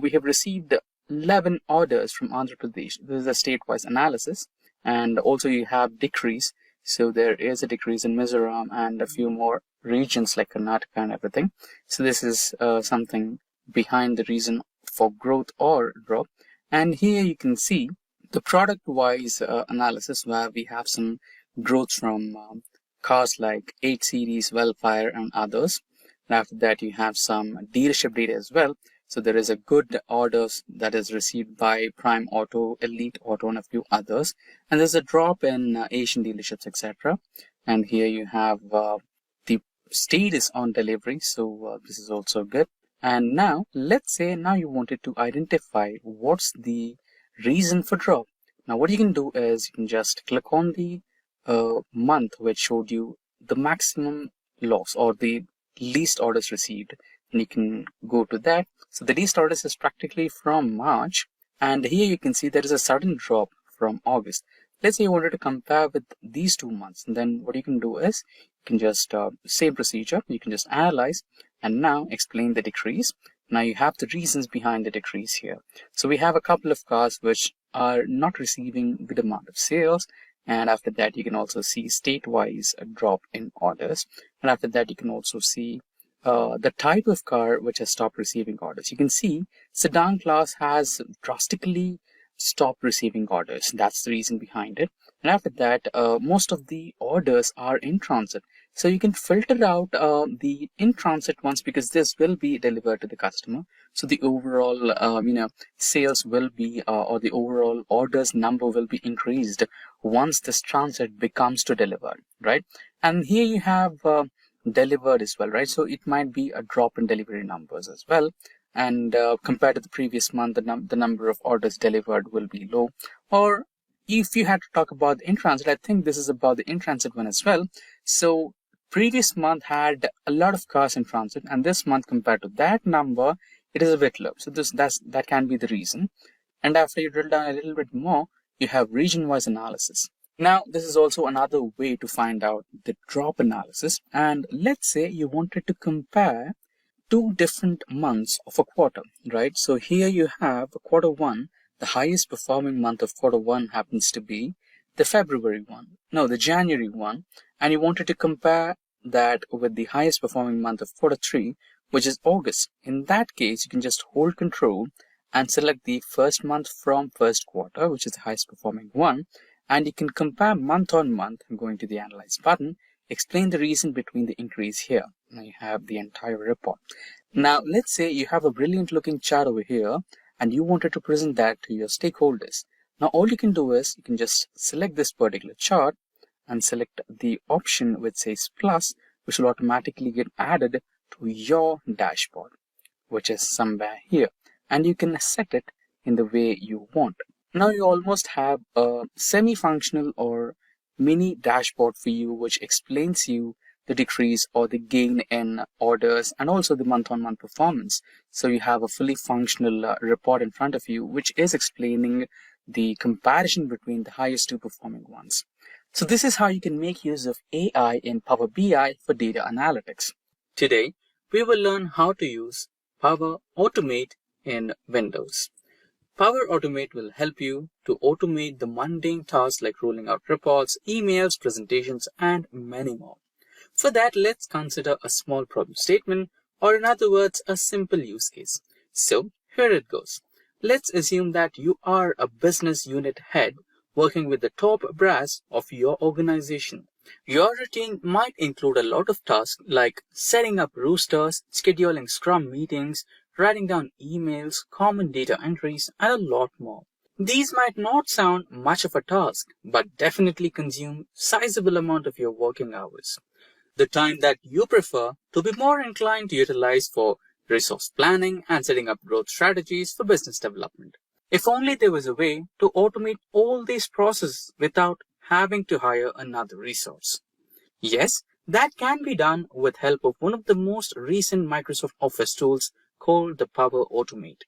we have received 11 orders from Andhra Pradesh. This is a state-wise analysis, and also you have decrease. So there is a decrease in Mizoram and a few more regions like Karnataka and everything. So this is something behind the reason for growth or drop. And here you can see the product-wise analysis where we have some growth from cars like 8 Series, Wellfire and others. And after that, you have some dealership data as well. So there is a good orders that is received by Prime Auto, Elite Auto, and a few others. And there's a drop in Asian dealerships, etc. And here you have the status on delivery. So this is also good. And now, let's say now you wanted to identify what's the reason for drop. Now, what you can do is you can just click on the month which showed you the maximum loss or the least orders received, and you can go to that. So the least orders is practically from March, and here you can see there is a sudden drop from August. Let's say you wanted to compare with these 2 months, and then what you can do is you can just same procedure, you can just analyze and now explain the decrease. Now you have the reasons behind the decrease here. So we have a couple of cars which are not receiving good amount of sales, and after that you can also see state-wise a drop in orders, and after that you can also see the type of car which has stopped receiving orders. You can see sedan class has drastically stopped receiving orders. That's the reason behind it. And after that, most of the orders are in transit. So you can filter out the in transit ones because this will be delivered to the customer. So the overall, sales will be, or the overall orders number will be increased once this transit becomes to delivered, right? And here you have delivered as well, right? So it might be a drop in delivery numbers as well. And compared to the previous month, the number of orders delivered will be low. Or if you had to talk about the in-transit, I think this is about the in-transit one as well. So previous month had a lot of cars in transit, and this month compared to that number, it is a bit low. So that can be the reason. And after you drill down a little bit more, you have region-wise analysis. Now, this is also another way to find out the drop analysis. And let's say you wanted to compare 2 different months of a quarter, right? So here you have quarter 1. The highest performing month of quarter 1 happens to be the the January one, and you wanted to compare that with the highest performing month of quarter 3, which is August. In that case, you can just hold control and select the first month from first quarter, which is the highest performing one, and you can compare month on month. Going to the Analyze button, explain the reason between the increase here. Now you have the entire report. Now, let's say you have a brilliant looking chart over here, and you wanted to present that to your stakeholders. Now, all you can do is you can just select this particular chart and select the option which says plus, which will automatically get added to your dashboard, which is somewhere here. And you can set it in the way you want. Now you almost have a semi-functional or mini dashboard for you, which explains you the decrease or the gain in orders and also the month-on-month performance. So you have a fully functional report in front of you, which is explaining the comparison between the highest 2 performing ones. So this is how you can make use of AI in Power BI for data analytics. Today, we will learn how to use Power Automate in Windows. Power Automate will help you to automate the mundane tasks like rolling out reports, emails, presentations, and many more. For that, let's consider a small problem statement, or in other words, a simple use case. So here it goes. Let's assume that you are a business unit head working with the top brass of your organization. Your routine might include a lot of tasks like setting up roosters, scheduling Scrum meetings, writing down emails, common data entries, and a lot more. These might not sound much of a task, but definitely consume sizable amount of your working hours. The time that you prefer to be more inclined to utilize for resource planning and setting up growth strategies for business development. If only there was a way to automate all these processes without having to hire another resource. Yes, that can be done with help of one of the most recent Microsoft Office tools called the Power Automate.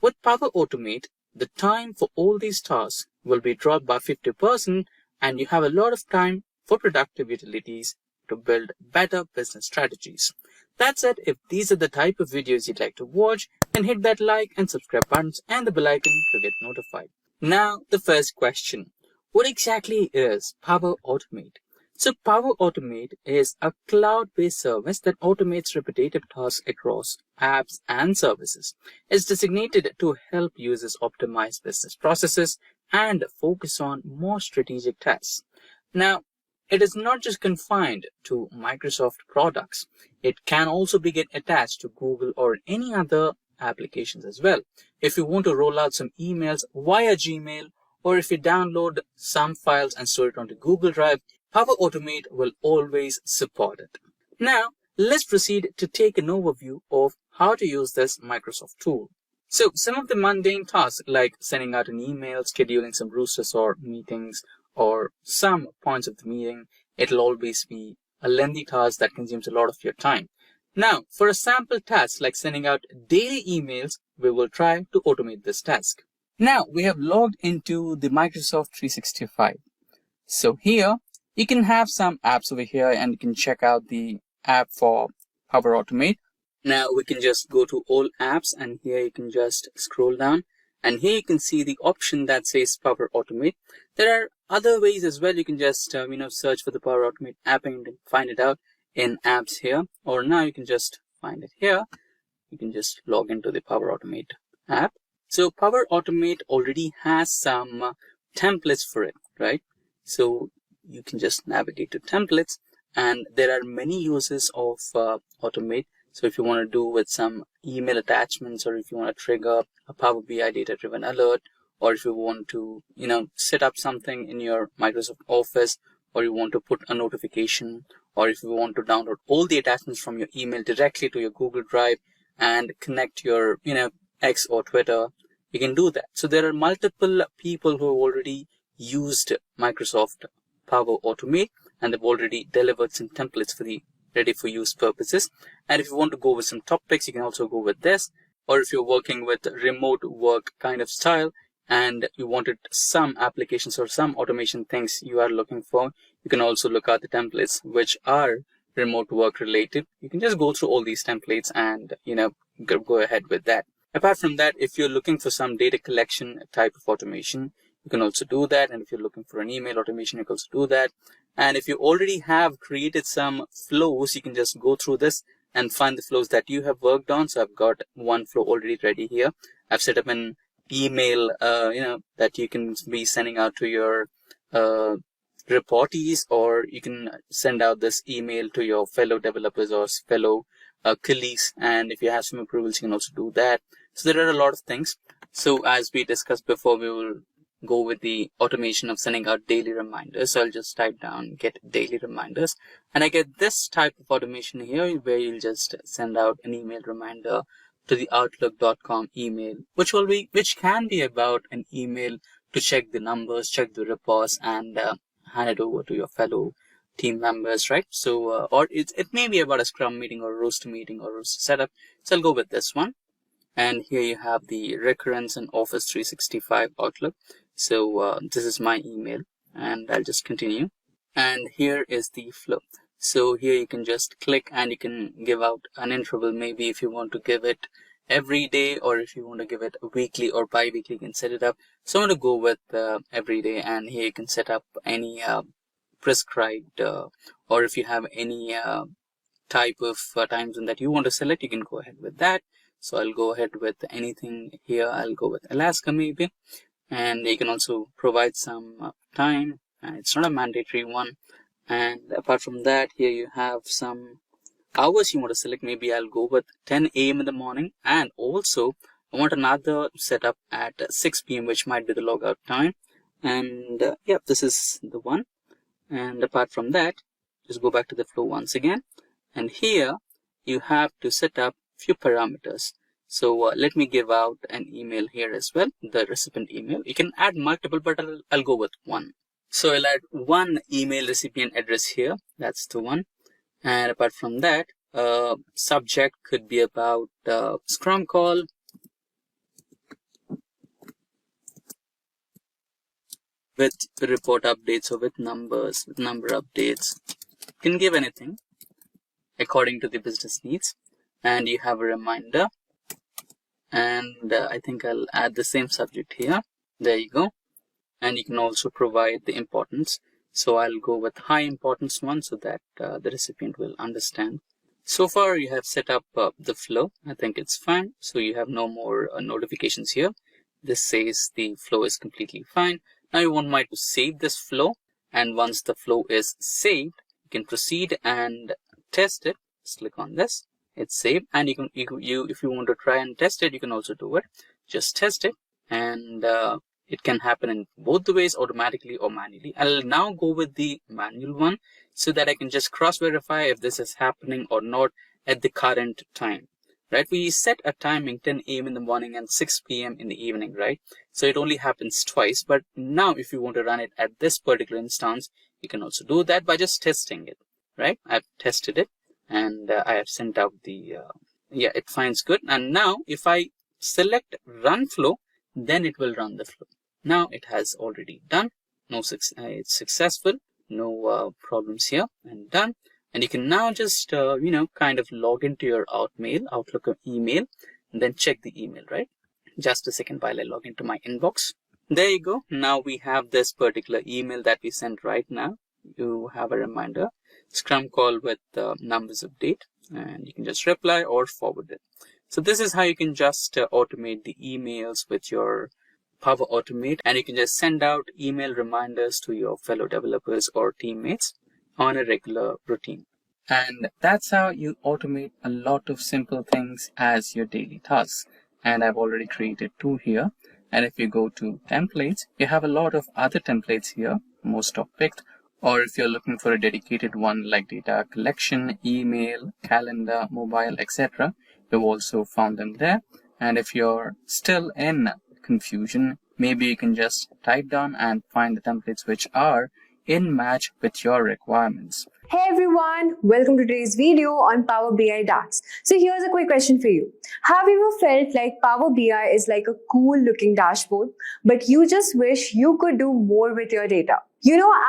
With Power Automate, the time for all these tasks will be dropped by 50%, and you have a lot of time for productive utilities to build better business strategies. That said, if these are the type of videos you'd like to watch, then hit that like and subscribe buttons and the bell icon to get notified. Now, the first question. What exactly is Power Automate? So Power Automate is a cloud-based service that automates repetitive tasks across apps and services. It's designated to help users optimize business processes and focus on more strategic tasks. Now, it is not just confined to Microsoft products. It can also be get attached to Google or any other applications as well. If you want to roll out some emails via Gmail, or if you download some files and store it onto Google Drive, Power Automate will always support it. Now, let's proceed to take an overview of how to use this Microsoft tool. So, some of the mundane tasks like sending out an email, scheduling some roosters or meetings, or some points of the meeting, it'll always be a lengthy task that consumes a lot of your time. Now, for a sample task like sending out daily emails, we will try to automate this task. Now, we have logged into the Microsoft 365. So here, you can have some apps over here and you can check out the app for Power Automate. Now, we can just go to all apps and here you can just scroll down. And here you can see the option that says Power Automate. There are other ways as well. You can just search for the Power Automate app and find it out in apps here. Or now you can just find it here. You can just log into the Power Automate app. So Power Automate already has some templates for it, right? So you can just navigate to templates, and there are many uses of Automate. So if you want to do with some email attachments, or if you want to trigger a Power BI data-driven alert, or if you want to, set up something in your Microsoft Office, or you want to put a notification, or if you want to download all the attachments from your email directly to your Google Drive and connect your, X or Twitter, you can do that. So there are multiple people who have already used Microsoft Power Automate, and they've already delivered some templates for the ready for use purposes. And if you want to go with some topics, you can also go with this. Or if you're working with remote work kind of style and you wanted some applications or some automation things you are looking for, you can also look at the templates which are remote work related. You can just go through all these templates and go ahead with that. Apart from that, if you're looking for some data collection type of automation, you can also do that. And if you're looking for an email automation, you can also do that. And if you already have created some flows, you can just go through this and find the flows that you have worked on. So I've got one flow already ready here. I've set up an email, that you can be sending out to your reportees, or you can send out this email to your fellow developers or fellow colleagues. And if you have some approvals, you can also do that. So there are a lot of things. So as we discussed before, we will go with the automation of sending out daily reminders. So I'll just type down get daily reminders, and I get this type of automation here where you'll just send out an email reminder to the outlook.com email, which can be about an email to check the numbers, check the reports, and hand it over to your fellow team members, right? So or it may be about a Scrum meeting or a roster meeting or roster setup. So I'll go with this one. And here you have the recurrence in Office 365 Outlook. So this is my email, and I'll just continue. And here is the flow. So here you can just click and you can give out an interval. Maybe if you want to give it every day, or if you want to give it weekly or bi-weekly, you can set it up. So I'm going to go with every day, and here you can set up any prescribed, or if you have any type of time zone that you want to select, you can go ahead with that. So I'll go ahead with anything here. I'll go with Alaska maybe. And you can also provide some time. It's not a mandatory one. And apart from that, here you have some hours you want to select. Maybe I'll go with 10 a.m. in the morning. And also, I want another setup at 6 p.m., which might be the logout time. And this is the one. And apart from that, just go back to the flow once again. And here, you have to set up few parameters. So let me give out an email here as well, the recipient email. You can add multiple, but I'll go with one. So I'll add one email recipient address here. That's the one. And apart from that, subject could be about Scrum call. With report updates or with numbers, with number updates. You can give anything according to the business needs. And you have a reminder. And I think I'll add the same subject here. There you go. And you can also provide the importance. So I'll go with high importance one so that the recipient will understand. So far you have set up the flow. I think it's fine. So you have no more notifications here. This says the flow is completely fine. Now you want me to save this flow And once the flow is saved, you can proceed and test it. Just click on this. It's saved, and if you want to try and test it, you can also do it. Just test it, and it can happen in both the ways, automatically or manually. I'll now go with the manual one so that I can just cross verify if this is happening or not at the current time. Right, we set a timing 10 a.m. in the morning and 6 p.m. in the evening, right? So it only happens twice. But now if you want to run it at this particular instance, you can also do that by just testing it, right? I've tested it, and I have sent out the, it finds good. And now if I select run flow, then it will run the flow. Now it has already done. It's successful. No problems here, and done. And you can now just, kind of log into your Outlook or email, and then check the email, right? Just a second while I log into my inbox. There you go. Now we have this particular email that we sent right now. You have a reminder, Scrum call with numbers of date, and you can just reply or forward it. So this is how you can just automate the emails with your Power Automate, and you can just send out email reminders to your fellow developers or teammates on a regular routine. And that's how you automate a lot of simple things as your daily tasks. And I've already created 2 here. And if you go to templates, you have a lot of other templates here, most of picked. Or if you're looking for a dedicated one like data collection, email, calendar, mobile, etc., you've also found them there. And if you're still in confusion, maybe you can just type down and find the templates which are in match with your requirements. Hey everyone, welcome to today's video on Power BI DAX. So here's a quick question for you. Have you ever felt like Power BI is like a cool looking dashboard, but you just wish you could do more with your data?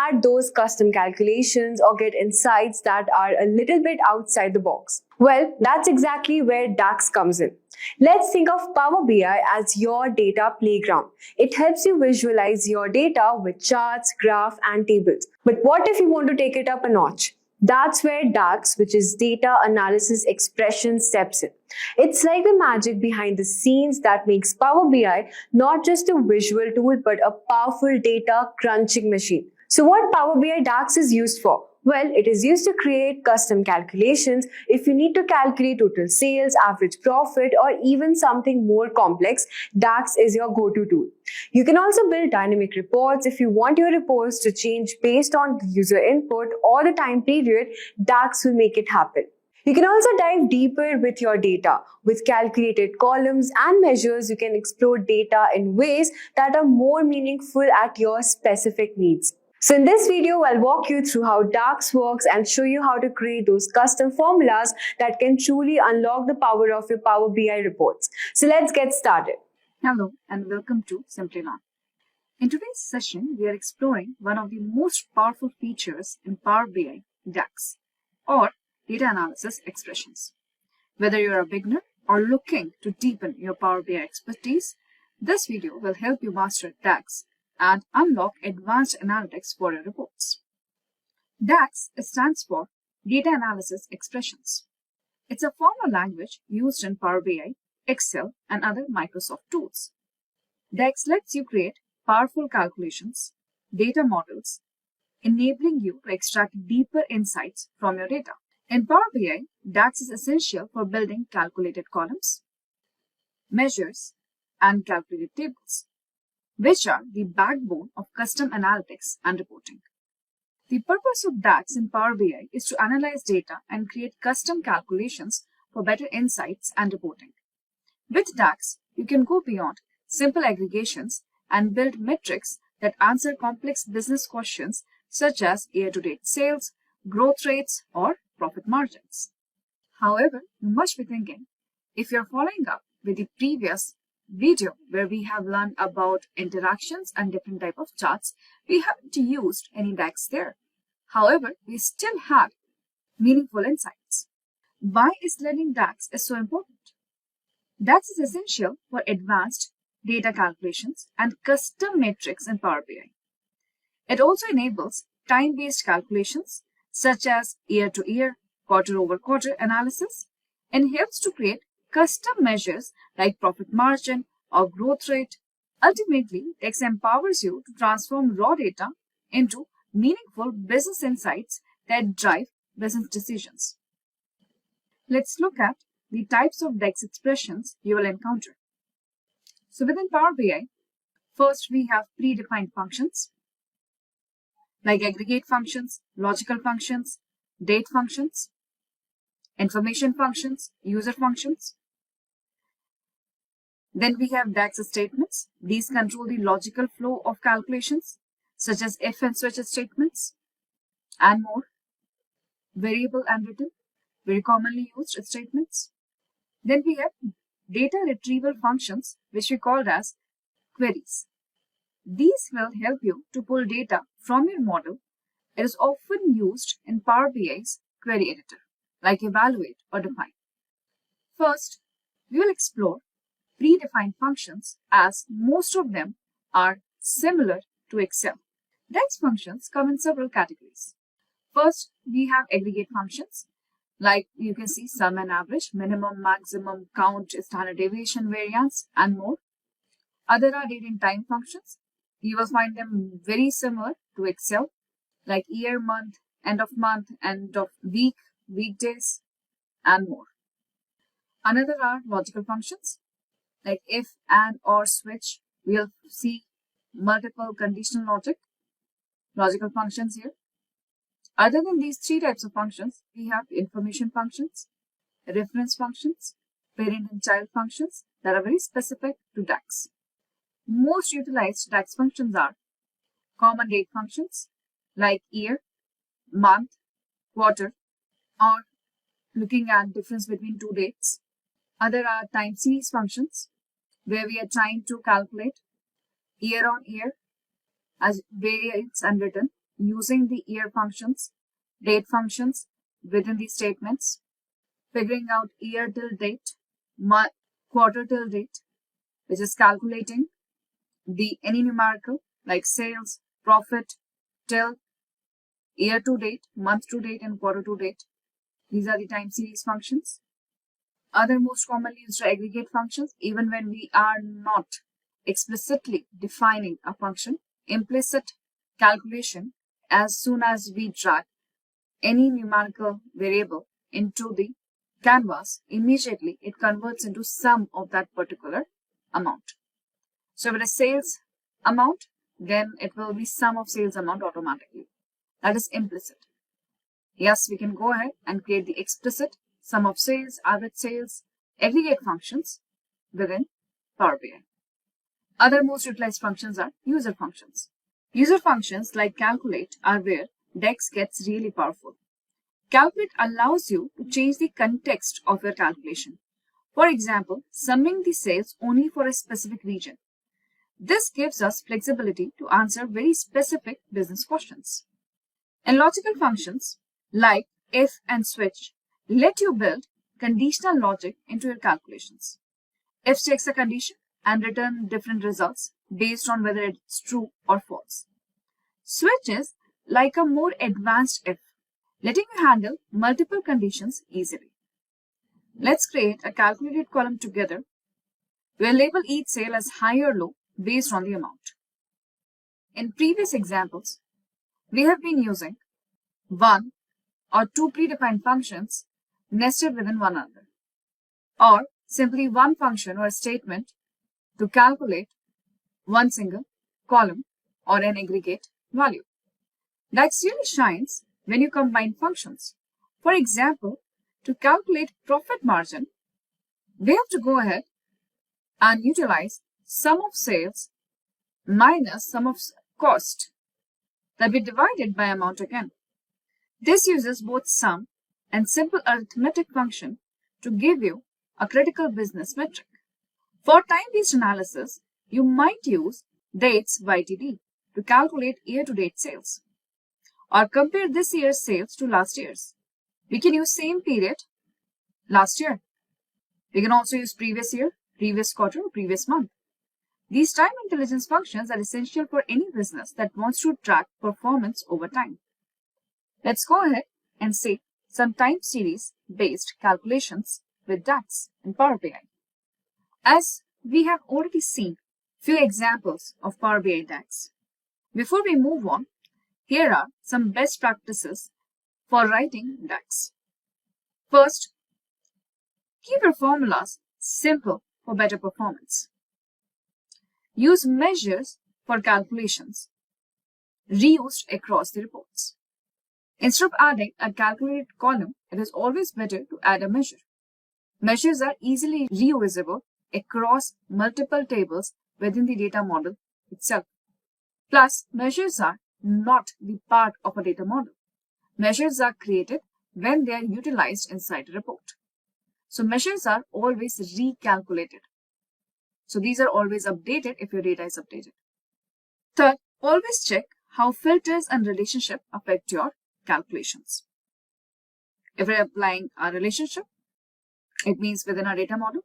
Add those custom calculations or get insights that are a little bit outside the box. Well, that's exactly where DAX comes in. Let's think of Power BI as your data playground. It helps you visualize your data with charts, graphs, and tables. But what if you want to take it up a notch? That's where DAX, which is Data Analysis Expression, steps in. It's like the magic behind the scenes that makes Power BI not just a visual tool, but a powerful data crunching machine. So what Power BI DAX is used for? Well, it is used to create custom calculations. If you need to calculate total sales, average profit, or even something more complex, DAX is your go-to tool. You can also build dynamic reports. If you want your reports to change based on the user input or the time period, DAX will make it happen. You can also dive deeper with your data. With calculated columns and measures, you can explore data in ways that are more meaningful at your specific needs. So in this video, I'll walk you through how DAX works and show you how to create those custom formulas that can truly unlock the power of your Power BI reports. So let's get started. Hello and welcome to Simply Learn. In today's session, we are exploring one of the most powerful features in Power BI, DAX, or Data Analysis Expressions. Whether you're a beginner or looking to deepen your Power BI expertise, this video will help you master DAX and unlock advanced analytics for your reports. DAX stands for Data Analysis Expressions. It's a formal language used in Power BI, Excel, and other Microsoft tools. DAX lets you create powerful calculations, data models, enabling you to extract deeper insights from your data. In Power BI, DAX is essential for building calculated columns, measures, and calculated tables, which are the backbone of custom analytics and reporting. The purpose of DAX in Power BI is to analyze data and create custom calculations for better insights and reporting. With DAX, you can go beyond simple aggregations and build metrics that answer complex business questions such as year-to-date sales, growth rates, or profit margins. However, you must be thinking, if you're following up with the previous video where we have learned about interactions and different type of charts, we haven't used any DAX there. However, we still have meaningful insights. Why is learning DAX is so important? DAX is essential for advanced data calculations and custom metrics in Power BI. It also enables time-based calculations such as year-to-year, quarter-over-quarter analysis, and helps to create custom measures like profit margin or growth rate. Ultimately, DAX empowers you to transform raw data into meaningful business insights that drive business decisions. Let's look at the types of DEX expressions you will encounter. So within Power BI, first we have predefined functions like aggregate functions, logical functions, date functions, information functions, user functions. Then we have DAX statements. These control the logical flow of calculations, such as if and switch statements, and more. Variable and written, very commonly used statements. Then we have data retrieval functions, which we called as queries. These will help you to pull data from your model. It is often used in Power BI's query editor, like evaluate or define. First, we will explore predefined functions, as most of them are similar to Excel. DAX functions come in several categories. First, we have aggregate functions, like you can see sum and average, minimum, maximum, count, standard deviation, variance, and more. Other are date and time functions. You will find them very similar to Excel, like year, month, end of week, weekdays, and more. Another are logical functions, like if, and, or, switch. We'll see multiple conditional logical functions here. Other than these three types of functions, we have information functions, reference functions, parent and child functions that are very specific to DAX. Most utilized DAX functions are common date functions like year, month, quarter, or looking at difference between two dates. Other are time series functions, where we are trying to calculate year on year as variates and written using the year functions, date functions within these statements, figuring out year till date, quarter till date, which is calculating any numerical like sales, profit, till, year to date, month to date, and quarter to date. These are the time series functions. Other most commonly used are aggregate functions, even when we are not explicitly defining a function. Implicit calculation, as soon as we drag any numerical variable into the canvas, immediately it converts into sum of that particular amount. So with a sales amount, then it will be sum of sales amount automatically. That is implicit. Yes, we can go ahead and create the explicit sum of sales, average sales, aggregate functions within Power BI. Other most utilized functions are user functions. User functions like calculate are where DEX gets really powerful. Calculate allows you to change the context of your calculation. For example, summing the sales only for a specific region. This gives us flexibility to answer very specific business questions. And logical functions like if and switch let you build conditional logic into your calculations. If checks a condition and return different results based on whether it's true or false. Switch is like a more advanced if, letting you handle multiple conditions easily. Let's create a calculated column together. We'll label each sale as high or low based on the amount. In previous examples, we have been using one or two predefined functions nested within one another, or simply one function or a statement to calculate one single column or an aggregate value. That really shines when you combine functions. For example, to calculate profit margin, we have to go ahead and utilize sum of sales minus sum of cost that we divided by amount again. This uses both sum and simple arithmetic function to give you a critical business metric. For time-based analysis, you might use dates YTD to calculate year-to-date sales, or compare this year's sales to last year's. We can use same period last year. We can also use previous year, previous quarter, or previous month. These time intelligence functions are essential for any business that wants to track performance over time. Let's go ahead and see some time series based calculations with DAX in Power BI. As we have already seen few examples of Power BI DAX. Before we move on, Here are some best practices for writing DAX. First, keep your formulas simple for better performance. Use measures for calculations reused across the reports. Instead of adding a calculated column, it is always better to add a measure. Measures are easily reusable across multiple tables within the data model itself. Plus, measures are not the part of a data model. Measures are created when they are utilized inside a report. So measures are always recalculated. So these are always updated if your data is updated. Third, always check how filters and relationship affect your calculations. If you're applying a relationship, it means within our data model.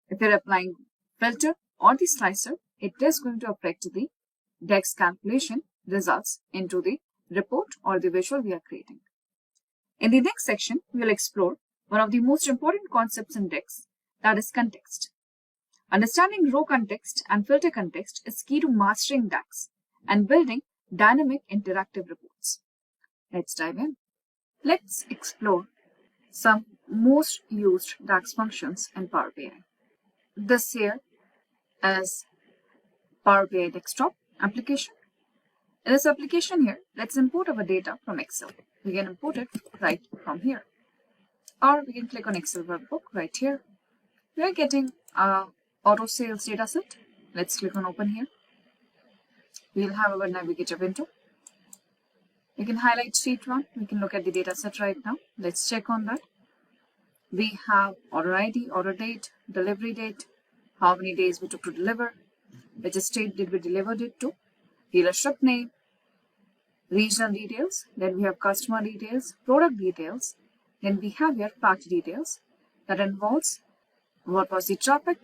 If you're applying filter or the slicer, it is going to affect the DAX calculation results into the report or the visual we are creating. In the next section, we will explore one of the most important concepts in DAX, that is context. Understanding row context and filter context is key to mastering DAX and building dynamic interactive reports. Let's dive in. Let's explore some most used DAX functions in Power BI. This here is Power BI desktop application. In this application here, let's import our data from Excel. We can import it right from here. Or we can click on Excel workbook right here. We are getting a auto sales data set. Let's click on open here. We'll have our navigator window. We can highlight sheet 1. We can look at the data set right now. Let's check on that. We have order ID, order date, delivery date, how many days we took to deliver, which state did we deliver it to, dealership name, regional details, then we have customer details, product details, then we have here packed details that involves what was the traffic,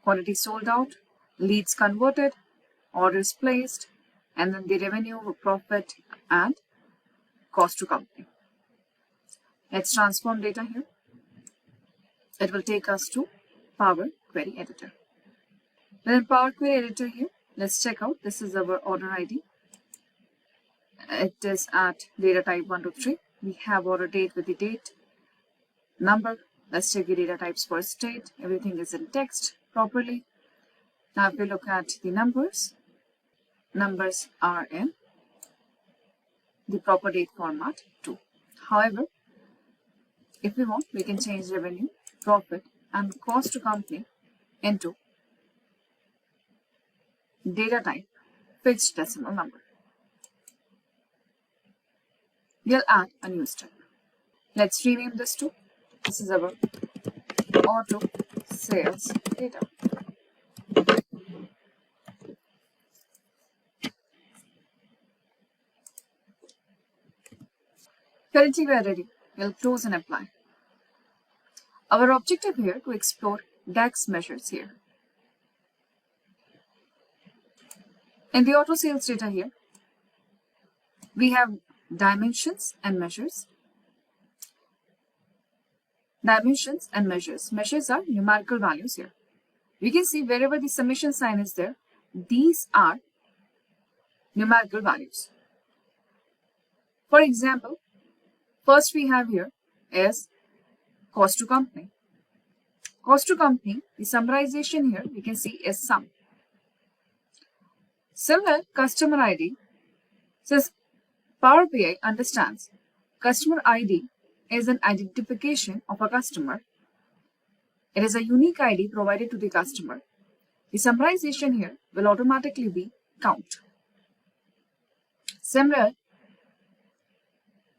quantity sold out, leads converted, orders placed, and then the revenue, profit, and cost to company. Let's transform data here. It will take us to Power Query Editor. Within Power Query Editor here, let's check out. This is our order ID. It is at data type 1 to 3. We have order date with the date, number. Let's check the data types for state. Everything is in text properly. Now if we look at the numbers, numbers are in the proper date format too. However, if we want, we can change revenue, profit, and cost to company into data type fixed decimal number. We'll add a new step. Let's rename this to, this is our auto sales data. Currently we are ready. We'll close and apply. Our objective here to explore DAX measures here. In the auto sales data here, we have dimensions and measures. Dimensions and measures. Measures are numerical values here. We can see wherever the summation sign is there, these are numerical values. For example, first we have here is cost to company. Cost to company, the summarization here we can see is sum. Similar customer ID, says Power BI understands customer ID is an identification of a customer. It is a unique ID provided to the customer. The summarization here will automatically be count. Similar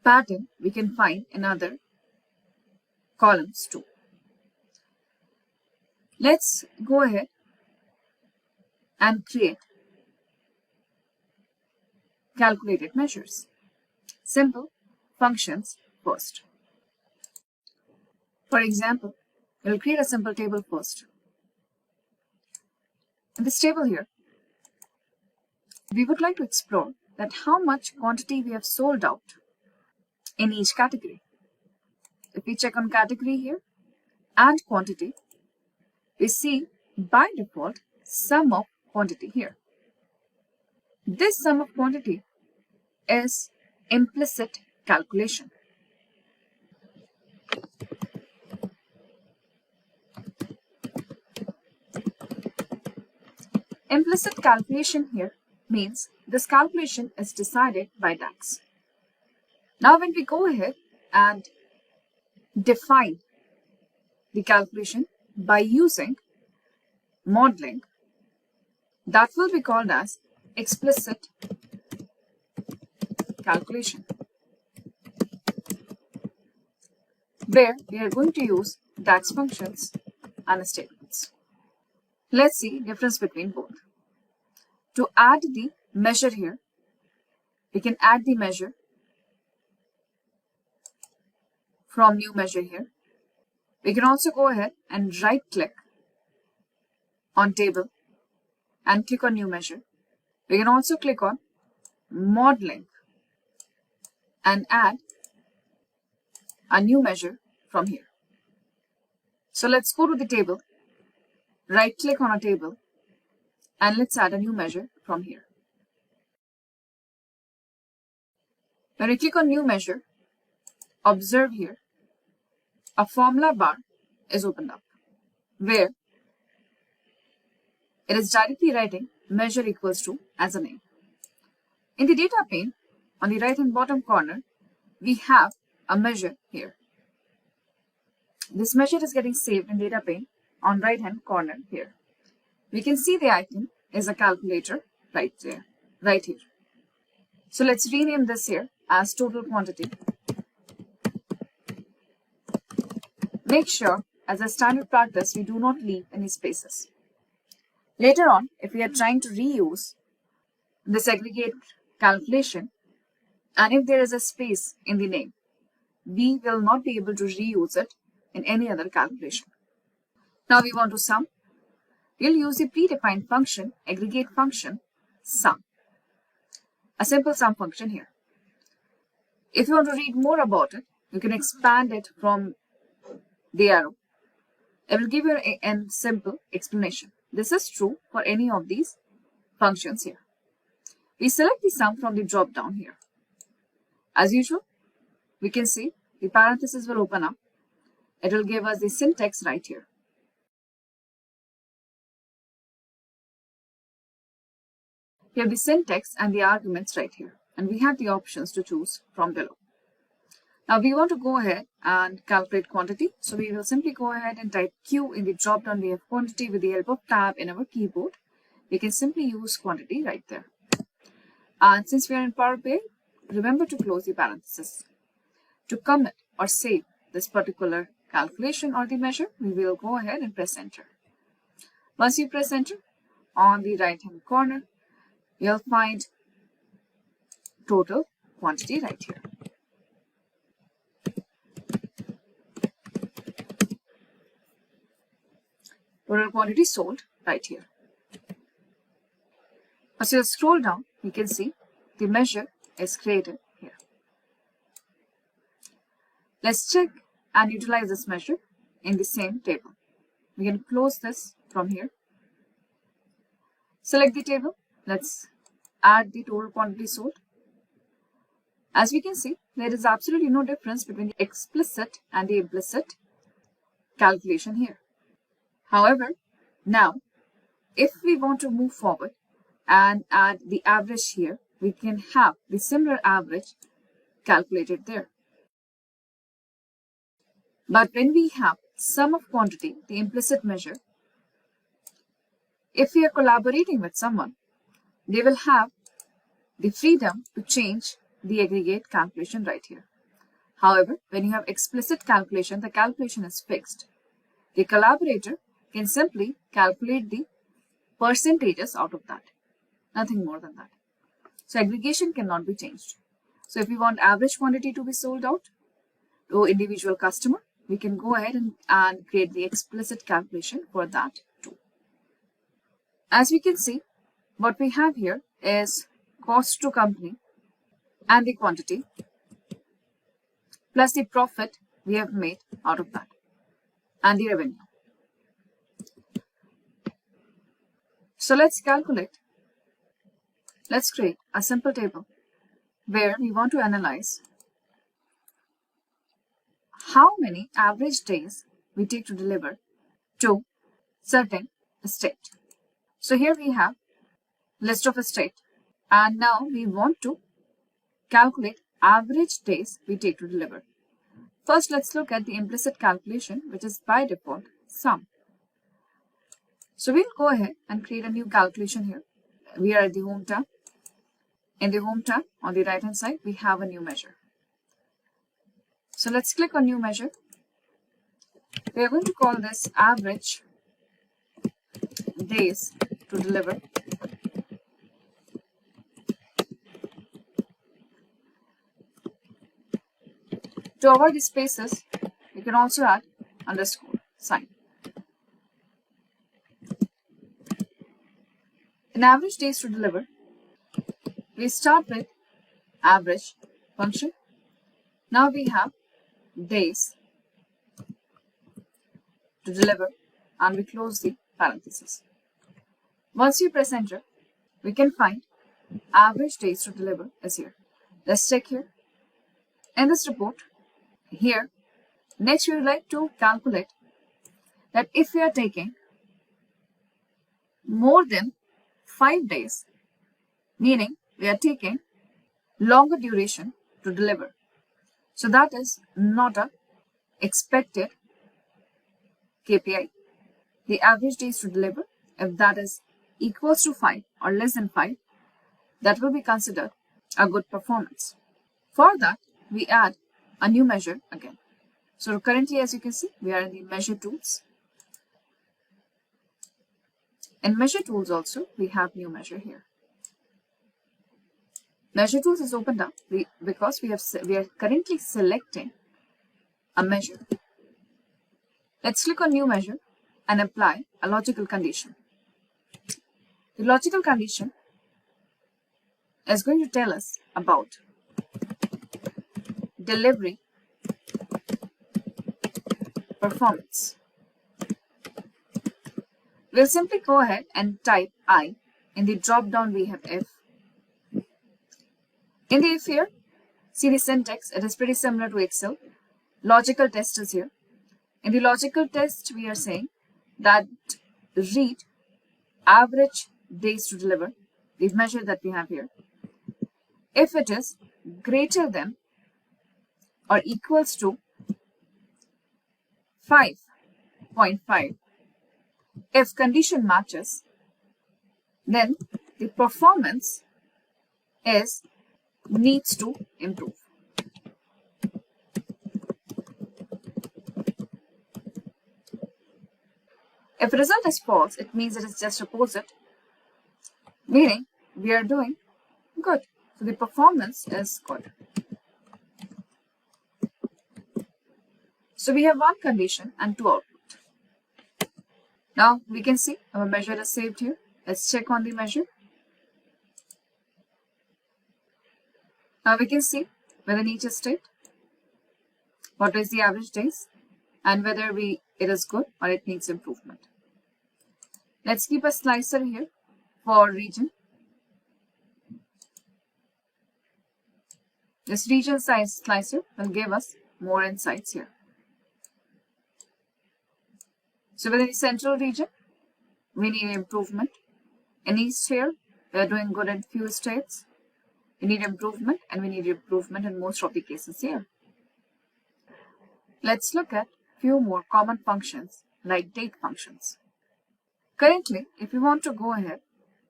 pattern we can find in other columns too. Let's go ahead and create calculated measures. Simple functions first. For example, we'll create a simple table first. In this table here, we would like to explore that how much quantity we have sold out in each category. If we check on category here and quantity, we see by default sum of quantity here. This sum of quantity is implicit calculation. Implicit calculation here means this calculation is decided by DAX. Now when we go ahead and define the calculation by using modeling, that will be called as explicit calculation, where we are going to use DAX functions and statements. Let's see difference between both. To add the measure here, we can add the measure from new measure here. We can also go ahead and right click on table and click on new measure. We can also click on modeling and add a new measure from here. So let's go to the table, right click on a table, and let's add a new measure from here. When we click on new measure, observe here, a formula bar is opened up where it is directly writing measure equals to as a name. In the data pane, on the right hand bottom corner, we have a measure here. This measure is getting saved in data pane on right hand corner here. We can see the icon is a calculator right there, right here. So let's rename this here as total quantity. Make sure, as a standard practice, we do not leave any spaces. Later on, if we are trying to reuse this aggregate calculation, and if there is a space in the name, we will not be able to reuse it in any other calculation. Now we want to sum. We'll use the predefined function, aggregate function, sum. A simple sum function here. If you want to read more about it, you can expand it from the arrow. It will give you a simple explanation. This is true for any of these functions here. We select the sum from the drop down here. As usual, we can see the parenthesis will open up. It will give us the syntax right here. We have the syntax and the arguments right here, and we have the options to choose from below. Now we want to go ahead and calculate quantity. So we will simply go ahead and type Q in the drop down. We have quantity with the help of tab in our keyboard. We can simply use quantity right there. And since we are in Power BI, remember to close the parenthesis. To commit or save this particular calculation or the measure, we will go ahead and press enter. Once you press enter, on the right hand corner, you'll find total quantity right here. Total quantity sold right here. As you scroll down, you can see the measure is created here. Let's check and utilize this measure in the same table. We can close this from here. Select the table. Let's add the total quantity sold. As we can see, there is absolutely no difference between the explicit and the implicit calculation here. However, now, if we want to move forward and add the average here, we can have the similar average calculated there. But when we have sum of quantity, the implicit measure, if we are collaborating with someone, they will have the freedom to change the aggregate calculation right here. However, when you have explicit calculation, the calculation is fixed. The collaborator can simply calculate the percentages out of that. Nothing more than that. So aggregation cannot be changed. So if we want average quantity to be sold out to individual customer, we can go ahead and create the explicit calculation for that too. As we can see, what we have here is cost to company and the quantity plus the profit we have made out of that and the revenue. So let's calculate. Let's create a simple table where we want to analyze how many average days we take to deliver to certain state. So here we have list of a state, and now we want to calculate average days we take to deliver. First, let's look at the implicit calculation, which is by default sum. So we'll go ahead and create a new calculation here. We are at the Home tab. In the Home tab, on the right hand side, we have a new measure. So let's click on new measure. We are going to call this average days to deliver. To avoid the spaces, you can also add underscore sign. In average days to deliver, we start with average function. Now we have days to deliver, and we close the parenthesis. Once you press enter, we can find average days to deliver is here. Let's check here. In this report, here, next we would like to calculate that if we are taking more than 5 days, meaning we are taking longer duration to deliver. So that is not a expected KPI. The average days to deliver, if that is equals to 5 or less than 5, that will be considered a good performance. For that, we add a new measure again. So currently, as you can see, we are in the measure tools. In measure tools also, we have new measure here. Measure tools is opened up because we are currently selecting a measure. Let's click on new measure and apply a logical condition. The logical condition is going to tell us about delivery performance. We'll simply go ahead and type I. In the drop down we have if. In the if here, see the syntax, it is pretty similar to Excel. Logical test is here. In the logical test, we are saying that read average days to deliver, the measure that we have here, if it is greater than or equals to 5.5. If condition matches, then the performance needs to improve. If the result is false, it means it is just opposite, meaning we are doing good. So the performance is good. So we have one condition and two output. Now we can see our measure is saved here. Let's check on the measure. Now we can see within each state what is the average days and whether it is good or it needs improvement. Let's keep a slicer here for region. This region size slicer will give us more insights here. So within the central region, we need improvement. In east here, we are doing good in few states. We need improvement, and we need improvement in most of the cases here. Let's look at few more common functions like date functions. Currently, if you want to go ahead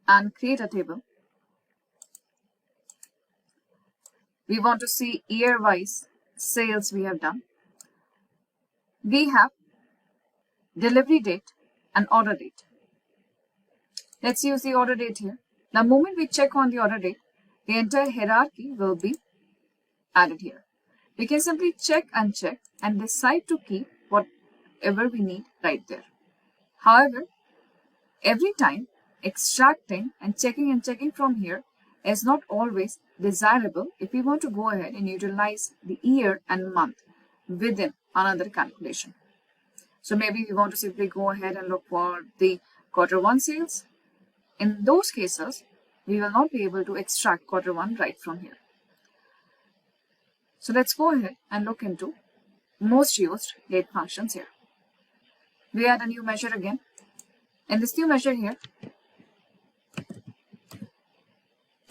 and create a table, we want to see year-wise sales we have done. We have delivery date and order date. Let's use the order date here. The moment we check on the order date, the entire hierarchy will be added here. We can simply check and decide to keep whatever we need right there. However, every time extracting and checking from here is not always desirable if we want to go ahead and utilize the year and month within another calculation. So maybe we want to simply go ahead and look for the Q1 sales. In those cases, we will not be able to extract Q1 right from here. So let's go ahead and look into most used date functions here. We add a new measure again. In this new measure here,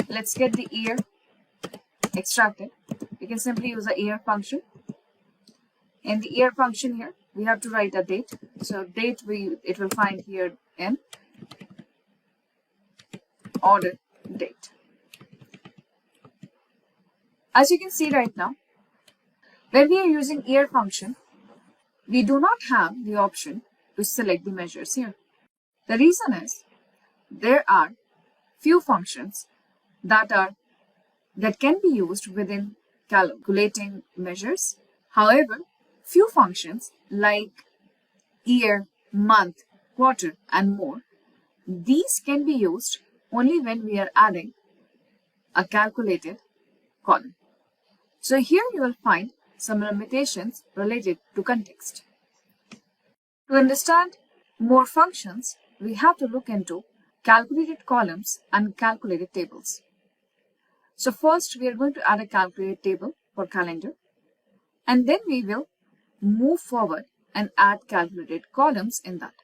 let's get the year extracted. We can simply use the year function. In the year function here, we have to write a date. So date it will find here in order date. As you can see right now, when we are using year function, we do not have the option to select the measures here. The reason is there are few functions that can be used within calculating measures. However, few functions like year, month, quarter, and more, these can be used only when we are adding a calculated column. So here you will find some limitations related to context. To understand more functions, we have to look into calculated columns and calculated tables. So first we are going to add a calculated table for calendar, and then we will move forward and add calculated columns in that.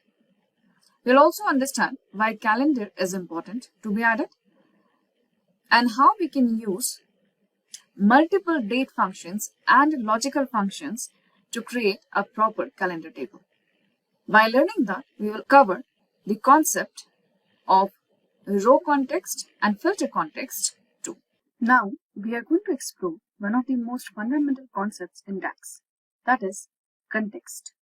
We'll also understand why calendar is important to be added and how we can use multiple date functions and logical functions to create a proper calendar table. By learning that, we will cover the concept of row context and filter context too. Now, we are going to explore one of the most fundamental concepts in DAX, that is context.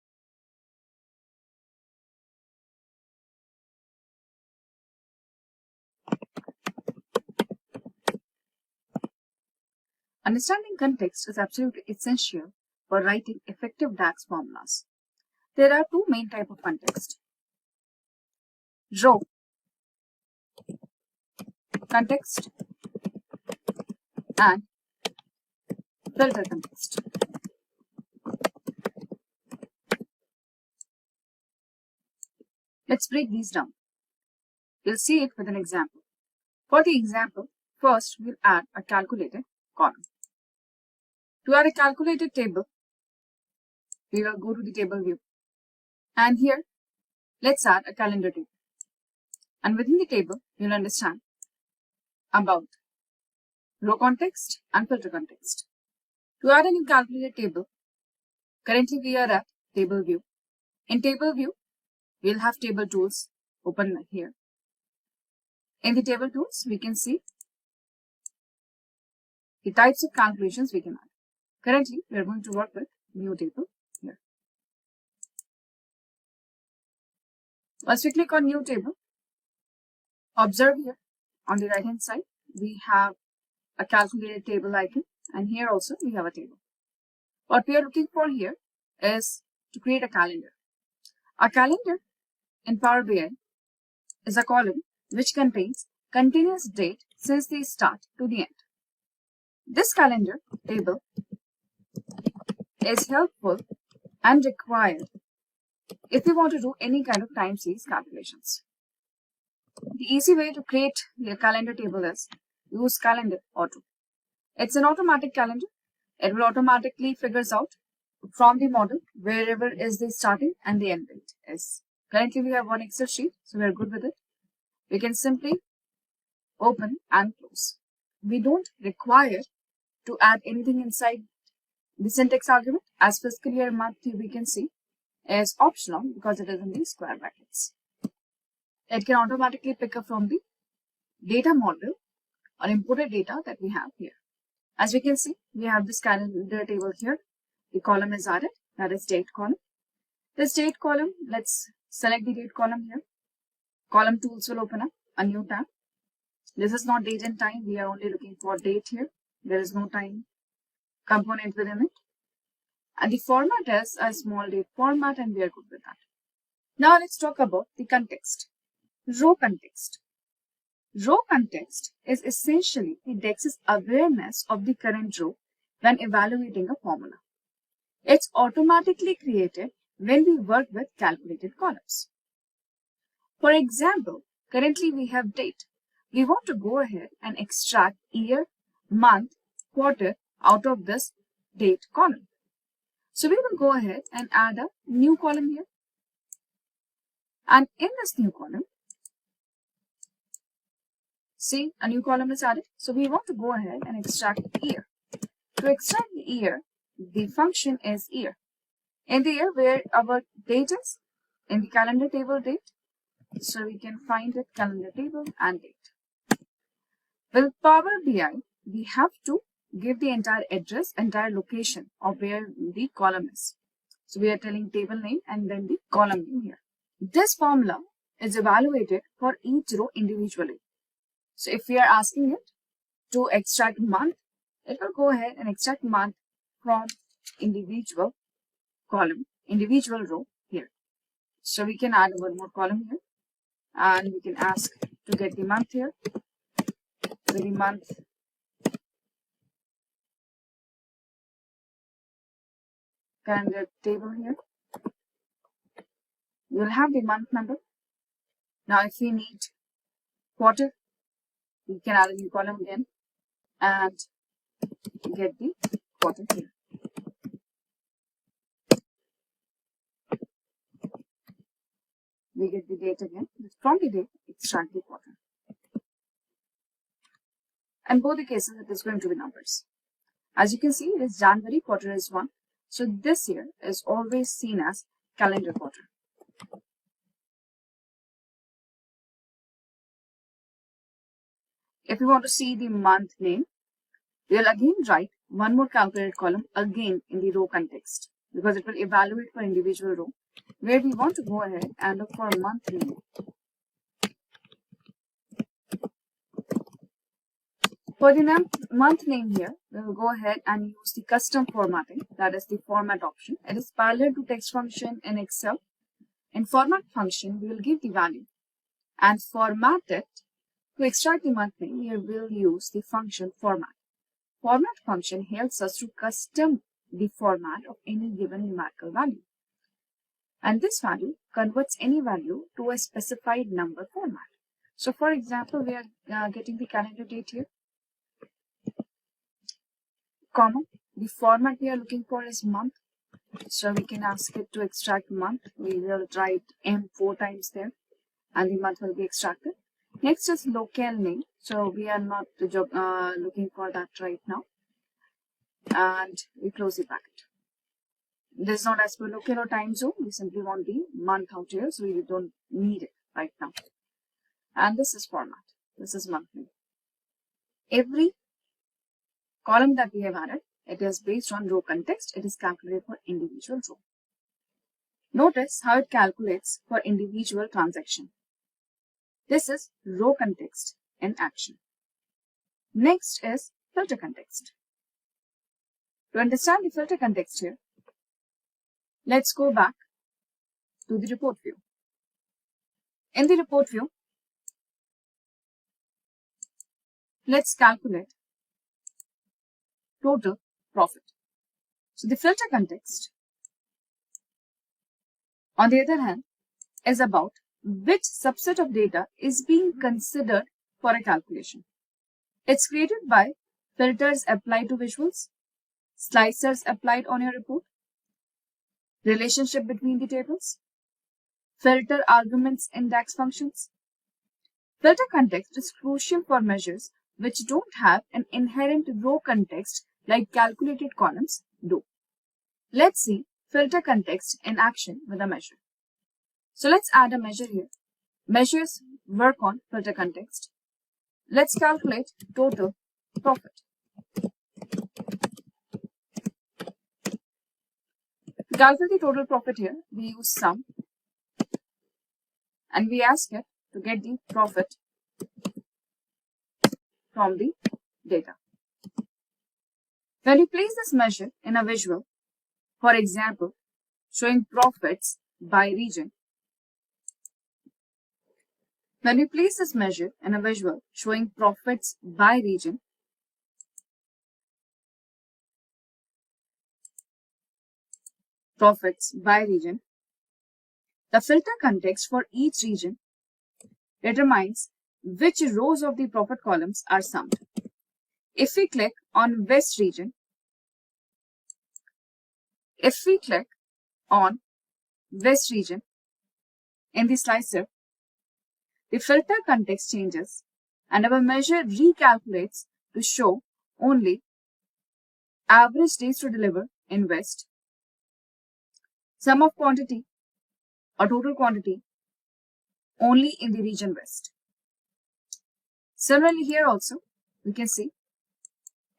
Understanding context is absolutely essential for writing effective DAX formulas. There are two main types of context: row context and filter context. Let's break these down. We'll see it with an example. For the example, first we'll add a calculated column. To add a calculated table, we will go to the table view. And here, let's add a calendar table. And within the table, you'll understand about row context and filter context. To add a new calculated table, currently we are at table view. In table view, we'll have table tools open here. In the table tools, we can see the types of calculations we can add. Currently, we are going to work with new table here. Once we click on new table, observe here on the right hand side, we have a calculated table icon, and here also we have a table. What we are looking for here is to create a calendar. A calendar in Power BI is a column which contains continuous date since the start to the end. This calendar table is helpful and required if you want to do any kind of time series calculations. The easy way to create your calendar table is use Calendar Auto. It's an automatic calendar. It will automatically figures out from the model wherever is the starting and the end date is. Currently we have one Excel sheet, so we are good with it. We can simply open and close. We don't require to add anything inside the syntax argument, as fiscal year month we can see is optional because it is in the square brackets. It can automatically pick up from the data model or imported data that we have here. As we can see, we have this calendar table here. The column is added, that is date column. This date column, let's select the date column here. Column tools will open up a new tab. This is not date and time. We are only looking for date here. There is no time component within it. And the format is a small date format, and we are good with that. Now let's talk about the context. Row context. Row context is essentially the DAX's awareness of the current row when evaluating a formula. It's automatically created when we work with calculated columns. For example, currently we have date. We want to go ahead and extract year, month, quarter out of this date column. So we will go ahead and add a new column here. And in this new column, see, a new column is added. So we want to go ahead and extract year. To extract the year, the function is year. In the year where our date is, in the calendar table date, so we can find it calendar table and date. With Power BI, we have to give the entire address, entire location of where the column is. So we are telling table name and then the column name here. This formula is evaluated for each row individually. So if we are asking it to extract month, it will go ahead and extract month from individual column, individual row here. So we can add one more column here and we can ask to get the month here. So the month calendar table here. We will have the month number. Now if we need quarter, we can add a new column again and get the quarter here. We get the date again. From the date, extract the quarter. And both the cases, it is going to be numbers. As you can see, it is January, quarter is 1. So this year is always seen as calendar quarter. If we want to see the month name, we will again write one more calculated column again in the row context because it will evaluate for individual row where we want to go ahead and look for a month name. For the month name here, we will go ahead and use the custom formatting, that is the format option. It is parallel to text function in Excel. In format function, we will give the value and format it. To extract the month name, we will use the function format. Format function helps us to custom the format of any given numerical value. And this value converts any value to a specified number format. So for example, we are getting the calendar date here, comma, the format we are looking for is month. So we can ask it to extract month. We will write M 4 times there and the month will be extracted. Next is local name. So we are not looking for that right now. And we close the bracket. This is not as per local or time zone. We simply want the month out here. So we don't need it right now. And this is format. This is month name. Every column that we have added, it is based on row context. It is calculated for individual row. Notice how it calculates for individual transaction. This is row context in action. Next is filter context. To understand the filter context here, let's go back to the report view. In the report view, let's calculate total profit. So the filter context, on the other hand, is about which subset of data is being considered for a calculation. It's created by filters applied to visuals, slicers applied on your report, relationship between the tables, filter arguments in DAX functions. Filter context is crucial for measures which don't have an inherent row context like calculated columns do. Let's see filter context in action with a measure. So let's add a measure here. Measures work on filter context. Let's calculate total profit. To calculate the total profit here, we use sum and we ask it to get the profit from the data. When you place this measure in a visual, for example, showing profits by region, when we place this measure in a visual showing profits by region, the filter context for each region determines which rows of the profit columns are summed. If we click on West region, If we click on West region in the slicer, the filter context changes and our measure recalculates to show only average days to deliver in West, sum of quantity or total quantity only in the region West. Similarly, here also we can see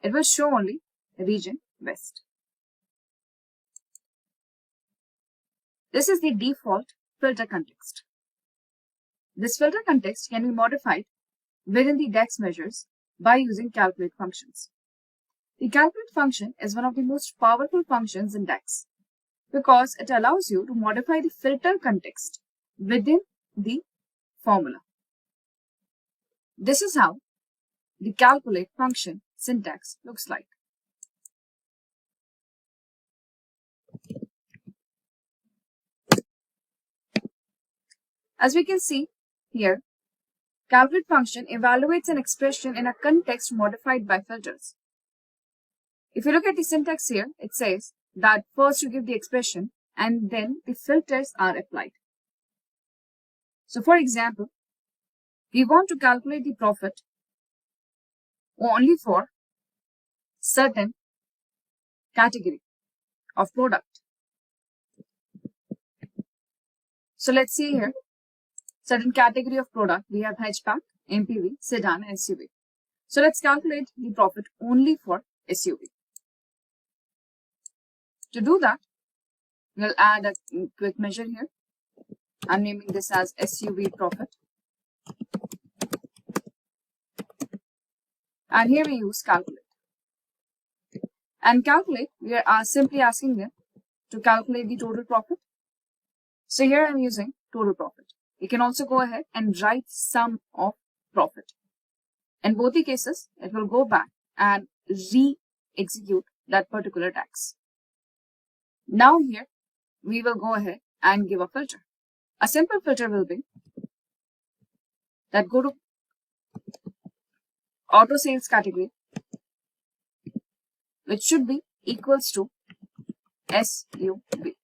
it will show only region West. This is the default filter context. This filter context can be modified within the DAX measures by using calculate functions. The calculate function is one of the most powerful functions in DAX because it allows you to modify the filter context within the formula. This is how the calculate function syntax looks like. As we can see here, calculate function evaluates an expression in a context modified by filters. If you look at the syntax here, it says that first you give the expression and then the filters are applied. So for example, we want to calculate the profit only for certain category of product. So let's see here, certain category of product, we have hatchback, MPV, sedan, and SUV. So let's calculate the profit only for SUV. To do that, we'll add a quick measure here. I'm naming this as SUV profit. And here we use calculate. And calculate, we are simply asking them to calculate the total profit. So here I'm using total profit. You can also go ahead and write sum of profit. In both the cases, it will go back and re-execute that particular DAX. Now here, we will go ahead and give a filter. A simple filter will be that go to auto sales category, which should be equals to SUV.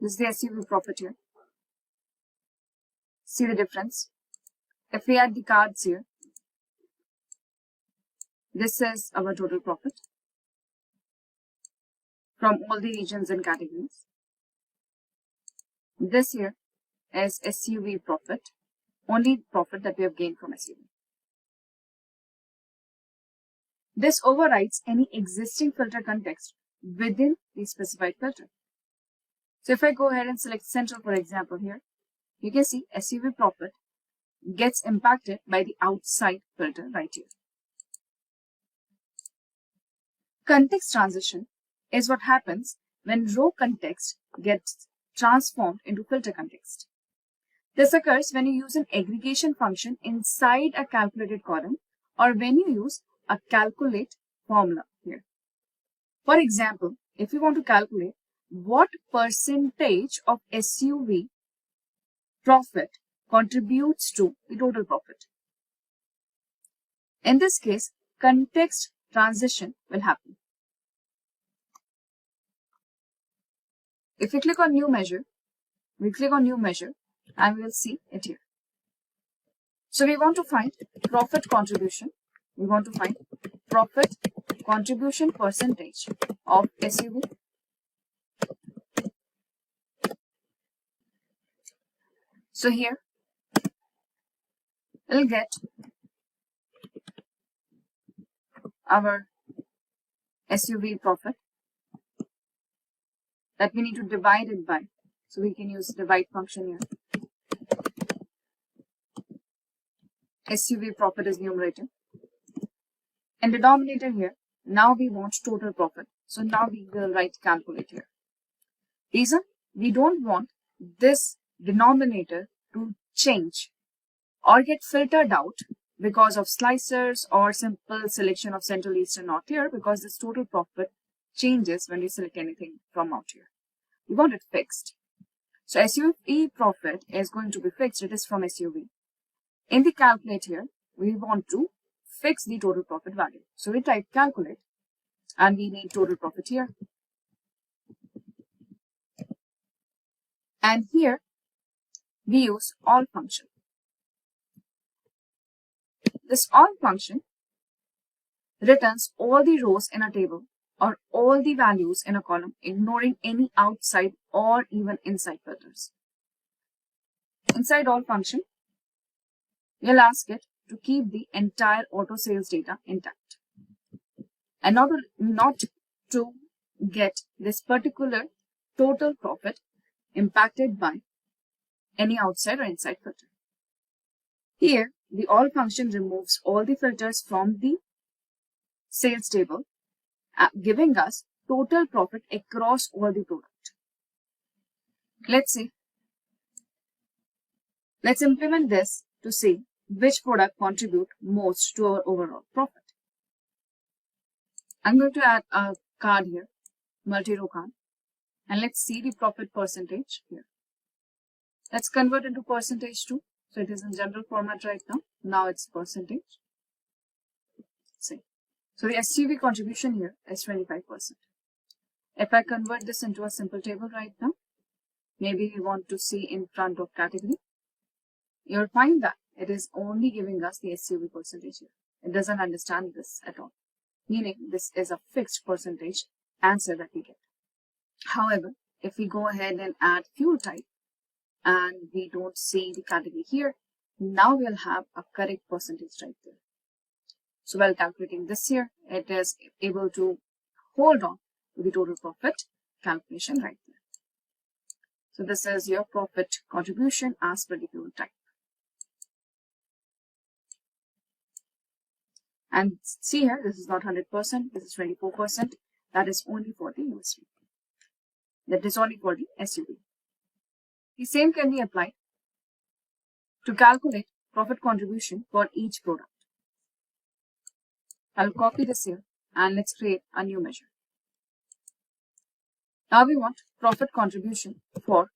This is the SUV profit here. See the difference? If we add the cards here, this is our total profit from all the regions and categories. This here is SUV profit, only profit that we have gained from SUV. This overrides any existing filter context within the specified filter. So if I go ahead and select central, for example, here, you can see SUV profit gets impacted by the outside filter right here. Context transition is what happens when row context gets transformed into filter context. This occurs when you use an aggregation function inside a calculated column or when you use a calculate formula here. For example, if you want to calculate what percentage of SUV profit contributes to the total profit. In this case, context transition will happen. If we click on new measure, we click on new measure and we will see it here. So we want to find profit contribution. We want to find profit contribution percentage of SUV. So here, we'll get our SUV profit that we need to divide it by. So we can use divide function here. SUV profit is numerator. And denominator here, now we want total profit. So now we will write calculate here. Reason, we don't want this denominator to change or get filtered out because of slicers or simple selection of Central, East and North here, because this total profit changes when we select anything from out here. We want it fixed. So SUV profit is going to be fixed. It is from SUV. In the calculate here, we want to fix the total profit value. So we type calculate and we need total profit here. And here we use all function. This all function returns all the rows in a table or all the values in a column, ignoring any outside or even inside filters. Inside all function, we'll ask it to keep the entire auto sales data intact and not to get this particular total profit impacted by any outside or inside filter. Here, the all function removes all the filters from the sales table, giving us total profit across all the product. Let's see. Let's implement this to see which product contribute most to our overall profit. I'm going to add a card here, multi-row card, and let's see the profit percentage here. Let's convert into percentage too. So it is in general format right now. Now it's percentage. See. So the SUV contribution here is 25%. If I convert this into a simple table right now, maybe we want to see in front of category, you'll find that it is only giving us the SUV percentage here. It doesn't understand this at all, meaning this is a fixed percentage answer that we get. However, if we go ahead and add fuel type and we don't see the category here, now we'll have a correct percentage right there. So while calculating this here, it is able to hold on to the total profit calculation right there. So this is your profit contribution as per the fuel type. And see here, this is not 100%, this is 24%. That is only for the USV. That is only for the SUV. The same can be applied to calculate profit contribution for each product. I'll copy this here and let's create a new measure. Now we want profit contribution for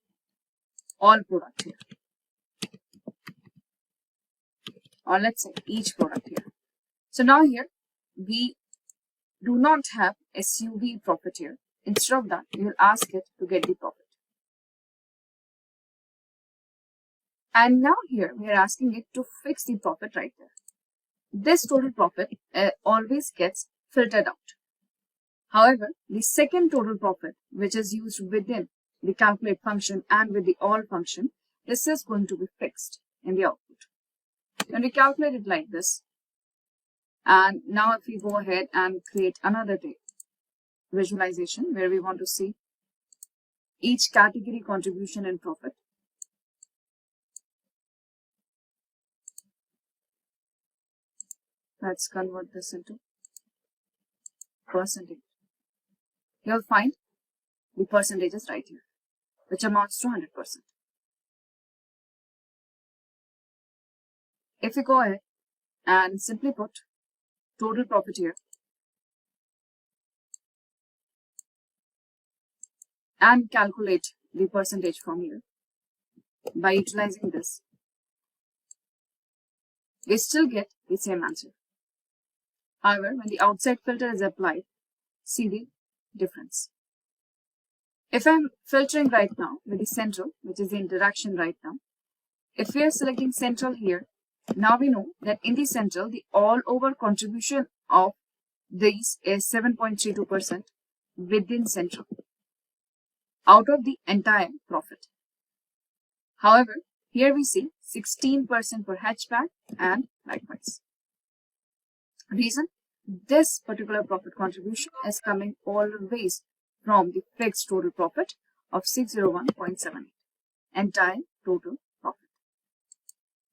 all product here. Or let's say each product here. So now here we do not have SUV profit here. Instead of that, we will ask it to get the profit. And now here we are asking it to fix the profit right there. This total profit always gets filtered out. However, the second total profit, which is used within the calculate function and with the all function, this is going to be fixed in the output. When we calculate it like this, and now if we go ahead and create another visualization where we want to see each category contribution and profit. Let's convert this into percentage. You'll find the percentages right here, which amounts to 100%. If we go ahead and simply put total profit here and calculate the percentage from here by utilizing this, we still get the same answer. However, when the outside filter is applied, see the difference. If I'm filtering right now with the central, which is the interaction right now, if we are selecting central here, now we know that in the central, the all over contribution of these is 7.32% within central out of the entire profit. However, here we see 16% for hatchback and likewise. Reason? This particular profit contribution is coming always from the fixed total profit of 601.78, entire total profit.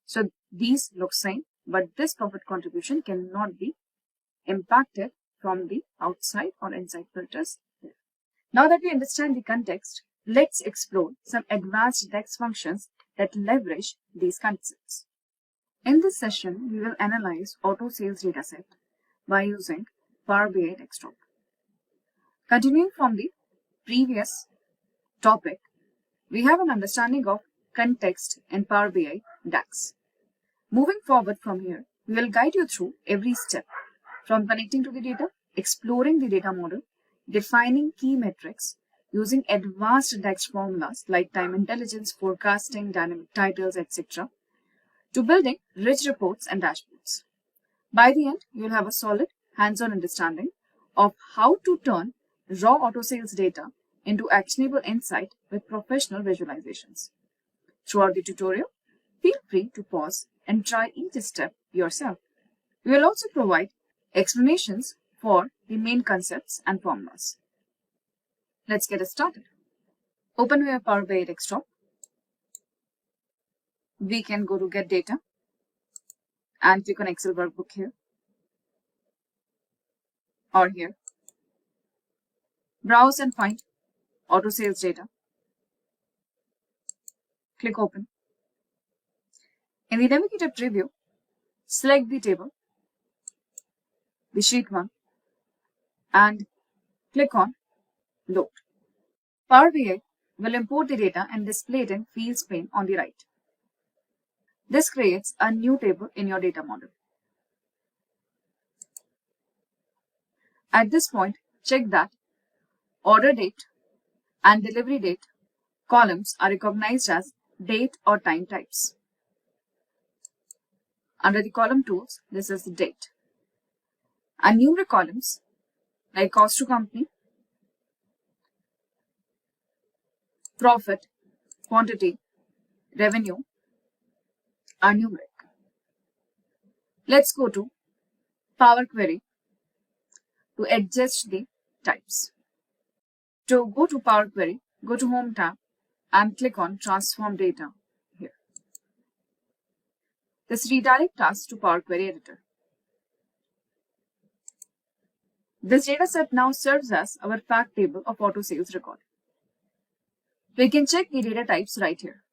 So these look same, but this profit contribution cannot be impacted from the outside or inside filters. Now that we understand the context, let's explore some advanced DAX functions that leverage these concepts. In this session, we will analyze auto sales dataset by using Power BI Desktop. Continuing from the previous topic, we have an understanding of context in Power BI DAX. Moving forward from here, we will guide you through every step from connecting to the data, exploring the data model, defining key metrics, using advanced DAX formulas like time intelligence, forecasting, dynamic titles, etc., to building rich reports and dashboards. By the end, you'll have a solid hands-on understanding of how to turn raw auto sales data into actionable insight with professional visualizations. Throughout the tutorial, feel free to pause and try each step yourself. We will also provide explanations for the main concepts and formulas. Let's get started. Open your Power BI desktop. We can go to Get Data and click on Excel workbook here or here. Browse and find auto sales data. Click Open. In the Navigator preview, select the table, the sheet 1, and click on Load. Power BI will import the data and display it in Fields pane on the right. This creates a new table in your data model. At this point, check that order date and delivery date columns are recognized as date or time types. Under the column tools, this is the date. And numeric columns like cost to company, profit, quantity, revenue are numeric. Let's go to Power Query to adjust the types. To go to Power Query, go to Home tab and click on Transform Data here. This redirects us to Power Query Editor. This dataset now serves as our fact table of auto sales record. We can check the data types right here.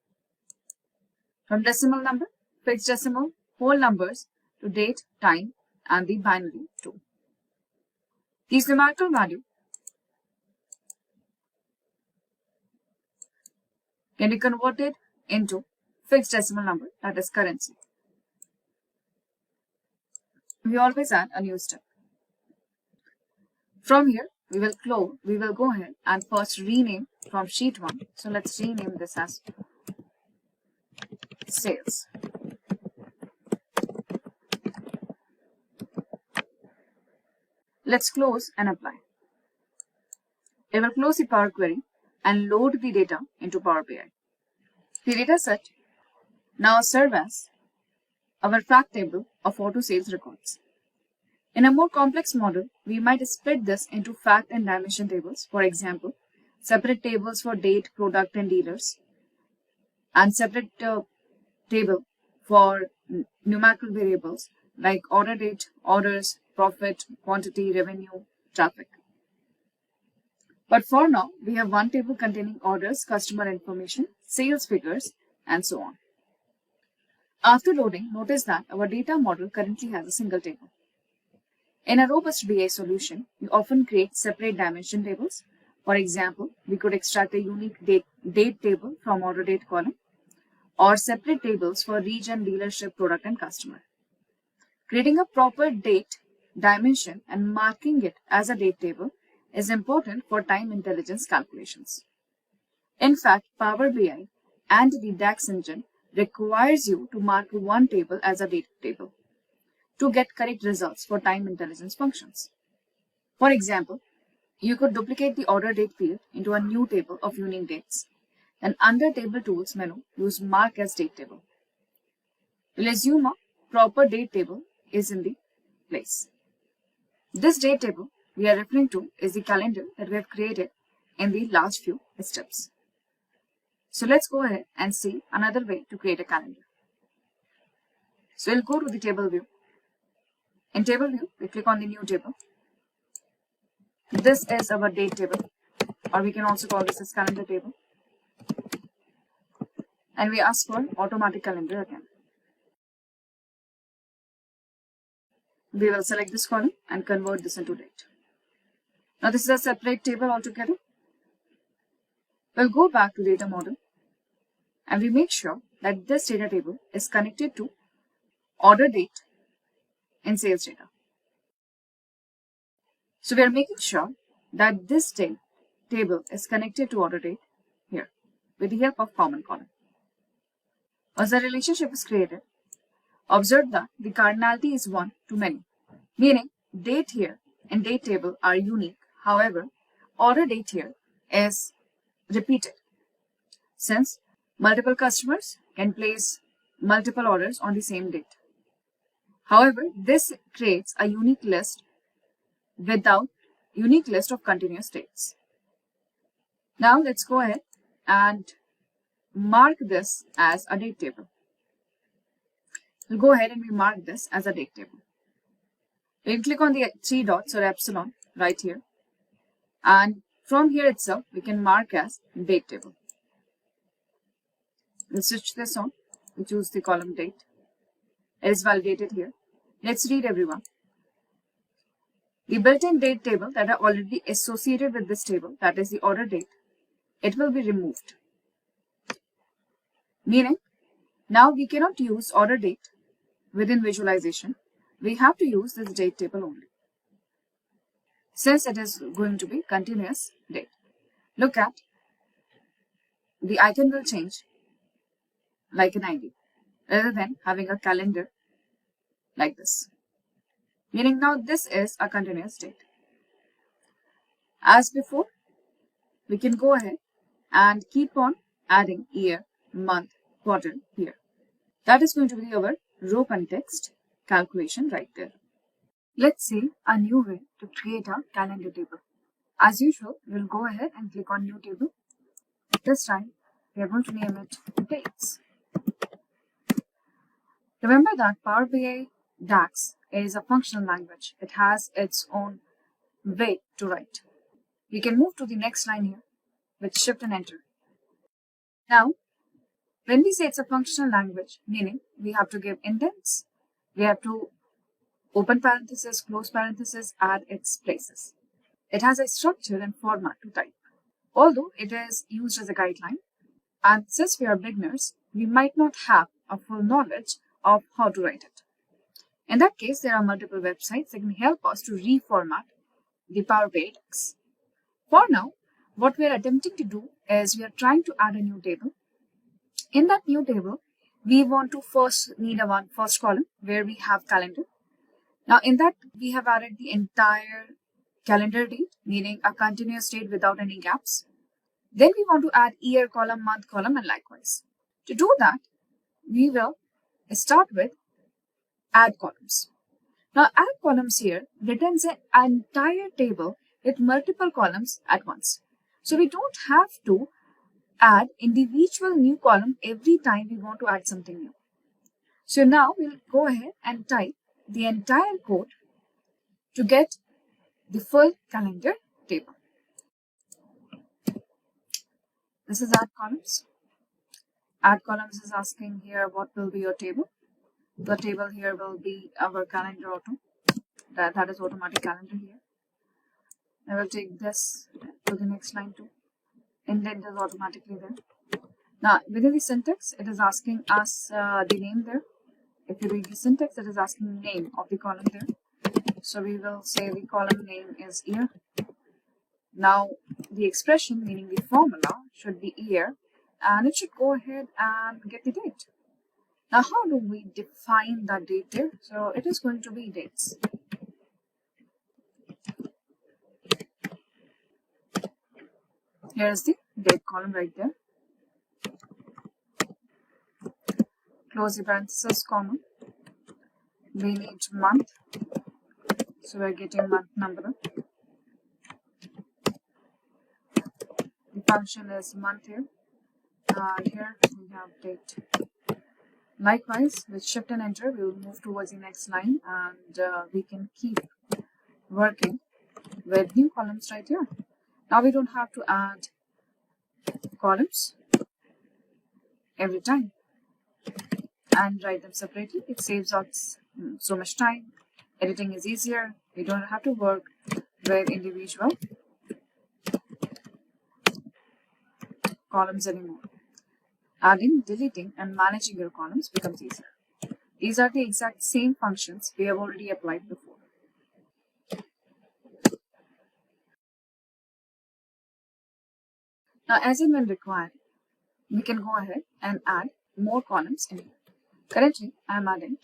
From decimal number, fixed decimal, whole numbers to date, time, and the binary too. These numerical value can be converted into fixed decimal number, that is currency. We always add a new step. From here, we will go ahead and first rename from sheet 1. So let's rename this as sales. Let's close and apply. It will close the Power Query and load the data into Power BI. The data set now serves as our fact table of auto sales records. In a more complex model, we might split this into fact and dimension tables. For example, separate tables for date, product, and dealers, and separate table for numerical variables like order date, orders, profit, quantity, revenue, traffic. But for now, we have one table containing orders, customer information, sales figures, and so on. After loading, notice that our data model currently has a single table. In a robust BI solution, we often create separate dimension tables. For example, we could extract a unique date table from order date column, or separate tables for region, dealership, product, and customer. Creating a proper date dimension and marking it as a date table is important for time intelligence calculations. In fact, Power BI and the DAX engine requires you to mark one table as a date table to get correct results for time intelligence functions. For example, you could duplicate the order date field into a new table of unique dates. And under Table Tools menu, use Mark as Date Table. We'll assume a proper date table is in the place. This date table we are referring to is the calendar that we have created in the last few steps. So let's go ahead and see another way to create a calendar. So we'll go to the table view. In table view, we click on the new table. This is our date table, or we can also call this as calendar table. And we ask for automatic calendar again. We will select this column and convert this into date. Now this is a separate table altogether. We'll go back to data model and we make sure that this data table is connected to order date in sales data. So we are making sure that this table is connected to order date here with the help of common column. Once the relationship is created, observe that the cardinality is 1 to many, meaning date here and date table are unique. However, order date here is repeated, since multiple customers can place multiple orders on the same date. However, this creates a unique list of continuous dates. Now let's go ahead and mark this as a date table. We'll go ahead and we mark this as a date table. We'll click on the 3 dots or epsilon right here, and from here itself we can mark as date table. We'll switch this on. We choose the column date. It is validated here. Let's read everyone. The built-in date table that are already associated with this table, that is the order date, it will be removed. Meaning, now we cannot use order date within visualization. We have to use this date table only, since it is going to be continuous date. Look at, the icon will change like an ID, rather than having a calendar like this. Meaning now this is a continuous date. As before, we can go ahead and keep on adding year, month, quarter here. That is going to be our row context calculation right there. Let's see a new way to create a calendar table. As usual, we'll go ahead and click on new table. This time, we are going to name it dates. Remember that Power BI DAX is a functional language. It has its own way to write. We can move to the next line here with Shift and Enter. Now, when we say it's a functional language, meaning we have to give indents, we have to open parenthesis, close parenthesis, add its places. It has a structure and format to type. Although it is used as a guideline, and since we are beginners, we might not have a full knowledge of how to write it. In that case, there are multiple websites that can help us to reformat the Power BI DAX. For now, what we are attempting to do is we are trying to add a new table. In that new table, we want to first need a first column where we have calendar. Now in that, we have added the entire calendar date, meaning a continuous date without any gaps. Then we want to add year column, month column, and likewise. To do that, we will start with add columns. Now add columns here returns an entire table with multiple columns at once. So we don't have to add individual new column every time we want to add something new. So now we'll go ahead and type the entire code to get the full calendar table. This is add columns. Add columns is asking here what will be your table. The table here will be our calendar auto. That is automatic calendar here. I will take this to the next line too. Indent is automatically there. Now within the syntax, it is asking us the name there. If you read the syntax, it is asking name of the column there. So we will say the column name is year. Now the expression, meaning the formula, should be year, and it should go ahead and get the date. Now how do we define that date there? So it is going to be dates. Here is the date column right there. Close the parenthesis, comma. We need month. So we are getting month number. The function is month here. And here we have date. Likewise, with Shift and Enter, we will move towards the next line, and we can keep working with new columns right here. Now we don't have to add columns every time and write them separately. It saves us so much time. Editing is easier. We don't have to work with individual columns anymore. Adding, deleting, and managing your columns becomes easier. These are the exact same functions we have already applied before. Now, as and when required, we can go ahead and add more columns in here. Currently, I am adding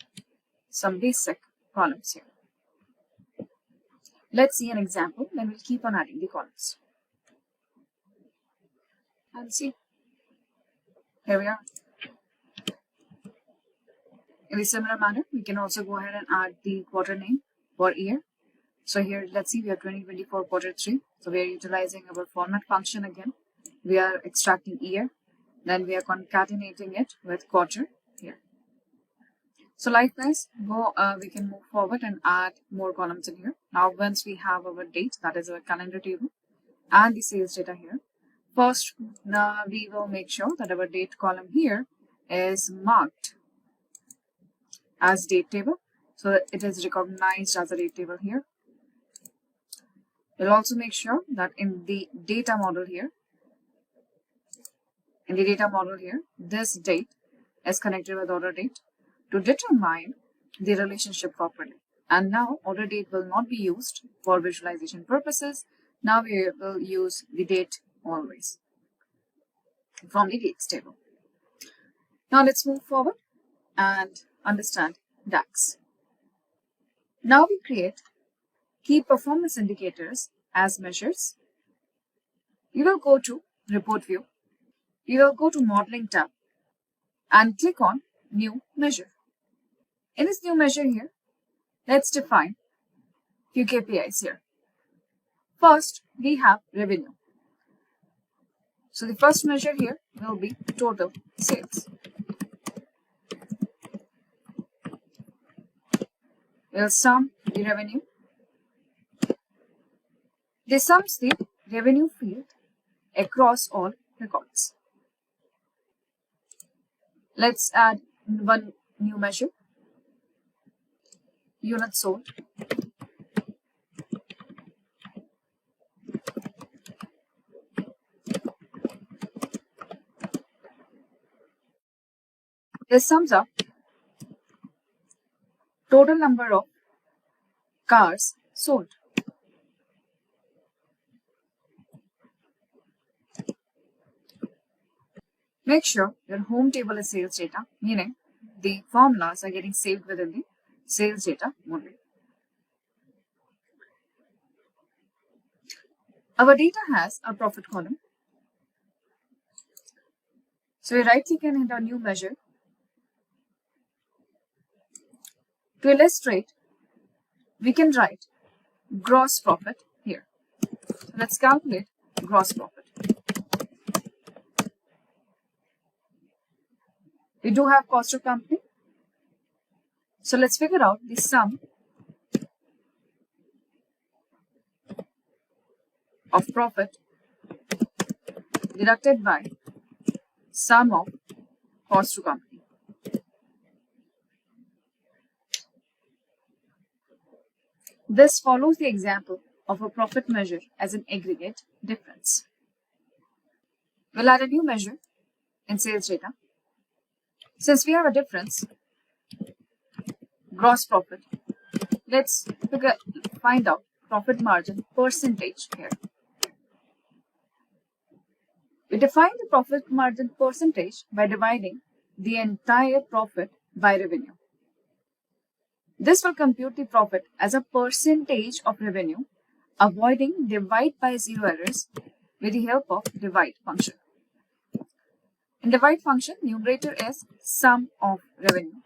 some basic columns here. Let's see an example, then we'll keep on adding the columns. And see, here we are. In a similar manner, we can also go ahead and add the quarter name for year. So here, let's see, we have 2024 quarter 3. So we are utilizing our format function again. We are extracting year, then we are concatenating it with quarter here. So likewise, we can move forward and add more columns in here. Now, once we have our date, that is our calendar table, and the sales data here, first, we will make sure that our date column here is marked as date table, so that it is recognized as a date table here. We'll also make sure that in the data model here, this date is connected with order date to determine the relationship properly. And now order date will not be used for visualization purposes. Now we will use the date always from the dates table. Now let's move forward and understand DAX. Now we create key performance indicators as measures. You will go to report view. You will go to modeling tab and click on new measure. In this new measure here, let's define few KPIs here. First, we have revenue. So the first measure here will be total sales. We'll sum the revenue. This sums the revenue field across all records. Let's add one new measure, units sold. This sums up total number of cars sold. Make sure your home table is sales data, meaning the formulas are getting saved within the sales data only. Our data has a profit column. So we right click and hit our new measure. To illustrate, we can write gross profit here. So let's calculate gross profit. We do have cost of company. So let's figure out the sum of profit deducted by sum of cost to company. This follows the example of a profit measure as an aggregate difference. We'll add a new measure in sales data. Since we have a difference, gross profit, let's find out profit margin percentage here. We define the profit margin percentage by dividing the entire profit by revenue. This will compute the profit as a percentage of revenue, avoiding divide by zero errors with the help of divide function. In divide function, numerator is sum of revenue.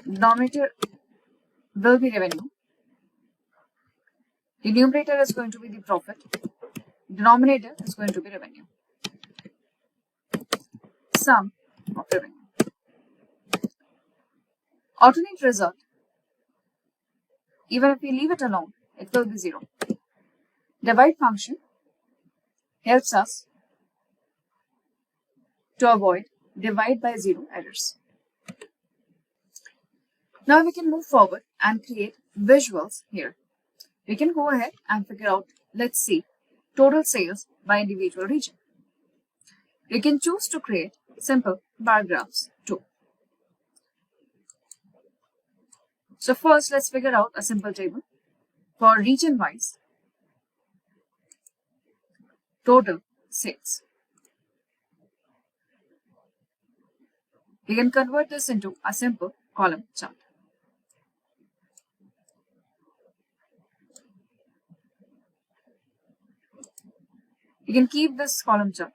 Denominator will be revenue. The numerator is going to be the profit. Denominator is going to be revenue. Sum of revenue. Alternate result. Even if we leave it alone, it will be 0. Divide function helps us to avoid divide by zero errors. Now we can move forward and create visuals here. We can go ahead and figure out, let's see, total sales by individual region. We can choose to create simple bar graphs too. So first, let's figure out a simple table for region-wise total sales. We can convert this into a simple column chart. You can keep this column chart.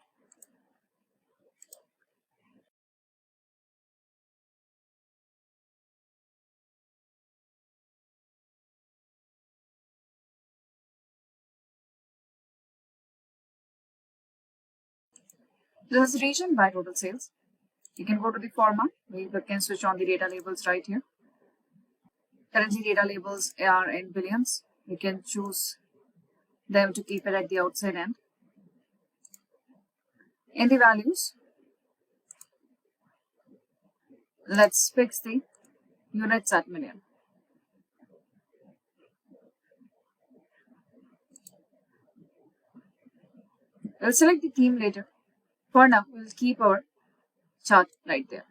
This is region by total sales. You can go to the format. We can switch on the data labels right here. Currently, data labels are in billions. We can choose them to keep it at the outside end. In the values, let's fix the units at million. We'll select the theme later. For now, we'll keep our chart right there.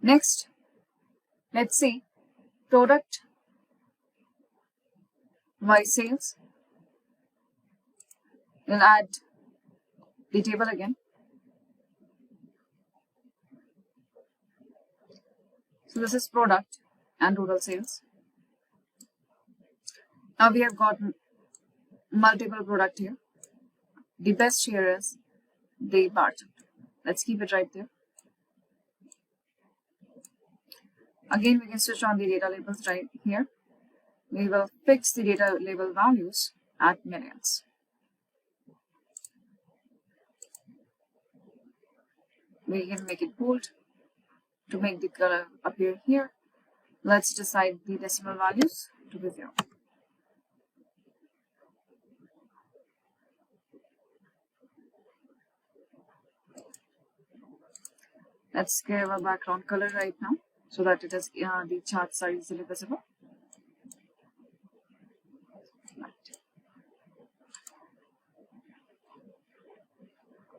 Next, let's see product by sales. We'll add the table again. So this is product and total sales. Now we have got multiple product here. The best here is the bar chart. Let's keep it right there. Again, we can switch on the data labels right here. We will fix the data label values at millions. We can make it bold to make the color appear here. Let's decide the decimal values to be 0. Let's give a background color right now so that it is the charts are easily visible. Right.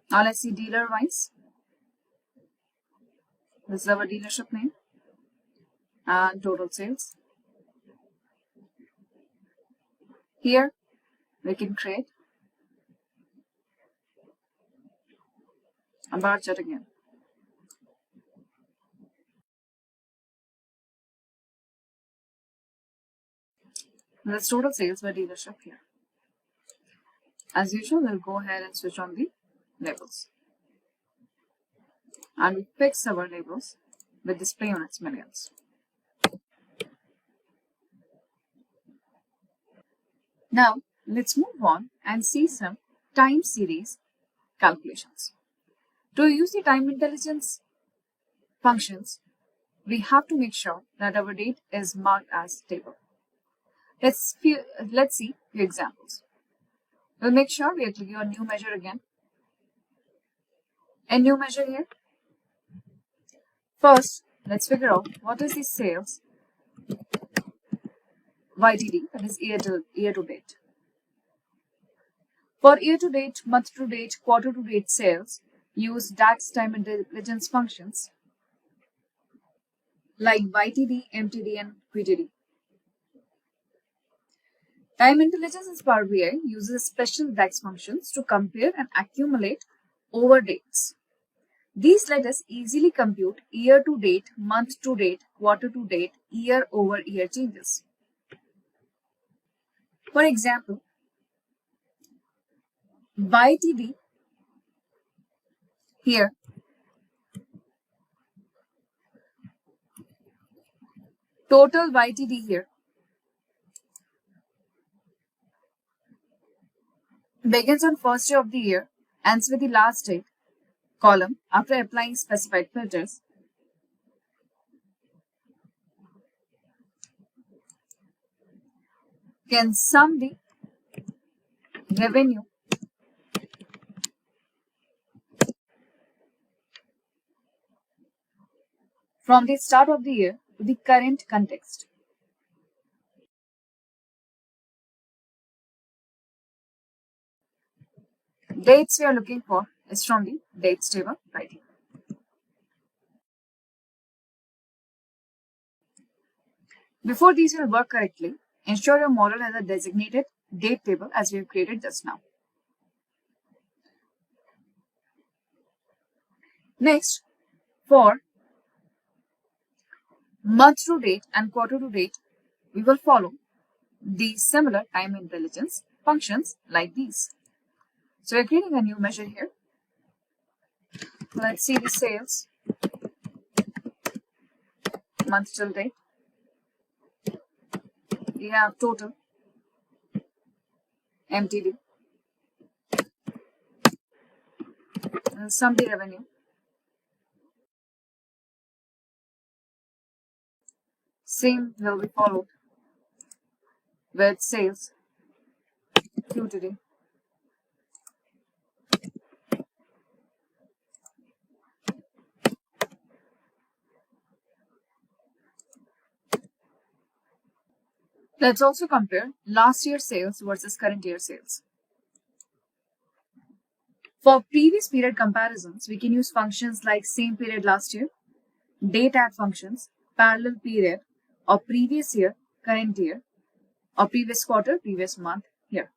Now let's see dealer wise. This is our dealership name and total sales. Here we can create a bar chart again. Let's total sales by dealership here. As usual, we'll go ahead and switch on the labels. And we fix our labels with display units millions. Now, let's move on and see some time series calculations. To use the time intelligence functions, we have to make sure that our date is marked as table. Let's see few examples. We'll make sure we are clicking on new measure again. A new measure here. First, let's figure out what is the sales YTD, that is year to date. For year to date, month to date, quarter to date sales, use DAX time intelligence functions like YTD, MTD, and QTD. Time intelligence in Power BI uses special DAX functions to compare and accumulate over dates. These let us easily compute year to date, month to date, quarter to date, year over year changes. For example, YTD here total YTD here begins on first day of the year, ends with the last date column after applying specified filters. Can sum the revenue from the start of the year to the current context. dates we are looking for is from the dates table right here. Before these will work correctly, ensure your model has a designated date table as we have created just now. Next, for month to date and quarter to date, we will follow the similar time intelligence functions like these. So we're creating a new measure here. Let's see the sales month till date. We have total, MTD, summary revenue, same will be followed with sales Q today. Let's also compare last year's sales versus current year sales. For previous period comparisons, we can use functions like same period last year, date at functions, parallel period, or previous year, current year, or previous quarter, previous month here.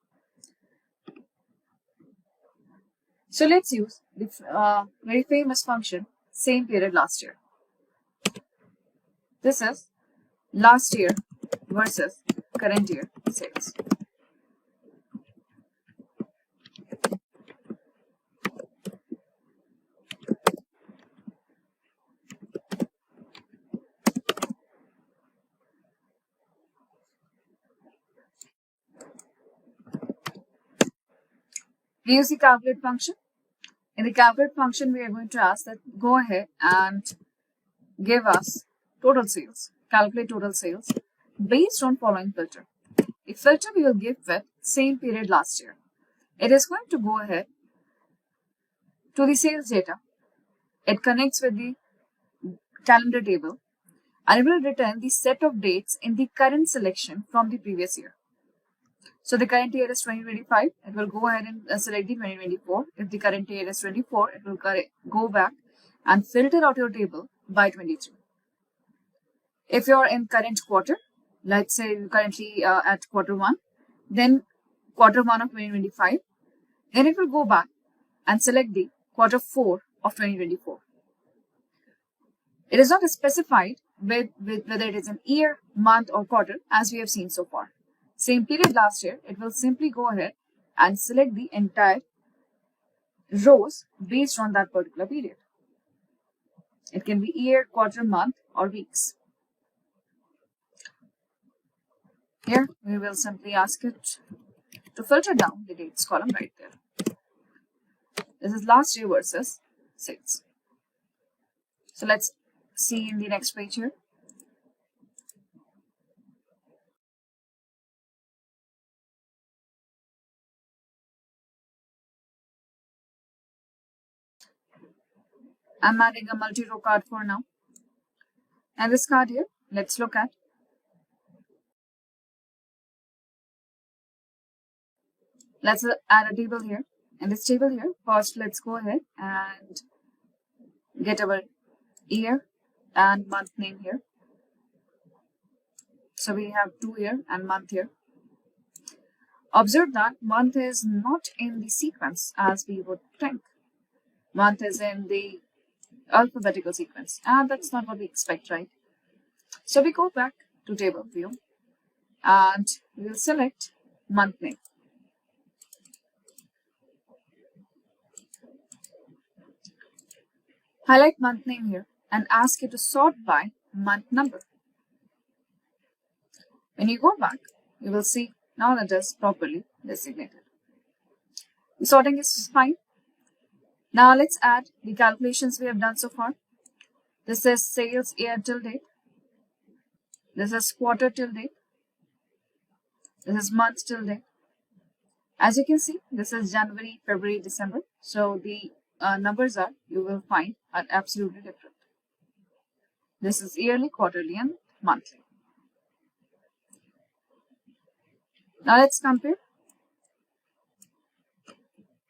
So let's use the very famous function, same period last year. This is last year versus current year sales. We use the calculate function. In the calculate function, we are going to ask that go ahead and give us total sales, calculate total sales based on following filter. A filter we will give with same period last year. It is going to go ahead to the sales data. It connects with the calendar table and it will return the set of dates in the current selection from the previous year. So the current year is 2025. It will go ahead and select the 2024. If the current year is 24, it will go back and filter out your table by 23. If you're in current quarter, let's say you're currently at quarter 1, then quarter 1 of 2025, then it will go back and select the quarter 4 of 2024. It is not specified with whether it is an year, month, or quarter as we have seen so far. Same period last year, it will simply go ahead and select the entire rows based on that particular period. It can be year, quarter, month, or weeks. Here, we will simply ask it to filter down the dates column right there. This is last year versus sales. So let's see in the next page here. I'm adding a multi-row card for now. And this card here, let's look at. Let's add a table here. In this table here, first let's go ahead and get our year and month name here. So we have 2 year and month here. Observe that month is not in the sequence as we would think. Month is in the alphabetical sequence, and that's not what we expect, right? So we go back to table view and we will select month name. Highlight month name here and ask it to sort by month number. When you go back, you will see now that it is properly designated. The sorting is fine. Now let's add the calculations we have done so far. This is sales year till date. This is quarter till date. This is month till date. As you can see, this is January, February, December. So the numbers you will find are absolutely different. This is yearly, quarterly, and monthly. Now let's compare.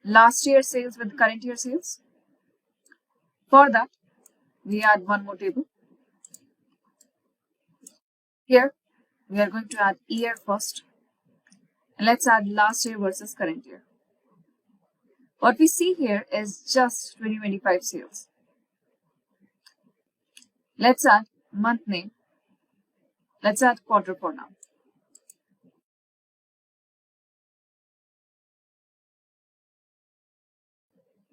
last year's sales with current year sales. For that, we add one more table. Here, we are going to add year first. And let's add last year versus current year. What we see here is just 2025 sales. Let's add month name. Let's add quarter for now.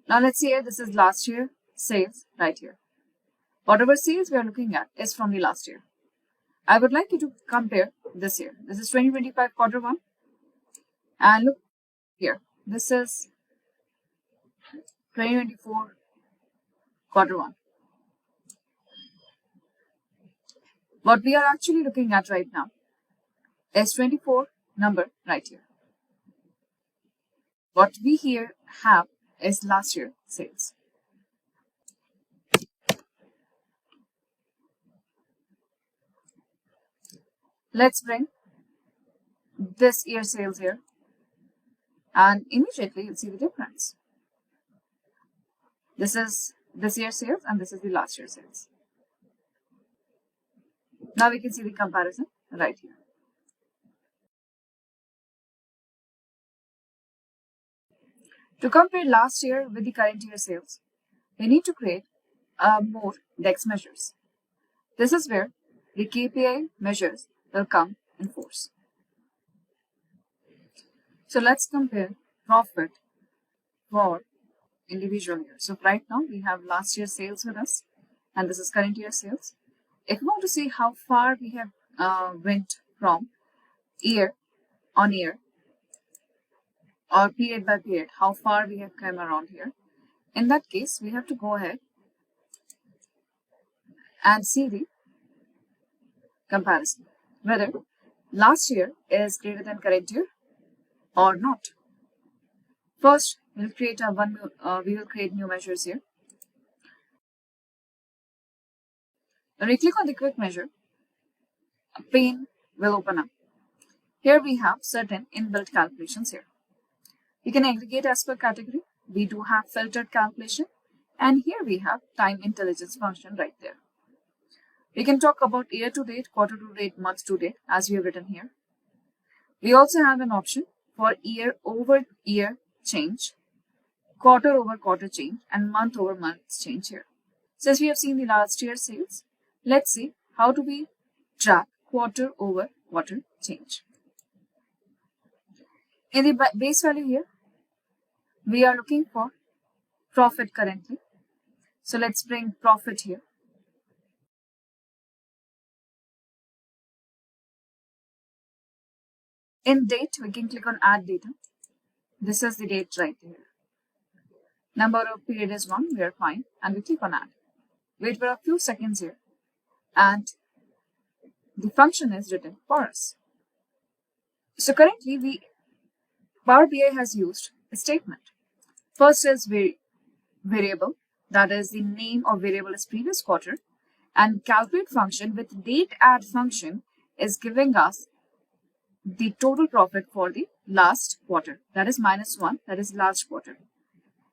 Now let's see here, this is last year sales right here. Whatever sales we are looking at is from the last year. I would like you to compare this year. This is 2025 quarter 1. And look here, this is 2024 quarter 1. What we are actually looking at right now is 24 number right here. What we here have is last year sales. Let's bring this year sales here, and immediately you'll see the difference. This is this year's sales and this is the last year's sales. Now we can see the comparison right here. To compare last year with the current year sales, we need to create more DEX measures. This is where the KPI measures will come in force. So let's compare profit for individual year. So right now we have last year's sales with us, and this is current year sales. If you want to see how far we have went from year on year or period by period, how far we have come around here, in that case we have to go ahead and see the comparison, whether last year is greater than current year or not. First, we'll create we will create new measures here. When we click on the quick measure, a pane will open up. Here we have certain inbuilt calculations here. We can aggregate as per category. We do have filtered calculation, and here we have time intelligence function right there. We can talk about year to date, quarter to date, month to date, as we have written here. We also have an option for year over year change, quarter over quarter change, and month over month change here. Since we have seen the last year's sales, let's see how do we track quarter over quarter change. In the base value here, we are looking for profit currently. So let's bring profit here. In date, we can click on add data. This is the date right here. Number of period is 1, we are fine, and we click on add. Wait for a few seconds here, and the function is written for us. So currently, Power BI has used a statement. First is variable, that is the name of variable is previous quarter, and calculate function with date add function is giving us the total profit for the last quarter, that is -1, that is last quarter.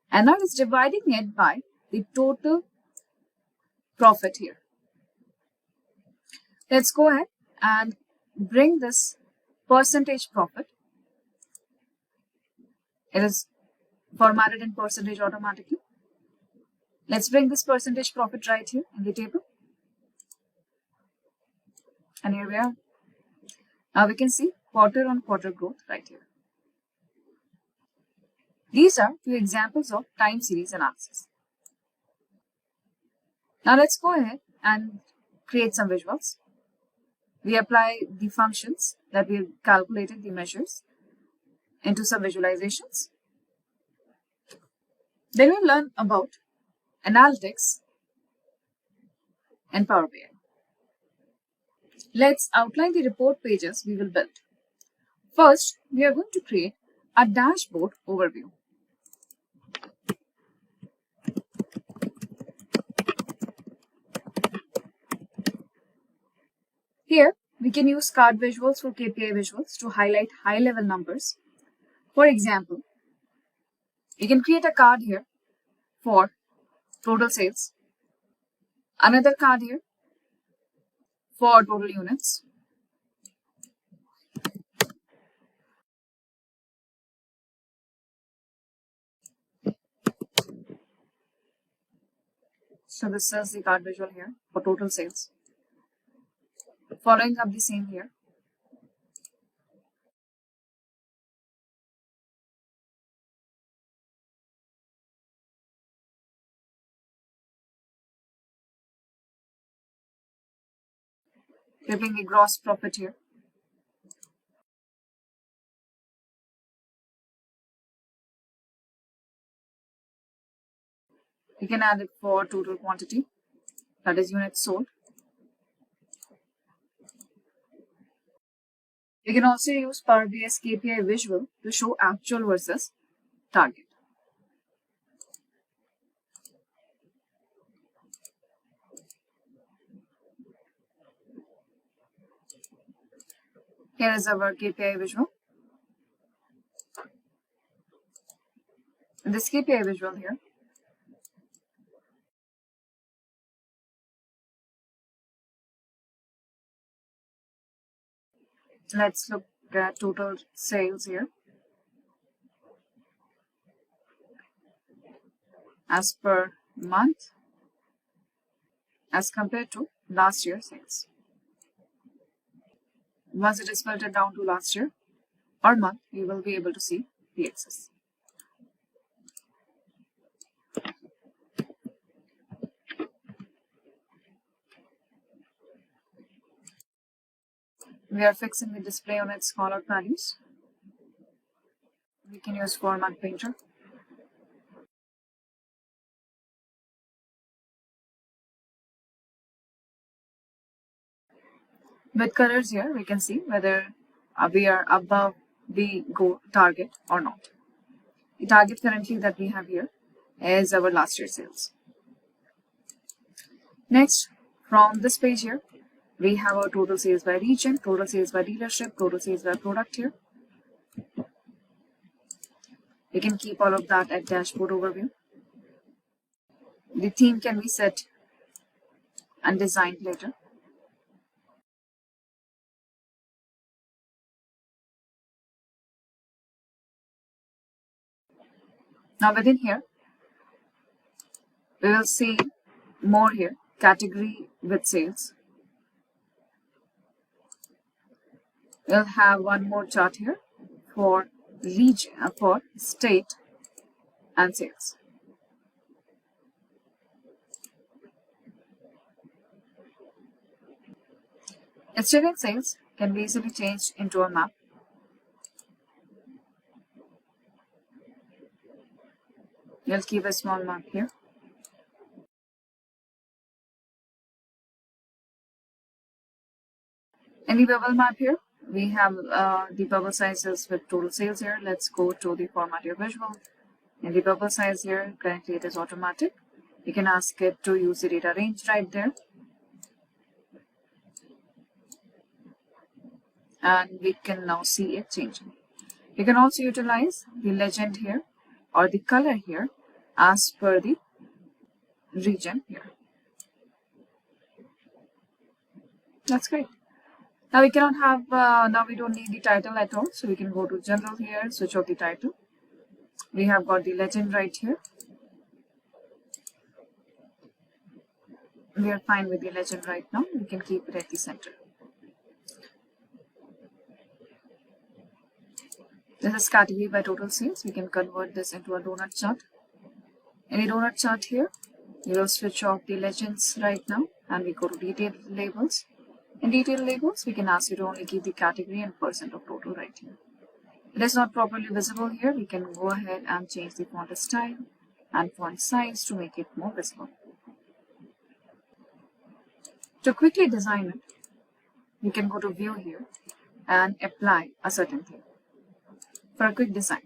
And now it's dividing it by the total profit here. Let's go ahead and bring this percentage profit. It is formatted in percentage automatically. Let's bring this percentage profit right here in the table. And here we are. Now we can see quarter on quarter growth right here. These are few examples of time series analysis. Now let's go ahead and create some visuals. We apply the functions that we have calculated, the measures, into some visualizations. Then we'll learn about analytics and Power BI. Let's outline the report pages we will build. First, we are going to create a dashboard overview. Here, we can use card visuals for KPI visuals to highlight high-level numbers. For example, You can create a card here for total sales, another card here for total units, so this is the card visual here for total sales. Following up the same here, clipping the gross profit here. You can add it for total quantity, that is units sold. You can also use Power BI's KPI visual to show actual versus target. Here is our KPI visual. In this KPI visual here, let's look at total sales here. As per month, as compared to last year's sales. Once it is filtered down to last year or month, you will be able to see the excess. We are fixing the display on its callout values. We can use Format Painter. With colors here, we can see whether we are above the goal target or not. The target currently that we have here is our last year's sales. Next, from this page here, we have our total sales by region, total sales by dealership, total sales by product here. We can keep all of that at dashboard overview. The theme can be set and designed later. Now within here, we will see more here, category with sales. We'll have one more chart here for region, for state and sales. State and sales can be easily changed into a map. We'll keep a small map here. In the bubble map here, we have the bubble sizes with total sales here. Let's go to the format your visual. In the bubble size here, currently it is automatic. You can ask it to use the data range right there. And we can now see it changing. You can also utilize the legend here or the color here as per the region here. That's great. Now we cannot have, now we don't need the title at all. So we can go to general here, switch off the title. We have got the legend right here. We are fine with the legend right now. We can keep it at the center. This is category by total sales. We can convert this into a donut chart. In the donut chart here, we will switch off the legends right now and we go to detailed labels. In detailed labels, we can ask you to only keep the category and percent of total right here. It is not properly visible here. We can go ahead and change the font style and font size to make it more visible. To quickly design it, we can go to view here and apply a certain thing for a quick design.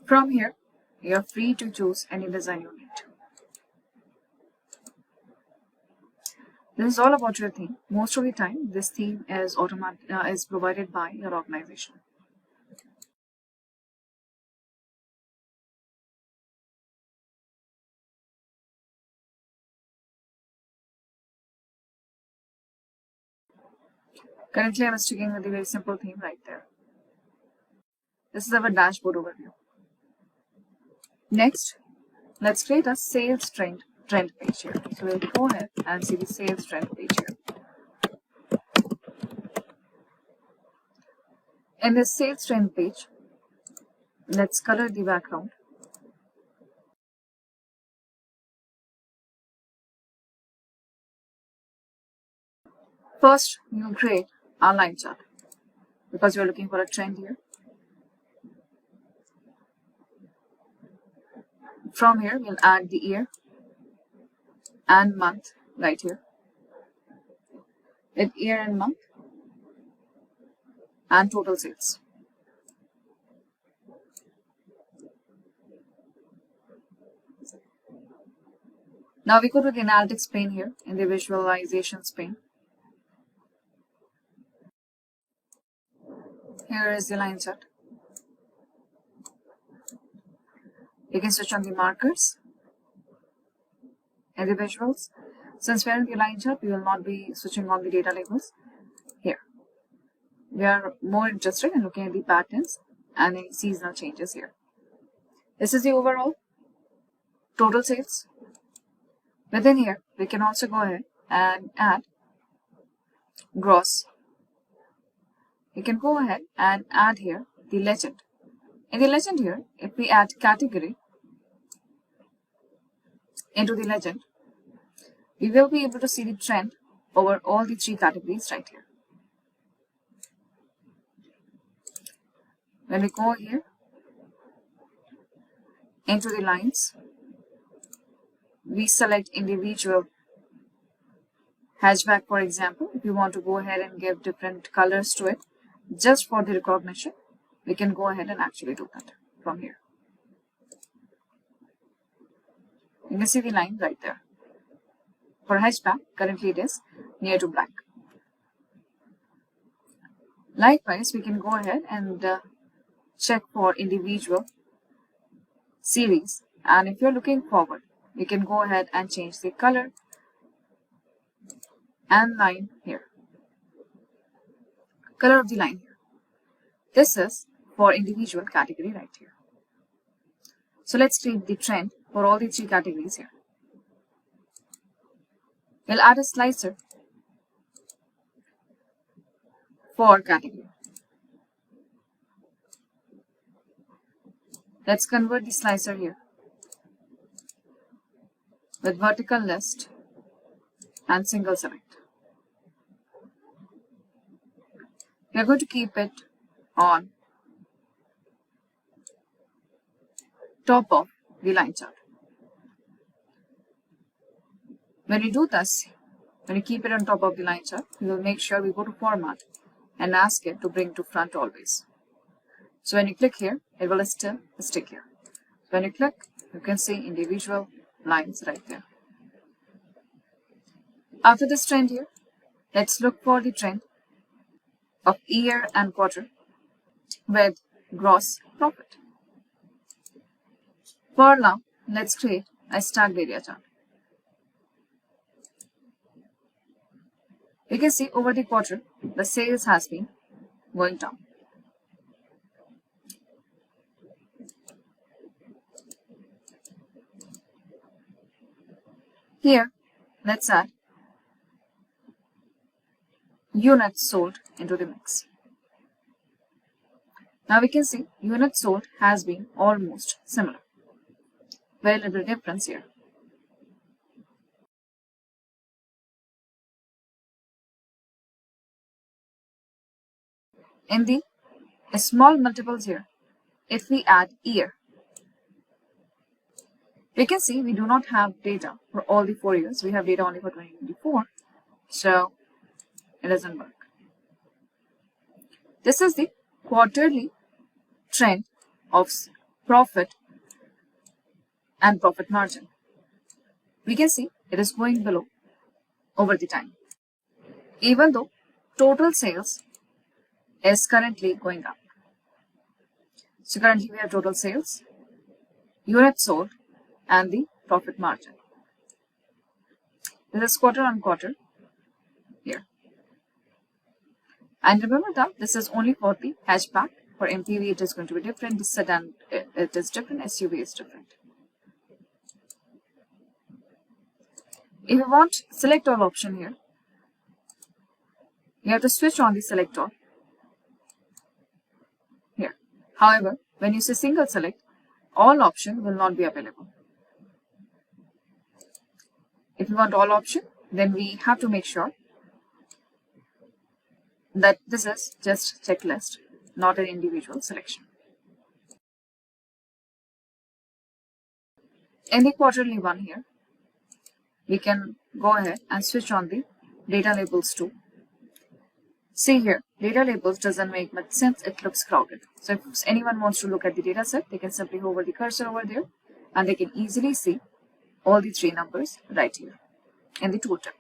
From here, you are free to choose any design you need. This is all about your theme. Most of the time, this theme is provided by your organization. Currently, I'm sticking with the very simple theme right there. This is our dashboard overview. Next, let's create a sales trend page here. So we'll go ahead and see the sales trend page here. In this sales trend page, let's color the background. First, we'll create our line chart because we're looking for a trend here. From here, we'll add the year and month right here with year and month and total sales. Now we go to the analytics pane here in the visualizations pane. Here is the line chart. You can switch on the markers and the visuals. Since we are in the line chart, we will not be switching on the data labels here. We are more interested in looking at the patterns and the seasonal changes here. This is the overall total sales. Within here, we can also go ahead and add gross. We can go ahead and add here the legend. In the legend here, if we add category into the legend, we will be able to see the trend over all the three categories right here. When we go here into the lines, we select individual hatchback, for example. If you want to go ahead and give different colors to it just for the recognition, we can go ahead and actually do that from here. You can see the line right there. For hatchback, currently it is near to black. Likewise, we can go ahead and check for individual series. And if you're looking forward, we can go ahead and change the color and line here. Color of the line here. This is for individual category right here. So let's create the trend for all the three categories here. We'll add a slicer for category. Let's convert the slicer here with vertical list and single select. We are going to keep it on top of the line chart. When we do this, when we keep it on top of the line chart, we will make sure we go to format and ask it to bring to front always. So when you click here, it will still stick here. When you click, you can see individual lines right there. After this trend here, let's look for the trend of year and quarter with gross profit. For now, let's create a stacked area chart. You can see over the quarter, the sales has been going down. Here, let's add units sold into the mix. Now we can see units sold has been almost similar. Very little difference here. In the small multiples here, if we add year, we can see we do not have data for all the 4 years. We have data only for 2024. So it doesn't work. This is the quarterly trend of profit and profit margin. We can see it is going below over the time. Even though total sales is currently going up. So currently we have total sales, units sold, and the profit margin. This is quarter on quarter here. And remember that this is only for the hatchback. For MPV it is going to be different, the sedan it is different, SUV is different. If you want select all option here, you have to switch on the select all here. However, when you say single select, all option will not be available. If you want all option, then we have to make sure that this is just checklist, not an individual selection. In the quarterly one here, we can go ahead and switch on the data labels too. See here, data labels doesn't make much sense, it looks crowded. So if anyone wants to look at the data set, they can simply hover the cursor over there and they can easily see all the three numbers right here in the tooltip.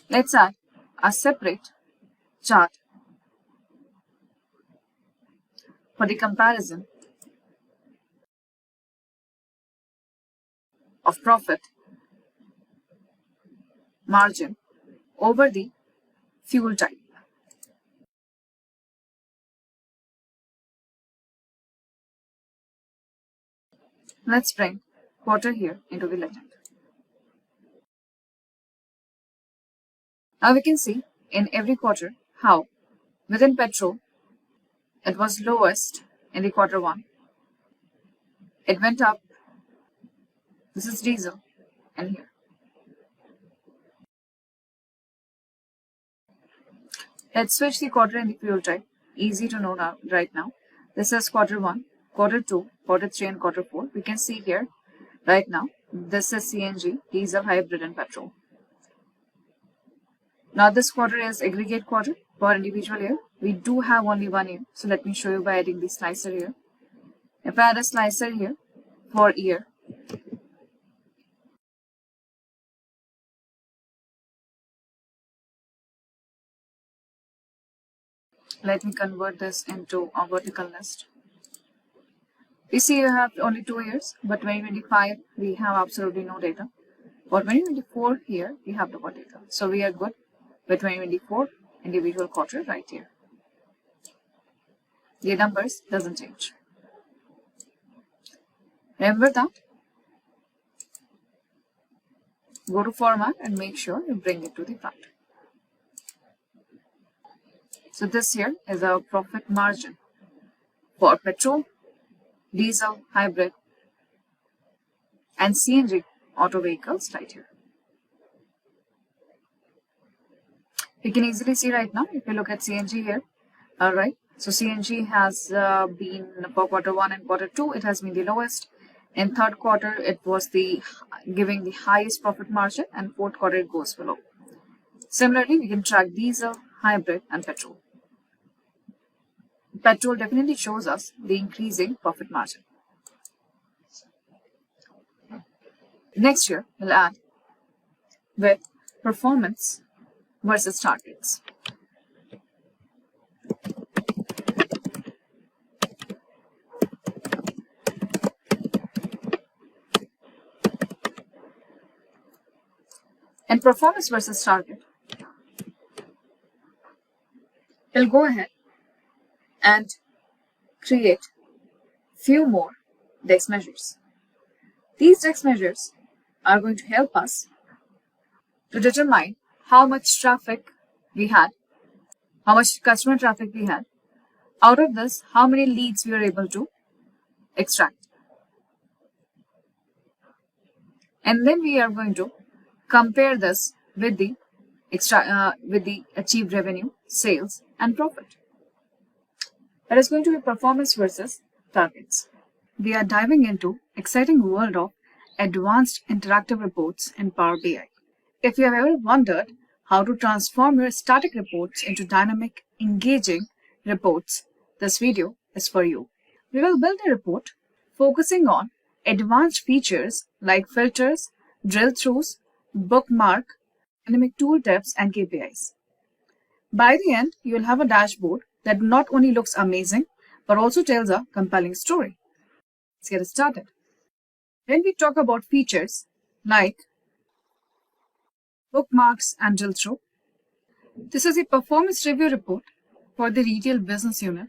Let's add a separate chart for the comparison of profit margin over the fuel type. Let's bring quarter here into the legend. Now we can see in every quarter how within petrol it was lowest in the quarter one. It went up. This is diesel and here. Let's switch the quarter and the fuel type. Easy to know now, right now. This is quarter 1, quarter 2, quarter 3 and quarter 4. We can see here right now. This is CNG, diesel, hybrid and petrol. Now this quarter is aggregate quarter for individual year. We do have only one year. So let me show you by adding the slicer here. If I add a slicer here for year, let me convert this into a vertical list. We see you have only 2 years, but 2025 we have absolutely no data. For 2024 here we have the data. So we are good with 2024 individual quarter right here. The numbers doesn't change. Remember that. Go to format and make sure you bring it to the front. So this here is our profit margin for petrol, diesel, hybrid and CNG auto vehicles right here. You can easily see right now if you look at CNG here. Alright, so CNG has been for quarter 1 and quarter 2, it has been the lowest. In third quarter, it was giving the highest profit margin, and fourth quarter it goes below. Similarly, we can track diesel, hybrid and petrol. Petrol definitely shows us the increasing profit margin. Next year, we'll add with performance versus targets. And performance versus target, we'll go ahead and create few more DEX measures. These DEX measures are going to help us to determine how much traffic we had, how much customer traffic we had. Out of this, how many leads we are able to extract. And then we are going to compare this with the achieved revenue, sales and profit. That is going to be performance versus targets. We are diving into exciting world of advanced interactive reports in Power BI. If you have ever wondered how to transform your static reports into dynamic, engaging reports, this video is for you. We will build a report focusing on advanced features like filters, drill-throughs, bookmark, dynamic tooltips, and KPIs. By the end, you'll have a dashboard that not only looks amazing, but also tells a compelling story. Let's get started. When we talk about features like bookmarks and drill through, this is a performance review report for the retail business unit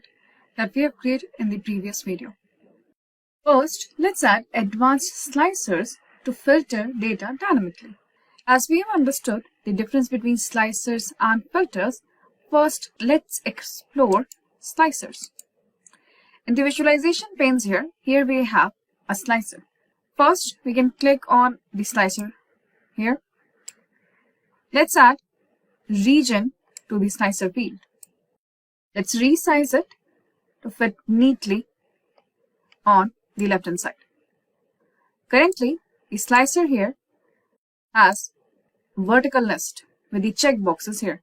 that we have created in the previous video. First, let's add advanced slicers to filter data dynamically. As we have understood the difference between slicers and filters, first let's explore slicers. In the visualization panes here we have a slicer. First, we can click on the slicer here. Let's add region to the slicer field. Let's resize it to fit neatly on the left hand side. Currently, the slicer here has vertical list with the check boxes here.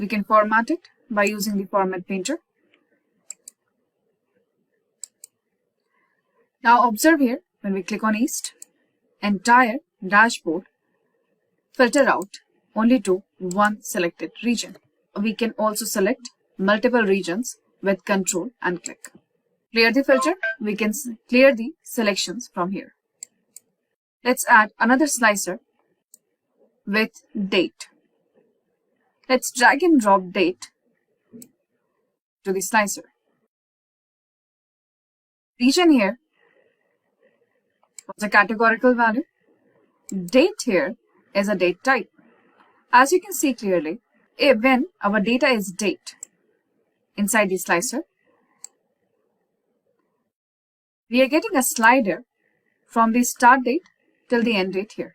We can format it by using the format painter. Now observe here, when we click on East, entire dashboard filter out only to one selected region. We can also select multiple regions with Control and click. Clear the filter, we can clear the selections from here. Let's add another slicer with date. Let's drag and drop date to the slicer. Region here was a categorical value. Date here is a date type. As you can see clearly, when our data is date inside the slicer, we are getting a slider from the start date till the end date here.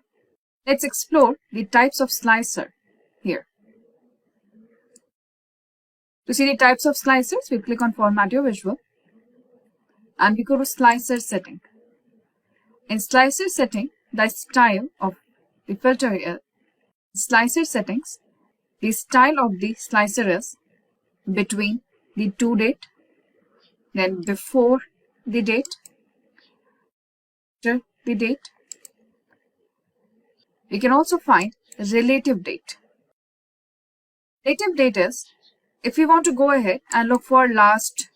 Let's explore the types of slicer here. To see the types of slicers, we click on Format Your Visual and we go to Slicer Setting. In Slicer Setting, the style of the filter is Slicer Settings. The style of the slicer is between the to date, then before the date, after the date. We can also find relative date. Relative date is if we want to go ahead and look for last,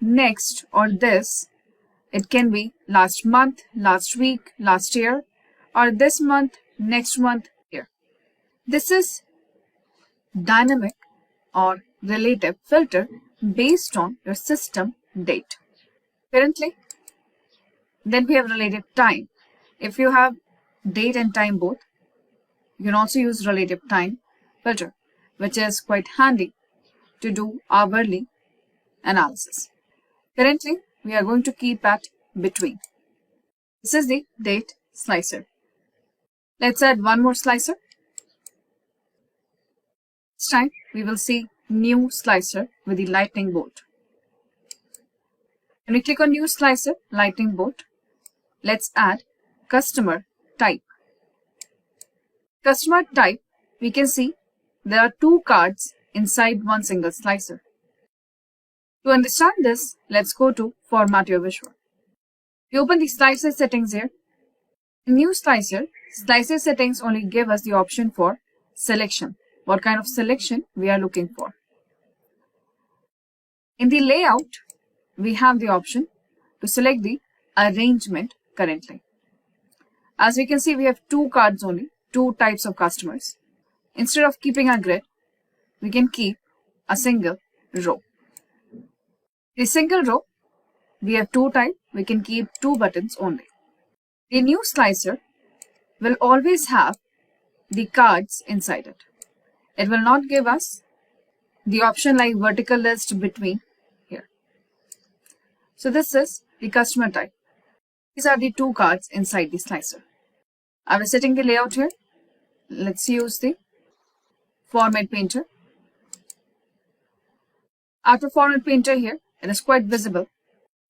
next, or this. It can be last month, last week, last year, or this month, next month, year. This is dynamic or relative filter based on your system date. Currently, then we have relative time. If you have date and time both, you can also use relative time filter, which is quite handy to do hourly analysis. Currently, we are going to keep at between. This is the date slicer. Let's add one more slicer. This time, we will see new slicer with the lightning bolt. When we click on new slicer, lightning bolt, let's add customer type. Customer type, we can see there are two cards inside one single slicer. To understand this, let's go to Format Your Visual. We open the slicer settings here. In new slicer, slicer settings only give us the option for selection. What kind of selection we are looking for. In the layout, we have the option to select the arrangement currently. As we can see, we have two cards only, two types of customers. Instead of keeping a grid, we can keep a single row. The single row, we have two types, we can keep two buttons only. The new slicer will always have the cards inside it. It will not give us the option like vertical list between here. So this is the customer type. These are the two cards inside the slicer. I was setting the layout here. Let's use the Format Painter. After Format Painter here, it is quite visible.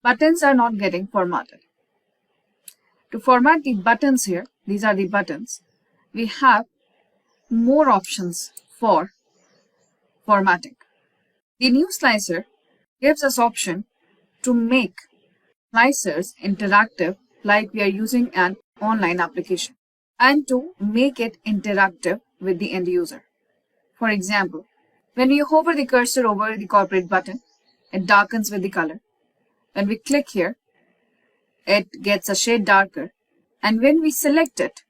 Buttons are not getting formatted. To format the buttons here, these are the buttons, we have more options for formatting. The new slicer gives us option to make slicers interactive like we are using an online application and to make it interactive with the end user. For example, when you hover the cursor over the corporate button, it darkens with the color. When we click here, it gets a shade darker, and when we select it,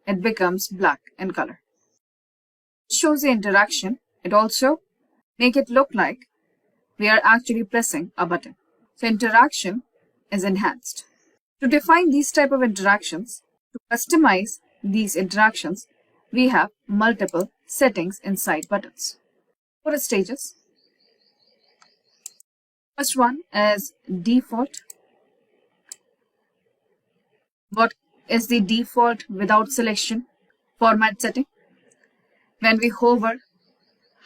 it becomes black in color. It shows the interaction. It also makes it look like we are actually pressing a button. So interaction is enhanced. To define these type of interactions, to customize these interactions, we have multiple settings inside buttons. 4 stages. First one is default. What is the default without selection format setting? When we hover,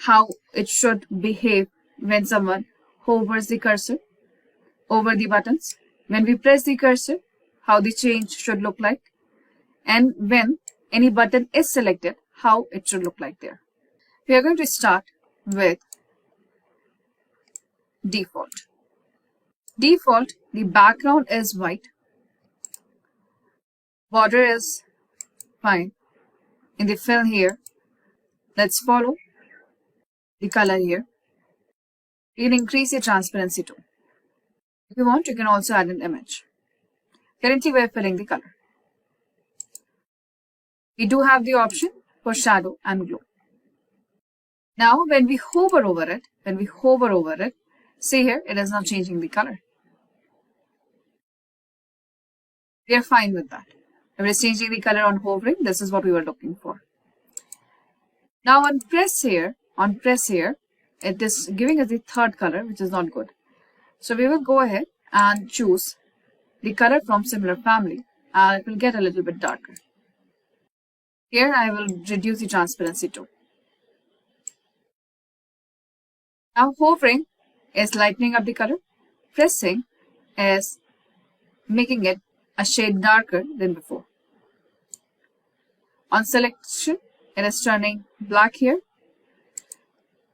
how it should behave when someone hovers the cursor over the buttons. When we press the cursor, how the change should look like. And when any button is selected, how it should look like there. We are going to start with default. Default, the background is white. Border is fine. In the fill here, let's follow the color here. You can increase the transparency too. If you want, you can also add an image. Currently, we are filling the color. We do have the option for shadow and glow. Now, when we hover over it, see here, it is now changing the color. We are fine with that. If it is changing the color on hovering, this is what we were looking for. Now, on press here, it is giving us the third color, which is not good. So we will go ahead and choose the color from similar family, and it will get a little bit darker. Here I will reduce the transparency too. Now hovering is lightening up the color. Pressing is making it a shade darker than before. On selection, it is turning black here.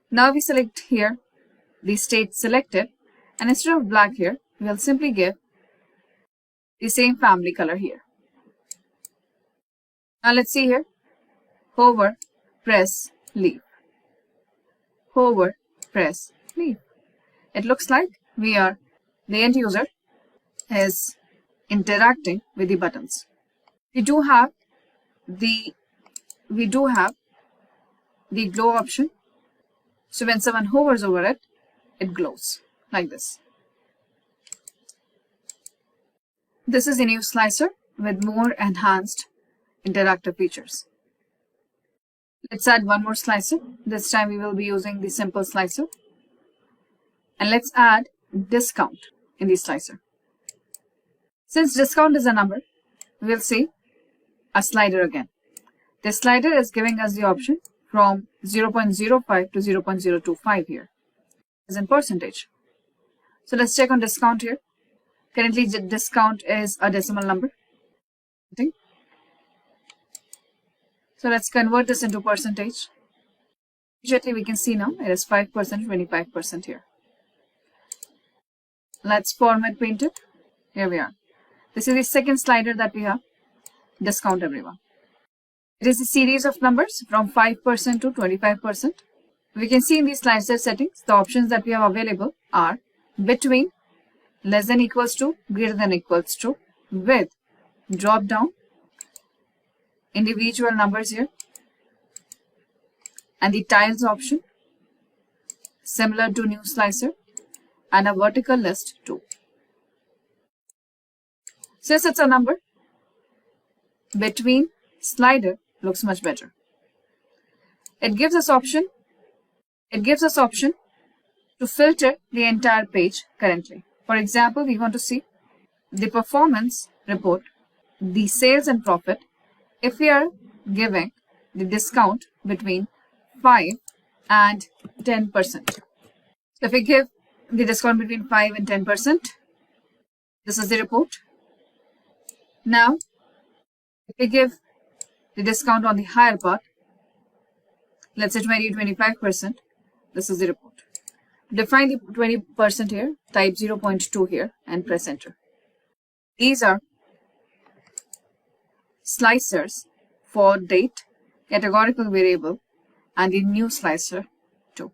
Now we select here the state selected, and instead of black here, we will simply give the same family color here. Now let's see here. Hover, press, leave. Hover, press, leave. It looks like the end user is interacting with the buttons. We do have the glow option. So when someone hovers over it, it glows like this. This is the new slicer with more enhanced interactive features. Let's add one more slicer. This time we will be using the simple slicer. And let's add discount in the slicer. Since discount is a number, we will see a slider again. This slider is giving us the option from 0.05 to 0.025 here, as in percentage. So let's check on discount here. Currently, discount is a decimal number. So let's convert this into percentage. Immediately we can see now it is 5%, 25% here. Let's format paint it. Here we are. This is the second slider that we have. Discount everyone. It is a series of numbers from 5% to 25%. We can see in these slicer settings, the options that we have available are between, less than equals to, greater than equals to, with, drop down, individual numbers here, and the tiles option, similar to new slicer, and a vertical list too. Since it's a number, between slider looks much better. It gives us option to filter the entire page currently. For example, we want to see the performance report, the sales and profit, if we are giving the discount between 5 and 10%. So if we give the discount between 5 and 10%, this is the report. Now, if we give the discount on the higher part, let's say 20-25%, this is the report. Define the 20% here, type 0.2 here and press enter. These are slicers for date, categorical variable, and the new slicer too.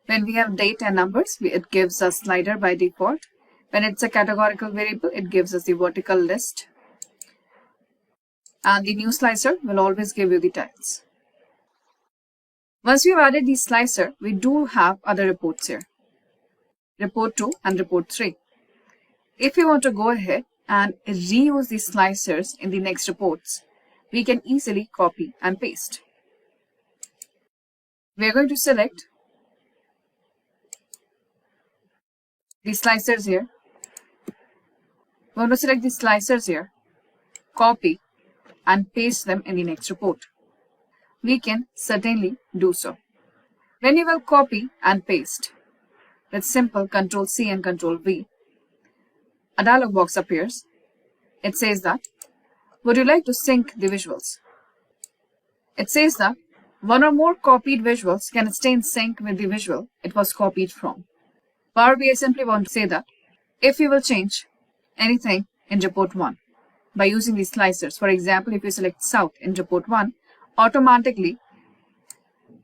When we have date and numbers, it gives us slider by default. When it's a categorical variable, it gives us the vertical list. And the new slicer will always give you the titles. Once we've added the slicer, we do have other reports here. Report 2 and report 3. If we want to go ahead and reuse these slicers in the next reports, we can easily copy and paste. We are going to select the slicers here. We want to select the slicers here, copy and paste them in the next report. We can certainly do so. When you will copy and paste, with simple Ctrl C and Ctrl V, a dialog box appears. It says that, would you like to sync the visuals? It says that one or more copied visuals can stay in sync with the visual it was copied from. Power BI simply want to say that if you will change anything in report 1 by using these slicers, for example, if you select South in report 1, automatically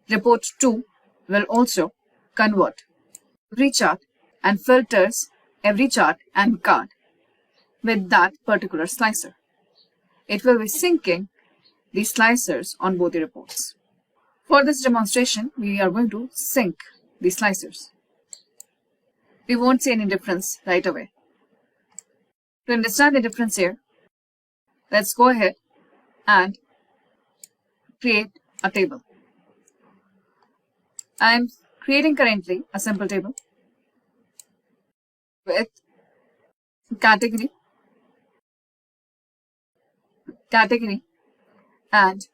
report 2 will also convert every chart and filters every chart and card with that particular slicer. It will be syncing the slicers on both the reports. For this demonstration, we are going to sync the slicers. We won't see any difference right away. To understand the difference here, let's go ahead and create a table. I'm creating currently a simple table with category, and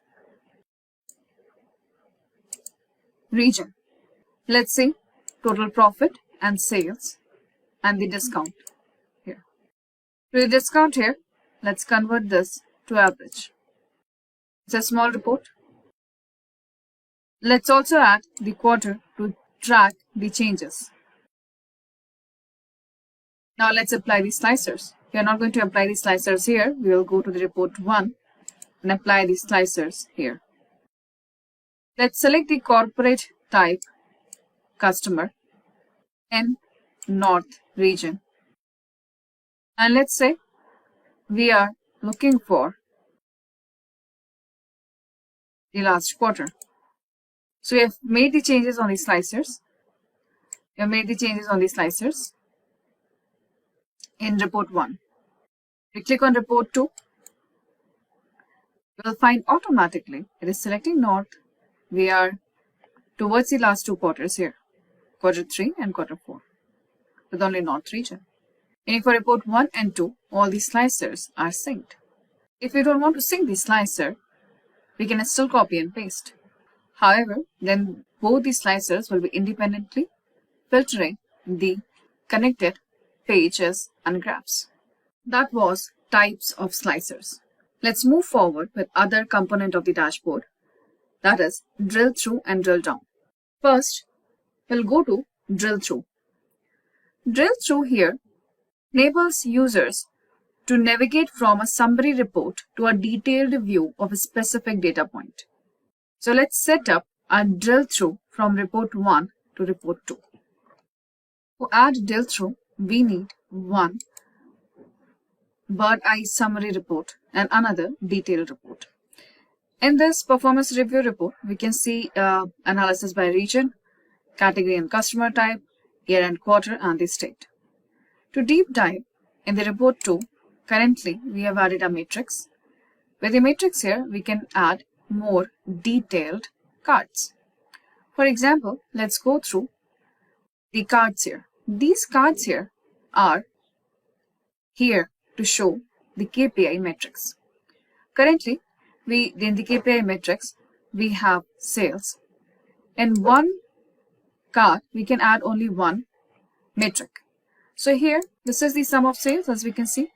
region. Let's see total profit and sales and the discount here. To the discount here, let's convert this to average. It's a small report. Let's also add the quarter to track the changes. Now let's apply the slicers. We are not going to apply the slicers here. We will go to the report 1 and apply the slicers here. Let's select the corporate type customer in North region. And let's say we are looking for the last quarter. So we have made the changes on the slicers. in report 1. We click on report 2. You will find automatically it is selecting North. We are towards the last 2 quarters here, quarter 3 and quarter 4, with only North region. And for report 1 and 2, all the slicers are synced. If we don't want to sync the slicer, we can still copy and paste. However, then both the slicers will be independently filtering the connected pages and graphs. That was types of slicers. Let's move forward with other component of the dashboard, that is drill through and drill down. First, we'll go to drill through. Drill through here enables users to navigate from a summary report to a detailed view of a specific data point. So let's set up a drill through from report 1 to report 2. To add drill through, we need one bird eye summary report and another detailed report. In this performance review report, we can see analysis by region, category and customer type, year and quarter, and the state. To deep dive in the report 2, currently we have added a matrix. With the matrix here, we can add more detailed cards. For example, let's go through the cards here. These cards here are here to show the KPI metrics. Currently, in the KPI metrics, we have sales. In one card, we can add only one metric. So here, this is the sum of sales, as we can see.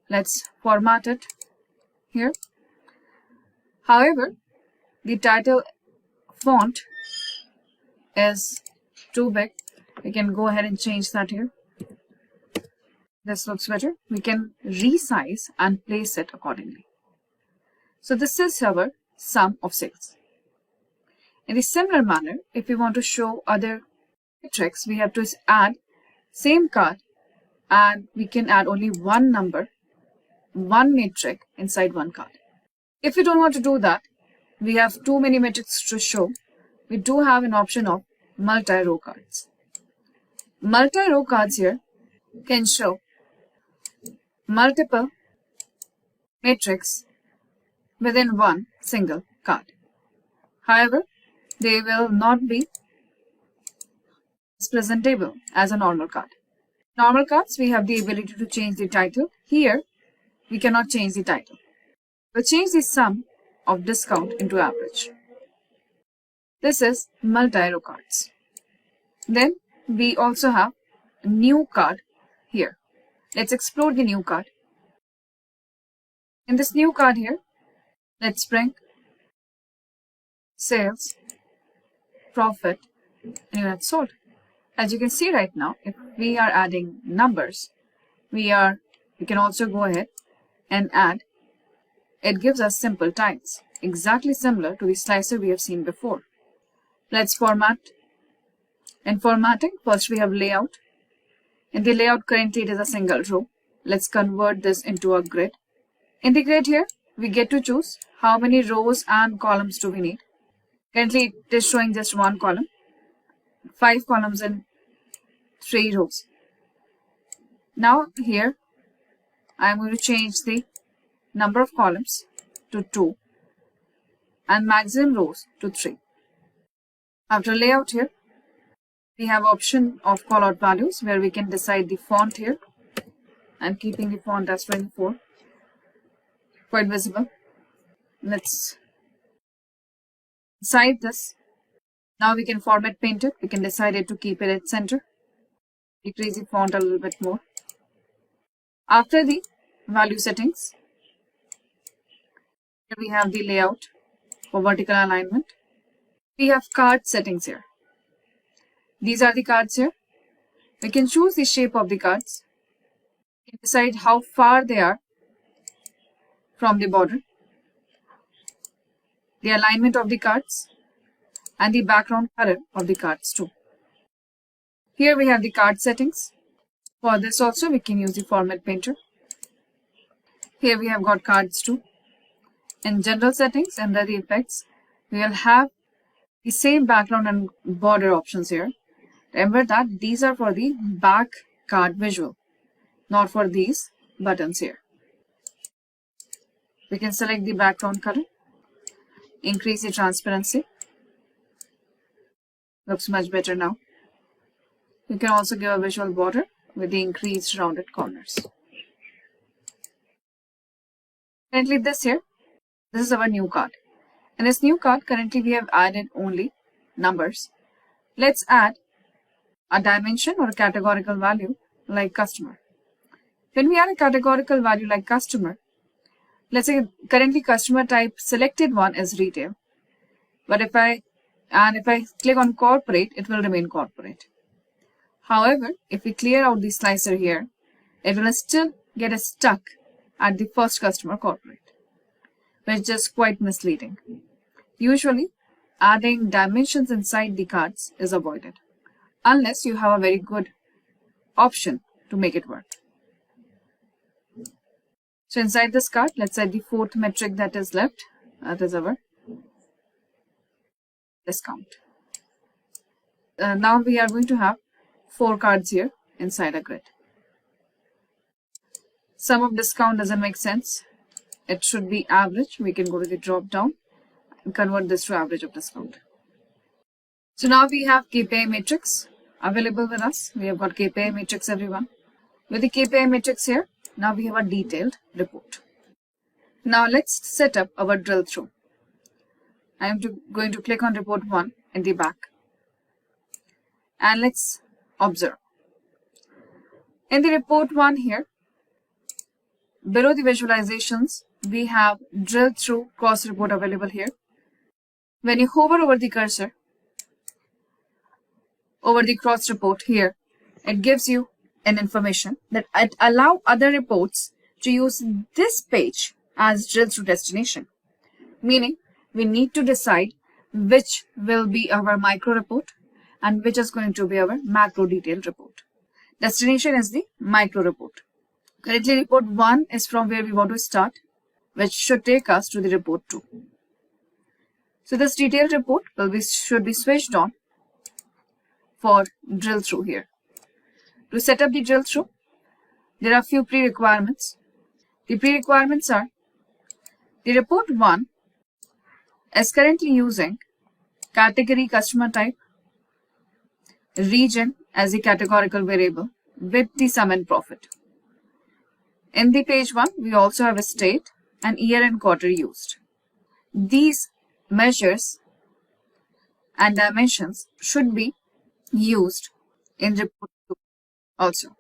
Let's format it here. However, the title font is too big. We can go ahead and change that here. This looks better. We can resize and place it accordingly. So this is our sum of sales. In a similar manner, if we want to show other metrics, we have to add same card, and we can add only one number, one metric inside one card. If we don't want to do that, we have too many metrics to show, we do have an option of multi-row cards. Multi-row cards here can show multiple metrics within one single card. However, they will not be as presentable as a normal card. Normal cards, we have the ability to change the title. Here, we cannot change the title. We'll change the sum of discount into average. This is multi-row cards. Then we also have a new card here. Let's explore the new card. In this new card here, let's bring sales, profit, and units sold. As you can see right now, if we are adding numbers, we can also go ahead and add. It gives us simple tiles, exactly similar to the slicer we have seen before. Let's format. In formatting, first we have layout. In the layout, currently it is a single row. Let's convert this into a grid. In the grid here, we get to choose how many rows and columns do we need. Currently it is showing just one column, 5 columns and 3 rows. Now here, I am going to change the number of columns to 2 and maximum rows to 3. After layout here, we have option of callout values where we can decide the font here. I'm keeping the font as 24, quite visible. Let's decide this. Now we can format paint it. We can decide it to keep it at center. Decrease the font a little bit more. After the value settings, here we have the layout for vertical alignment. We have card settings here. These are the cards here. We can choose the shape of the cards. We can decide how far they are from the border, the alignment of the cards, and the background color of the cards too. Here we have the card settings. For this also we can use the format painter. Here we have got cards too. In general settings, under the effects, we will have the same background and border options here. Remember that these are for the back card visual, not for these buttons here. We can select the background color, increase the transparency. Looks much better now. You can also give a visual border with the increased rounded corners. Currently this is our new card. In this new card, currently we have added only numbers. Let's add a dimension or a categorical value like customer. When we add a categorical value like customer, let's say currently customer type selected one is retail. But if I click on corporate, it will remain corporate. However, if we clear out the slicer here, it will still get stuck at the first customer corporate, which is quite misleading. Usually, adding dimensions inside the cards is avoided, unless you have a very good option to make it work. So inside this card, let's add the fourth metric that is left. That is our discount. Now we are going to have 4 cards here inside a grid. Sum of discount doesn't make sense. It should be average. We can go to the drop down and convert this to average of discount. So now we have KPI matrix available with us. We have got KPI matrix, everyone. With the KPI matrix here, now we have a detailed report. Now let's set up our drill through. I am going to click on report 1 in the back. And let's observe. In the report 1 here, below the visualizations, we have drill through cross report available here. When you hover over the cursor, over the cross report here, it gives you an information that it allow other reports to use this page as drill through destination. Meaning, we need to decide which will be our micro report and which is going to be our macro detailed report. Destination is the micro report. Currently, report 1 is from where we want to start, which should take us to the report 2. So this detailed report should be switched on for drill through here. To set up the drill through, there are a few pre-requirements. The pre-requirements are the report 1 is currently using category customer type, region as a categorical variable with the sum and profit. In the page 1, we also have a state and year and quarter used. These measures and dimensions should be used in report 2 also.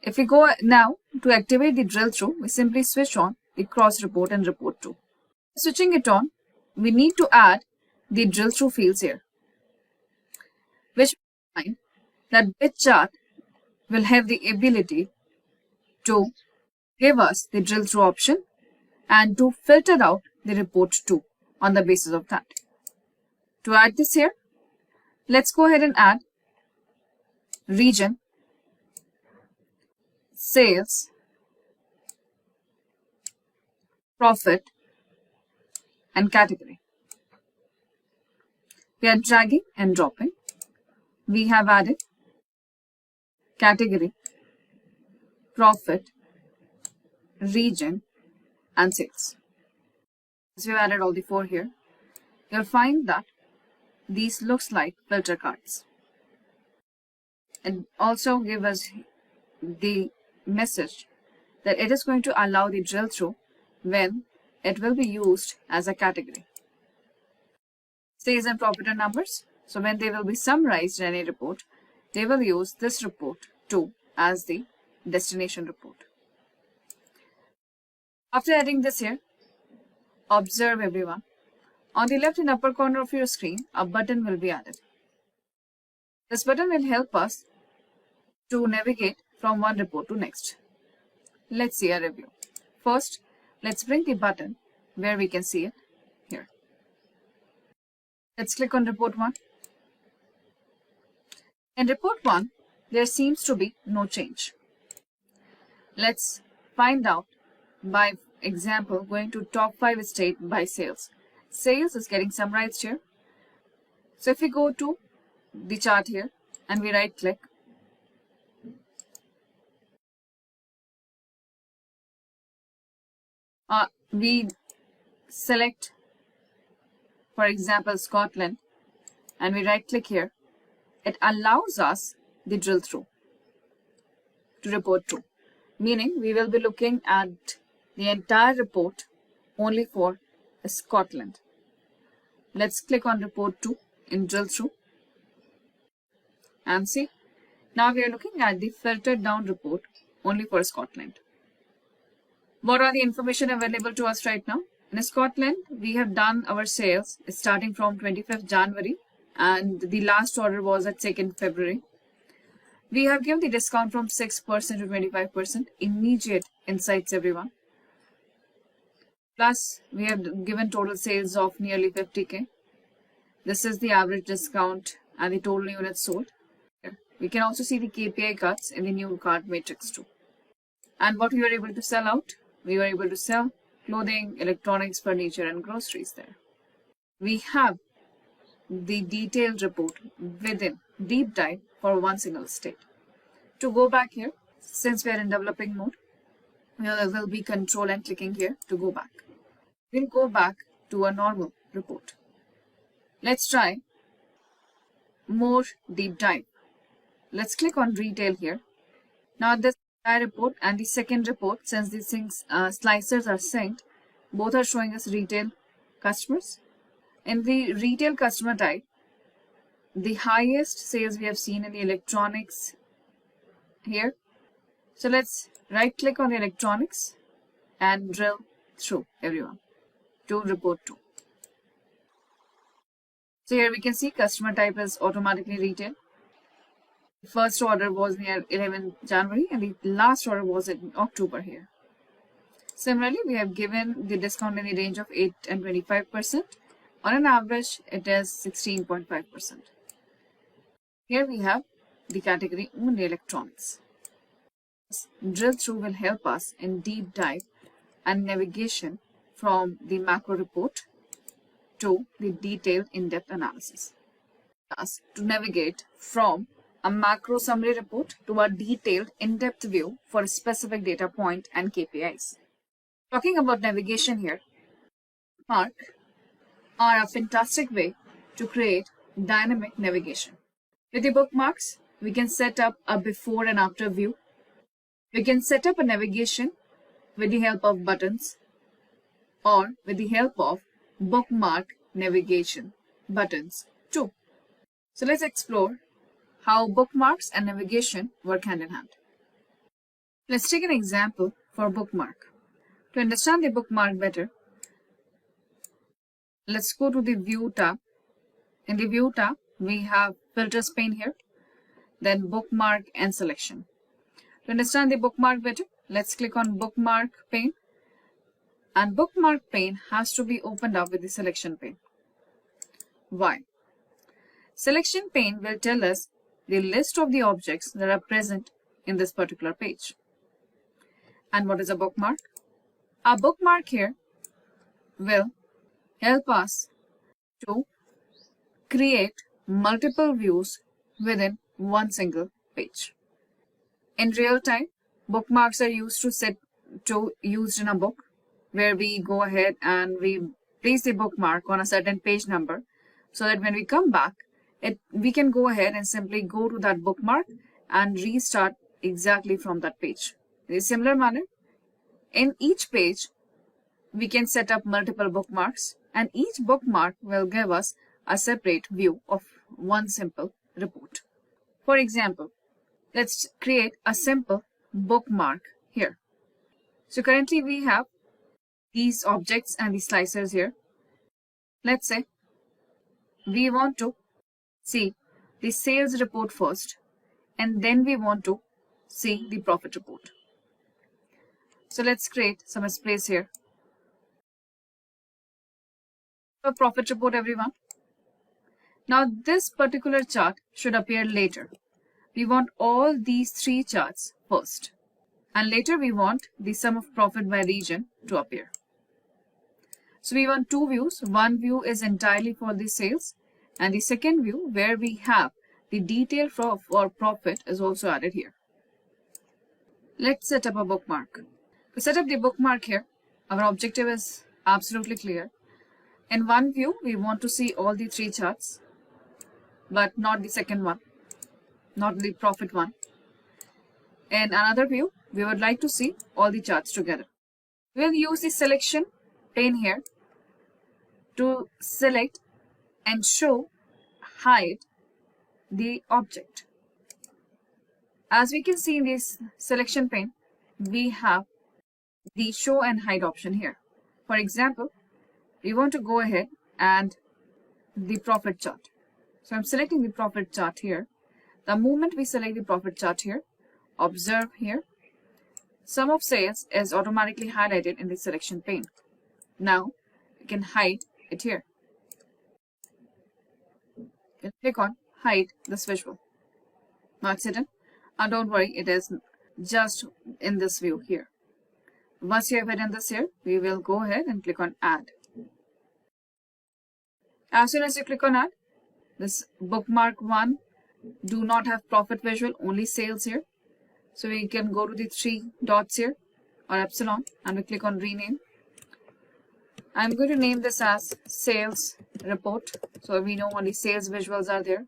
If we go now to activate the drill through, we simply switch on the cross report and report 2. Switching it on, we need to add the drill through fields here, which means that which chart will have the ability to give us the drill through option and to filter out the report 2 on the basis of that. To add this here, let's go ahead and add region, sales, profit, and category. We are dragging and dropping. We have added category, profit, region, and sales. So we've added all the 4 here. You'll find that these looks like filter cards. And also give us the message that it is going to allow the drill through when it will be used as a category. Sales and profit are numbers. So when they will be summarized in any report, they will use this report 2 as the destination report. After adding this here, observe everyone. On the left and upper corner of your screen, a button will be added. This button will help us to navigate from one report to next. Let's see a review. First, let's bring the button where we can see it here. Let's click on report 1. In report 1, there seems to be no change. Let's find out by example going to top 5 state by sales. Sales is getting summarized here. So if we go to the chart here and we right click, we select, for example, Scotland, and we right click here. It allows us the drill through to report 2, meaning we will be looking at the entire report only for Scotland. Let's click on report 2 in drill through and see. Now we are looking at the filtered down report only for Scotland. What are the information available to us right now? In Scotland, we have done our sales starting from 25th January and the last order was at 2nd February. We have given the discount from 6% to 25%. Immediate insights, everyone. Plus, we have given total sales of nearly 50k. This is the average discount and the total units sold. We can also see the KPI cuts in the new cart matrix too. And what we were able to sell out? We were able to sell clothing, electronics, furniture, and groceries there. We have the detailed report within deep dive for one single state. To go back here, since we are in developing mode, we will be control and clicking here to go back. We'll go back to a normal report. Let's try more deep dive. Let's click on retail here. Now this report and the second report, since these things slicers are synced, both are showing us retail customers. In the retail customer type, the highest sales we have seen in the electronics here. So let's right click on the electronics and drill through everyone to report 2. So here we can see customer type is automatically retail. The first order was near 11th January and the last order was in October here. Similarly, we have given the discount in the range of 8 and 25%. On an average, it is 16.5%. Here we have the category only electronics. This drill through will help us in deep dive and navigation from the macro report to the detailed in-depth analysis. Thus, to navigate from a macro summary report to a detailed in-depth view for a specific data point and KPIs. Talking about navigation here, bookmarks are a fantastic way to create dynamic navigation. With the bookmarks, we can set up a before and after view. We can set up a navigation with the help of buttons or with the help of bookmark navigation buttons too. So let's explore how bookmarks and navigation work hand in hand. Let's take an example for bookmark. To understand the bookmark better, let's go to the View tab. In the View tab, we have Filters pane here, then Bookmark and Selection. To understand the bookmark better, let's click on Bookmark pane. And Bookmark pane has to be opened up with the Selection pane. Why? Selection pane will tell us the list of the objects that are present in this particular page. And what is a bookmark? A bookmark here will help us to create multiple views within one single page. In real time, bookmarks are used used in a book where we go ahead and we place the bookmark on a certain page number so that when we come back, we can go ahead and simply go to that bookmark and restart exactly from that page. In a similar manner, in each page, we can set up multiple bookmarks and each bookmark will give us a separate view of one simple report. For example, let's create a simple bookmark here. So currently we have these objects and these slicers here. Let's say we want to see the sales report first and then we want to see the profit report. So let's create some space here. A profit report, everyone. Now this particular chart should appear later. We want all these three charts first. And later we want the sum of profit by region to appear. So we want two views. One view is entirely for the sales and the second view where we have the detail for profit is also added here. Let's set up a bookmark. To set up the bookmark here, our objective is absolutely clear. In one view, we want to see all the three charts, but not the second one, not the profit one. In another view, we would like to see all the charts together. We'll use the selection pane here to select and show, hide the object. As we can see in this selection pane, we have the show and hide option here. For example, we want to go ahead and the profit chart. So I'm selecting the profit chart here. The moment we select the profit chart here, observe here, sum of sales is automatically highlighted in the selection pane. Now we can hide it here. You click on hide this visual. Now it's hidden. Don't worry, it is just in this view here. Once you have hidden this here, we will go ahead and click on add. As soon as you click on add, this bookmark 1 do not have profit visual, only sales here. So we can go to the three dots here or epsilon and we click on rename. I'm going to name this as sales report so we know only sales visuals are there.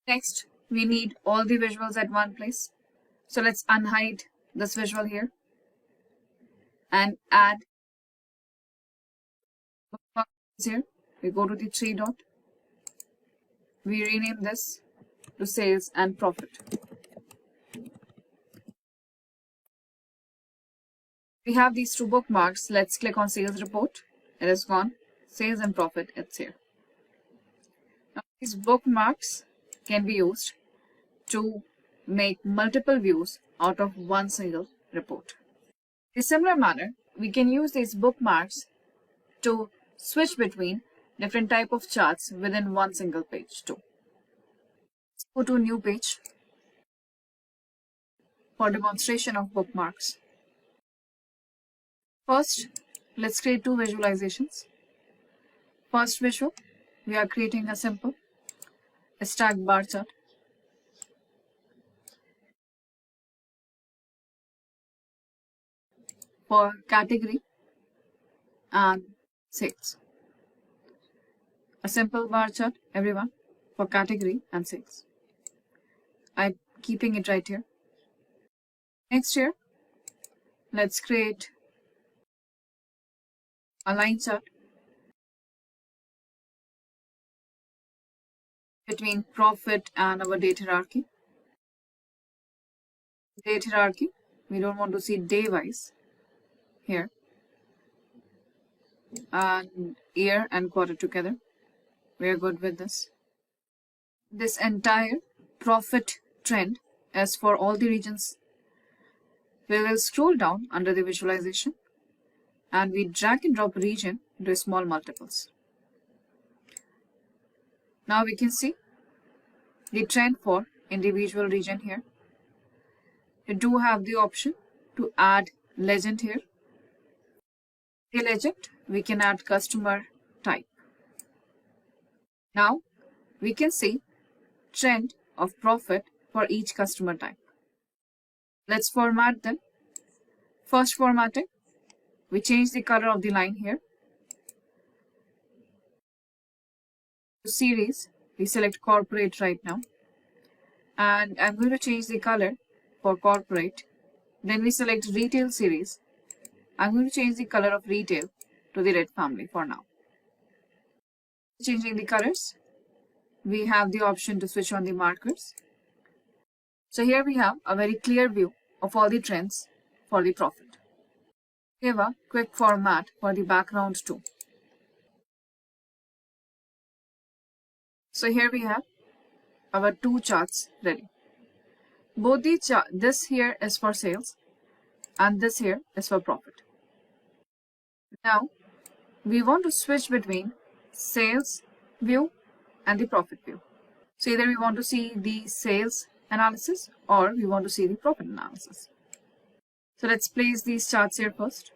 Next, we need all the visuals at one place. So let's unhide this visual here and add here. We go to the three dot. We rename this to sales and profit. We have these two bookmarks. Let's click on sales report. It is gone. Sales and profit, it's here. Now, these bookmarks can be used to make multiple views out of one single report. In a similar manner, we can use these bookmarks to switch between different type of charts within one single page too. Let's go to a new page for demonstration of bookmarks. First, let's create two visualizations. First visual, we are creating a simple stacked bar chart. For category and sales. A simple bar chart, everyone, for category and sales. I'm keeping it right here. Next here, let's create a line chart between profit and our date hierarchy. Date hierarchy, we don't want to see day-wise here, and year and quarter together. We are good with this. This entire profit trend is for all the regions. We will scroll down under the visualization and we drag and drop region to small multiples. Now we can see the trend for individual region here. You do have the option to add legend here. The legend, we can add customer type. Now we can see trend of profit for each customer type. Let's format them. First formatting, we change the color of the line here. To series, we select corporate right now. And I'm going to change the color for corporate. Then we select retail series. I'm going to change the color of retail to the red family for now. Changing the colors, we have the option to switch on the markers. So here we have a very clear view of all the trends for the profit. We have a quick format for the background too. So here we have our two charts ready. Both the this here is for sales and this here is for profit. Now we want to switch between sales view and the profit view. So either we want to see the sales analysis or we want to see the profit analysis. So let's place these charts here first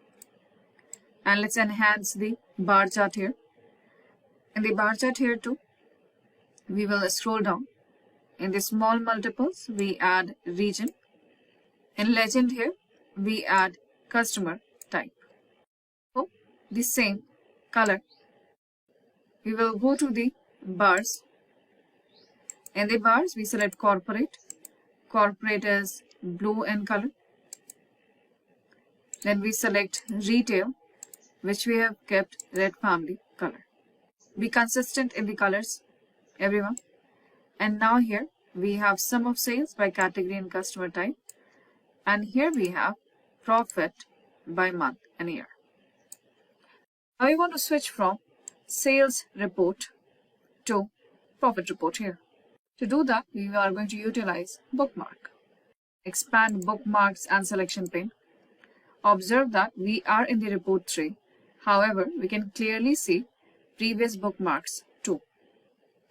and let's enhance the bar chart here. In the bar chart here too, we will scroll down. In the small multiples, we add region. In legend here, we add customer type. So the same color. We will go to the bars. In the bars, we select corporate. Corporate is blue in color. Then we select retail, which we have kept red family color. Be consistent in the colors, everyone. And now here we have sum of sales by category and customer type. And here we have profit by month and year. Now we want to switch from sales report to profit report here. To do that, we are going to utilize bookmark. Expand bookmarks and selection pane. Observe that we are in the report tray. However, we can clearly see previous bookmarks too.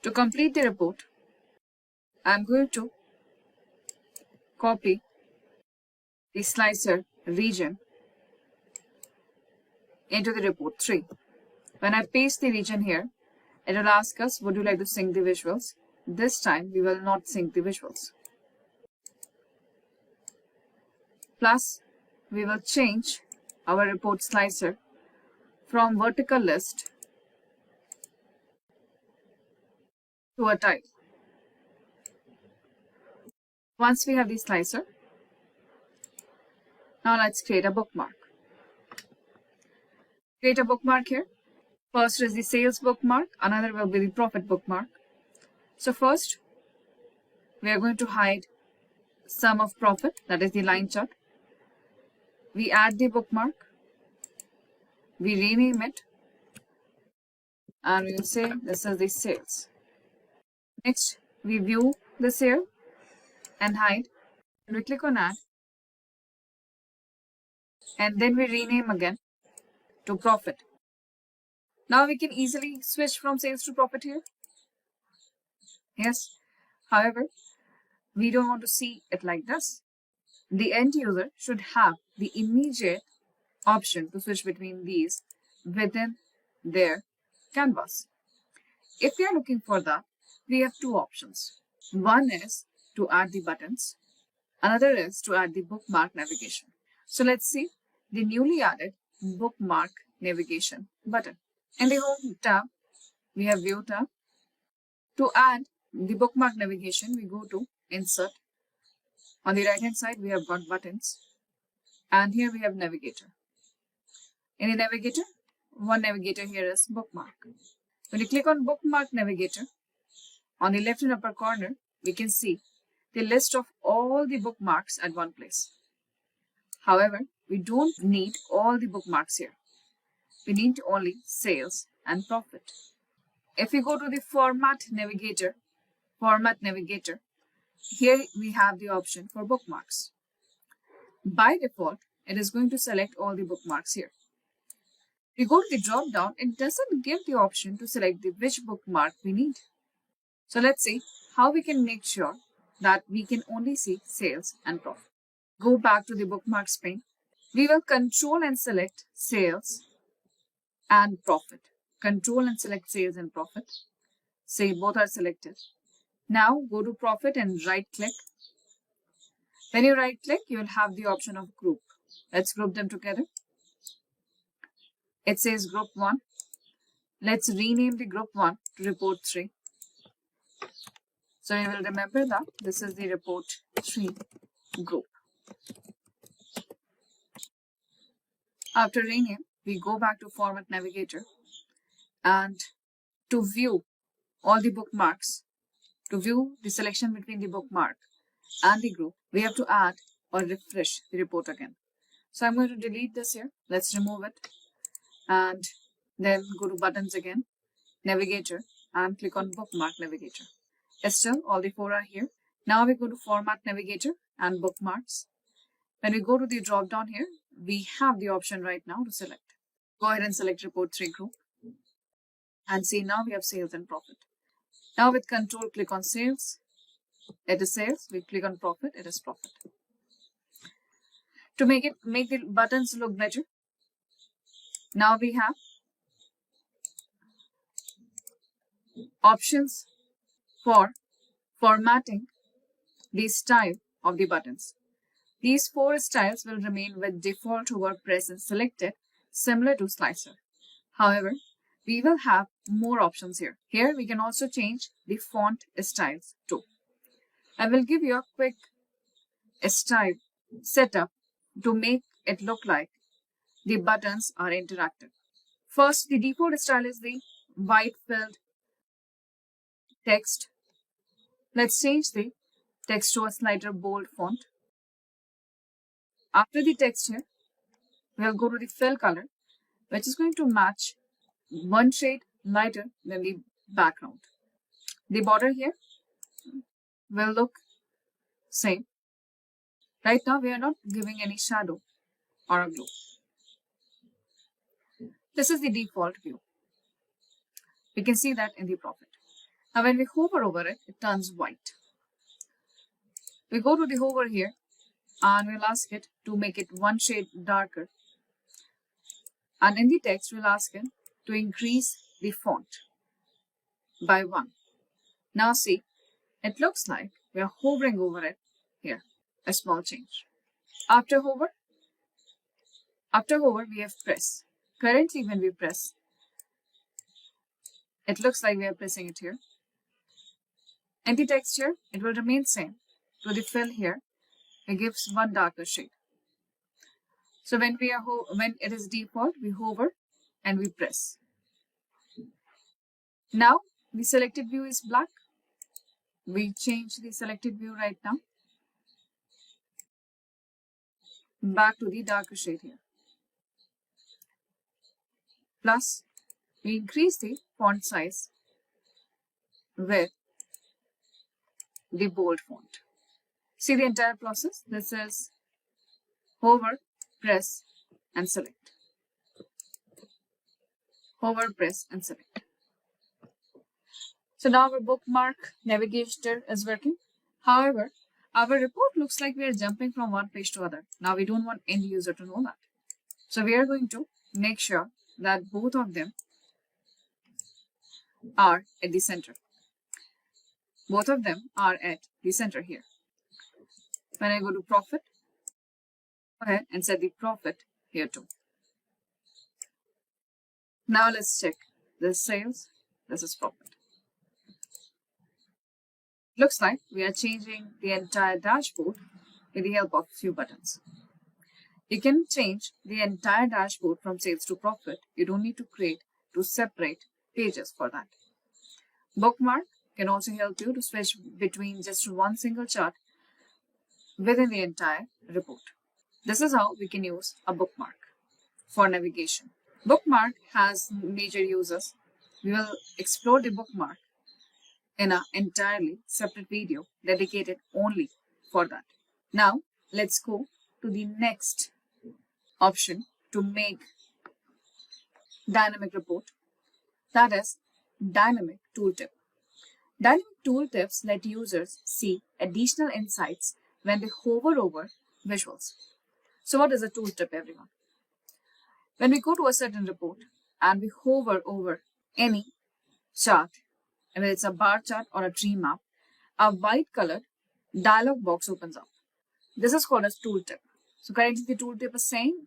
To complete the report, I am going to copy the slicer region into the report tray. When I paste the region here, it will ask us, would you like to sync the visuals? This time, we will not sync the visuals. Plus, we will change our report slicer from vertical list to a tile. Once we have the slicer, now let's create a bookmark. Create a bookmark here. First is the sales bookmark, another will be the profit bookmark. So first, we are going to hide sum of profit, that is the line chart. We add the bookmark, we rename it, and we will say this is the sales. Next, we view the sale and hide. And we click on add. and then we rename again to profit. Now we can easily switch from sales to profit here. Yes. However, we don't want to see it like this. The end user should have the immediate option to switch between these within their canvas. If we are looking for that, we have two options. One is to add the buttons. Another is to add the bookmark navigation. So let's see the newly added bookmark navigation button. In the Home tab, we have View tab. To add the bookmark navigation, we go to Insert. On the right hand side, we have got buttons. And here we have Navigator. In the Navigator, one navigator here is Bookmark. When you click on Bookmark Navigator, on the left and upper corner, we can see the list of all the bookmarks at one place. However, we don't need all the bookmarks here. We need only sales and profit. If we go to the Format Navigator, here we have the option for bookmarks. By default, it is going to select all the bookmarks here. We go to the drop down, it doesn't give the option to select which bookmark we need. So let's see how we can make sure that we can only see sales and profit. Go back to the bookmarks pane. We will control and select sales and profit. Control and select sales and profit. Say both are selected. Now go to profit and right click. When you right click, you will have the option of group. Let's group them together. It says group 1. Let's rename the group 1 to report 3. So you will remember that this is the report 3 group. After rename, we go back to Format Navigator, and to view all the bookmarks, to view the selection between the bookmark and the group, we have to add or refresh the report again. So I'm going to delete this here. Let's remove it. And then go to buttons again, Navigator, and click on Bookmark Navigator. Still, all the 4 are here. Now we go to Format Navigator and Bookmarks. When we go to the drop down here, we have the option right now to select. Go ahead and select Report 3 Group. And see, now we have sales and profit. Now with Control, click on Sales. It is sales. We click on Profit. It is profit. To make the buttons look better, now we have options for formatting the style of the buttons. These 4 styles will remain with default hover, press and selected, similar to Slicer. However, we will have more options here. Here we can also change the font styles too. I will give you a quick style setup to make it look like the buttons are interactive. First, the default style is the white filled text. Let's change the text to a slighter bold font. After the text here, we'll go to the fill color, which is going to match one shade lighter than the background. The border here will look same. Right now, we are not giving any shadow or a glow. This is the default view. We can see that in the profit. Now, when we hover over it, it turns white. We go to the hover here and we'll ask it to make it one shade darker. And in the text, we'll ask it to increase the font by 1. Now see, it looks like we are hovering over it here. A small change. After hover, we have press. Currently, when we press, it looks like we are pressing it here. In the texture, it will remain same. To the fill here, it gives one darker shade. So when it is default, we hover and we press. Now the selected view is black. We change the selected view right now. Back to the darker shade here. Plus, we increase the font size with the bold font. See the entire process. This is hover, press, and select. Hover, press and select. So now our bookmark navigator is working. However, our report looks like we are jumping from one page to other. Now we don't want end user to know that. So we are going to make sure that both of them are at the center. Both of them are at the center here. When I go to profit, go ahead and set the profit here too. Now let's check this sales, this is profit. Looks like we are changing the entire dashboard with the help of a few buttons. You can change the entire dashboard from sales to profit. You don't need to create two separate pages for that. Bookmark can also help you to switch between just one single chart within the entire report. This is how we can use a bookmark for navigation. Bookmark has major uses. We will explore the bookmark in an entirely separate video dedicated only for that. Now, let's go to the next option to make dynamic report. That is dynamic tooltip. Dynamic tooltips let users see additional insights when they hover over visuals. So what is a tooltip, everyone? When we go to a certain report and we hover over any chart, whether it's a bar chart or a tree map, a white colored dialog box opens up. This is called as tooltip. So currently the tooltip is saying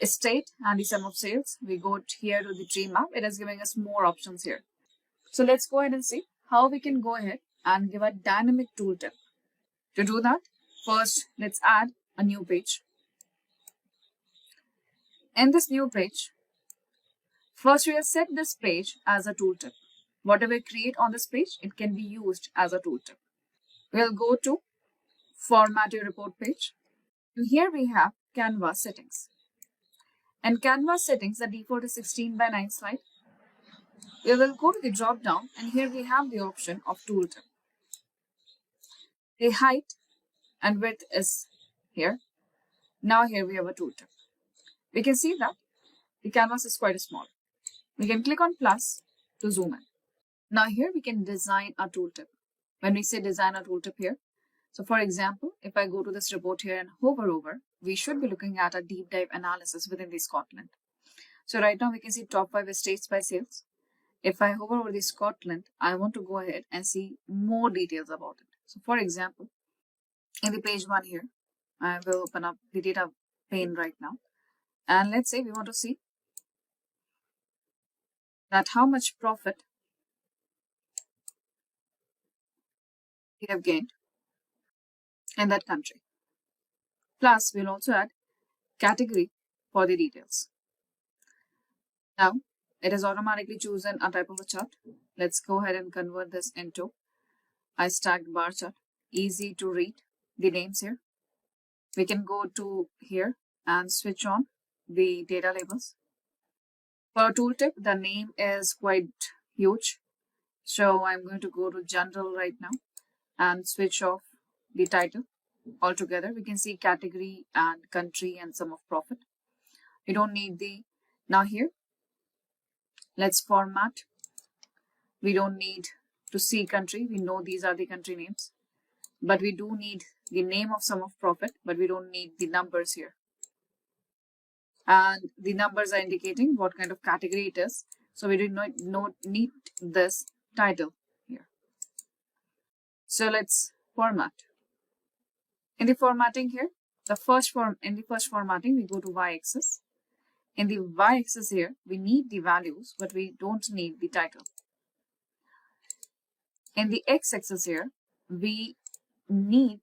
estate and the sum of sales. We go here to the tree map. It is giving us more options here. So let's go ahead and see how we can go ahead and give a dynamic tooltip. To do that, first let's add a new page. In this new page, first we have set this page as a tooltip. Whatever we create on this page, it can be used as a tooltip. We'll go to Format Your Report page. And here we have Canvas settings. And Canvas settings, the default is 16:9 slide. We will go to the drop down and here we have the option of tooltip. The height and width is here. Now here we have a tooltip. We can see that the canvas is quite small. We can click on plus to zoom in. Now here we can design a tooltip. When we say design a tooltip here, so for example, if I go to this report here and hover over, we should be looking at a deep dive analysis within the Scotland. So right now we can see top 5 estates by sales. If I hover over the Scotland, I want to go ahead and see more details about it. So for example, in the page 1 here, I will open up the data pane right now. And let's say we want to see that how much profit we have gained in that country. Plus, we'll also add category for the details. Now, it has automatically chosen a type of a chart. Let's go ahead and convert this into a stacked bar chart. Easy to read the names here. We can go to here and switch on the data labels. For a tooltip, the name is quite huge. So I'm going to go to general right now and switch off the title altogether. We can see category and country and sum of profit. We don't need the, now here, let's format. We don't need to see country. We know these are the country names, but we do need the name of sum of profit, but we don't need the numbers here. And the numbers are indicating what kind of category it is. So we do not need this title here. So let's format. In the formatting here, in the first formatting, we go to y-axis. In the y-axis here, we need the values, but we don't need the title. In the x-axis here, we need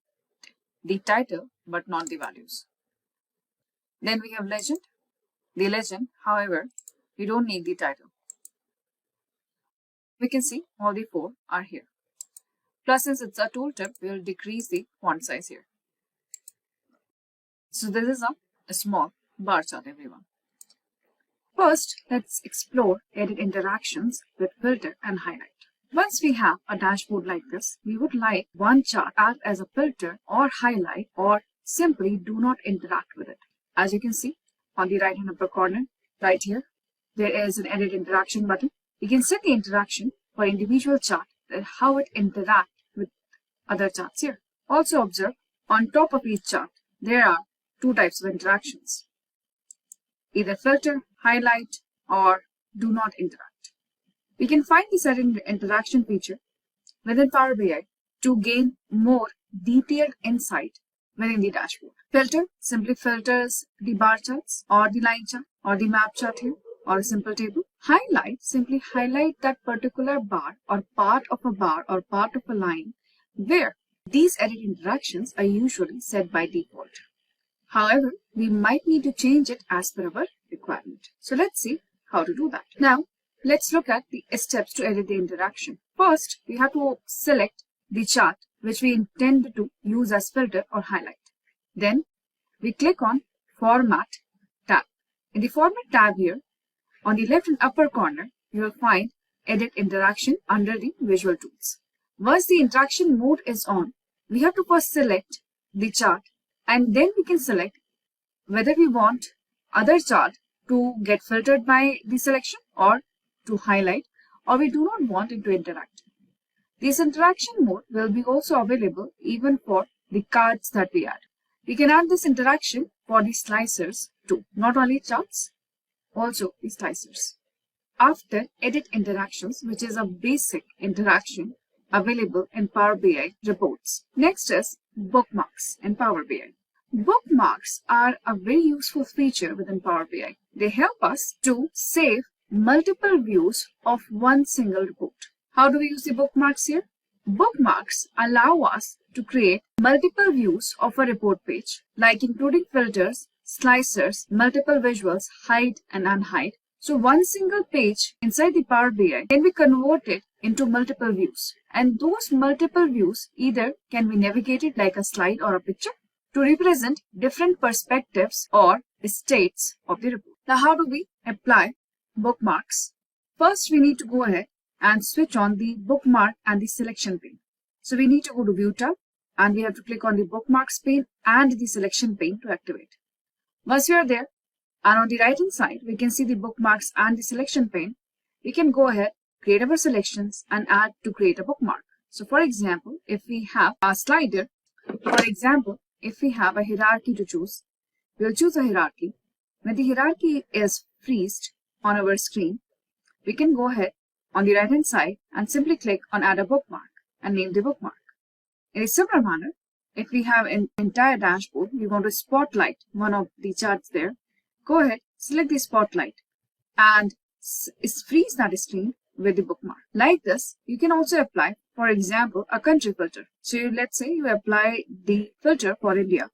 the title, but not the values. Then we have legend. The legend, however, we don't need the title. We can see all the 4 are here. Plus, since it's a tooltip, we will decrease the font size here. So this is a small bar chart, everyone. First, let's explore edit interactions with filter and highlight. Once we have a dashboard like this, we would like one chart act as a filter or highlight or simply do not interact with it. As you can see, on the right hand upper corner, right here, there is an edit interaction button. We can set the interaction for individual chart and how it interacts with other charts here. Also observe, on top of each chart, there are two types of interactions. Either filter, highlight, or do not interact. We can find the setting interaction feature within Power BI to gain more detailed insight within the dashboard. Filter simply filters the bar charts or the line chart or the map chart here or a simple table. Highlight simply highlight that particular bar or part of a bar or part of a line where these edit interactions are usually set by default. However, we might need to change it as per our requirement. So let's see how to do that. Now, let's look at the steps to edit the interaction. First, we have to select the chart which we intend to use as filter or highlight. Then, we click on Format tab. In the Format tab here, on the left and upper corner, you will find Edit Interaction under the Visual Tools. Once the interaction mode is on, we have to first select the chart and then we can select whether we want other chart to get filtered by the selection or to highlight, or we do not want it to interact. This interaction mode will be also available even for the cards that we add. We can add this interaction for the slicers too, not only charts, also the slicers. After edit interactions, which is a basic interaction available in Power BI reports. Next is bookmarks in Power BI. Bookmarks are a very useful feature within Power BI. They help us to save multiple views of one single report. How do we use the bookmarks here? Bookmarks allow us to create multiple views of a report page, like including filters, slicers, multiple visuals, hide and unhide. So one single page inside the Power BI can be converted into multiple views. And those multiple views either can be navigated like a slide or a picture to represent different perspectives or states of the report. Now, how do we apply bookmarks? First, we need to go ahead and switch on the bookmark and the selection pane. So we need to go to View tab and we have to click on the bookmarks pane and the selection pane to activate. Once we are there, and on the right hand side, we can see the bookmarks and the selection pane. We can go ahead, create our selections and add to create a bookmark. So for example, if we have a slider, for example, if we have a hierarchy to choose, we'll choose a hierarchy. When the hierarchy is freezed on our screen, we can go ahead on the right hand side and simply click on add a bookmark and name the bookmark. In a similar manner, if we have an entire dashboard, we want to spotlight one of the charts there, go ahead, select the spotlight and freeze that screen with the bookmark. Like this, you can also apply, for example, a country filter. So let's say you apply the filter for India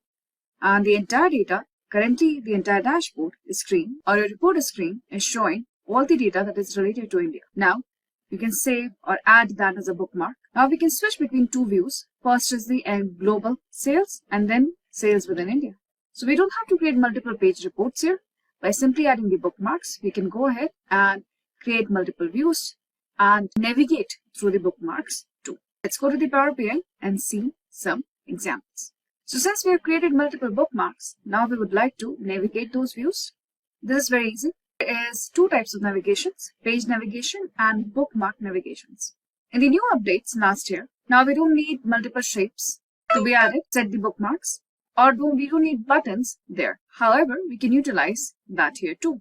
and the entire data, currently the entire dashboard screen or your report screen is showing all the data that is related to India. Now, you can save or add that as a bookmark. Now we can switch between two views. First is the global sales and then sales within India. So we don't have to create multiple page reports here. By simply adding the bookmarks, we can go ahead and create multiple views and navigate through the bookmarks too. Let's go to the Power BI and see some examples. So since we have created multiple bookmarks, now we would like to navigate those views. This is very easy. There is two types of navigations, page navigation and bookmark navigations. In the new updates last year, now we don't need multiple shapes to be added, set the bookmarks, or we don't need buttons there. However, we can utilize that here too.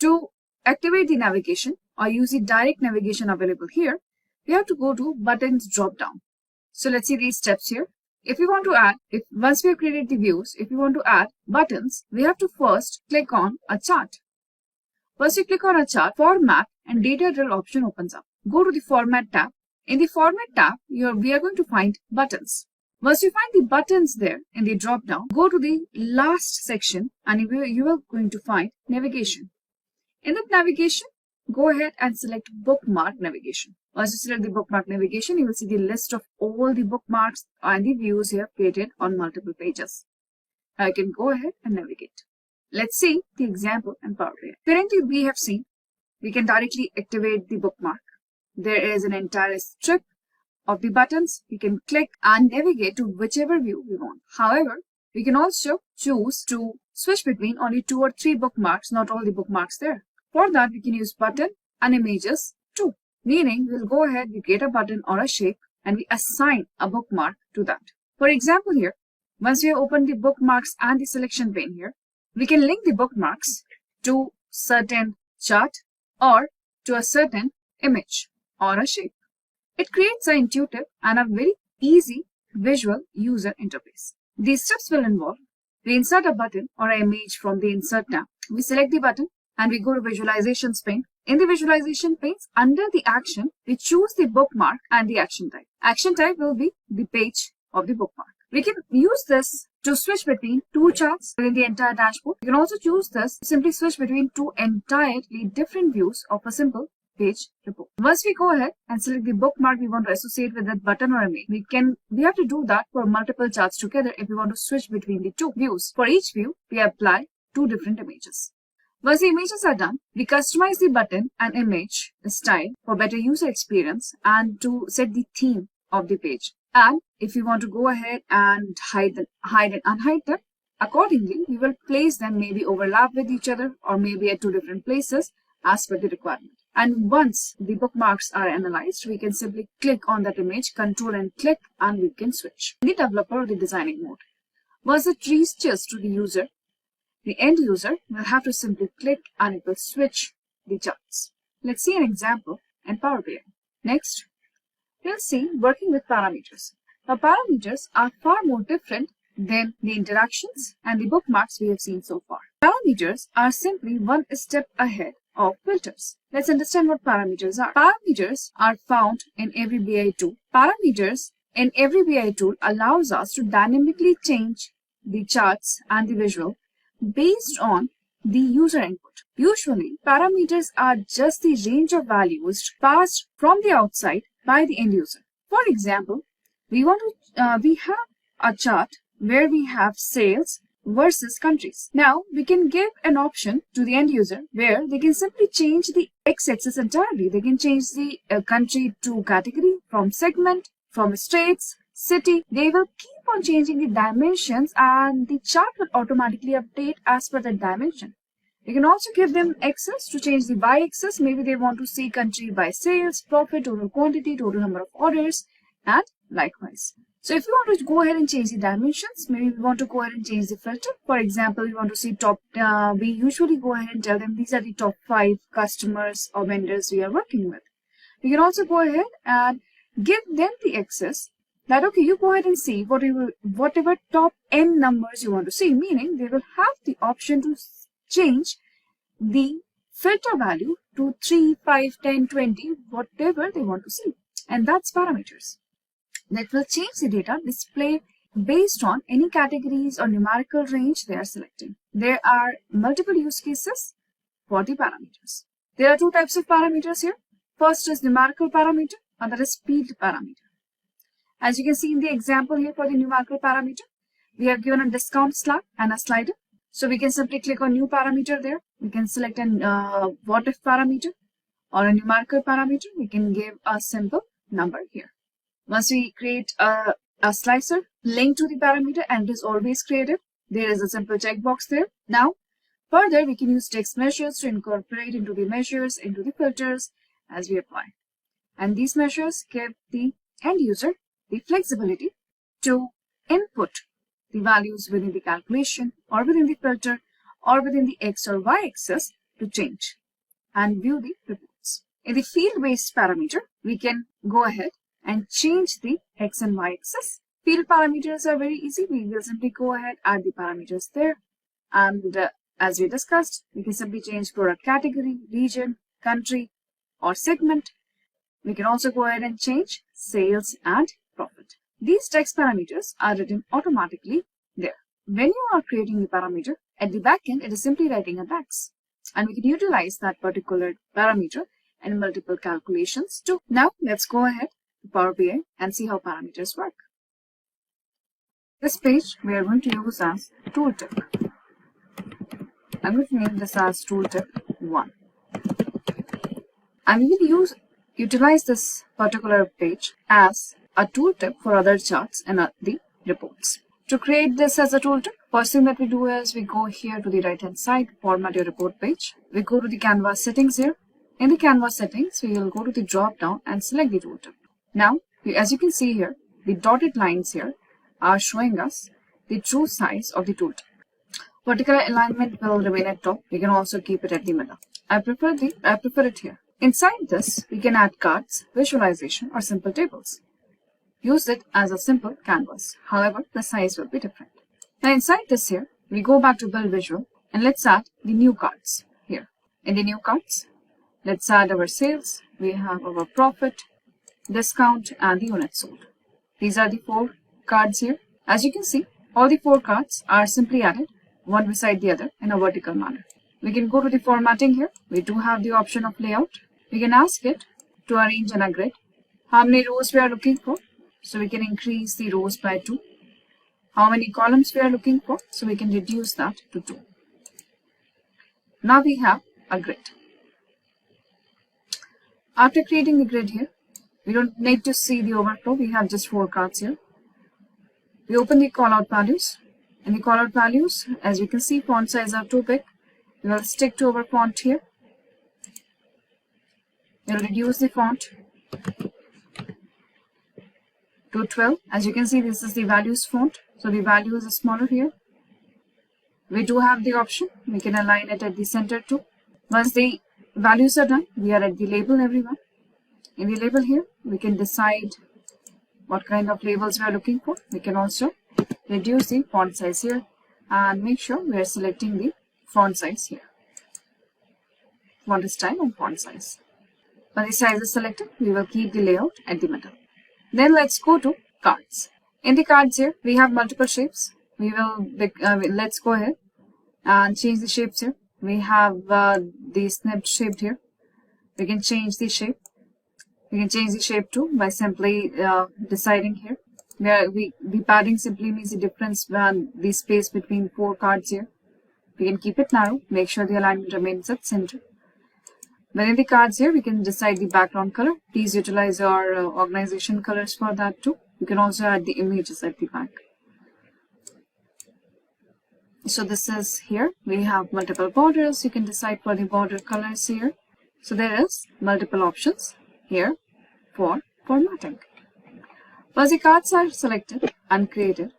To activate the navigation or use the direct navigation available here, we have to go to buttons drop down. So let's see these steps here. If we want to add, once we have created the views, if we want to add buttons, we have to first click on a chart. Once you click on a chart, Format and Data Drill option opens up. Go to the Format tab. In the Format tab, we are going to find buttons. Once you find the buttons there in the drop down, go to the last section and you are going to find navigation. In that navigation, go ahead and select bookmark navigation. Once you select the bookmark navigation, you will see the list of all the bookmarks and the views you have created on multiple pages. Now you can go ahead and navigate. Let's see the example in Power BI. Currently, we have seen we can directly activate the bookmark. There is an entire strip of the buttons. We can click and navigate to whichever view we want. However, we can also choose to switch between only 2 or 3 bookmarks, not all the bookmarks there. For that, we can use button and images too. Meaning, we'll go ahead, we create a button or a shape, and we assign a bookmark to that. For example here, once we have opened the bookmarks and the selection pane here, we can link the bookmarks to certain chart or to a certain image or a shape. It creates an intuitive and a very easy visual user interface. These steps will involve, we insert a button or an image from the Insert tab. We select the button and we go to Visualizations pane. In the Visualization pane, under the action, we choose the bookmark and the action type. Action type will be the page of the bookmark. We can use this to switch between 2 charts within the entire dashboard. You can also choose this to simply switch between 2 entirely different views of a simple page report. Once we go ahead and select the bookmark we want to associate with that button or image, we have to do that for multiple charts together if we want to switch between the 2 views. For each view, we apply 2 different images. Once the images are done, we customize the button and image style for better user experience and to set the theme of the page. And if we want to go ahead and hide and unhide them, accordingly, we will place them maybe overlap with each other or maybe at 2 different places as per the requirement. And once the bookmarks are analyzed, we can simply click on that image, control and click, and we can switch. In the developer or the designing mode, once it reaches to the user, the end user will have to simply click and it will switch the charts. Let's see an example in Power BI. Next, we'll see working with parameters. Now, parameters are far more different than the interactions and the bookmarks we have seen so far. Parameters are simply one step ahead of filters. Let's understand what parameters are. Parameters are found in every BI tool. Parameters in every BI tool allows us to dynamically change the charts and the visual based on the user input. Usually, parameters are just the range of values passed from the outside by the end user. For example, we have a chart where we have sales versus countries. Now, we can give an option to the end user where they can simply change the x-axis entirely. They can change the country to category, from segment, from states, city. They will keep on changing the dimensions and the chart will automatically update as per that dimension. You can also give them access to change the y-axis. Maybe they want to see country by sales, profit, total quantity, total number of orders, and likewise. So if you want to go ahead and change the dimensions, maybe we want to go ahead and change the filter. For example, we want to see top, we usually go ahead and tell them these are the top 5 customers or vendors we are working with. You can also go ahead and give them the access that, okay, you go ahead and see whatever top n numbers you want to see, meaning they will have the option to change the filter value to 3, 5, 10, 20, whatever they want to see. And that's parameters. That will change the data display based on any categories or numerical range they are selecting. There are multiple use cases for the parameters. There are 2 types of parameters here. First is numerical parameter, other is field parameter. As you can see in the example here for the numerical parameter, we have given a discount slab and a slider. So we can simply click on new parameter there. We can select an what if parameter or a numerical parameter. We can give a simple number here. Once we create a slicer linked to the parameter and it is always created, there is a simple checkbox there. Now, further we can use text measures to incorporate into the measures, into the filters as we apply. And these measures give the end user the flexibility to input the values within the calculation or within the filter or within the X or Y axis to change and view the reports. In the field-based parameter, we can go ahead and change the X and Y axis. Field parameters are very easy. We will simply go ahead, add the parameters there. And as we discussed, we can simply change product category, region, country, or segment. We can also go ahead and change sales and profit. These text parameters are written automatically there. When you are creating the parameter, at the back end, it is simply writing a DAX. And we can utilize that particular parameter in multiple calculations too. Now, let's go ahead to Power BI and see how parameters work. This page we are going to use as tooltip. I'm going to name this as tooltip 1. And we will utilize this particular page as a tooltip for other charts and the reports. To create this as a tooltip, First thing that we do is we go here to the right hand side, format your report page. We go to the Canvas settings here. In the Canvas settings, we will go to the drop down and select the tooltip. Now, as you can see here, the dotted lines here are showing us the true size of the tooltip. Vertical alignment will remain at top. We can also keep it at the middle. I prefer it here. Inside this, we can add cards, visualization, or simple tables. Use it as a simple canvas. However, the size will be different. Now inside this here, we go back to build visual and let's add the new cards here. In the new cards, let's add our sales. We have our profit, discount, and the units sold. These are the 4 cards here. As you can see, all the 4 cards are simply added one beside the other in a vertical manner. We can go to the formatting here. We do have the option of layout. We can ask it to arrange in a grid. How many rows we are looking for? So we can increase the rows by 2. How many columns we are looking for? So we can reduce that to 2. Now we have a grid. After creating the grid here, we don't need to see the overflow. We have just 4 cards here. We open the callout values. In the callout values, as you can see, font size are too big. We will stick to our font here. We will reduce the font to 12. As you can see, this is the values font. So the value is smaller here. We do have the option. We can align it at the center too. Once the values are done, we are at the label, everyone. In the label here, we can decide what kind of labels we are looking for. We can also reduce the font size here and make sure we are selecting the font size here. Font style and font size. When the size is selected, we will keep the layout at the middle. Then let's go to cards. In the cards here, we have multiple shapes. We will let's go ahead and change the shapes here. We have the snipped shape here. We can change the shape. We can change the shape too by simply deciding here. The padding simply means the difference when the space between 4 cards here. We can keep it narrow, make sure the alignment remains at center. Within the cards here, we can decide the background color. Please utilize your organization colors for that too. You can also add the images at the back. So this is here. We have multiple borders. You can decide for the border colors here. So there is multiple options here for formatting. Once the cards are selected and created,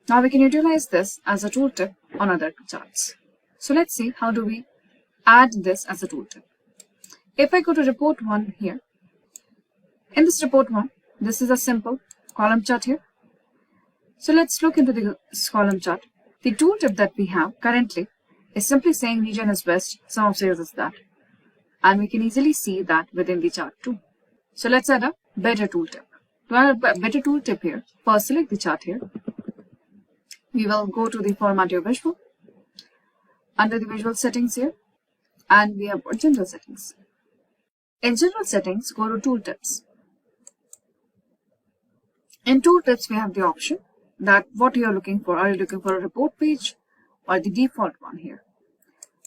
now we can utilize this as a tooltip on other charts. So let's see how do we add this as a tooltip. If I go to report 1 here, in this report 1, this is a simple column chart here. So let's look into the column chart. The tooltip that we have currently is simply saying region is west, sum of sales is that. And we can easily see that within the chart too. So let's add a better tooltip. To add a better tooltip here, first select the chart here. We will go to the format your visual. Under the visual settings here, and we have general settings. In general settings, go to tooltips. In tooltips, we have the option that what you are looking for. Are you looking for a report page or the default one here?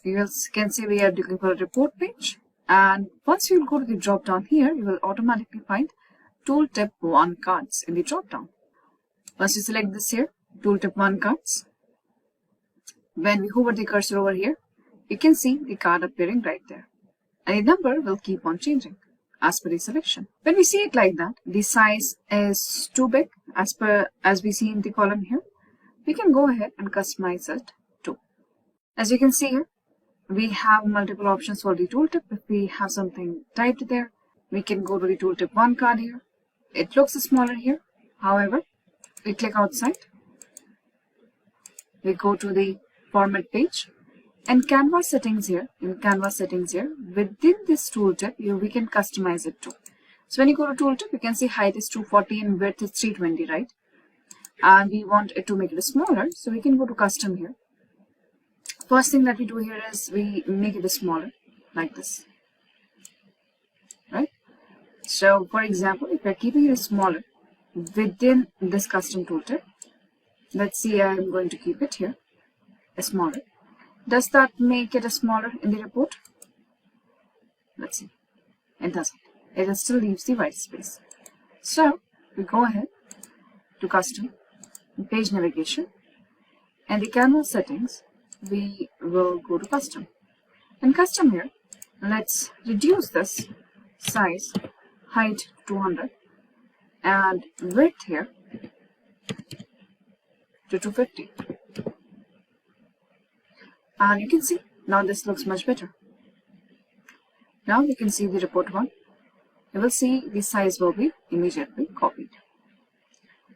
You can see we are looking for a report page. And once you go to the drop down here, you will automatically find tooltip 1 cards in the drop down. Once you select this here, tooltip 1 cards, when we hover the cursor over here, you can see the card appearing right there. And the number will keep on changing as per the selection. When we see it like that, the size is too big as we see in the column here. We can go ahead and customize it too. As you can see here, we have multiple options for the tooltip. If we have something typed there, we can go to the tooltip 1 card here. It looks smaller here. However, we click outside. We go to the format page. And Canvas settings here, within this tooltip, we can customize it too. So when you go to tooltip, you can see height is 240 and width is 320, right? And we want it to make it smaller, so we can go to custom here. First thing that we do here is we make it smaller, like this, right? So for example, if we're keeping it smaller within this custom tooltip, let's see, I'm going to keep it here, smaller. Does that make it smaller in the report? Let's see. It doesn't. It still leaves the white space. So we go ahead to custom, page navigation. In the canvas settings, we will go to custom. In custom here, let's reduce this size, height 200, and width here to 250. And you can see now this looks much better. Now we can see the report one. You will see the size will be immediately copied.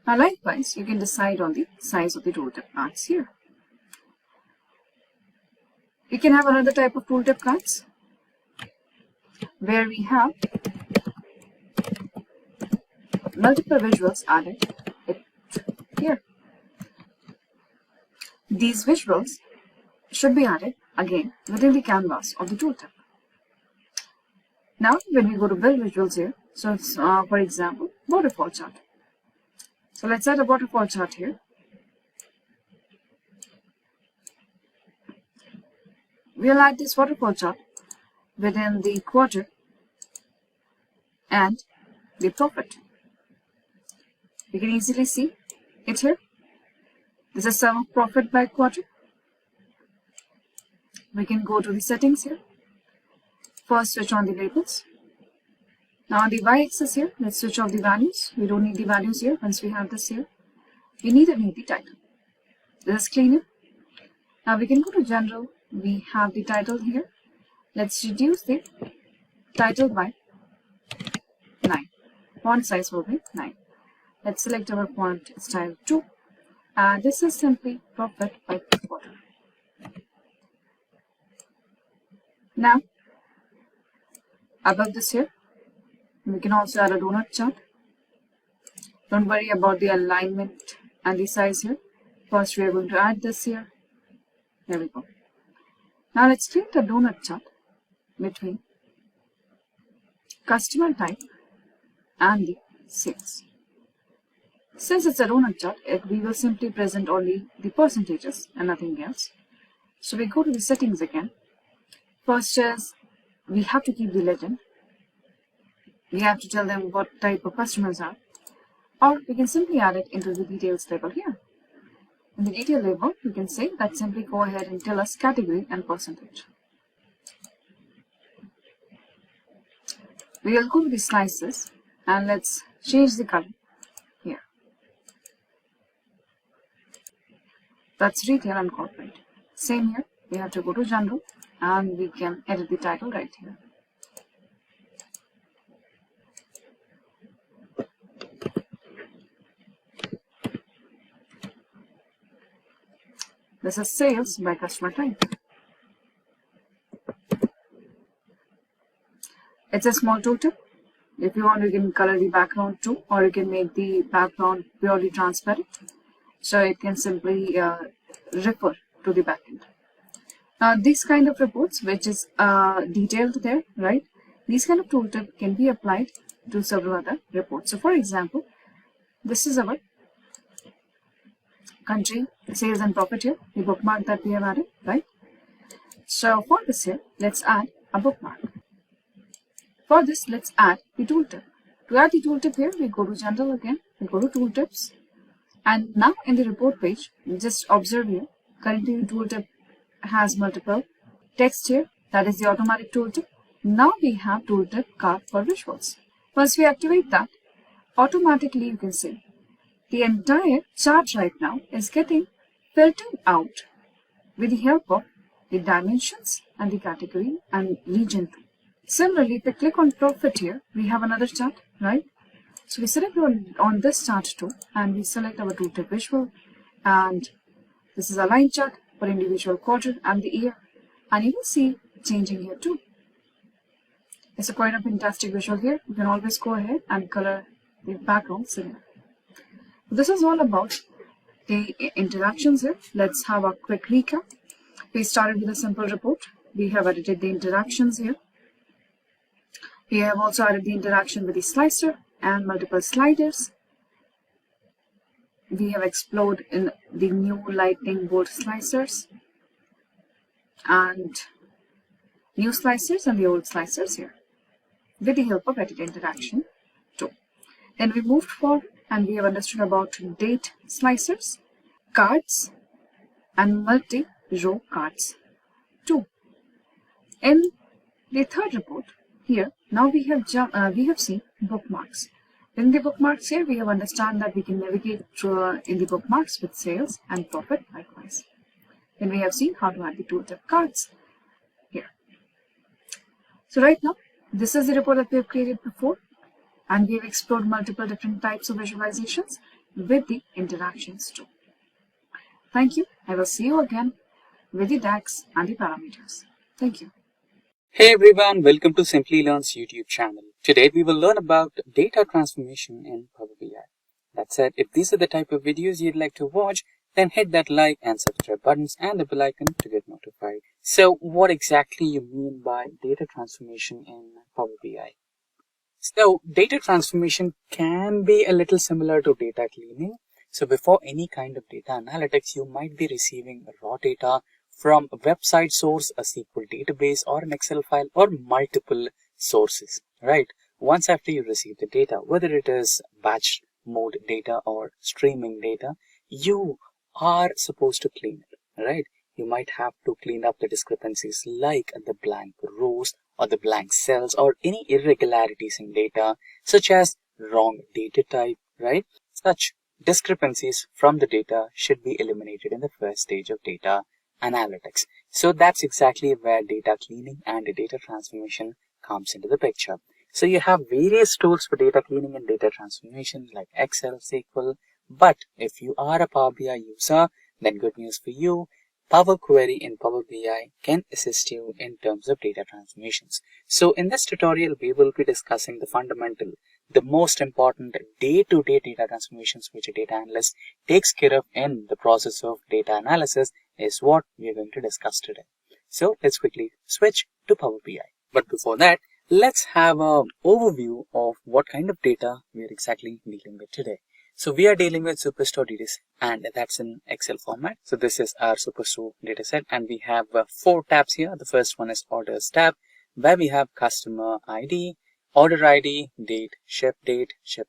Now likewise, you can decide on the size of the tooltip cards here. You can have another type of tooltip cards where we have multiple visuals added here. These visuals should be added again within the canvas of the tooltip. Now when we go to build visuals here, so it's, for example, waterfall chart. So let's add a waterfall chart here. We'll add this waterfall chart within the quarter and the profit. You can easily see it here. This is sum of profit by quarter. We can go to the settings here. First switch on the labels. Now on the y-axis here, let's switch off the values. We don't need the values here. Once we have this here, we neither need the title. This is cleaner. Now we can go to general. We have the title here. Let's reduce the title by 9. Font size will be 9. Let's select our font style 2. And this is simply profit by quarter. Now, above this here, we can also add a donut chart. Don't worry about the alignment and the size here. First, we are going to add this here. There we go. Now, let's create a donut chart between customer type and the sales. Since it's a donut chart, we will simply present only the percentages and nothing else. So we go to the settings again. First is, we have to keep the legend. We have to tell them what type of customers are. Or we can simply add it into the details label here. In the detail label, we can say that simply go ahead and tell us category and percentage. We will go to the slices and let's change the color here. That's retail and corporate. Same here, we have to go to general and we can edit the title right here. This is sales by customer type. It's a small tooltip. If you want, you can color the background too, or you can make the background purely transparent. So it can simply refer to the backend. Now, these kind of reports, which is detailed there, right? These kind of tooltip can be applied to several other reports. So, for example, this is our country sales and profit here, the bookmark that we have added, right? So for this here, let's add a bookmark. For this, let's add the tooltip. To add the tooltip here, we go to general again, we go to tooltips, and now in the report page, just observe here, currently the tooltip has multiple text here, that is the automatic tooltip. Now we have tooltip card for visuals. Once we activate that, automatically you can see the entire chart right now is getting filtered out with the help of the dimensions and the category and region too. Similarly, if we click on profit here, we have another chart, right? So we select on this chart too, and we select our tooltip visual, and this is a line chart for individual quarter and the year, and you will see changing here too. It's a quite a fantastic visual here. You can always go ahead and color the background similar. This is all about the interactions here. Let's have a quick recap. We started with a simple report. We have edited the interactions here. We have also added the interaction with the slicer and multiple sliders. We have explored in the new lightning bolt slicers and new slicers and the old slicers here with the help of edit interaction too. Then we moved forward and we have understood about date slicers, cards, and multi-row cards. 2. In the third report, here now we have seen bookmarks. In the bookmarks here, we have understand that we can navigate through in the bookmarks with sales and profit likewise. Then we have seen how to add the tooltip cards here. So right now, this is the report that we have created before, and we have explored multiple different types of visualizations with the interactions too. Thank you. I will see you again with the DAX and the parameters. Thank you. Hey everyone, welcome to Simply Learn's YouTube channel. Today we will learn about data transformation in Power BI. That said, if these are the type of videos you'd like to watch, then hit that like and subscribe buttons and the bell icon to get notified. So what exactly you mean by data transformation in Power BI? So data transformation can be a little similar to data cleaning. So before any kind of data analytics, you might be receiving raw data from a website source, a SQL database, or an Excel file, or multiple sources, right? Once after you receive the data, whether it is batch mode data or streaming data, you are supposed to clean it, right? You might have to clean up the discrepancies like the blank rows or the blank cells or any irregularities in data, such as wrong data type, right? Such discrepancies from the data should be eliminated in the first stage of data analytics. So that's exactly where data cleaning and data transformation comes into the picture. So you have various tools for data cleaning and data transformation like Excel, SQL, but if you are a Power BI user, then good news for you. Power Query in Power BI can assist you in terms of data transformations. So in this tutorial, we will be discussing the fundamental, the most important day-to-day data transformations which a data analyst takes care of in the process of data analysis is what we are going to discuss today. So let's quickly switch to Power BI. But before that, let's have an overview of what kind of data we are exactly dealing with today. So we are dealing with Superstore dataset, and that's in Excel format. So this is our Superstore dataset, and we have 4 tabs here. The first one is Orders tab, where we have Customer ID, Order ID, Date, Ship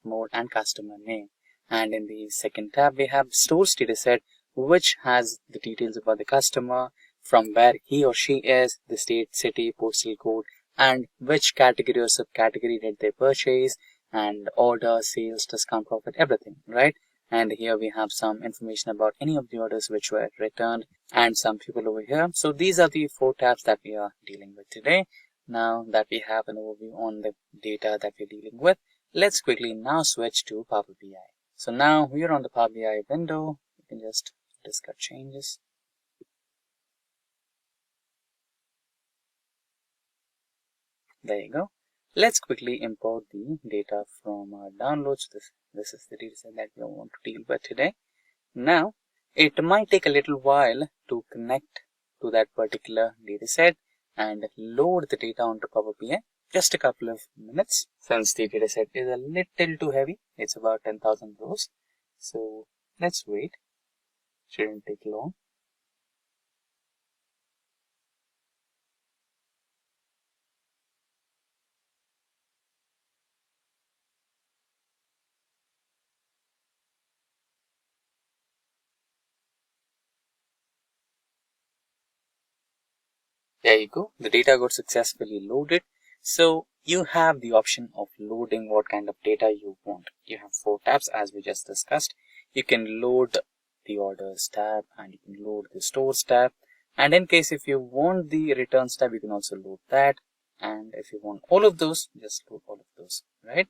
mode, and Customer name. And in the second tab, we have Stores dataset, which has the details about the customer, from where he or she is, the state, city, postal code, and which category or subcategory did they purchase, and order, sales, discount, profit, everything, right? And here we have some information about any of the orders which were returned and some people over here. So these are the 4 tabs that we are dealing with today. Now that we have an overview on the data that we're dealing with, let's quickly now switch to Power BI. So now we are on the Power BI window. You can just discuss changes. There you go. Let's quickly import the data from our downloads. This is the dataset that we want to deal with today. Now, it might take a little while to connect to that particular dataset and load the data onto Power BI. Just a couple of minutes, since the dataset is a little too heavy. It's about 10,000 rows. So let's wait. Shouldn't take long. There you go. The data got successfully loaded. So you have the option of loading what kind of data you want. You have 4 tabs as we just discussed. You can load the Orders tab and you can load the Stores tab. And in case if you want the Returns tab, you can also load that. And if you want all of those, just load all of those, right?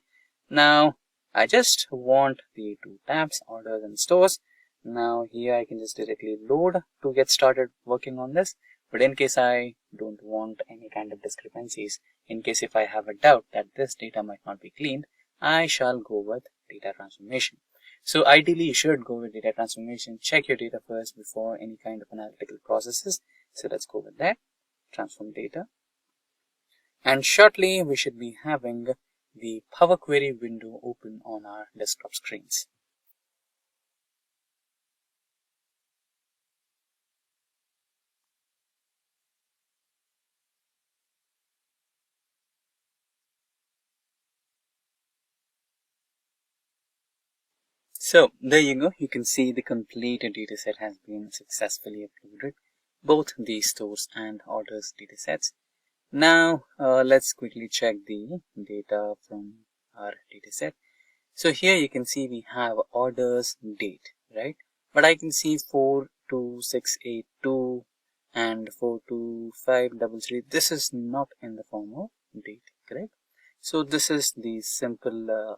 Now, I just want the 2 tabs, Orders and Stores. Now here I can just directly load to get started working on this. But in case I don't want any kind of discrepancies, in case if I have a doubt that this data might not be cleaned, I shall go with data transformation. So ideally you should go with data transformation. Check your data first before any kind of analytical processes. So let's go with that. Transform data. And shortly we should be having the Power Query window open on our desktop screens. So there you go. You can see the complete dataset has been successfully uploaded, both the stores and orders datasets. Now let's quickly check the data from our dataset. So here you can see we have orders date, right? But I can see 42682 and 42533. This is not in the form of date, correct? So this is the simple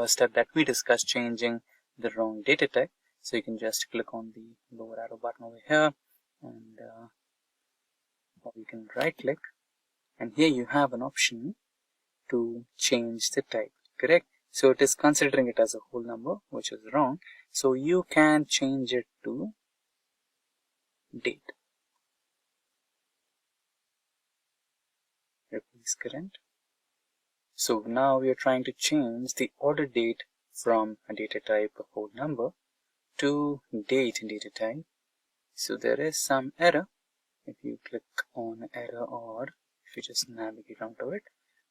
step that we discussed, changing the wrong data type. So you can just click on the lower arrow button over here, and or you can right click, and here you have an option to change the type, correct? So it is considering it as a whole number, which is wrong. So you can change it to date. Replace current. So now we are trying to change the order date from a data type a whole number to date data type. So there is some error. If you click on error, or if you just navigate onto it,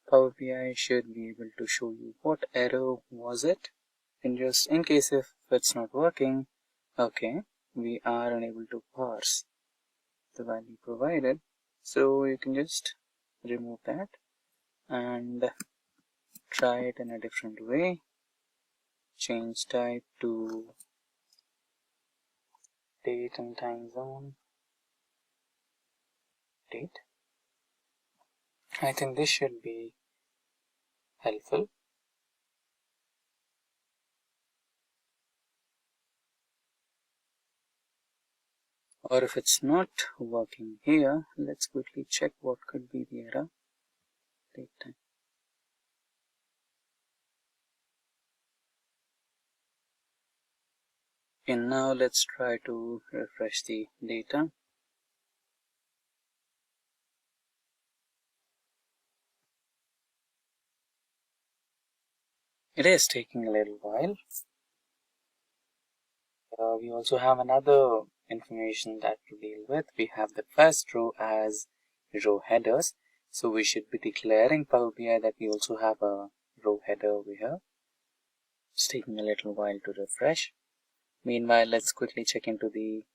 Power BI should be able to show you what error was it. And just in case if it's not working, okay, we are unable to parse the value provided. So you can just remove that and try it in a different way. Change type to date and time zone. Date. I think this should be helpful. Or if it's not working here, let's quickly check what could be the error. Date time. And now let's try to refresh the data. It is taking a little while. We also have another information that to deal with. We have the first row as row headers. So we should be declaring Power BI that we also have a row header over here. It's taking a little while to refresh. Meanwhile, let's quickly check into the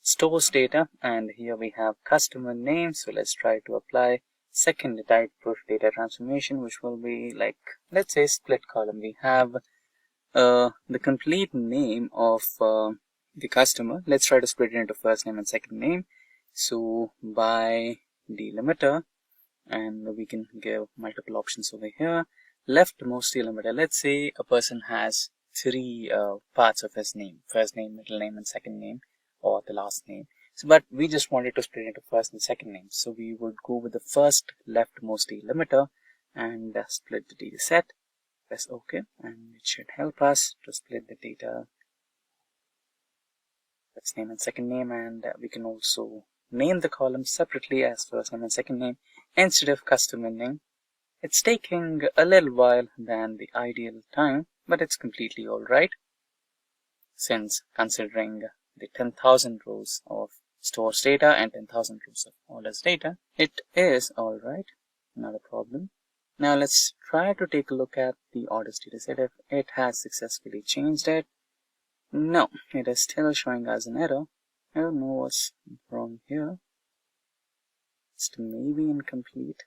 stores data, and here we have customer name. So let's try to apply second type of data transformation, which will be like, let's say, split column. We have the complete name of the customer. Let's try to split it into first name and second name. So by delimiter, and we can give multiple options over here. Leftmost delimiter, let's say a person has three parts of his name: first name, middle name, and second name, or the last name. So, but we just wanted to split it into first and second name. So we would go with the first leftmost delimiter and split the data set. Press OK, and it should help us to split the data. First name and second name, and we can also name the columns separately as first name and second name instead of customer name. It's taking a little while than the ideal time, but it's completely alright, since considering the 10,000 rows of stores data and 10,000 rows of orders data, it is alright, not a problem. Now let's try to take a look at the orders data set if it has successfully changed it. No, it is still showing us an error. I don't know what's wrong here. It's maybe incomplete.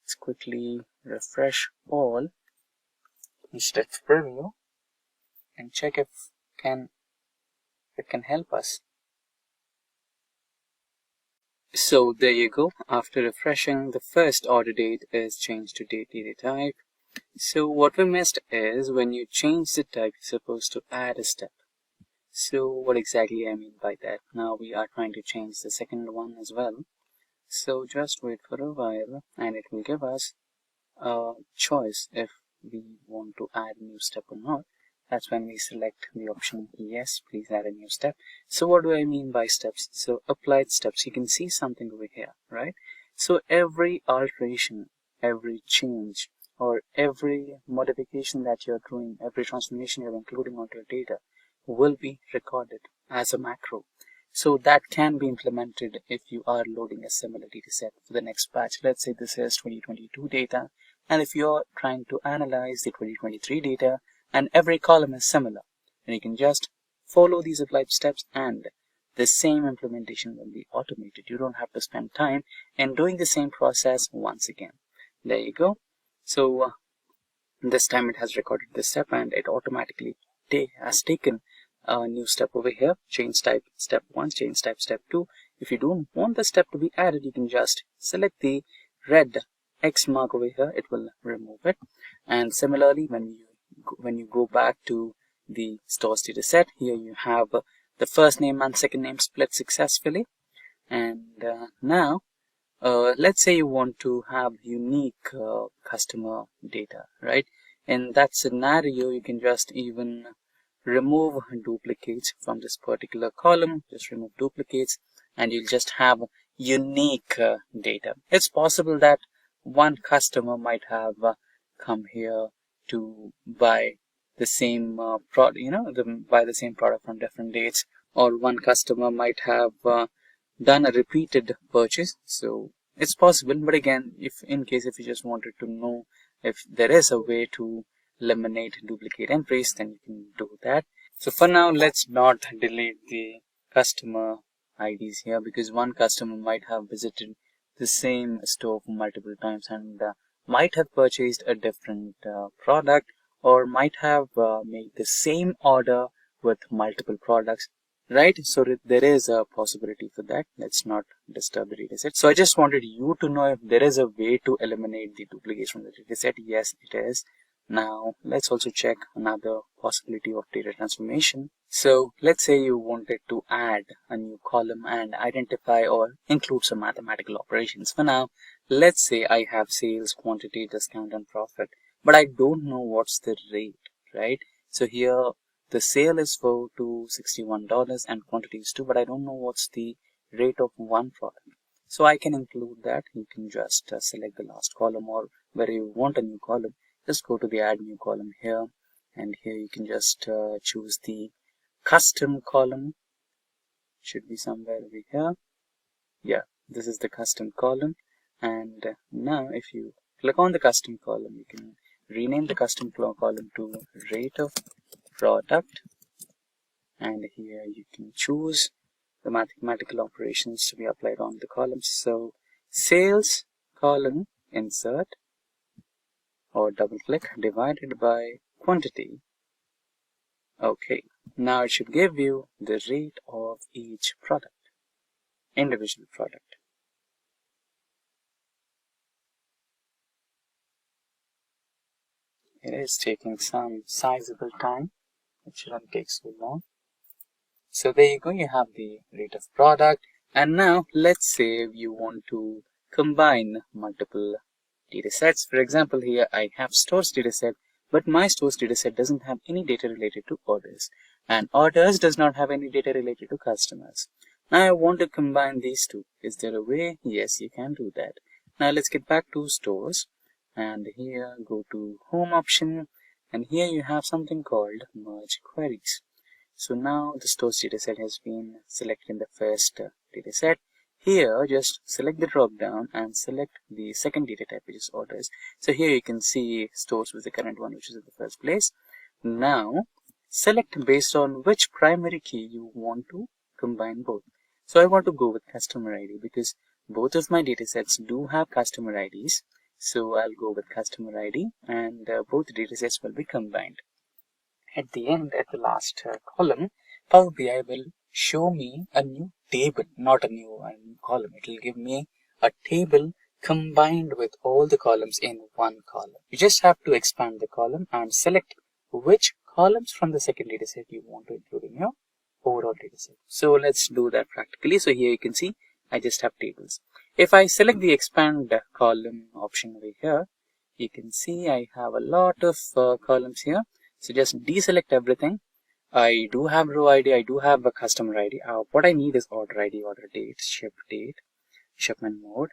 Let's quickly refresh all instead of preview and check if it can help us. So there you go. After refreshing, the first order date is changed to date data type. So what we missed is when you change the type, you're supposed to add a step. So what exactly I mean by that? Now we are trying to change the second one as well. So just wait for a while and it will give us a choice if we want to add a new step or not. That's when we select the option yes, please add a new step. So what do I mean by steps? So applied steps. You can see something over here, right? So every alteration, every change, or every modification that you're doing, every transformation you're including onto your data will be recorded as a macro. So that can be implemented if you are loading a similar data set for the next batch. Let's say this is 2022 data, and if you're trying to analyze the 2023 data and every column is similar, then you can just follow these applied steps and the same implementation will be automated. You don't have to spend time in doing the same process once again. There you go. So this time it has recorded this step and it automatically has taken a new step over here. Change type step 1, change type step 2. If you don't want the step to be added, you can just select the red X mark over here. It will remove it. And similarly, when you go back to the stores data set, here you have the first name and second name split successfully. And now let's say you want to have unique customer data, right? In that scenario, you can just even remove duplicates from this particular column. Just remove duplicates and you'll just have unique data. It's possible that one customer might have come here to buy the same product, buy the same product on different dates, or one customer might have done a repeated purchase. So it's possible, but again, if you just wanted to know if there is a way to eliminate duplicate entries, then you can do that. So for now, let's not delete the customer IDs here, because one customer might have visited the same store for multiple times and might have purchased a different product, or might have made the same order with multiple products, right? So there is a possibility for that. Let's not disturb the data set. So I just wanted you to know if there is a way to eliminate the duplicates from the data set. Yes, it is. Now let's also check another possibility of data transformation. So let's say you wanted to add a new column and identify or include some mathematical operations. For now, let's say I have sales, quantity, discount, and profit, but I don't know what's the rate, right? So here the sale is for $261 and quantity is 2, but I don't know what's the rate of one product. So I can include that. You can just select the last column, or where you want a new column, just go to the add new column here, and here you can just choose the custom column. Should be somewhere over here. Yeah, this is the custom column. And now if you click on the custom column, you can rename the custom column to rate of product, and here you can choose the mathematical operations to be applied on the columns. So sales column, insert, or double click, divided by quantity. Okay, now it should give you the rate of each product, individual product. It is taking some sizable time. It shouldn't take so long. So there you go, you have the rate of product. And now let's say you want to combine multiple data sets. For example, here I have stores data set, but my stores data set doesn't have any data related to orders, and orders does not have any data related to customers. Now I want to combine these two. Is there a way? Yes, you can do that. Now let's get back to stores, and here go to home option, and here you have something called merge queries. So now the stores data set has been selected in the first data set. Here just select the drop down and select the second data type, which is orders. So here you can see stores was the current one, which is in the first place. Now select based on which primary key you want to combine both. So I want to go with customer ID because both of my data sets do have customer IDs. So I'll go with customer ID, and both data sets will be combined. At the end, at the last column, Power BI will show me a new table, not a new column. It will give me a table combined with all the columns in one column. You just have to expand the column and select which columns from the second data set you want to include in your overall data set. So let's do that practically. So here you can see I just have tables. If I select the expand column option over here, you can see I have a lot of columns here. So just deselect everything. I do have row ID, I do have a customer ID. What I need is order ID, order date, ship date, shipment mode,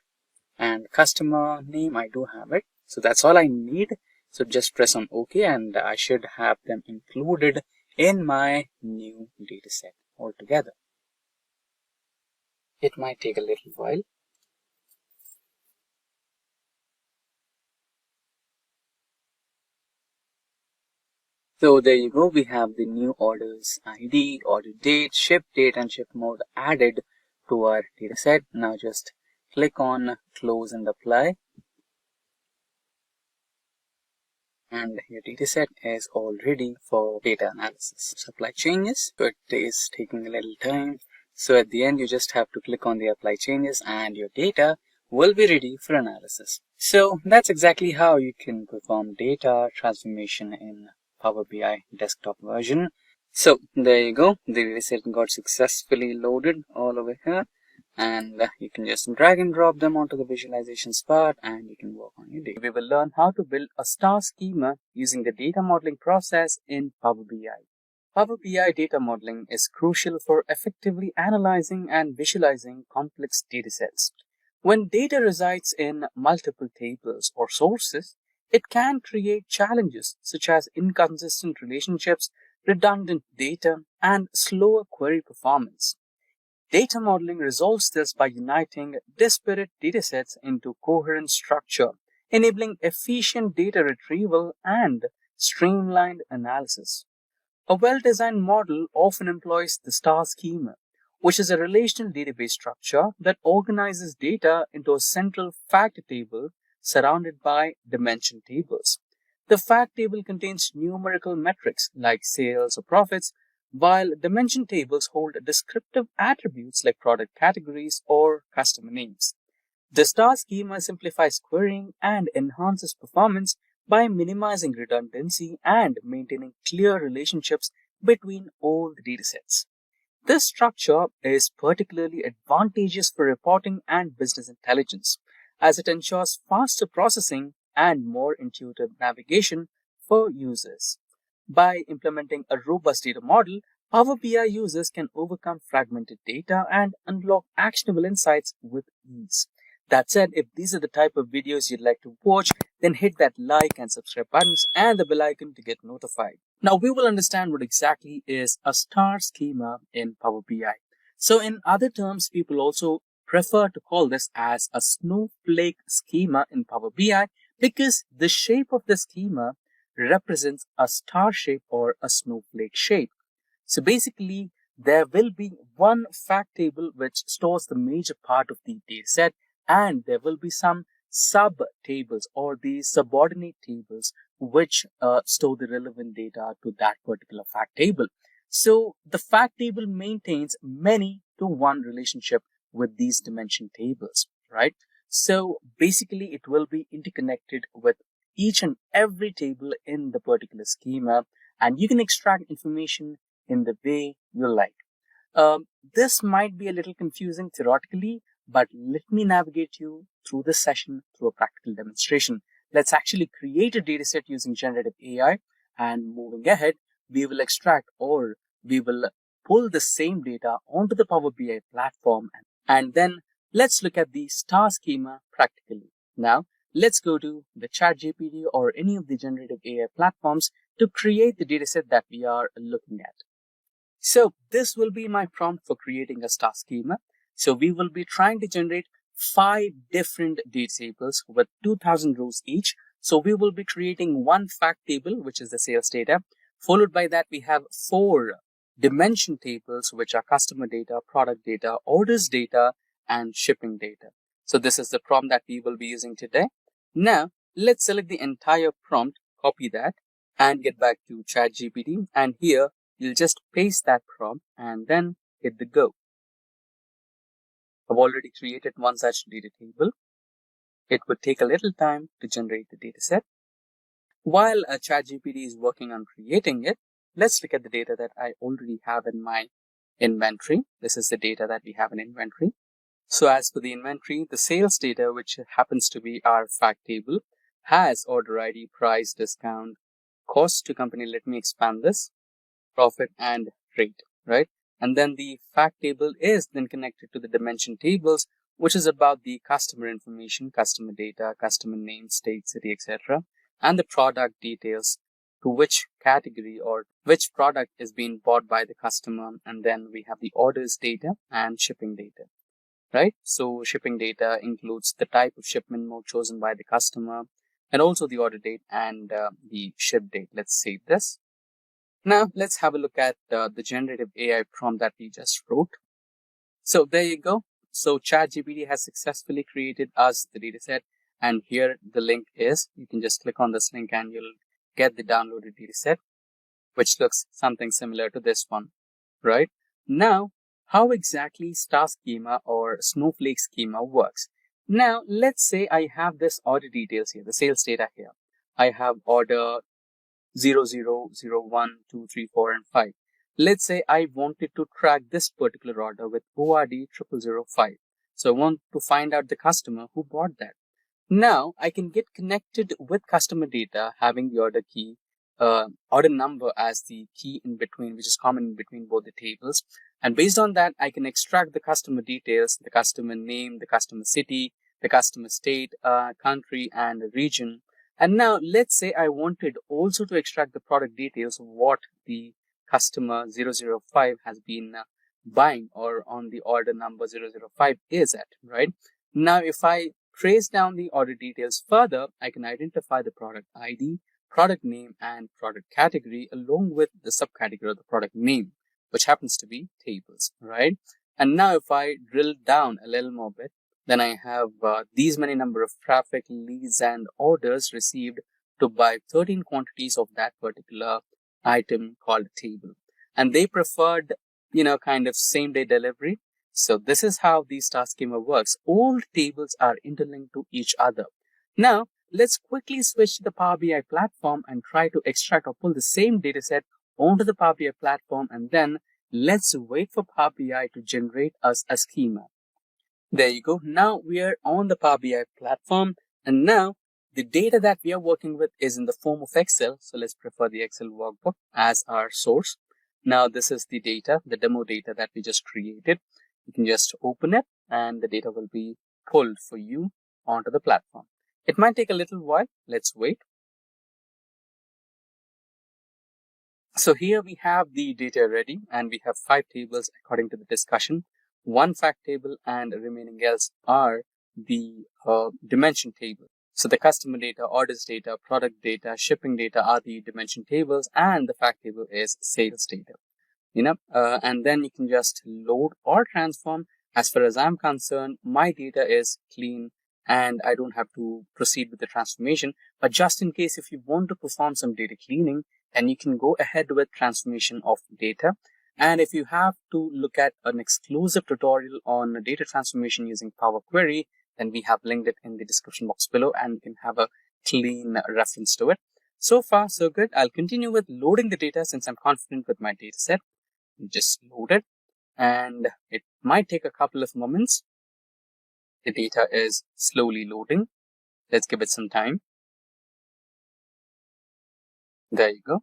and customer name. I do have it. So that's all I need. So just press on OK, and I should have them included in my new data set altogether. It might take a little while. So there you go, we have the new orders ID, order date, ship date and ship mode added to our dataset. Now just click on close and apply. And your dataset is all ready for data analysis. Supply changes, so it is taking a little time. So at the end, you just have to click on the apply changes and your data will be ready for analysis. So that's exactly how you can perform data transformation in Power BI desktop version. So there you go, the dataset got successfully loaded all over here. And you can just drag and drop them onto the visualizations part and you can work on your data. We will learn how to build a star schema using the data modeling process in Power BI. Power BI data modeling is crucial for effectively analyzing and visualizing complex datasets. When data resides in multiple tables or sources, it can create challenges such as inconsistent relationships, redundant data, and slower query performance. Data modeling resolves this by uniting disparate datasets into coherent structure, enabling efficient data retrieval and streamlined analysis. A well-designed model often employs the star schema, which is a relational database structure that organizes data into a central fact table surrounded by dimension tables. The fact table contains numerical metrics like sales or profits, while dimension tables hold descriptive attributes like product categories or customer names. The star schema simplifies querying and enhances performance by minimizing redundancy and maintaining clear relationships between all the datasets. This structure is particularly advantageous for reporting and business intelligence, as it ensures faster processing and more intuitive navigation for users. By implementing a robust data model, Power BI users can overcome fragmented data and unlock actionable insights with ease. That said, if these are the type of videos you'd like to watch, then hit that like and subscribe buttons and the bell icon to get notified. Now we will understand what exactly is a star schema in Power BI. So in other terms, people also prefer to call this as a snowflake schema in Power BI because the shape of the schema represents a star shape or a snowflake shape. So basically, there will be one fact table which stores the major part of the dataset, and there will be some sub tables or the subordinate tables which store the relevant data to that particular fact table. So the fact table maintains many to one relationship with these dimension tables, right? So basically, it will be interconnected with each and every table in the particular schema, and you can extract information in the way you like. This might be a little confusing theoretically, but let me navigate you through this session through a practical demonstration. Let's actually create a dataset using generative AI, and moving ahead, we will extract or we will pull the same data onto the Power BI platform, and then let's look at the star schema practically. Now, let's go to the ChatGPT or any of the generative AI platforms to create the dataset that we are looking at. So this will be my prompt for creating a star schema. So we will be trying to generate 5 different data tables with 2000 rows each. So we will be creating one fact table, which is the sales data. Followed by that, we have 4 dimension tables, which are customer data, product data, orders data, and shipping data. So this is the prompt that we will be using today. Now, let's select the entire prompt, copy that, and get back to ChatGPT. And here, you'll just paste that prompt and then hit the go. I've already created one such data table. It would take a little time to generate the dataset. While ChatGPT is working on creating it, let's look at the data that I already have in my inventory. This is the data that we have in inventory. So as for the inventory, the sales data, which happens to be our fact table, has order ID, price, discount, cost to company. Let me expand this, profit and rate, right? And then the fact table is then connected to the dimension tables, which is about the customer information, customer data, customer name, state, city, etc. And the product details to which category or which product is being bought by the customer. And then we have the orders data and shipping data. right? So shipping data includes the type of shipment mode chosen by the customer, and also the order date and the ship date. Let's save this. Now let's have a look at the generative AI prompt that we just wrote. So there you go. So ChatGPT has successfully created us the dataset, and here the link is. You can just click on this link and you'll get the downloaded dataset, which looks something similar to this one, right? Now, how exactly star schema or snowflake schema works? Now, let's say I have this order details here, the sales data here. I have order 0001, 2, 3, 4, and 5. Let's say I wanted to track this particular order with ORD 0005. So I want to find out the customer who bought that. Now I can get connected with customer data having the order key, order number as the key in between, which is common in between both the tables. And based on that, I can extract the customer details, the customer name, the customer city, the customer state, country, and region. And now let's say I wanted also to extract the product details of what the customer 005 has been buying, or on the order number 005 is at, right? Now, if I trace down the order details further, I can identify the product ID, product name, and product category along with the subcategory of the product name, which happens to be tables, right? And now if I drill down a little more bit, then I have these many number of traffic, leads, and orders received to buy 13 quantities of that particular item called table. And they preferred, kind of same day delivery. So this is how the star schema works. All tables are interlinked to each other. Now, let's quickly switch to the Power BI platform and try to extract or pull the same data set onto the Power BI platform, and then let's wait for Power BI to generate us a schema. There you go. Now we are on the Power BI platform, and now the data that we are working with is in the form of Excel. So let's prefer the Excel workbook as our source. Now this is the data, the demo data that we just created. You can just open it and the data will be pulled for you onto the platform. It might take a little while. Let's wait. So here we have the data ready, and we have 5 tables according to the discussion. 1 fact table, and remaining else are the dimension table. So the customer data, orders data, product data, shipping data are the dimension tables, and the fact table is sales data. And then you can just load or transform. As far as I'm concerned, my data is clean and I don't have to proceed with the transformation. But just in case if you want to perform some data cleaning, then you can go ahead with transformation of data. And if you have to look at an exclusive tutorial on data transformation using Power Query, then we have linked it in the description box below, and you can have a clean reference to it. So far, so good. I'll continue with loading the data since I'm confident with my data set. Just load it, and it might take a couple of moments. The data is slowly loading. Let's give it some time. There you go.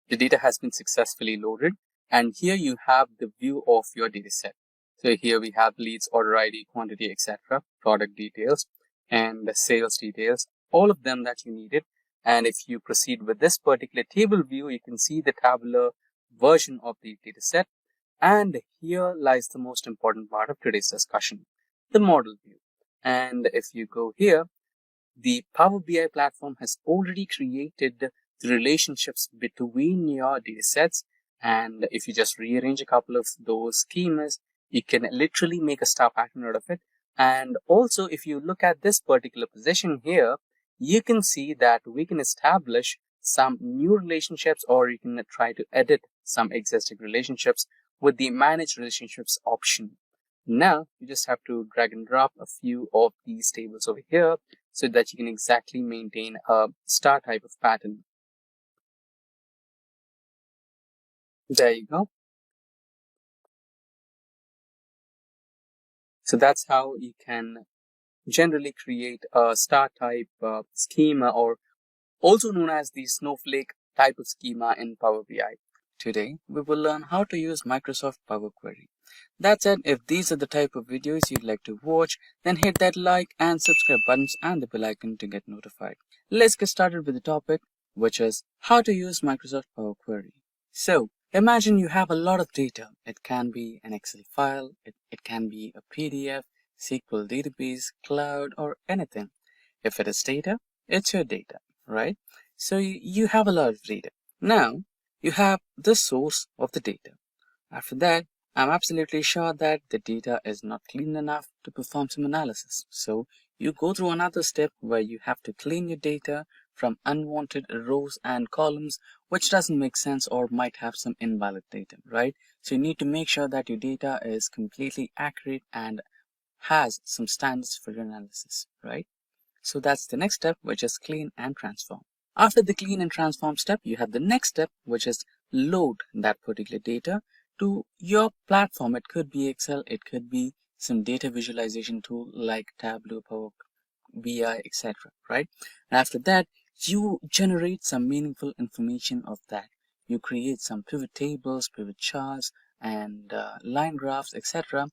The data has been successfully loaded, and here you have the view of your data set. So here we have leads, order ID, quantity, etc., product details, and the sales details, all of them that you needed. And if you proceed with this particular table view, you can see the tabular version of the data set. And here lies the most important part of today's discussion, the model view. And if you go here, the Power BI platform has already created the relationships between your data sets. And if you just rearrange a couple of those schemas, you can literally make a star pattern out of it. And also, if you look at this particular position here, you can see that we can establish some new relationships, or you can try to edit some existing relationships with the manage relationships option. Now you just have to drag and drop a few of these tables over here so that you can exactly maintain a star type of pattern. There you go. So that's how you can generally create a star type schema, or also known as the snowflake type of schema in Power BI. Today, we will learn how to use Microsoft Power Query. That said, if these are the type of videos you'd like to watch, then hit that like and subscribe buttons and the bell icon to get notified. Let's get started with the topic, which is how to use Microsoft Power Query. So, imagine you have a lot of data. It can be an Excel file, it can be a PDF, SQL database, cloud, or anything. If it is data, it's your data, right? So you have a lot of data. Now, you have the source of the data. After that, I'm absolutely sure that the data is not clean enough to perform some analysis. So you go through another step where you have to clean your data from unwanted rows and columns, which doesn't make sense or might have some invalid data, right? So you need to make sure that your data is completely accurate and has some standards for your analysis, right? So that's the next step, which is clean and transform. After the clean and transform step, you have the next step, which is load that particular data to your platform. It could be Excel, it could be some data visualization tool like Tableau, Power BI, etc. Right? And after that, you generate some meaningful information of that. You create some pivot tables, pivot charts, and line graphs, etc.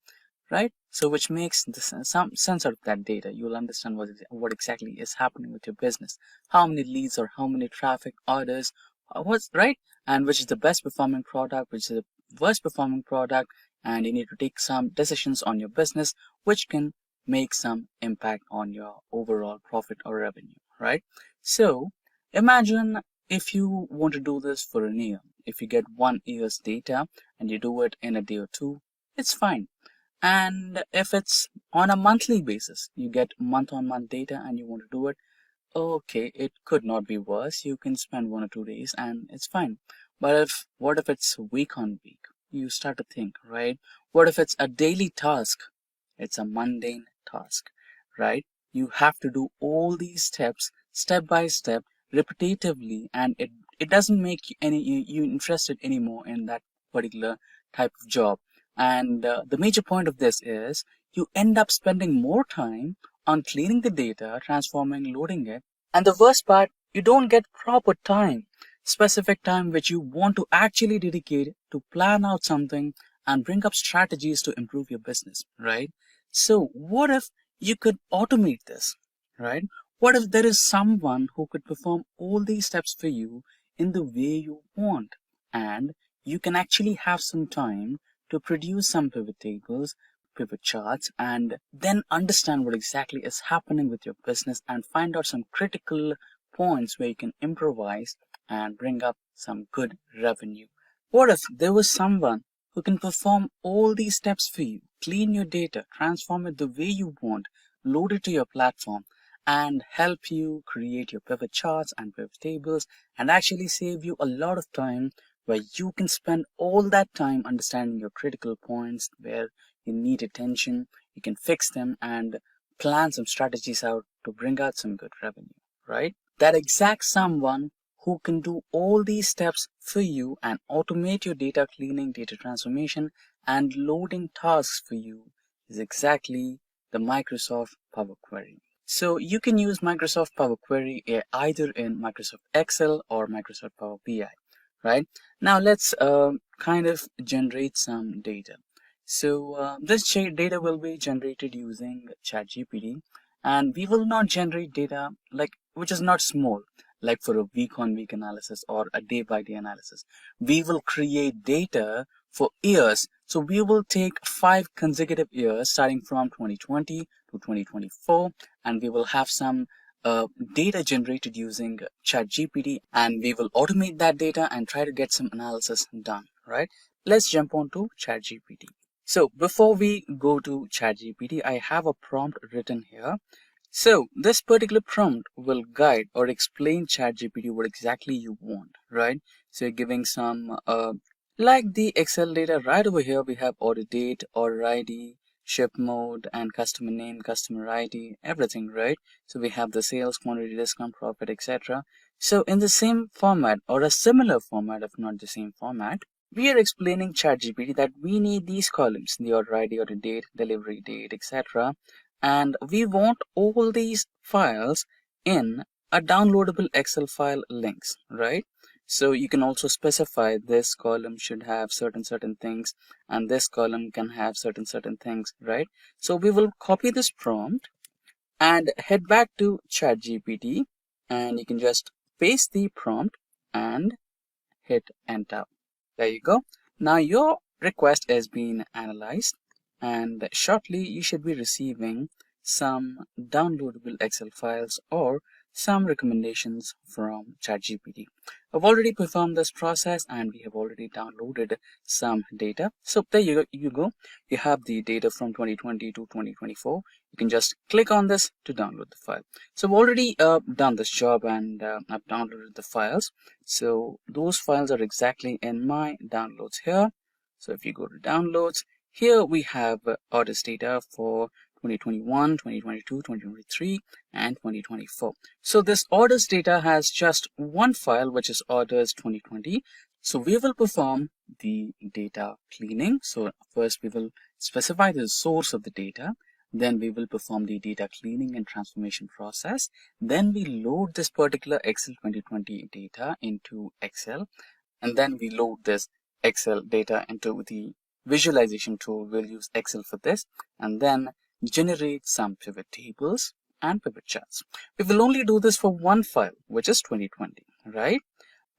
Right? So which makes some sense out of that data. You'll understand what exactly is happening with your business, how many leads or how many traffic orders, what's right, and which is the best performing product, which is the worst performing product, and you need to take some decisions on your business, which can make some impact on your overall profit or revenue, right? So imagine if you want to do this for an year. If you get 1 year's data and you do it in a day or two, it's fine. And if it's on a monthly basis, you get month-on-month data and you want to do it, okay, it could not be worse. You can spend 1 or 2 days and it's fine. But what if it's week on week? You start to think, right? What if it's a daily task? It's a mundane task, right? You have to do all these steps step by step, repetitively, and it doesn't make you interested anymore in that particular type of job. And the major point of this is you end up spending more time on cleaning the data, transforming, loading it. And the worst part, you don't get proper time, specific time which you want to actually dedicate to plan out something and bring up strategies to improve your business, right? So what if you could automate this, right? What if there is someone who could perform all these steps for you in the way you want, and you can actually have some time to produce some pivot tables, pivot charts, and then understand what exactly is happening with your business and find out some critical points where you can improvise and bring up some good revenue. What if there was someone who can perform all these steps for you, clean your data, transform it the way you want, load it to your platform, and help you create your pivot charts and pivot tables, and actually save you a lot of time where you can spend all that time understanding your critical points where you need attention, you can fix them and plan some strategies out to bring out some good revenue, right? That exact someone who can do all these steps for you and automate your data cleaning, data transformation, and loading tasks for you is exactly the Microsoft Power Query. So you can use Microsoft Power Query either in Microsoft Excel or Microsoft Power BI. Right? Now let's kind of generate some data. So this data will be generated using ChatGPT, and we will not generate data which is not small, like for a week-on-week analysis or a day-by-day analysis. We will create data for years. So we will take 5 consecutive years starting from 2020 to 2024, and we will have some data generated using ChatGPT, and we will automate that data and try to get some analysis done, right? Let's jump on to ChatGPT. So before we go to ChatGPT, I have a prompt written here. So this particular prompt will guide or explain ChatGPT what exactly you want, right? So you're giving some, like the Excel data right over here, we have order date, order ID, ship mode, and customer name, customer ID, everything, right? So we have the sales, quantity, discount, profit, etc. So in the same format or a similar format, if not the same format, we are explaining ChatGPT that we need these columns, the order ID, order date, delivery date, etc. And we want all these files in a downloadable Excel file links, right? So you can also specify this column should have certain things, and this column can have certain things, right? So we will copy this prompt and head back to ChatGPT, and you can just paste the prompt and hit enter. There you go. Now your request has been analyzed, and shortly you should be receiving some downloadable Excel files or some recommendations from ChatGPT. I've already performed this process and we have already downloaded some data. So there you go. You have the data from 2020 to 2024. You can just click on this to download the file. So I've already done this job and I've downloaded the files. So those files are exactly in my downloads here. So if you go to downloads, here we have orders data for 2021, 2022, 2023, and 2024. So this orders data has just one file, which is orders 2020. So we will perform the data cleaning. So first we will specify the source of the data. Then we will perform the data cleaning and transformation process. Then we load this particular Excel 2020 data into Excel. And then we load this Excel data into the visualization tool. We'll use Excel for this. And then generate some pivot tables and pivot charts. We will only do this for one file, which is 2020, right?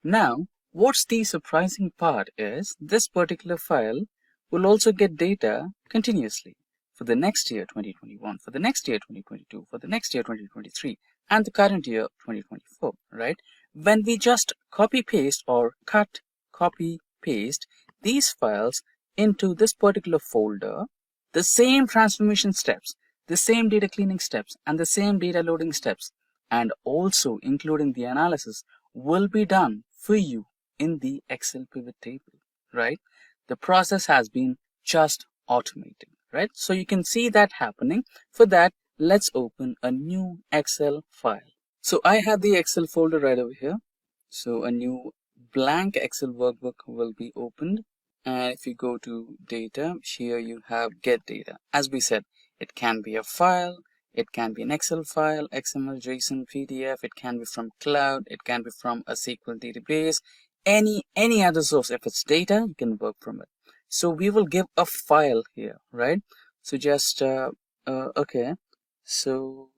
Now, what's the surprising part is this particular file will also get data continuously for the next year 2021, for the next year 2022, for the next year 2023, and the current year 2024, right? When we just copy paste or cut, copy paste these files into this particular folder, the same transformation steps, the same data cleaning steps, and the same data loading steps, and also including the analysis will be done for you in the Excel pivot table, right? The process has been just automated, right? So you can see that happening. For that, let's open a new Excel file. So I have the Excel folder right over here. So a new blank Excel workbook will be opened. And if you go to data, here you have get data. As we said, it can be a file, it can be an Excel file, XML, JSON, PDF, it can be from cloud, it can be from a SQL database, any other source. If it's data, you can work from it. So we will give a file here, right? So just, okay. So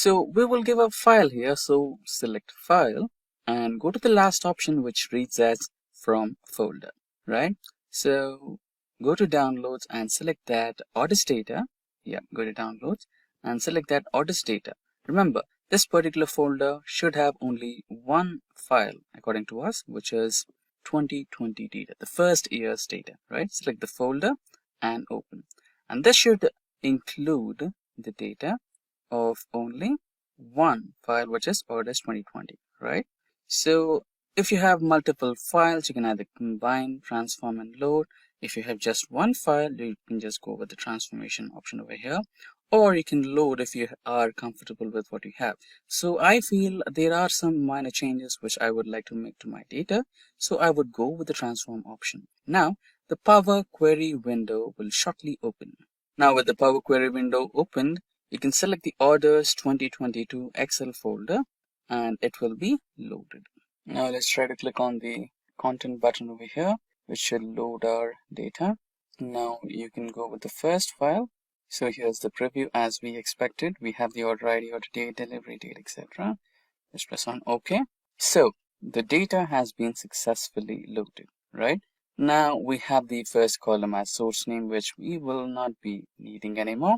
we will give a file here. So select file and go to the last option, which reads as from folder, right? So go to downloads and select that orders data. Yeah, go to downloads and select that orders data. Remember, this particular folder should have only one file according to us, which is 2020 data, the first year's data, right? Select the folder and open. And this should include the data of only one file, which is orders 2020, right? So if you have multiple files, you can either combine, transform, and load. If you have just one file, you can just go with the transformation option over here, or you can load if you are comfortable with what you have. So I feel there are some minor changes which I would like to make to my data. So I would go with the transform option. Now the Power Query window will shortly open. Now with the Power Query window opened, you can select the orders 2022 Excel folder and it will be loaded. Now let's try to click on the content button over here, which should load our data. Now you can go with the first file. So here's the preview as we expected. We have the order ID, order date, delivery date, etc. Let's press on OK. So the data has been successfully loaded, right? Now we have the first column as source name, which we will not be needing anymore.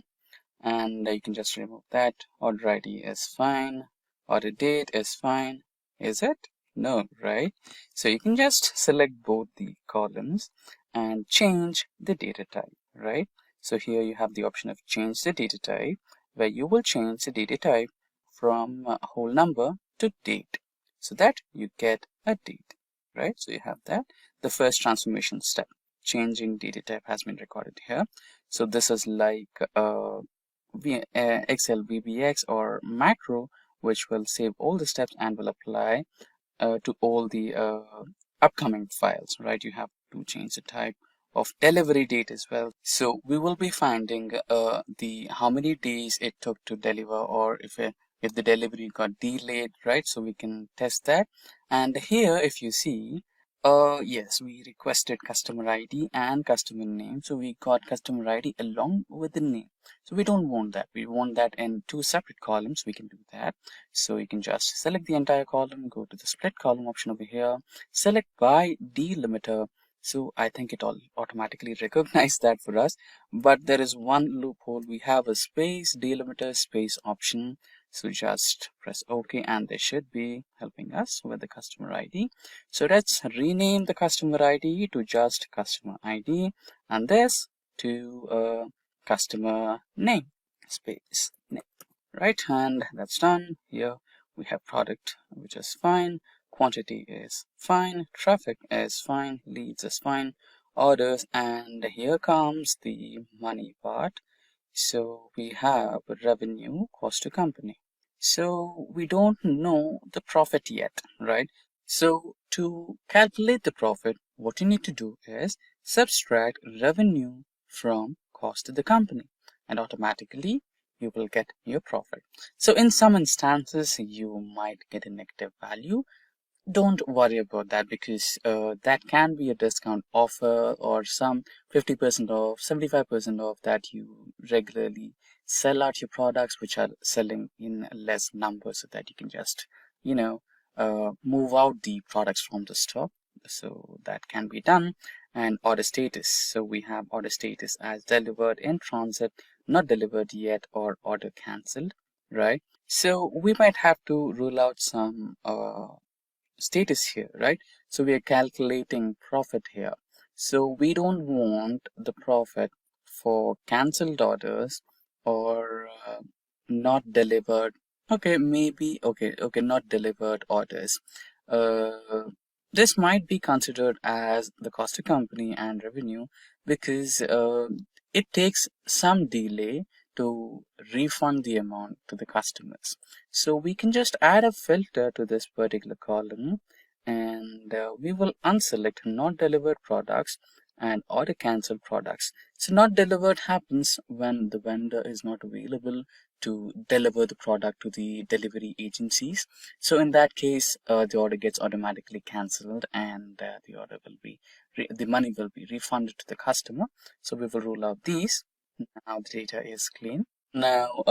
And you can just remove that. Order ID is fine. Order date is fine. Is it? No, right? So you can just select both the columns and change the data type, right? So here you have the option of change the data type, where you will change the data type from a whole number to date, so that you get a date, right? So you have that. The first transformation step, changing data type, has been recorded here. So this is like Excel VBX or macro, which will save all the steps and will apply to all the upcoming files, right? You have to change the type of delivery date as well. So we will be finding the how many days it took to deliver, or if the delivery got delayed, right? So we can test that. And here, if you see, yes, we requested customer ID and customer name. So we got customer ID along with the name. So we don't want that. We want that in two separate columns. We can do that. So you can just select the entire column, go to the split column option over here, select by delimiter, So I think it all automatically recognized that for us. But there is one loophole. We have a space delimiter space option. So just press OK and they should be helping us with the customer ID. So let's rename the customer ID to just customer ID and this to customer name space name. Right, and that's done. Here we have product, which is fine. Quantity is fine, traffic is fine, leads is fine, orders, and here comes the money part. So we have revenue, cost to company. So we don't know the profit yet, right? So to calculate the profit, what you need to do is subtract revenue from cost to the company, and automatically you will get your profit. So in some instances, you might get a negative value. Don't worry about that because that can be a discount offer or some 50% off, 75% off that you regularly sell out your products which are selling in less numbers so that you can just, move out the products from the stock. So that can be done. And order status. So we have order status as delivered in transit, not delivered yet, or order cancelled, right? So we might have to rule out some status here, right? So we are calculating profit here. So we don't want the profit for cancelled orders or not delivered. Okay, maybe, okay, not delivered orders. This might be considered as the cost to company and revenue because it takes some delay to refund the amount to the customers. So we can just add a filter to this particular column and we will unselect not delivered products and order cancelled products. So not delivered happens when the vendor is not available to deliver the product to the delivery agencies. So in that case, the order gets automatically cancelled and the order will be, the money will be refunded to the customer. So we will rule out these. Now the data is clean. Now,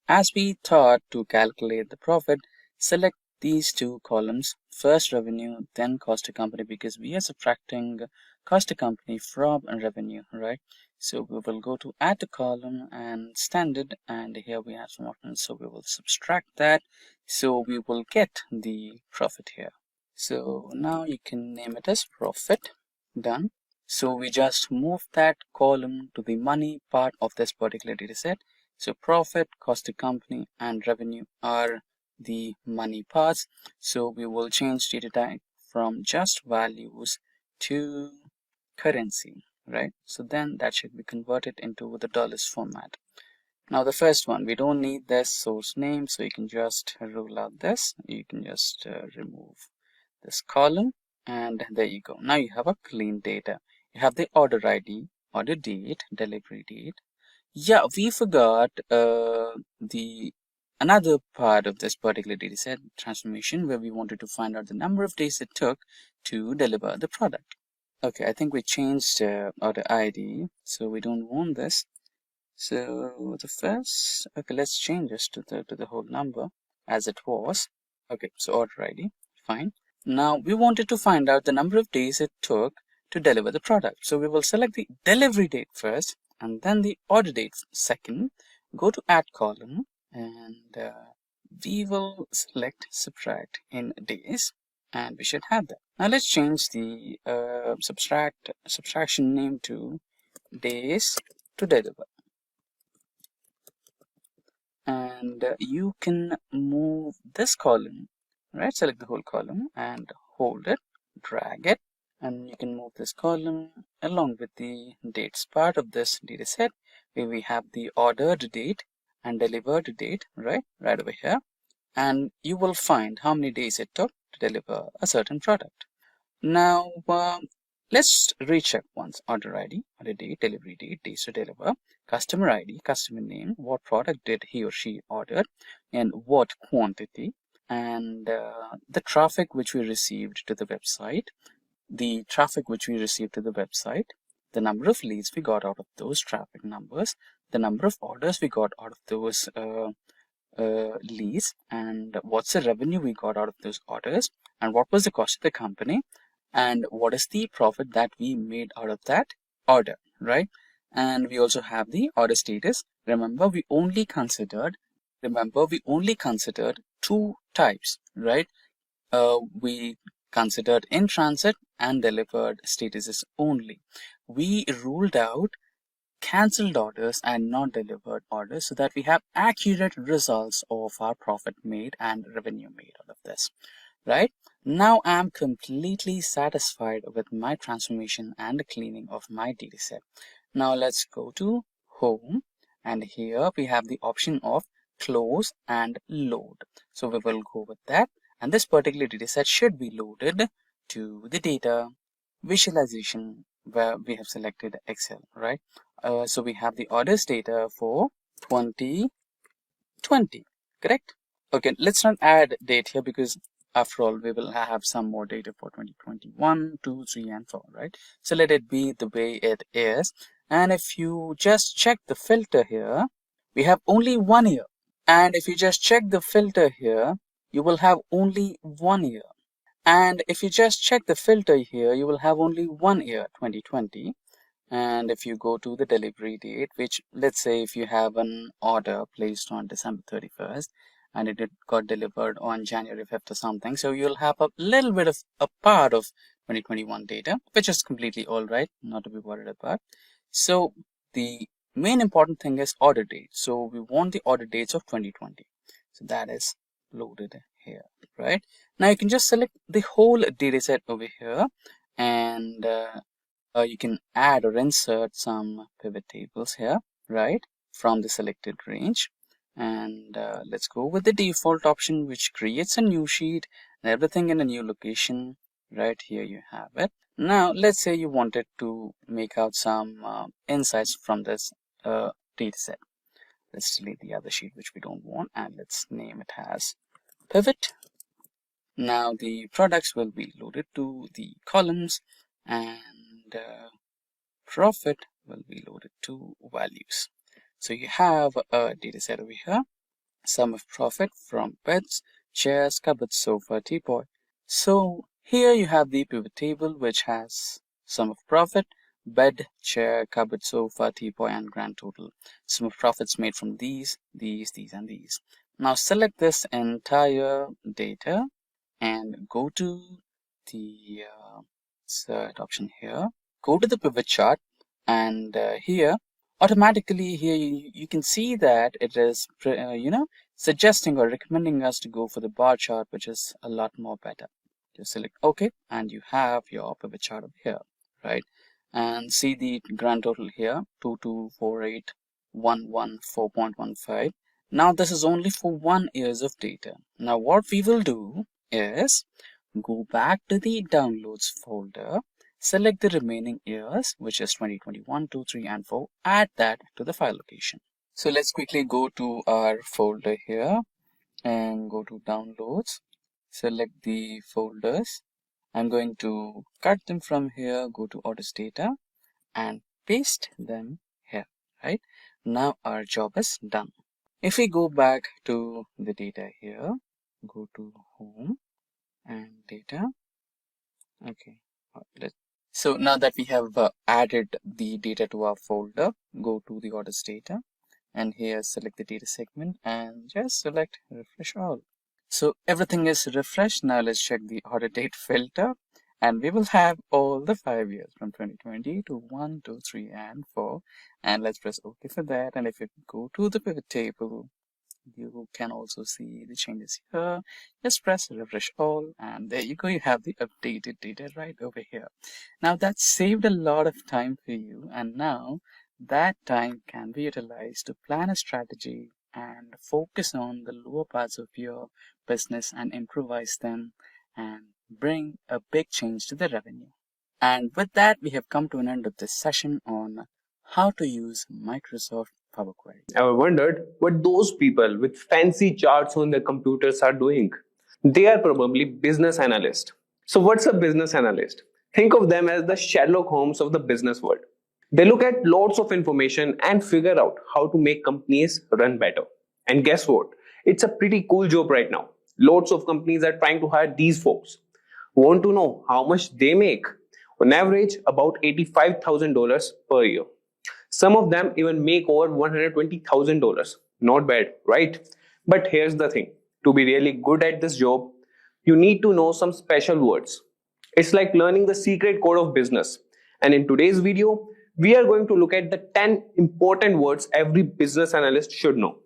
as we thought to calculate the profit, select these two columns, first revenue, then cost to company, because we are subtracting cost to company from revenue, right? So we will go to add to column and standard, and here we have some options. So we will subtract that. So we will get the profit here. So now you can name it as profit. Done. So we just move that column to the money part of this particular data set. So profit, cost to company, and revenue are the money parts. So we will change data type from just values to currency, right? So then that should be converted into the dollars format. Now the first one, we don't need this source name, so you can just rule out this. You can just remove this column, and there you go. Now you have a clean data. You have the order ID, order date, delivery date. Yeah, we forgot the another part of this particular data set, transformation, where we wanted to find out the number of days it took to deliver the product. Okay, I think we changed order ID, so we don't want this. So the first, okay, let's change this to the whole number as it was. Okay, so order ID, fine. Now we wanted to find out the number of days it took to deliver the product. So we will select the delivery date first and then the order date second. Go to add column and we will select subtract in days and we should have that. Now let's change the subtraction name to days to deliver. And you can move this column, right? Select the whole column and hold it, drag it, and you can move this column along with the dates part of this data set where we have the ordered date and delivered date, right over here. And you will find how many days it took to deliver a certain product. Now, let's recheck once. Order ID, order date, delivery date, days to deliver, customer ID, customer name, what product did he or she order, and what quantity, and the traffic which we received to the website, the number of leads we got out of those traffic numbers, the number of orders we got out of those leads, and what's the revenue we got out of those orders, and what was the cost of the company, and what is the profit that we made out of that order, right? And we also have the order status. Remember, we only considered two types, right? We considered in transit and delivered statuses only. We ruled out cancelled orders and not delivered orders so that we have accurate results of our profit made and revenue made out of this, right? Now I'm completely satisfied with my transformation and cleaning of my dataset. Now let's go to home, and here we have the option of close and load. So we will go with that, and this particular dataset should be loaded to the data visualization where we have selected Excel, right? So we have the orders data for 2020, correct? Okay, let's not add date here because after all we will have some more data for 2021, 2, 3 and 4, right? So let it be the way it is. And if you just check the filter here, we have only 1 year. And if you just check the filter here, you will have only 1 year. And if you just check the filter here, you will have only 1 year, 2020. And if you go to the delivery date, which let's say if you have an order placed on December 31st and it got delivered on January 5th or something, so you'll have a little bit of a part of 2021 data, which is completely all right, not to be worried about. So the main important thing is order date. So we want the order dates of 2020. So that is loaded here, right? Now you can just select the whole data set over here, and you can add or insert some pivot tables here, right, from the selected range. And let's go with the default option, which creates a new sheet and everything in a new location. Right here you have it. Now let's say you wanted to make out some insights from this data set. Let's delete the other sheet which we don't want, and let's name it as pivot. Now the products will be loaded to the columns, and profit will be loaded to values. So you have a data set over here, sum of profit from beds, chairs, cupboards, sofa, teapot. So here you have the pivot table which has sum of profit, bed, chair, cupboard, sofa, teapot and grand total. Sum of profits made from these and these. Now select this entire data and go to the third option here. Go to the pivot chart, and here automatically here you can see that it is suggesting or recommending us to go for the bar chart, which is a lot more better. Just select OK, and you have your pivot chart over here, right? And see the grand total here, 224811 4.15. Now this is only for 1 year of data. Now what we will do is go back to the downloads folder, select the remaining years, which is 2021, 2, 3 and 4, add that to the file location. So let's quickly go to our folder here and go to downloads, select the folders. I'm going to cut them from here, go to orders data and paste them here, right? Now our job is done. If we go back to the data here, go to home and data. Okay, so now that we have added the data to our folder, go to the orders data and here select the data segment and just select refresh all. So everything is refreshed. Now let's check the order date filter, and we will have all the 5 years from 2020 to 1, 2, 3 and 4. And let's press OK for that. And if you go to the pivot table, you can also see the changes here. Just press refresh all, and there you go, you have the updated data right over here. Now that saved a lot of time for you, and now that time can be utilized to plan a strategy and focus on the lower parts of your business and improvise them and bring a big change to the revenue. And with that, we have come to an end of this session on how to use Microsoft Power Query. I wondered what those people with fancy charts on their computers are doing. They are probably business analysts. So what's a business analyst? Think of them as the Sherlock Holmes of the business world. They look at lots of information and figure out how to make companies run better. And guess what? It's a pretty cool job right now. Lots of companies are trying to hire these folks. Want to know how much they make? On average, about $85,000 per year. Some of them even make over $120,000. Not bad, right? But here's the thing. To be really good at this job, you need to know some special words. It's like learning the secret code of business. And in today's video, we are going to look at the 10 important words every business analyst should know.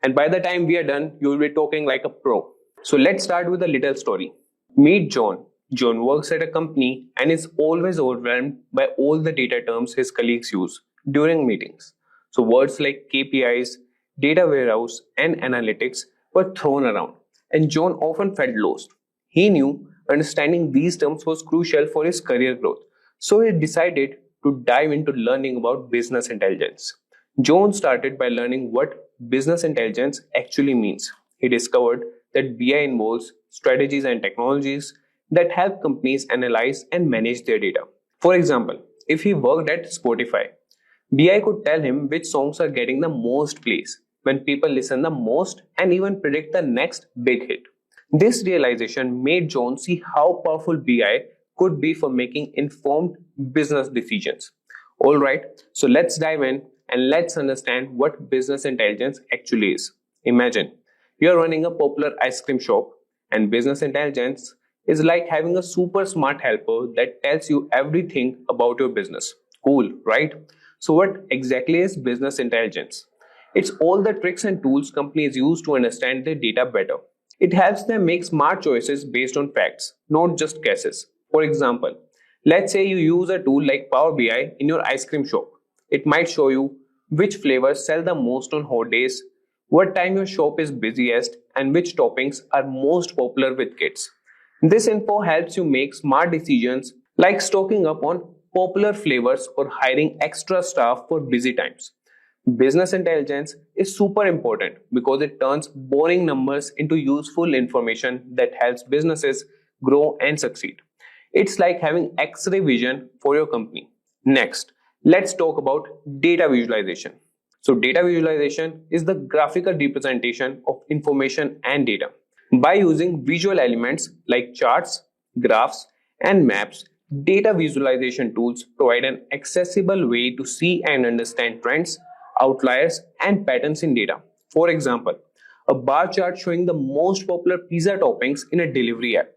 And by the time we are done, you will be talking like a pro. So let's start with a little story. Meet John. John works at a company and is always overwhelmed by all the data terms his colleagues use during meetings. So words like KPIs, data warehouse, and analytics were thrown around, and John often felt lost. He knew understanding these terms was crucial for his career growth, so he decided to dive into learning about business intelligence. John started by learning what business intelligence actually means. He discovered that BI involves strategies and technologies that help companies analyze and manage their data. For example, if he worked at Spotify, BI could tell him which songs are getting the most plays, when people listen the most, and even predict the next big hit. This realization made John see how powerful BI could be for making informed business decisions. Alright, so let's dive in and let's understand what business intelligence actually is. Imagine you are running a popular ice cream shop, and business intelligence is like having a super smart helper that tells you everything about your business. Cool, right? So what exactly is business intelligence? It's all the tricks and tools companies use to understand their data better. It helps them make smart choices based on facts, not just guesses. For example, let's say you use a tool like Power BI in your ice cream shop. It might show you which flavors sell the most on hot days, what time your shop is busiest, and which toppings are most popular with kids. This info helps you make smart decisions like stocking up on popular flavors or hiring extra staff for busy times. Business intelligence is super important because it turns boring numbers into useful information that helps businesses grow and succeed. It's like having X-ray vision for your company. Next, let's talk about data visualization. So data visualization is the graphical representation of information and data. By using visual elements like charts, graphs, and maps, data visualization tools provide an accessible way to see and understand trends, outliers, and patterns in data. For example, a bar chart showing the most popular pizza toppings in a delivery app.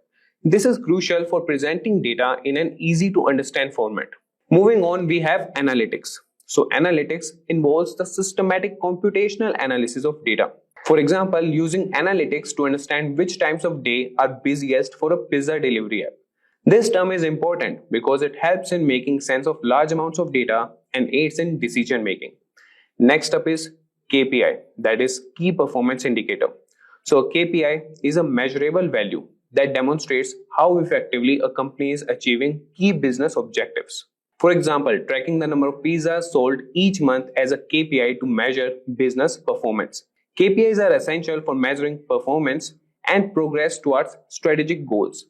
This is crucial for presenting data in an easy to understand format. Moving on, we have analytics. So analytics involves the systematic computational analysis of data. For example, using analytics to understand which times of day are busiest for a pizza delivery app. This term is important because it helps in making sense of large amounts of data and aids in decision making. Next up is KPI, that is key performance indicator. So a KPI is a measurable value that demonstrates how effectively a company is achieving key business objectives. For example, tracking the number of pizzas sold each month as a KPI to measure business performance. KPIs are essential for measuring performance and progress towards strategic goals.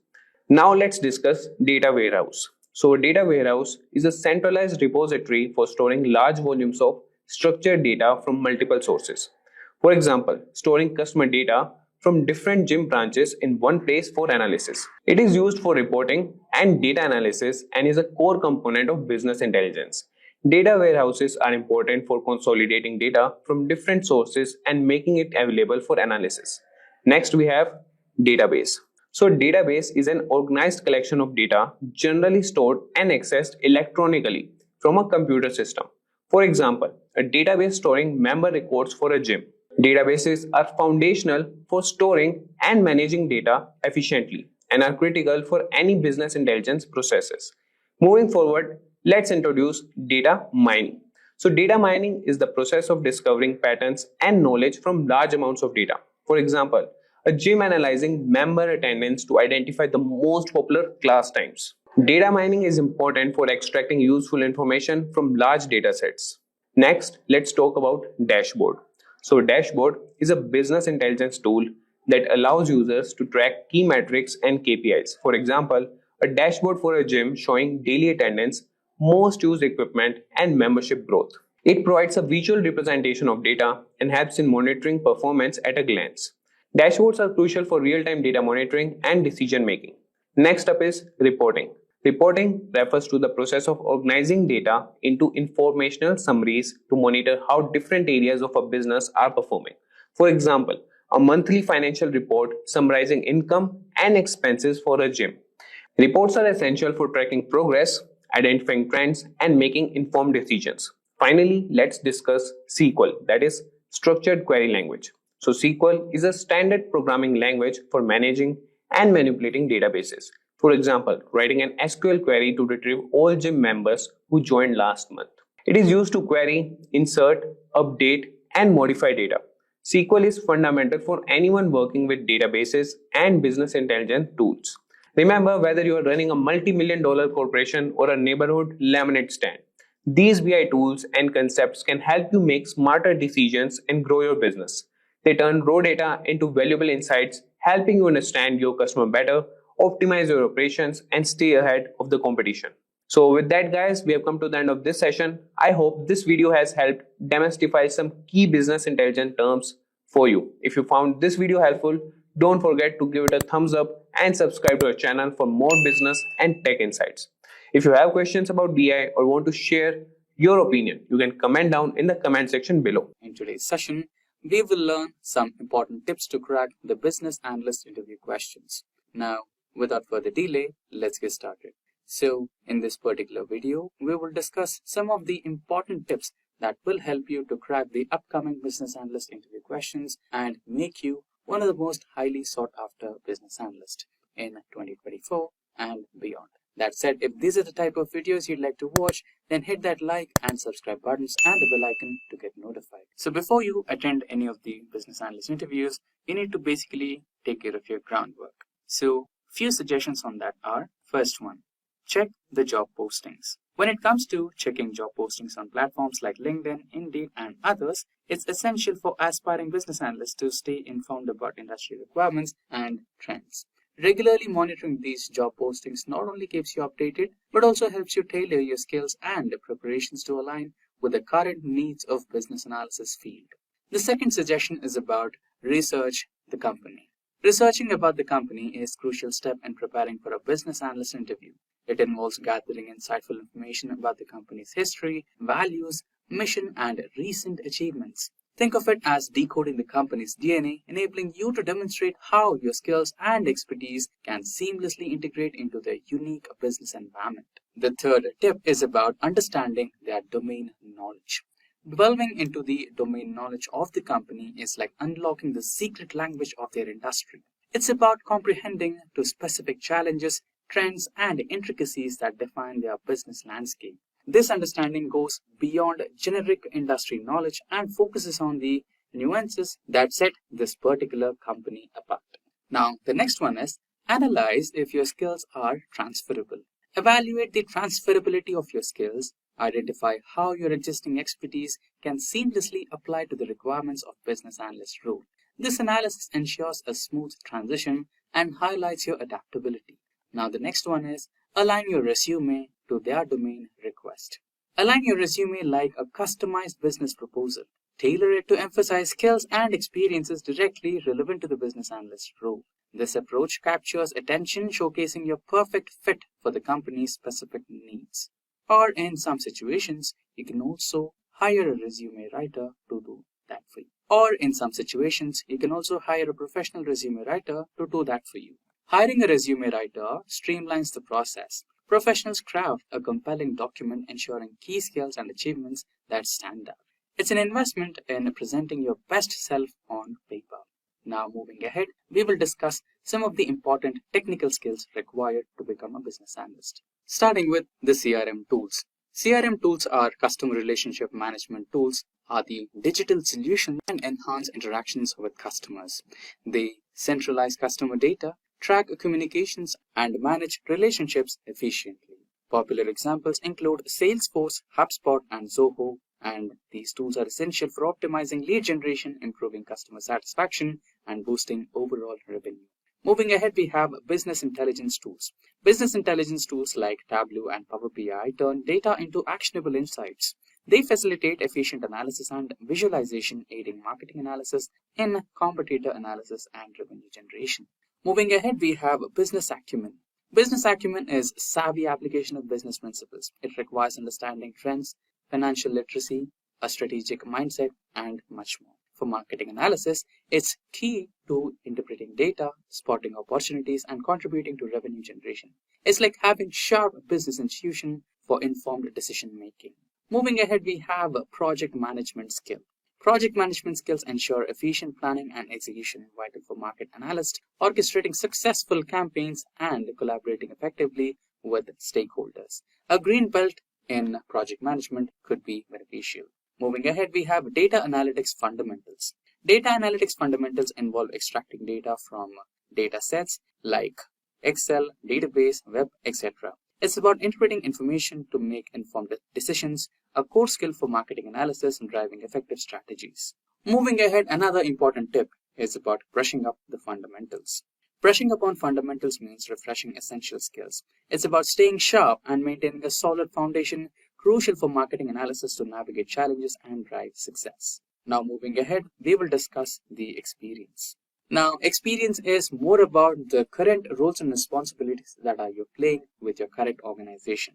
Now let's discuss data warehouse. So a data warehouse is a centralized repository for storing large volumes of structured data from multiple sources. For example, storing customer data from different gym branches in one place for analysis. It is used for reporting and data analysis and is a core component of business intelligence. Data warehouses are important for consolidating data from different sources and making it available for analysis. Next, we have database. So database is an organized collection of data generally stored and accessed electronically from a computer system. For example, a database storing member records for a gym. Databases are foundational for storing and managing data efficiently and are critical for any business intelligence processes. Moving forward, let's introduce data mining. So data mining is the process of discovering patterns and knowledge from large amounts of data. For example, a gym analyzing member attendance to identify the most popular class times. Data mining is important for extracting useful information from large data sets. Next, let's talk about dashboard. So dashboard is a business intelligence tool that allows users to track key metrics and KPIs. For example, a dashboard for a gym showing daily attendance, most used equipment, and membership growth. It provides a visual representation of data and helps in monitoring performance at a glance. Dashboards are crucial for real-time data monitoring and decision making. Next up is reporting. Reporting refers to the process of organizing data into informational summaries to monitor how different areas of a business are performing. For example, a monthly financial report summarizing income and expenses for a gym. Reports are essential for tracking progress, identifying trends, and making informed decisions. Finally, let's discuss SQL, that is structured query language. So SQL is a standard programming language for managing and manipulating databases. For example, writing an SQL query to retrieve all gym members who joined last month. It is used to query, insert, update, and modify data. SQL is fundamental for anyone working with databases and business intelligence tools. Remember, whether you are running a multi-million-dollar corporation or a neighborhood lemonade stand, these BI tools and concepts can help you make smarter decisions and grow your business. They turn raw data into valuable insights, helping you understand your customer better, optimize your operations, and stay ahead of the competition. So with that, guys, we have come to the end of this session. I hope this video has helped demystify some key business intelligence terms for you. If you found this video helpful, don't forget to give it a thumbs up and subscribe to our channel for more business and tech insights. If you have questions about BI or want to share your opinion, you can comment down in the comment section below. In today's session, we will learn some important tips to crack the business analyst interview questions. Now, without further delay, let's get started. So, in this particular video, we will discuss some of the important tips that will help you to crack the upcoming business analyst interview questions and make you one of the most highly sought after business analysts in 2024 and beyond. That said, if these are the type of videos you'd like to watch, then hit that like and subscribe buttons and the bell icon to get notified. So before you attend any of the business analyst interviews, you need to basically take care of your groundwork. So few suggestions on that are, first one, check the job postings. When it comes to checking job postings on platforms like LinkedIn, Indeed, and others, it's essential for aspiring business analysts to stay informed about industry requirements and trends. Regularly monitoring these job postings not only keeps you updated, but also helps you tailor your skills and preparations to align with the current needs of business analysis field. The second suggestion is about research the company. Researching about the company is a crucial step in preparing for a business analyst interview. It involves gathering insightful information about the company's history, values, mission, and recent achievements. Think of it as decoding the company's DNA, enabling you to demonstrate how your skills and expertise can seamlessly integrate into their unique business environment. The third tip is about understanding their domain knowledge. Delving into the domain knowledge of the company is like unlocking the secret language of their industry. It's about comprehending to specific challenges, trends, and intricacies that define their business landscape. This understanding goes beyond generic industry knowledge and focuses on the nuances that set this particular company apart. Now, the next one is analyze if your skills are transferable. Evaluate the transferability of your skills. Identify how your existing expertise can seamlessly apply to the requirements of business analyst role. This analysis ensures a smooth transition and highlights your adaptability. Now, the next one is align your resume to their domain request. Align your resume like a customized business proposal. Tailor it to emphasize skills and experiences directly relevant to the business analyst role. This approach captures attention, showcasing your perfect fit for the company's specific needs. Or in some situations, you can also hire a resume writer to do that for you. Or in some situations, you can also hire a professional resume writer to do that for you. Hiring a resume writer streamlines the process. Professionals craft a compelling document ensuring key skills and achievements that stand out. It's an investment in presenting your best self on paper. Now, moving ahead, we will discuss some of the important technical skills required to become a business analyst. Starting with the CRM tools. CRM tools are customer relationship management tools, are the digital solutions and enhance interactions with customers. They centralize customer data, track communications, and manage relationships efficiently. Popular examples include Salesforce, HubSpot, and Zoho, and these tools are essential for optimizing lead generation, improving customer satisfaction, and boosting overall revenue. Moving ahead, we have business intelligence tools. Business intelligence tools like Tableau and Power BI turn data into actionable insights. They facilitate efficient analysis and visualization, aiding marketing analysis in competitor analysis and revenue generation. Moving ahead, we have business acumen. Business acumen is savvy application of business principles. It requires understanding trends, financial literacy, a strategic mindset, and much more. For marketing analysis, it's key to interpreting data, spotting opportunities, and contributing to revenue generation. It's like having sharp business intuition for informed decision making. Moving ahead, we have a project management skill. Project management skills ensure efficient planning and execution, vital for market analysts, orchestrating successful campaigns and collaborating effectively with stakeholders. A green belt in project management could be beneficial. Moving ahead, we have data analytics fundamentals. Data analytics fundamentals involve extracting data from data sets like Excel, database, web, etc. It's about interpreting information to make informed decisions, a core skill for marketing analysis and driving effective strategies. Moving ahead, another important tip is about brushing up the fundamentals. Brushing up on fundamentals means refreshing essential skills. It's about staying sharp and maintaining a solid foundation, crucial for marketing analysis to navigate challenges and drive success. Now moving ahead, we will discuss the experience. Now, experience is more about the current roles and responsibilities that are you playing with your current organization.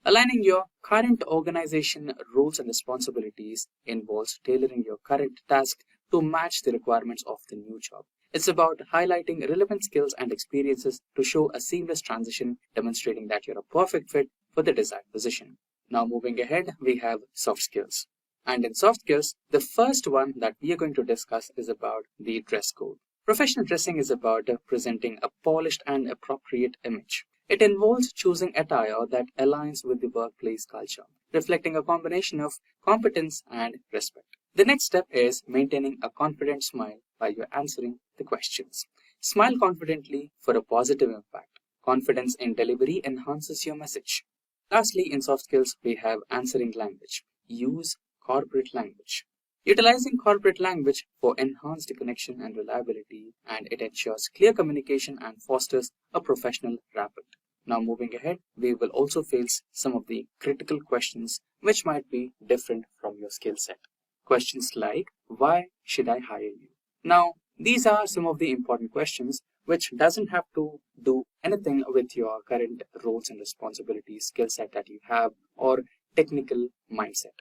Aligning your current organization roles and responsibilities involves tailoring your current task to match the requirements of the new job. It's about highlighting relevant skills and experiences to show a seamless transition, demonstrating that you're a perfect fit for the desired position. Now moving ahead, we have soft skills. And in soft skills, the first one that we are going to discuss is about the dress code. Professional dressing is about presenting a polished and appropriate image. It involves choosing attire that aligns with the workplace culture, reflecting a combination of competence and respect. The next step is maintaining a confident smile while you're answering the questions. Smile confidently for a positive impact. Confidence in delivery enhances your message. Lastly, in soft skills, we have answering language. Use corporate language. Utilizing corporate language for enhanced connection and reliability, and it ensures clear communication and fosters a professional rapport. Now moving ahead, we will also face some of the critical questions which might be different from your skill set. Questions like, why should I hire you? Now, these are some of the important questions which doesn't have to do anything with your current roles and responsibilities, skill set that you have, or technical mindset.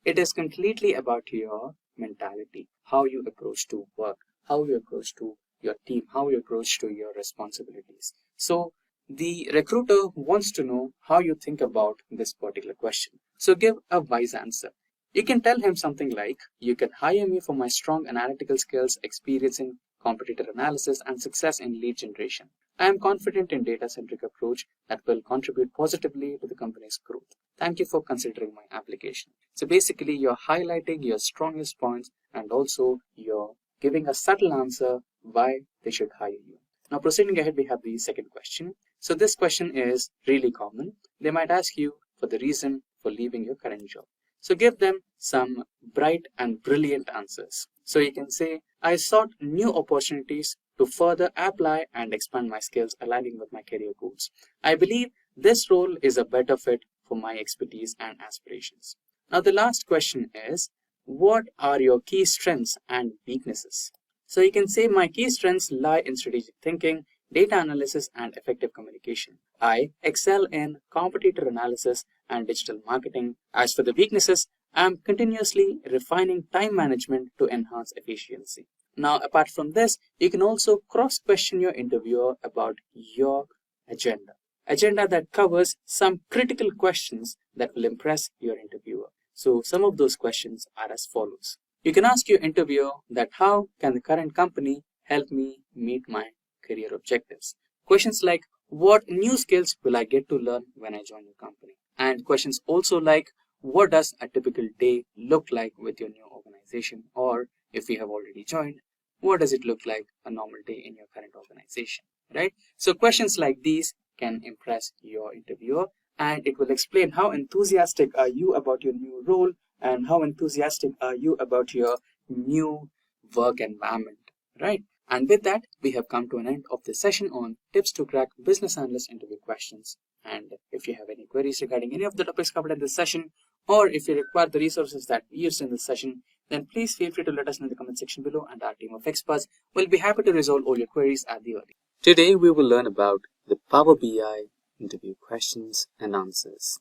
It is completely about your mentality, how you approach to work, how you approach to your team, how you approach to your responsibilities. So the recruiter wants to know how you think about this particular question. So give a wise answer. You can tell him something like, you can hire me for my strong analytical skills, experience in competitor analysis, and success in lead generation. I am confident in data-centric approach that will contribute positively to the company's growth. Thank you for considering my application. So basically, you're highlighting your strongest points and also you're giving a subtle answer why they should hire you. Now proceeding ahead, we have the second question. So this question is really common. They might ask you for the reason for leaving your current job. So give them some bright and brilliant answers. So you can say, I sought new opportunities to further apply and expand my skills aligning with my career goals. I believe this role is a better fit for my expertise and aspirations. Now the last question is, what are your key strengths and weaknesses? So you can say my key strengths lie in strategic thinking, data analysis, and effective communication. I excel in competitor analysis and digital marketing. As for the weaknesses, I am continuously refining time management to enhance efficiency. Now, apart from this, you can also cross-question your interviewer about your agenda that covers some critical questions that will impress your interviewer. So some of those questions are as follows. You can ask your interviewer that how can the current company help me meet my career objectives? Questions like, what new skills will I get to learn when I join your company? And questions also like, what does a typical day look like with your new organization? Or if you have already joined, what does it look like a normal day in your current organization, right? So questions like these can impress your interviewer, and it will explain how enthusiastic are you about your new role and how enthusiastic are you about your new work environment, right? And with that, we have come to an end of this session on tips to crack business analyst interview questions. And if you have any queries regarding any of the topics covered in this session, or if you require the resources that we used in this session, then please feel free to let us know in the comment section below, and our team of experts will be happy to resolve all your queries at the earliest. Today, we will learn about the Power BI interview questions and answers.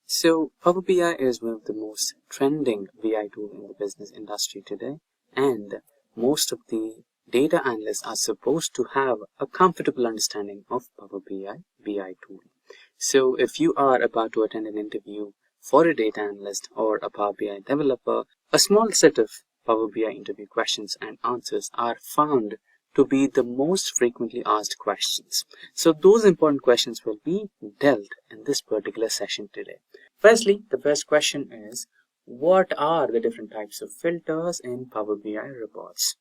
So Power BI is one of the most trending BI tool in the business industry today, and most of the data analysts are supposed to have a comfortable understanding of Power BI tool. So if you are about to attend an interview for a data analyst or a Power BI developer, a small set of Power BI interview questions and answers are found to be the most frequently asked questions. So those important questions will be dealt in this particular session today. Firstly, the first question is, what are the different types of filters in Power BI reports?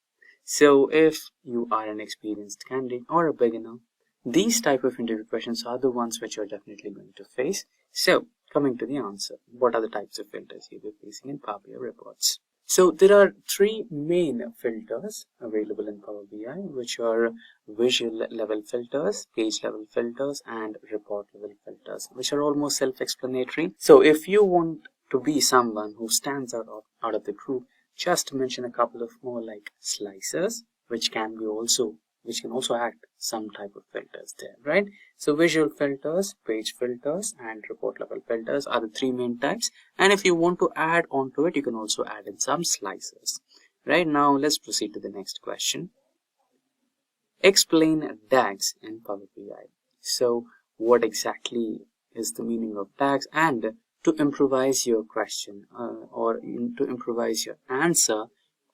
So if you are an experienced candidate or a beginner, these type of interview questions are the ones which you're definitely going to face. So coming to the answer, what are the types of filters you'll be facing in Power BI reports? So there are three main filters available in Power BI, which are visual level filters, page level filters, and report level filters, which are almost self-explanatory. So if you want to be someone who stands out of the group, just to mention a couple of more, like slicers, which can also act some type of filters there, right? So visual filters, page filters, and report level filters are the three main types. And if you want to add onto it, you can also add in some slicers. Right now, let's proceed to the next question. Explain DAGs in Power BI. So what exactly is the meaning of DAGs? And to improvise your question or to improvise your answer,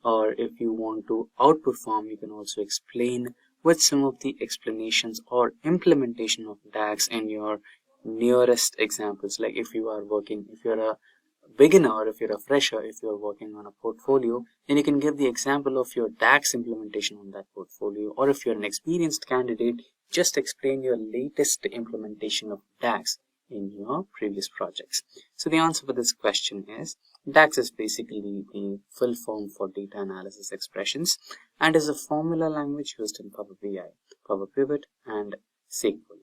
or if you want to outperform, you can also explain with some of the explanations or implementation of DAGs in your nearest examples. Like if you're a beginner or if you're a fresher, if you're working on a portfolio, then you can give the example of your DAGs implementation on that portfolio. Or if you're an experienced candidate, just explain your latest implementation of DAGs in your previous projects. So the answer for this question is, DAGs is basically the full form for data analysis expressions and is a formula language used in Power BI, Power Pivot, and SQL.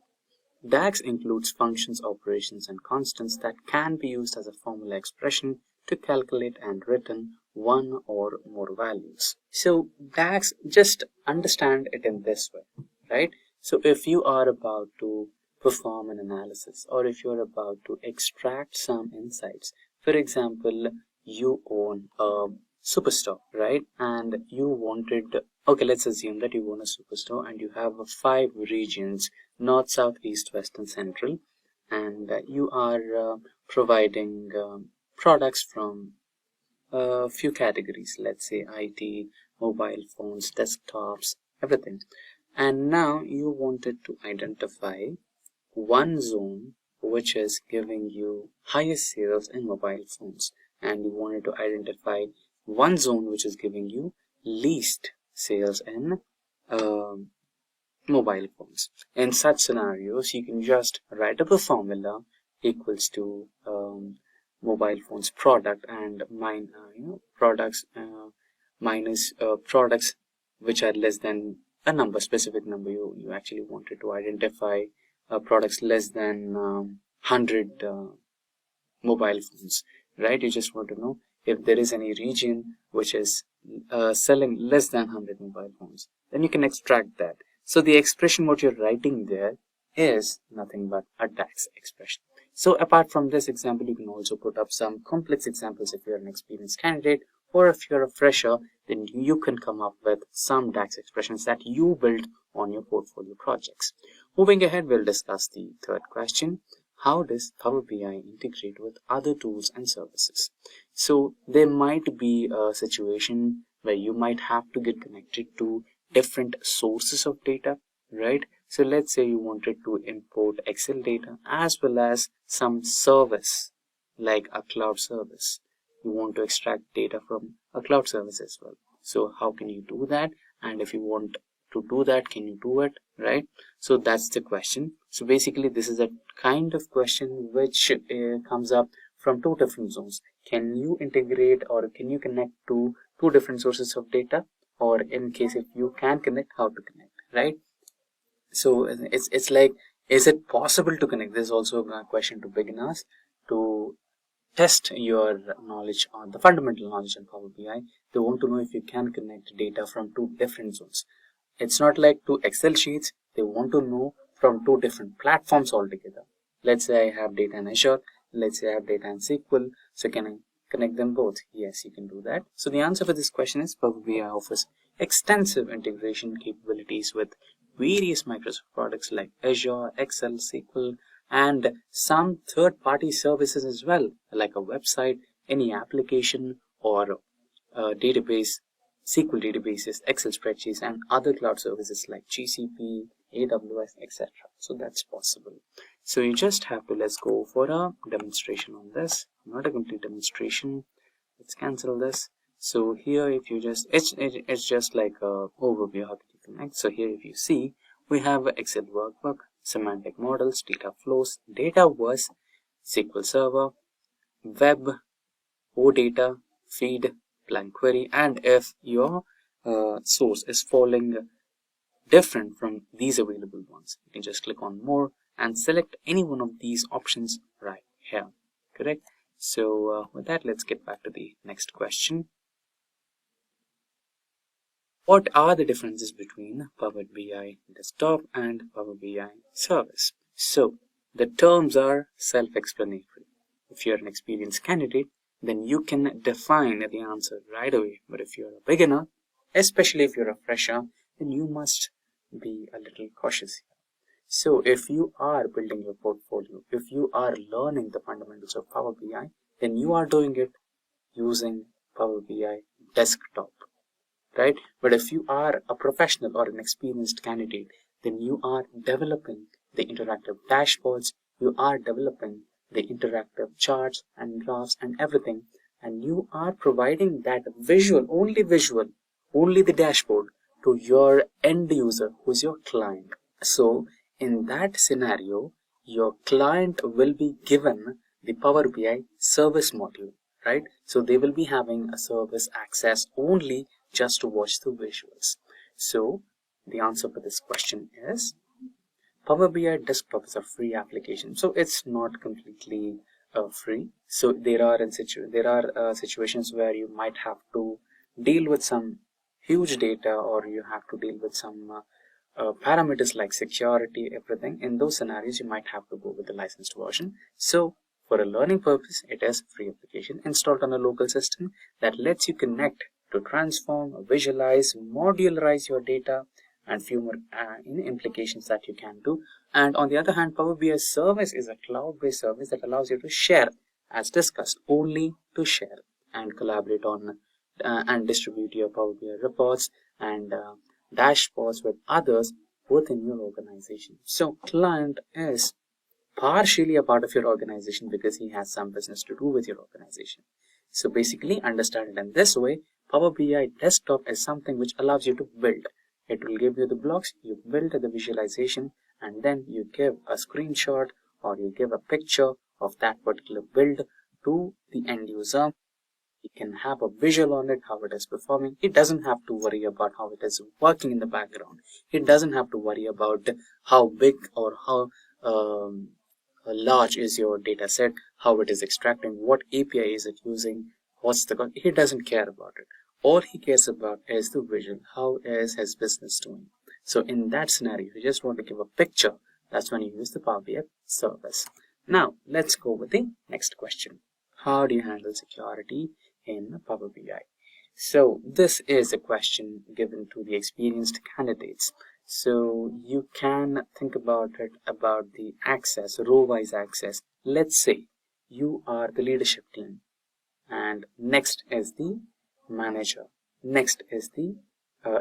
DAGs includes functions, operations, and constants that can be used as a formula expression to calculate and return one or more values. So DAGs, just understand it in this way, right? So if you are about to perform an analysis, or if you're about to extract some insights, for example, you own a superstore, right? And you wanted, okay, let's assume that you own a superstore and you have 5 regions, north, south, east, west, and central, and you are providing products from a few categories, let's say IT, mobile phones, desktops, everything. And now you wanted to identify one zone which is giving you highest sales in mobile phones, and you wanted to identify one zone which is giving you least sales in mobile phones. In such scenarios, you can just write up a formula equals to mobile phones product and products minus products which are less than a specific number. You actually wanted to identify products less than 100 mobile phones, right? You just want to know if there is any region which is selling less than 100 mobile phones. Then you can extract that. So the expression what you're writing there is nothing but a DAX expression. So apart from this example, you can also put up some complex examples if you're an experienced candidate, or if you're a fresher, then you can come up with some DAX expressions that you build on your portfolio projects. Moving ahead, we'll discuss the third question. How does Power BI integrate with other tools and services? So there might be a situation where you might have to get connected to different sources of data, right? So let's say you wanted to import Excel data as well as some service like a cloud service. You want to extract data from a cloud service as well. So how can you do that? And if you want to do that, can you do it, right? So that's the question. So basically this is a kind of question which comes up from two different zones. Can you integrate or can you connect to two different sources of data? Or in case if you can connect, how to connect, right? So it's like, is it possible to connect? This is also a question to beginners to test your knowledge on the fundamental knowledge on Power BI. They want to know if you can connect data from two different zones. It's not like two Excel sheets. They want to know from two different platforms altogether. Let's say I have data in Azure, let's say I have data in SQL, so can I connect them both? Yes, you can do that. So the answer for this question is Power BI offers extensive integration capabilities with various Microsoft products like Azure, Excel, SQL, and some third-party services as well, like a website, any application, or a database, SQL databases, Excel spreadsheets, and other cloud services like GCP, AWS, etc. So that's possible. So you just have to, let's go for a demonstration on this. Not a complete demonstration. Let's cancel this. So here, if you just, it's just like a overview how to connect. So here, if you see, we have Excel workbook, semantic models, data flows, Dataverse, SQL Server, web, OData, feed, blank query, and if your source is falling different from these available ones, you can just click on more and select any one of these options right here. Correct? So with that, let's get back to the next question. What are the differences between Power BI Desktop and Power BI Service? So the terms are self-explanatory. If you're an experienced candidate, then you can define the answer right away. But if you're a beginner, especially if you're a fresher, then you must be a little cautious here. So if you are building your portfolio, if you are learning the fundamentals of Power BI, then you are doing it using Power BI Desktop, right? But if you are a professional or an experienced candidate, then you are developing the interactive dashboards, you are developing the interactive charts and graphs and everything, and you are providing that visual, only the dashboard to your end user, who's your client. So in that scenario, your client will be given the Power BI service module, right? So they will be having a service access only just to watch the visuals. So the answer for this question is Power BI Desktop is a free application, so it's not completely free. So there are situations where you might have to deal with some huge data, or you have to deal with some parameters like security, everything. In those scenarios, you might have to go with the licensed version. So for a learning purpose, it is a free application installed on a local system that lets you connect to transform, visualize, modularize your data, and few more implications that you can do. And on the other hand, Power BI Service is a cloud-based service that allows you to share, as discussed, only to share and collaborate on and distribute your Power BI reports and dashboards with others within your organization. So client is partially a part of your organization because he has some business to do with your organization. So basically, understand it in this way, Power BI Desktop is something which allows you to build. It will give you the blocks, you build the visualization, and then you give a screenshot or you give a picture of that particular build to the end user. He can have a visual on it, how it is performing. He doesn't have to worry about how it is working in the background. He doesn't have to worry about how big or how large is your data set, how it is extracting, what API is it using, he doesn't care about it. All he cares about is the visual. How is his business doing? So in that scenario, if you just want to give a picture, that's when you use the Power BI service. Now, let's go with the next question. How do you handle security in Power BI? So this is a question given to the experienced candidates. So you can think about it, about the access, row-wise access. Let's say you are the leadership team, and next is the manager, next is the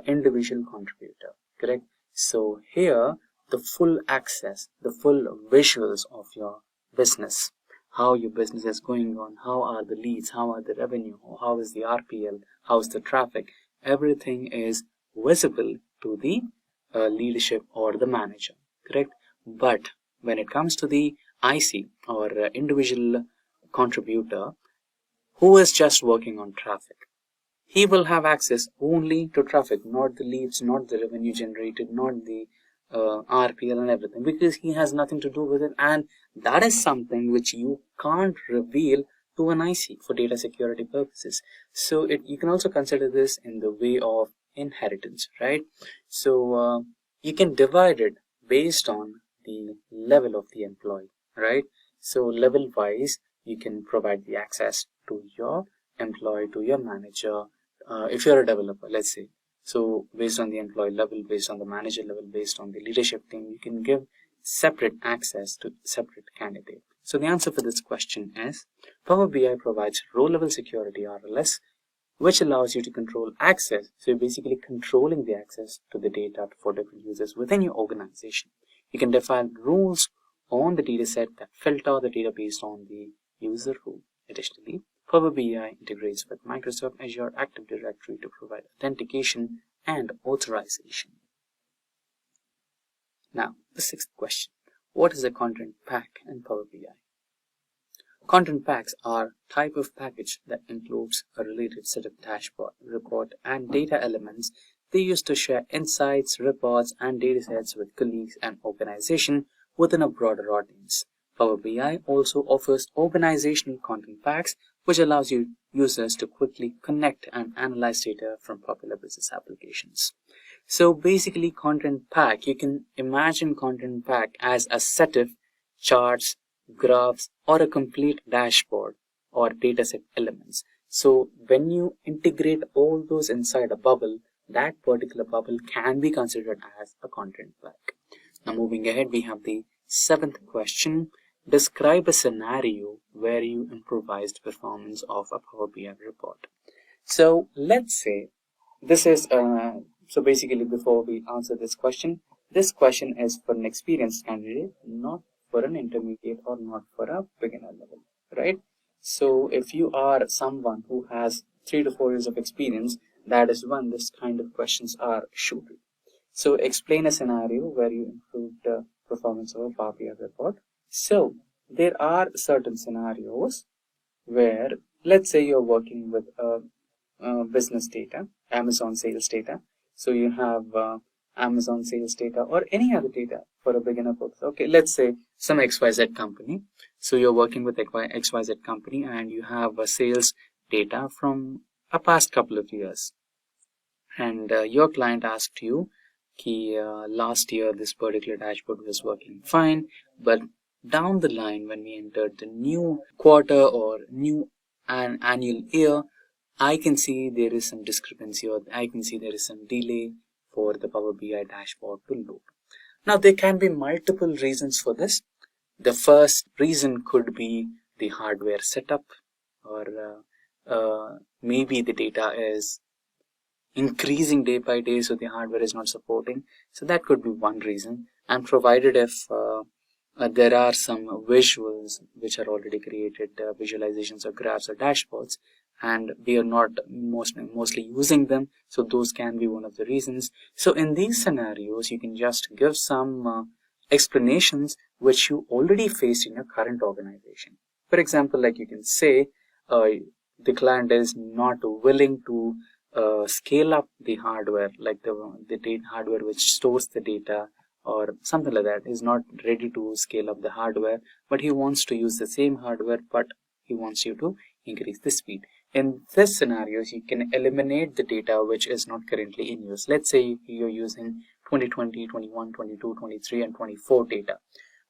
individual contributor, correct? So here the full access, the full visuals of your business, how your business is going on, how are the leads, how are the revenue, how is the RPL, how is the traffic, everything is visible to the leadership or the manager, correct? But when it comes to the IC or individual contributor who is just working on traffic, he will have access only to traffic, not the leads, not the revenue generated, not the RPL and everything, because he has nothing to do with it, and that is something which you can't reveal to an IC for data security purposes. So you can also consider this in the way of inheritance, right? So you can divide it based on the level of the employee, right? So level wise, you can provide the access to your employee, to your manager. If you're a developer, let's say, so based on the employee level, based on the manager level, based on the leadership team, you can give separate access to separate candidate. So the answer for this question is Power BI provides row-level security RLS, which allows you to control access. So you're basically controlling the access to the data for different users within your organization. You can define rules on the dataset that filter the data based on the user rule. Additionally, Power BI integrates with Microsoft Azure Active Directory to provide authentication and authorization. Now, the sixth question. What is a content pack in Power BI? Content packs are a type of package that includes a related set of dashboard, report, and data elements they use to share insights, reports, and datasets with colleagues and organization within a broader audience. Power BI also offers organizational content packs, which allows users to quickly connect and analyze data from popular business applications. So basically, content pack, you can imagine content pack as a set of charts, graphs, or a complete dashboard or dataset elements. So when you integrate all those inside a bubble, that particular bubble can be considered as a content pack. Now moving ahead, we have the seventh question. Describe a scenario where you improvised performance of a Power BI report. So let's say this is, so basically before we answer this question is for an experienced candidate, not for an intermediate or not for a beginner level, right? So if you are someone who has 3 to 4 years of experience, that is when this kind of questions are suited. So explain a scenario where you improved the performance of a Power BI report. So there are certain scenarios where, let's say you're working with business data, Amazon sales data. So you have Amazon sales data or any other data for a beginner purpose. Okay, let's say some XYZ company. So you're working with XYZ company and you have sales data from a past couple of years. And your client asked you, last year this particular dashboard was working fine, but down the line when we entered the new quarter or new annual year, I can see there is some discrepancy or I can see there is some delay for the Power BI dashboard to load. Now there can be multiple reasons for this. The first reason could be the hardware setup, or maybe the data is increasing day by day, so the hardware is not supporting. So that could be one reason. And provided if there are some visuals which are already created, visualizations or graphs or dashboards, and we are not mostly using them, so those can be one of the reasons. So in these scenarios, you can just give some explanations which you already faced in your current organization. For example, like you can say the client is not willing to scale up the hardware, like the hardware which stores the data or something like that, is not ready to scale up the hardware, but he wants to use the same hardware, but he wants you to increase the speed. In this scenarios, you can eliminate the data which is not currently in use. Let's say you're using 2020, 21, 22, 23 and 24 data.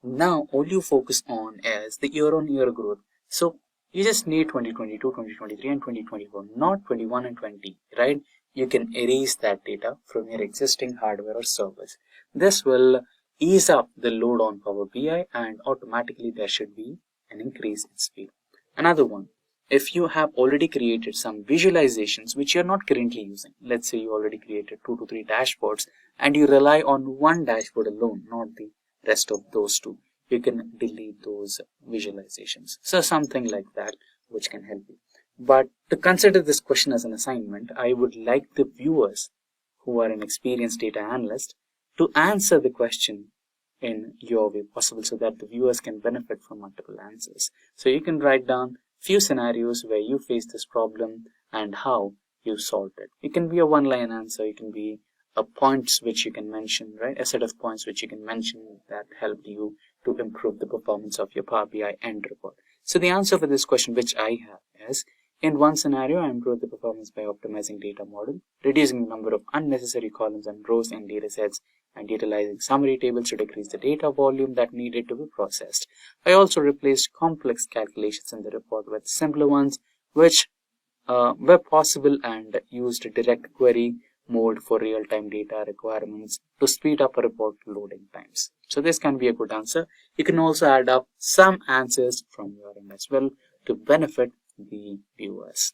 Now all you focus on is the year-on-year growth. So you just need 2022, 2023 and 2024, not 21 and 20, right? You can erase that data from your existing hardware or servers. This will ease up the load on Power BI and automatically there should be an increase in speed. Another one, if you have already created some visualizations which you're not currently using, let's say you already created 2 to 3 dashboards and you rely on one dashboard alone, not the rest of those two, you can delete those visualizations. So something like that which can help you. But to consider this question as an assignment, I would like the viewers who are an experienced data analyst to answer the question in your way possible so that the viewers can benefit from multiple answers. So you can write down few scenarios where you face this problem and how you solved it. It can be a one-line answer, it can be a points which you can mention, right? A set of points which you can mention that helped you to improve the performance of your Power BI end report. So the answer for this question which I have is, in one scenario, I improved the performance by optimizing data model, reducing the number of unnecessary columns and rows in data sets, and utilizing summary tables to decrease the data volume that needed to be processed. I also replaced complex calculations in the report with simpler ones, which were possible, and used direct query mode for real-time data requirements to speed up a report loading times. So this can be a good answer. You can also add up some answers from your end as well to benefit the viewers.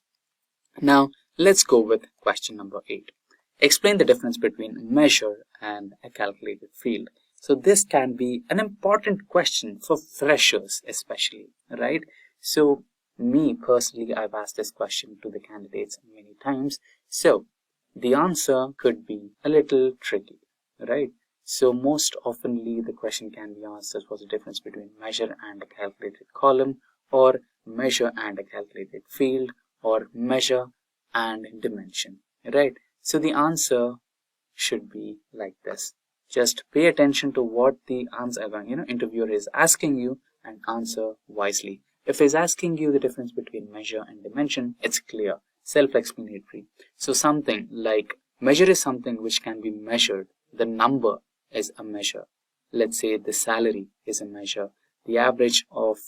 Now let's go with question number 8. Explain the difference between a measure and a calculated field. So this can be an important question for freshers especially, right? So me personally, I've asked this question to the candidates many times. So the answer could be a little tricky, right? So most oftenly the question can be asked as what's the difference between measure and a calculated column, or measure and a calculated field, or measure and dimension, right? So the answer should be like this. Just pay attention to what the answer, interviewer is asking you, and answer wisely. If he's asking you the difference between measure and dimension, it's clear, self-explanatory. So something like measure is something which can be measured. The number is a measure. Let's say the salary is a measure. The average of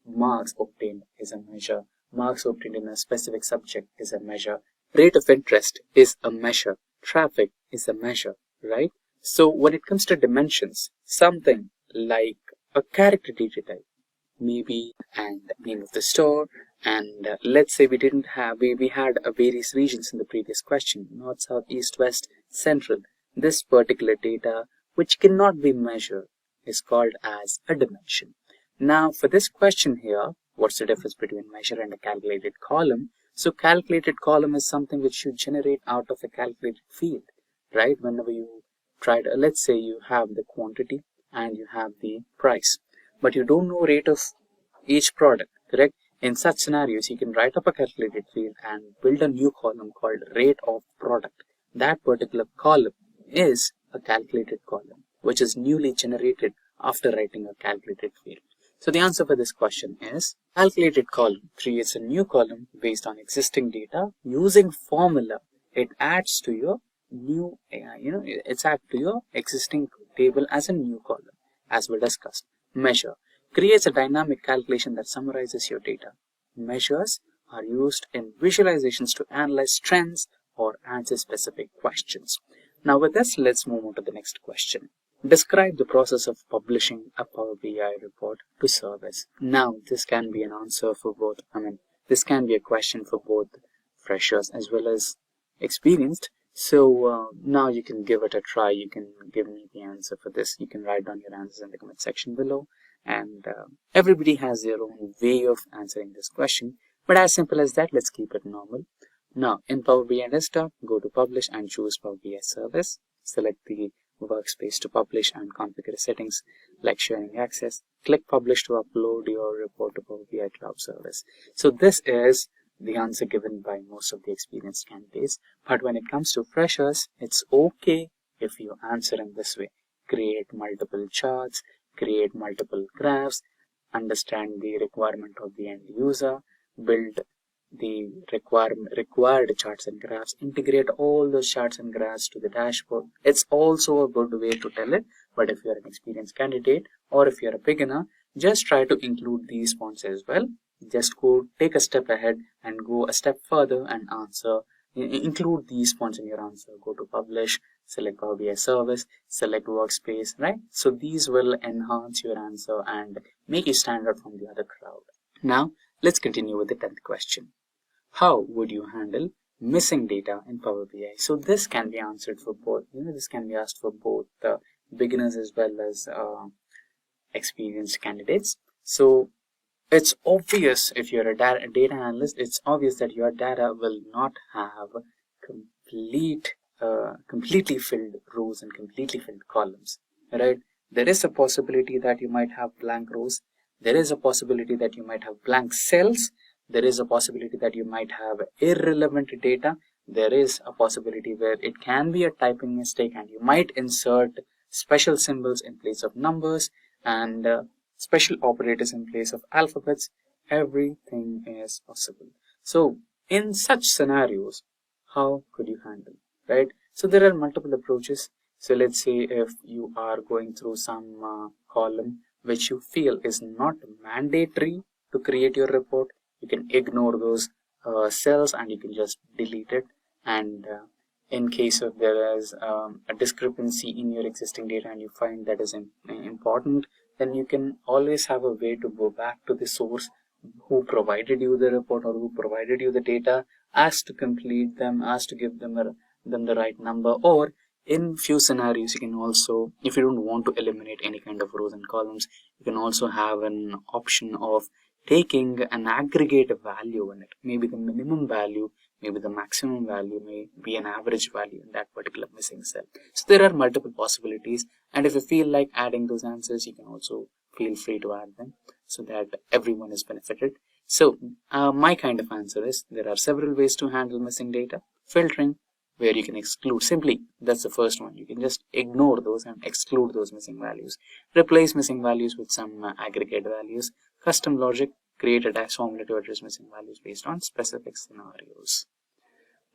marks obtained is a measure. Marks obtained in a specific subject is a measure. Rate of interest is a measure. Traffic is a measure, right? So when it comes to dimensions, something like a character data type, maybe, and name of the store, and let's say we had various regions in the previous question: north, south, east, west, central. This particular data which cannot be measured is called as a dimension. Now for this question here, what's the difference between measure and a calculated column? So calculated column is something which you generate out of a calculated field, right? Whenever you try to, let's say you have the quantity and you have the price, but you don't know rate of each product, correct? In such scenarios, you can write up a calculated field and build a new column called rate of product. That particular column is a calculated column, which is newly generated after writing a calculated field. So the answer for this question is calculated column creates a new column based on existing data using formula. It adds to your new, it's add to your existing table as a new column, as we discussed. Measure creates a dynamic calculation that summarizes your data. Measures are used in visualizations to analyze trends or answer specific questions. Now with this, let's move on to the next question. Describe the process of publishing a Power BI report to Service. Now this can be an answer for both, this can be a question for both freshers as well as experienced. So now you can give it a try. You can give me the answer for this. You can write down your answers in the comment section below. And everybody has their own way of answering this question. But as simple as that, let's keep it normal. Now in Power BI Desktop, go to Publish and choose Power BI Service. Select the workspace to publish and configure settings like sharing access. Click Publish to upload your report to Power BI Cloud Service. So this is the answer given by most of the experienced candidates. But when it comes to freshers, it's okay if you answer in this way. Create multiple charts, create multiple graphs, understand the requirement of the end user, build the required charts and graphs, integrate all those charts and graphs to the dashboard. It's also a good way to tell it, but if you're an experienced candidate or if you're a beginner, just try to include these points as well. Just go take a step ahead and go a step further and answer, include these points in your answer. Go to Publish, select Power BI Service, select Workspace, right? So these will enhance your answer and make you stand out from the other crowd. Now let's continue with the 10th question. How would you handle missing data in Power BI? So this can be answered for both, this can be asked for both beginners as well as experienced candidates. So it's obvious, if you're a data analyst, it's obvious that your data will not have completely filled rows and completely filled columns, right? There is a possibility that you might have blank rows. There is a possibility that you might have blank cells. There is a possibility that you might have irrelevant data. There is a possibility where it can be a typing mistake and you might insert special symbols in place of numbers and special operators in place of alphabets. Everything is possible. So in such scenarios, how could you handle, right? So there are multiple approaches. So let's say if you are going through some column which you feel is not mandatory to create your report, you can ignore those cells and you can just delete it. And in case of there is a discrepancy in your existing data and you find that is important, then you can always have a way to go back to the source who provided you the report or who provided you the data, as to complete them, as to give them the right number. Or in few scenarios, you can also, if you don't want to eliminate any kind of rows and columns, you can also have an option of taking an aggregate value in it. Maybe the minimum value, maybe the maximum value, may be an average value in that particular missing cell. So there are multiple possibilities, and if you feel like adding those answers, you can also feel free to add them so that everyone is benefited. So my kind of answer is there are several ways to handle missing data. Filtering, where you can exclude, simply that's the first one, you can just ignore those and exclude those missing values. Replace missing values with some aggregate values. Custom logic, create a dash formula to address missing values based on specific scenarios.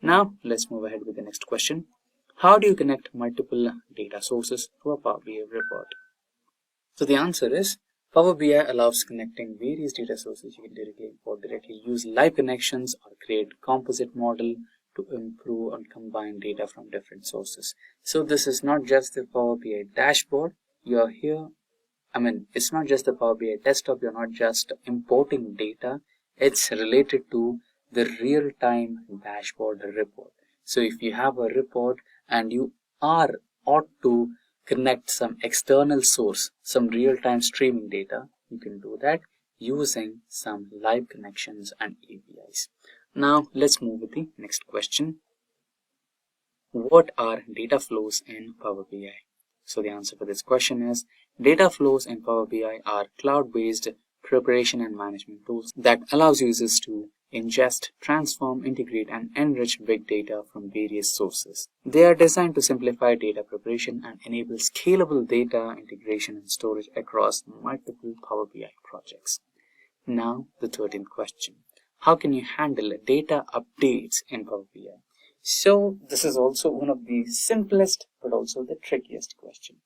Now let's move ahead with the next question. How do you connect multiple data sources to a Power BI report? So the answer is Power BI allows connecting various data sources. You can directly import, directly use live connections, or create composite model to improve and combine data from different sources. So this is not just the Power BI dashboard. You're here, it's not just the Power BI desktop. You're not just importing data. It's related to the real-time dashboard report. So if you have a report and you ought to connect some external source, some real-time streaming data, you can do that using some live connections and APIs. Now let's move with the next question. What are data flows in Power BI? So the answer for this question is data flows in Power BI are cloud-based preparation and management tools that allows users to ingest, transform, integrate, and enrich big data from various sources. They are designed to simplify data preparation and enable scalable data integration and storage across multiple Power BI projects. Now the 13th question. How can you handle data updates in Power BI? So this is also one of the simplest but also the trickiest question.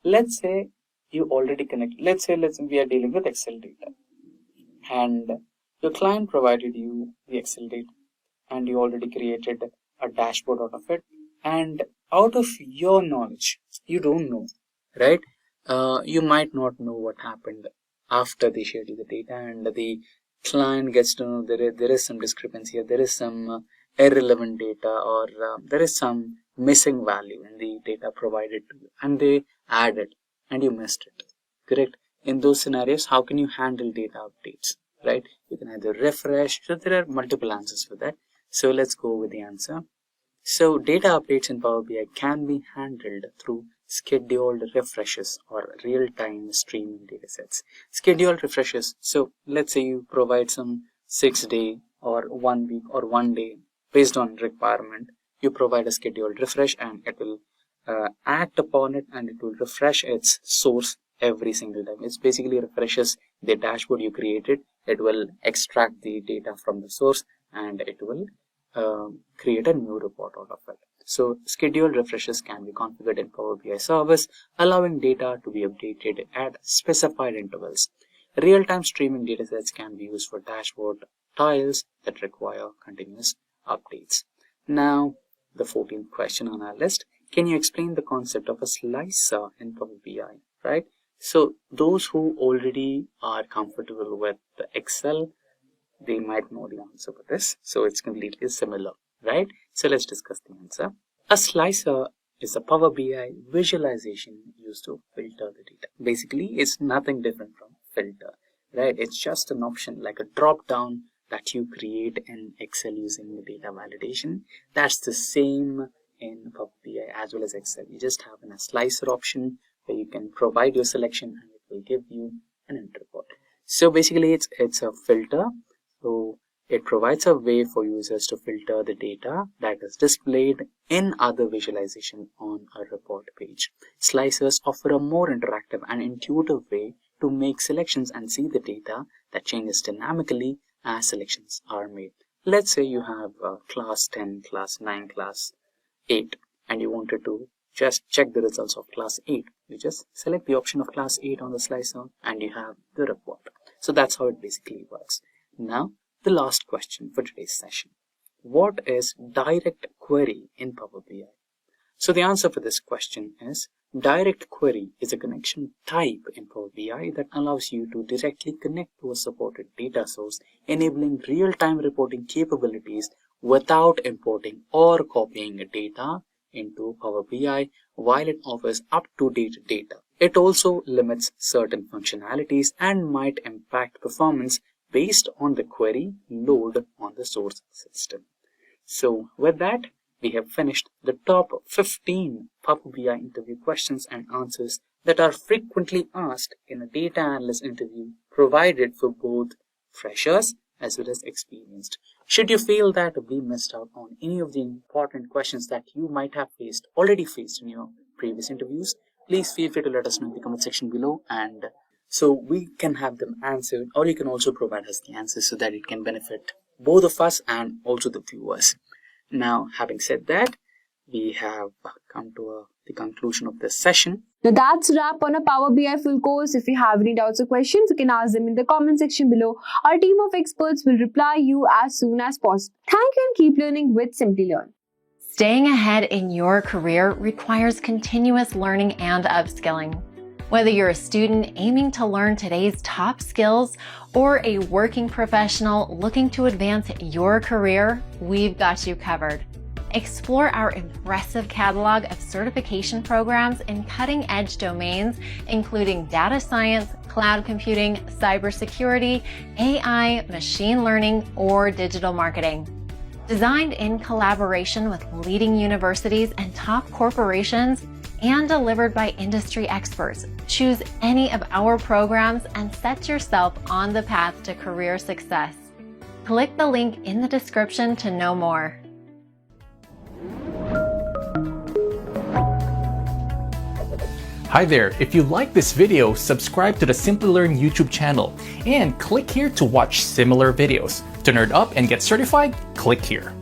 Let's say you already connect. Let's say we are dealing with Excel data, and your client provided you the Excel data, and you already created a dashboard out of it. And out of your knowledge, you don't know, right? You might not know what happened after they shared you the data, and the client gets to know there is some discrepancy here, there is some irrelevant data, or there is some missing value in the data provided to you, and they add it and you missed it, correct? In those scenarios, how can you handle data updates, right? You can either refresh. So there are multiple answers for that. So let's go with the answer. So data updates in Power BI can be handled through scheduled refreshes or real-time streaming datasets. Scheduled refreshes. So let's say you provide some 6-day or 1 week or 1 day based on requirement. You provide a scheduled refresh and it will act upon it, and it will refresh its source every single time. It basically refreshes the dashboard you created. It will extract the data from the source and it will create a new report out of it. So scheduled refreshes can be configured in Power BI service, allowing data to be updated at specified intervals. Real-time streaming datasets can be used for dashboard tiles that require continuous updates. Now, the 14th question on our list. Can you explain the concept of a slicer in Power BI, right? So those who already are comfortable with the Excel, they might know the answer for this. So it's completely similar, right? So let's discuss the answer. A slicer is a Power BI visualization used to filter the data. Basically, it's nothing different from filter, right? It's just an option like a drop down that you create in Excel using the data validation. That's the same in Power BI as well as Excel. You just have a slicer option where you can provide your selection and it will give you an end report. So basically it's a filter. So it provides a way for users to filter the data that is displayed in other visualization on a report page. Slicers offer a more interactive and intuitive way to make selections and see the data that changes dynamically as selections are made. Let's say you have class 10, class 9, class 8, and you wanted to just check the results of class 8. You just select the option of class 8 on the slicer and you have the report. So that's how it basically works. Now, the last question for today's session. What is direct query in Power BI? So the answer for this question is direct query is a connection type in Power BI that allows you to directly connect to a supported data source, enabling real-time reporting capabilities without importing or copying data into Power BI while it offers up-to-date data. It also limits certain functionalities and might impact performance based on the query load on the source system. So with that, we have finished the top 15 Power BI interview questions and answers that are frequently asked in a data analyst interview, provided for both freshers as well as experienced. Should you feel that we missed out on any of the important questions that you might have already faced in your previous interviews, please feel free to let us know in the comment section below, and so we can have them answered, or you can also provide us the answers so that it can benefit both of us and also the viewers. Now, having said that, we have come to the conclusion of this session. Now that's a wrap on a Power BI full course. If you have any doubts or questions, you can ask them in the comment section below. Our team of experts will reply you as soon as possible. Thank you and keep learning with Simplilearn. Staying ahead in your career requires continuous learning and upskilling. Whether you're a student aiming to learn today's top skills or a working professional looking to advance your career, we've got you covered. Explore our impressive catalog of certification programs in cutting-edge domains, including data science, cloud computing, cybersecurity, AI, machine learning, or digital marketing. Designed in collaboration with leading universities and top corporations, and delivered by industry experts, choose any of our programs and set yourself on the path to career success. Click the link in the description to know more. Hi there, if you like this video, subscribe to the Simplilearn YouTube channel and click here to watch similar videos. To nerd up and get certified, click here.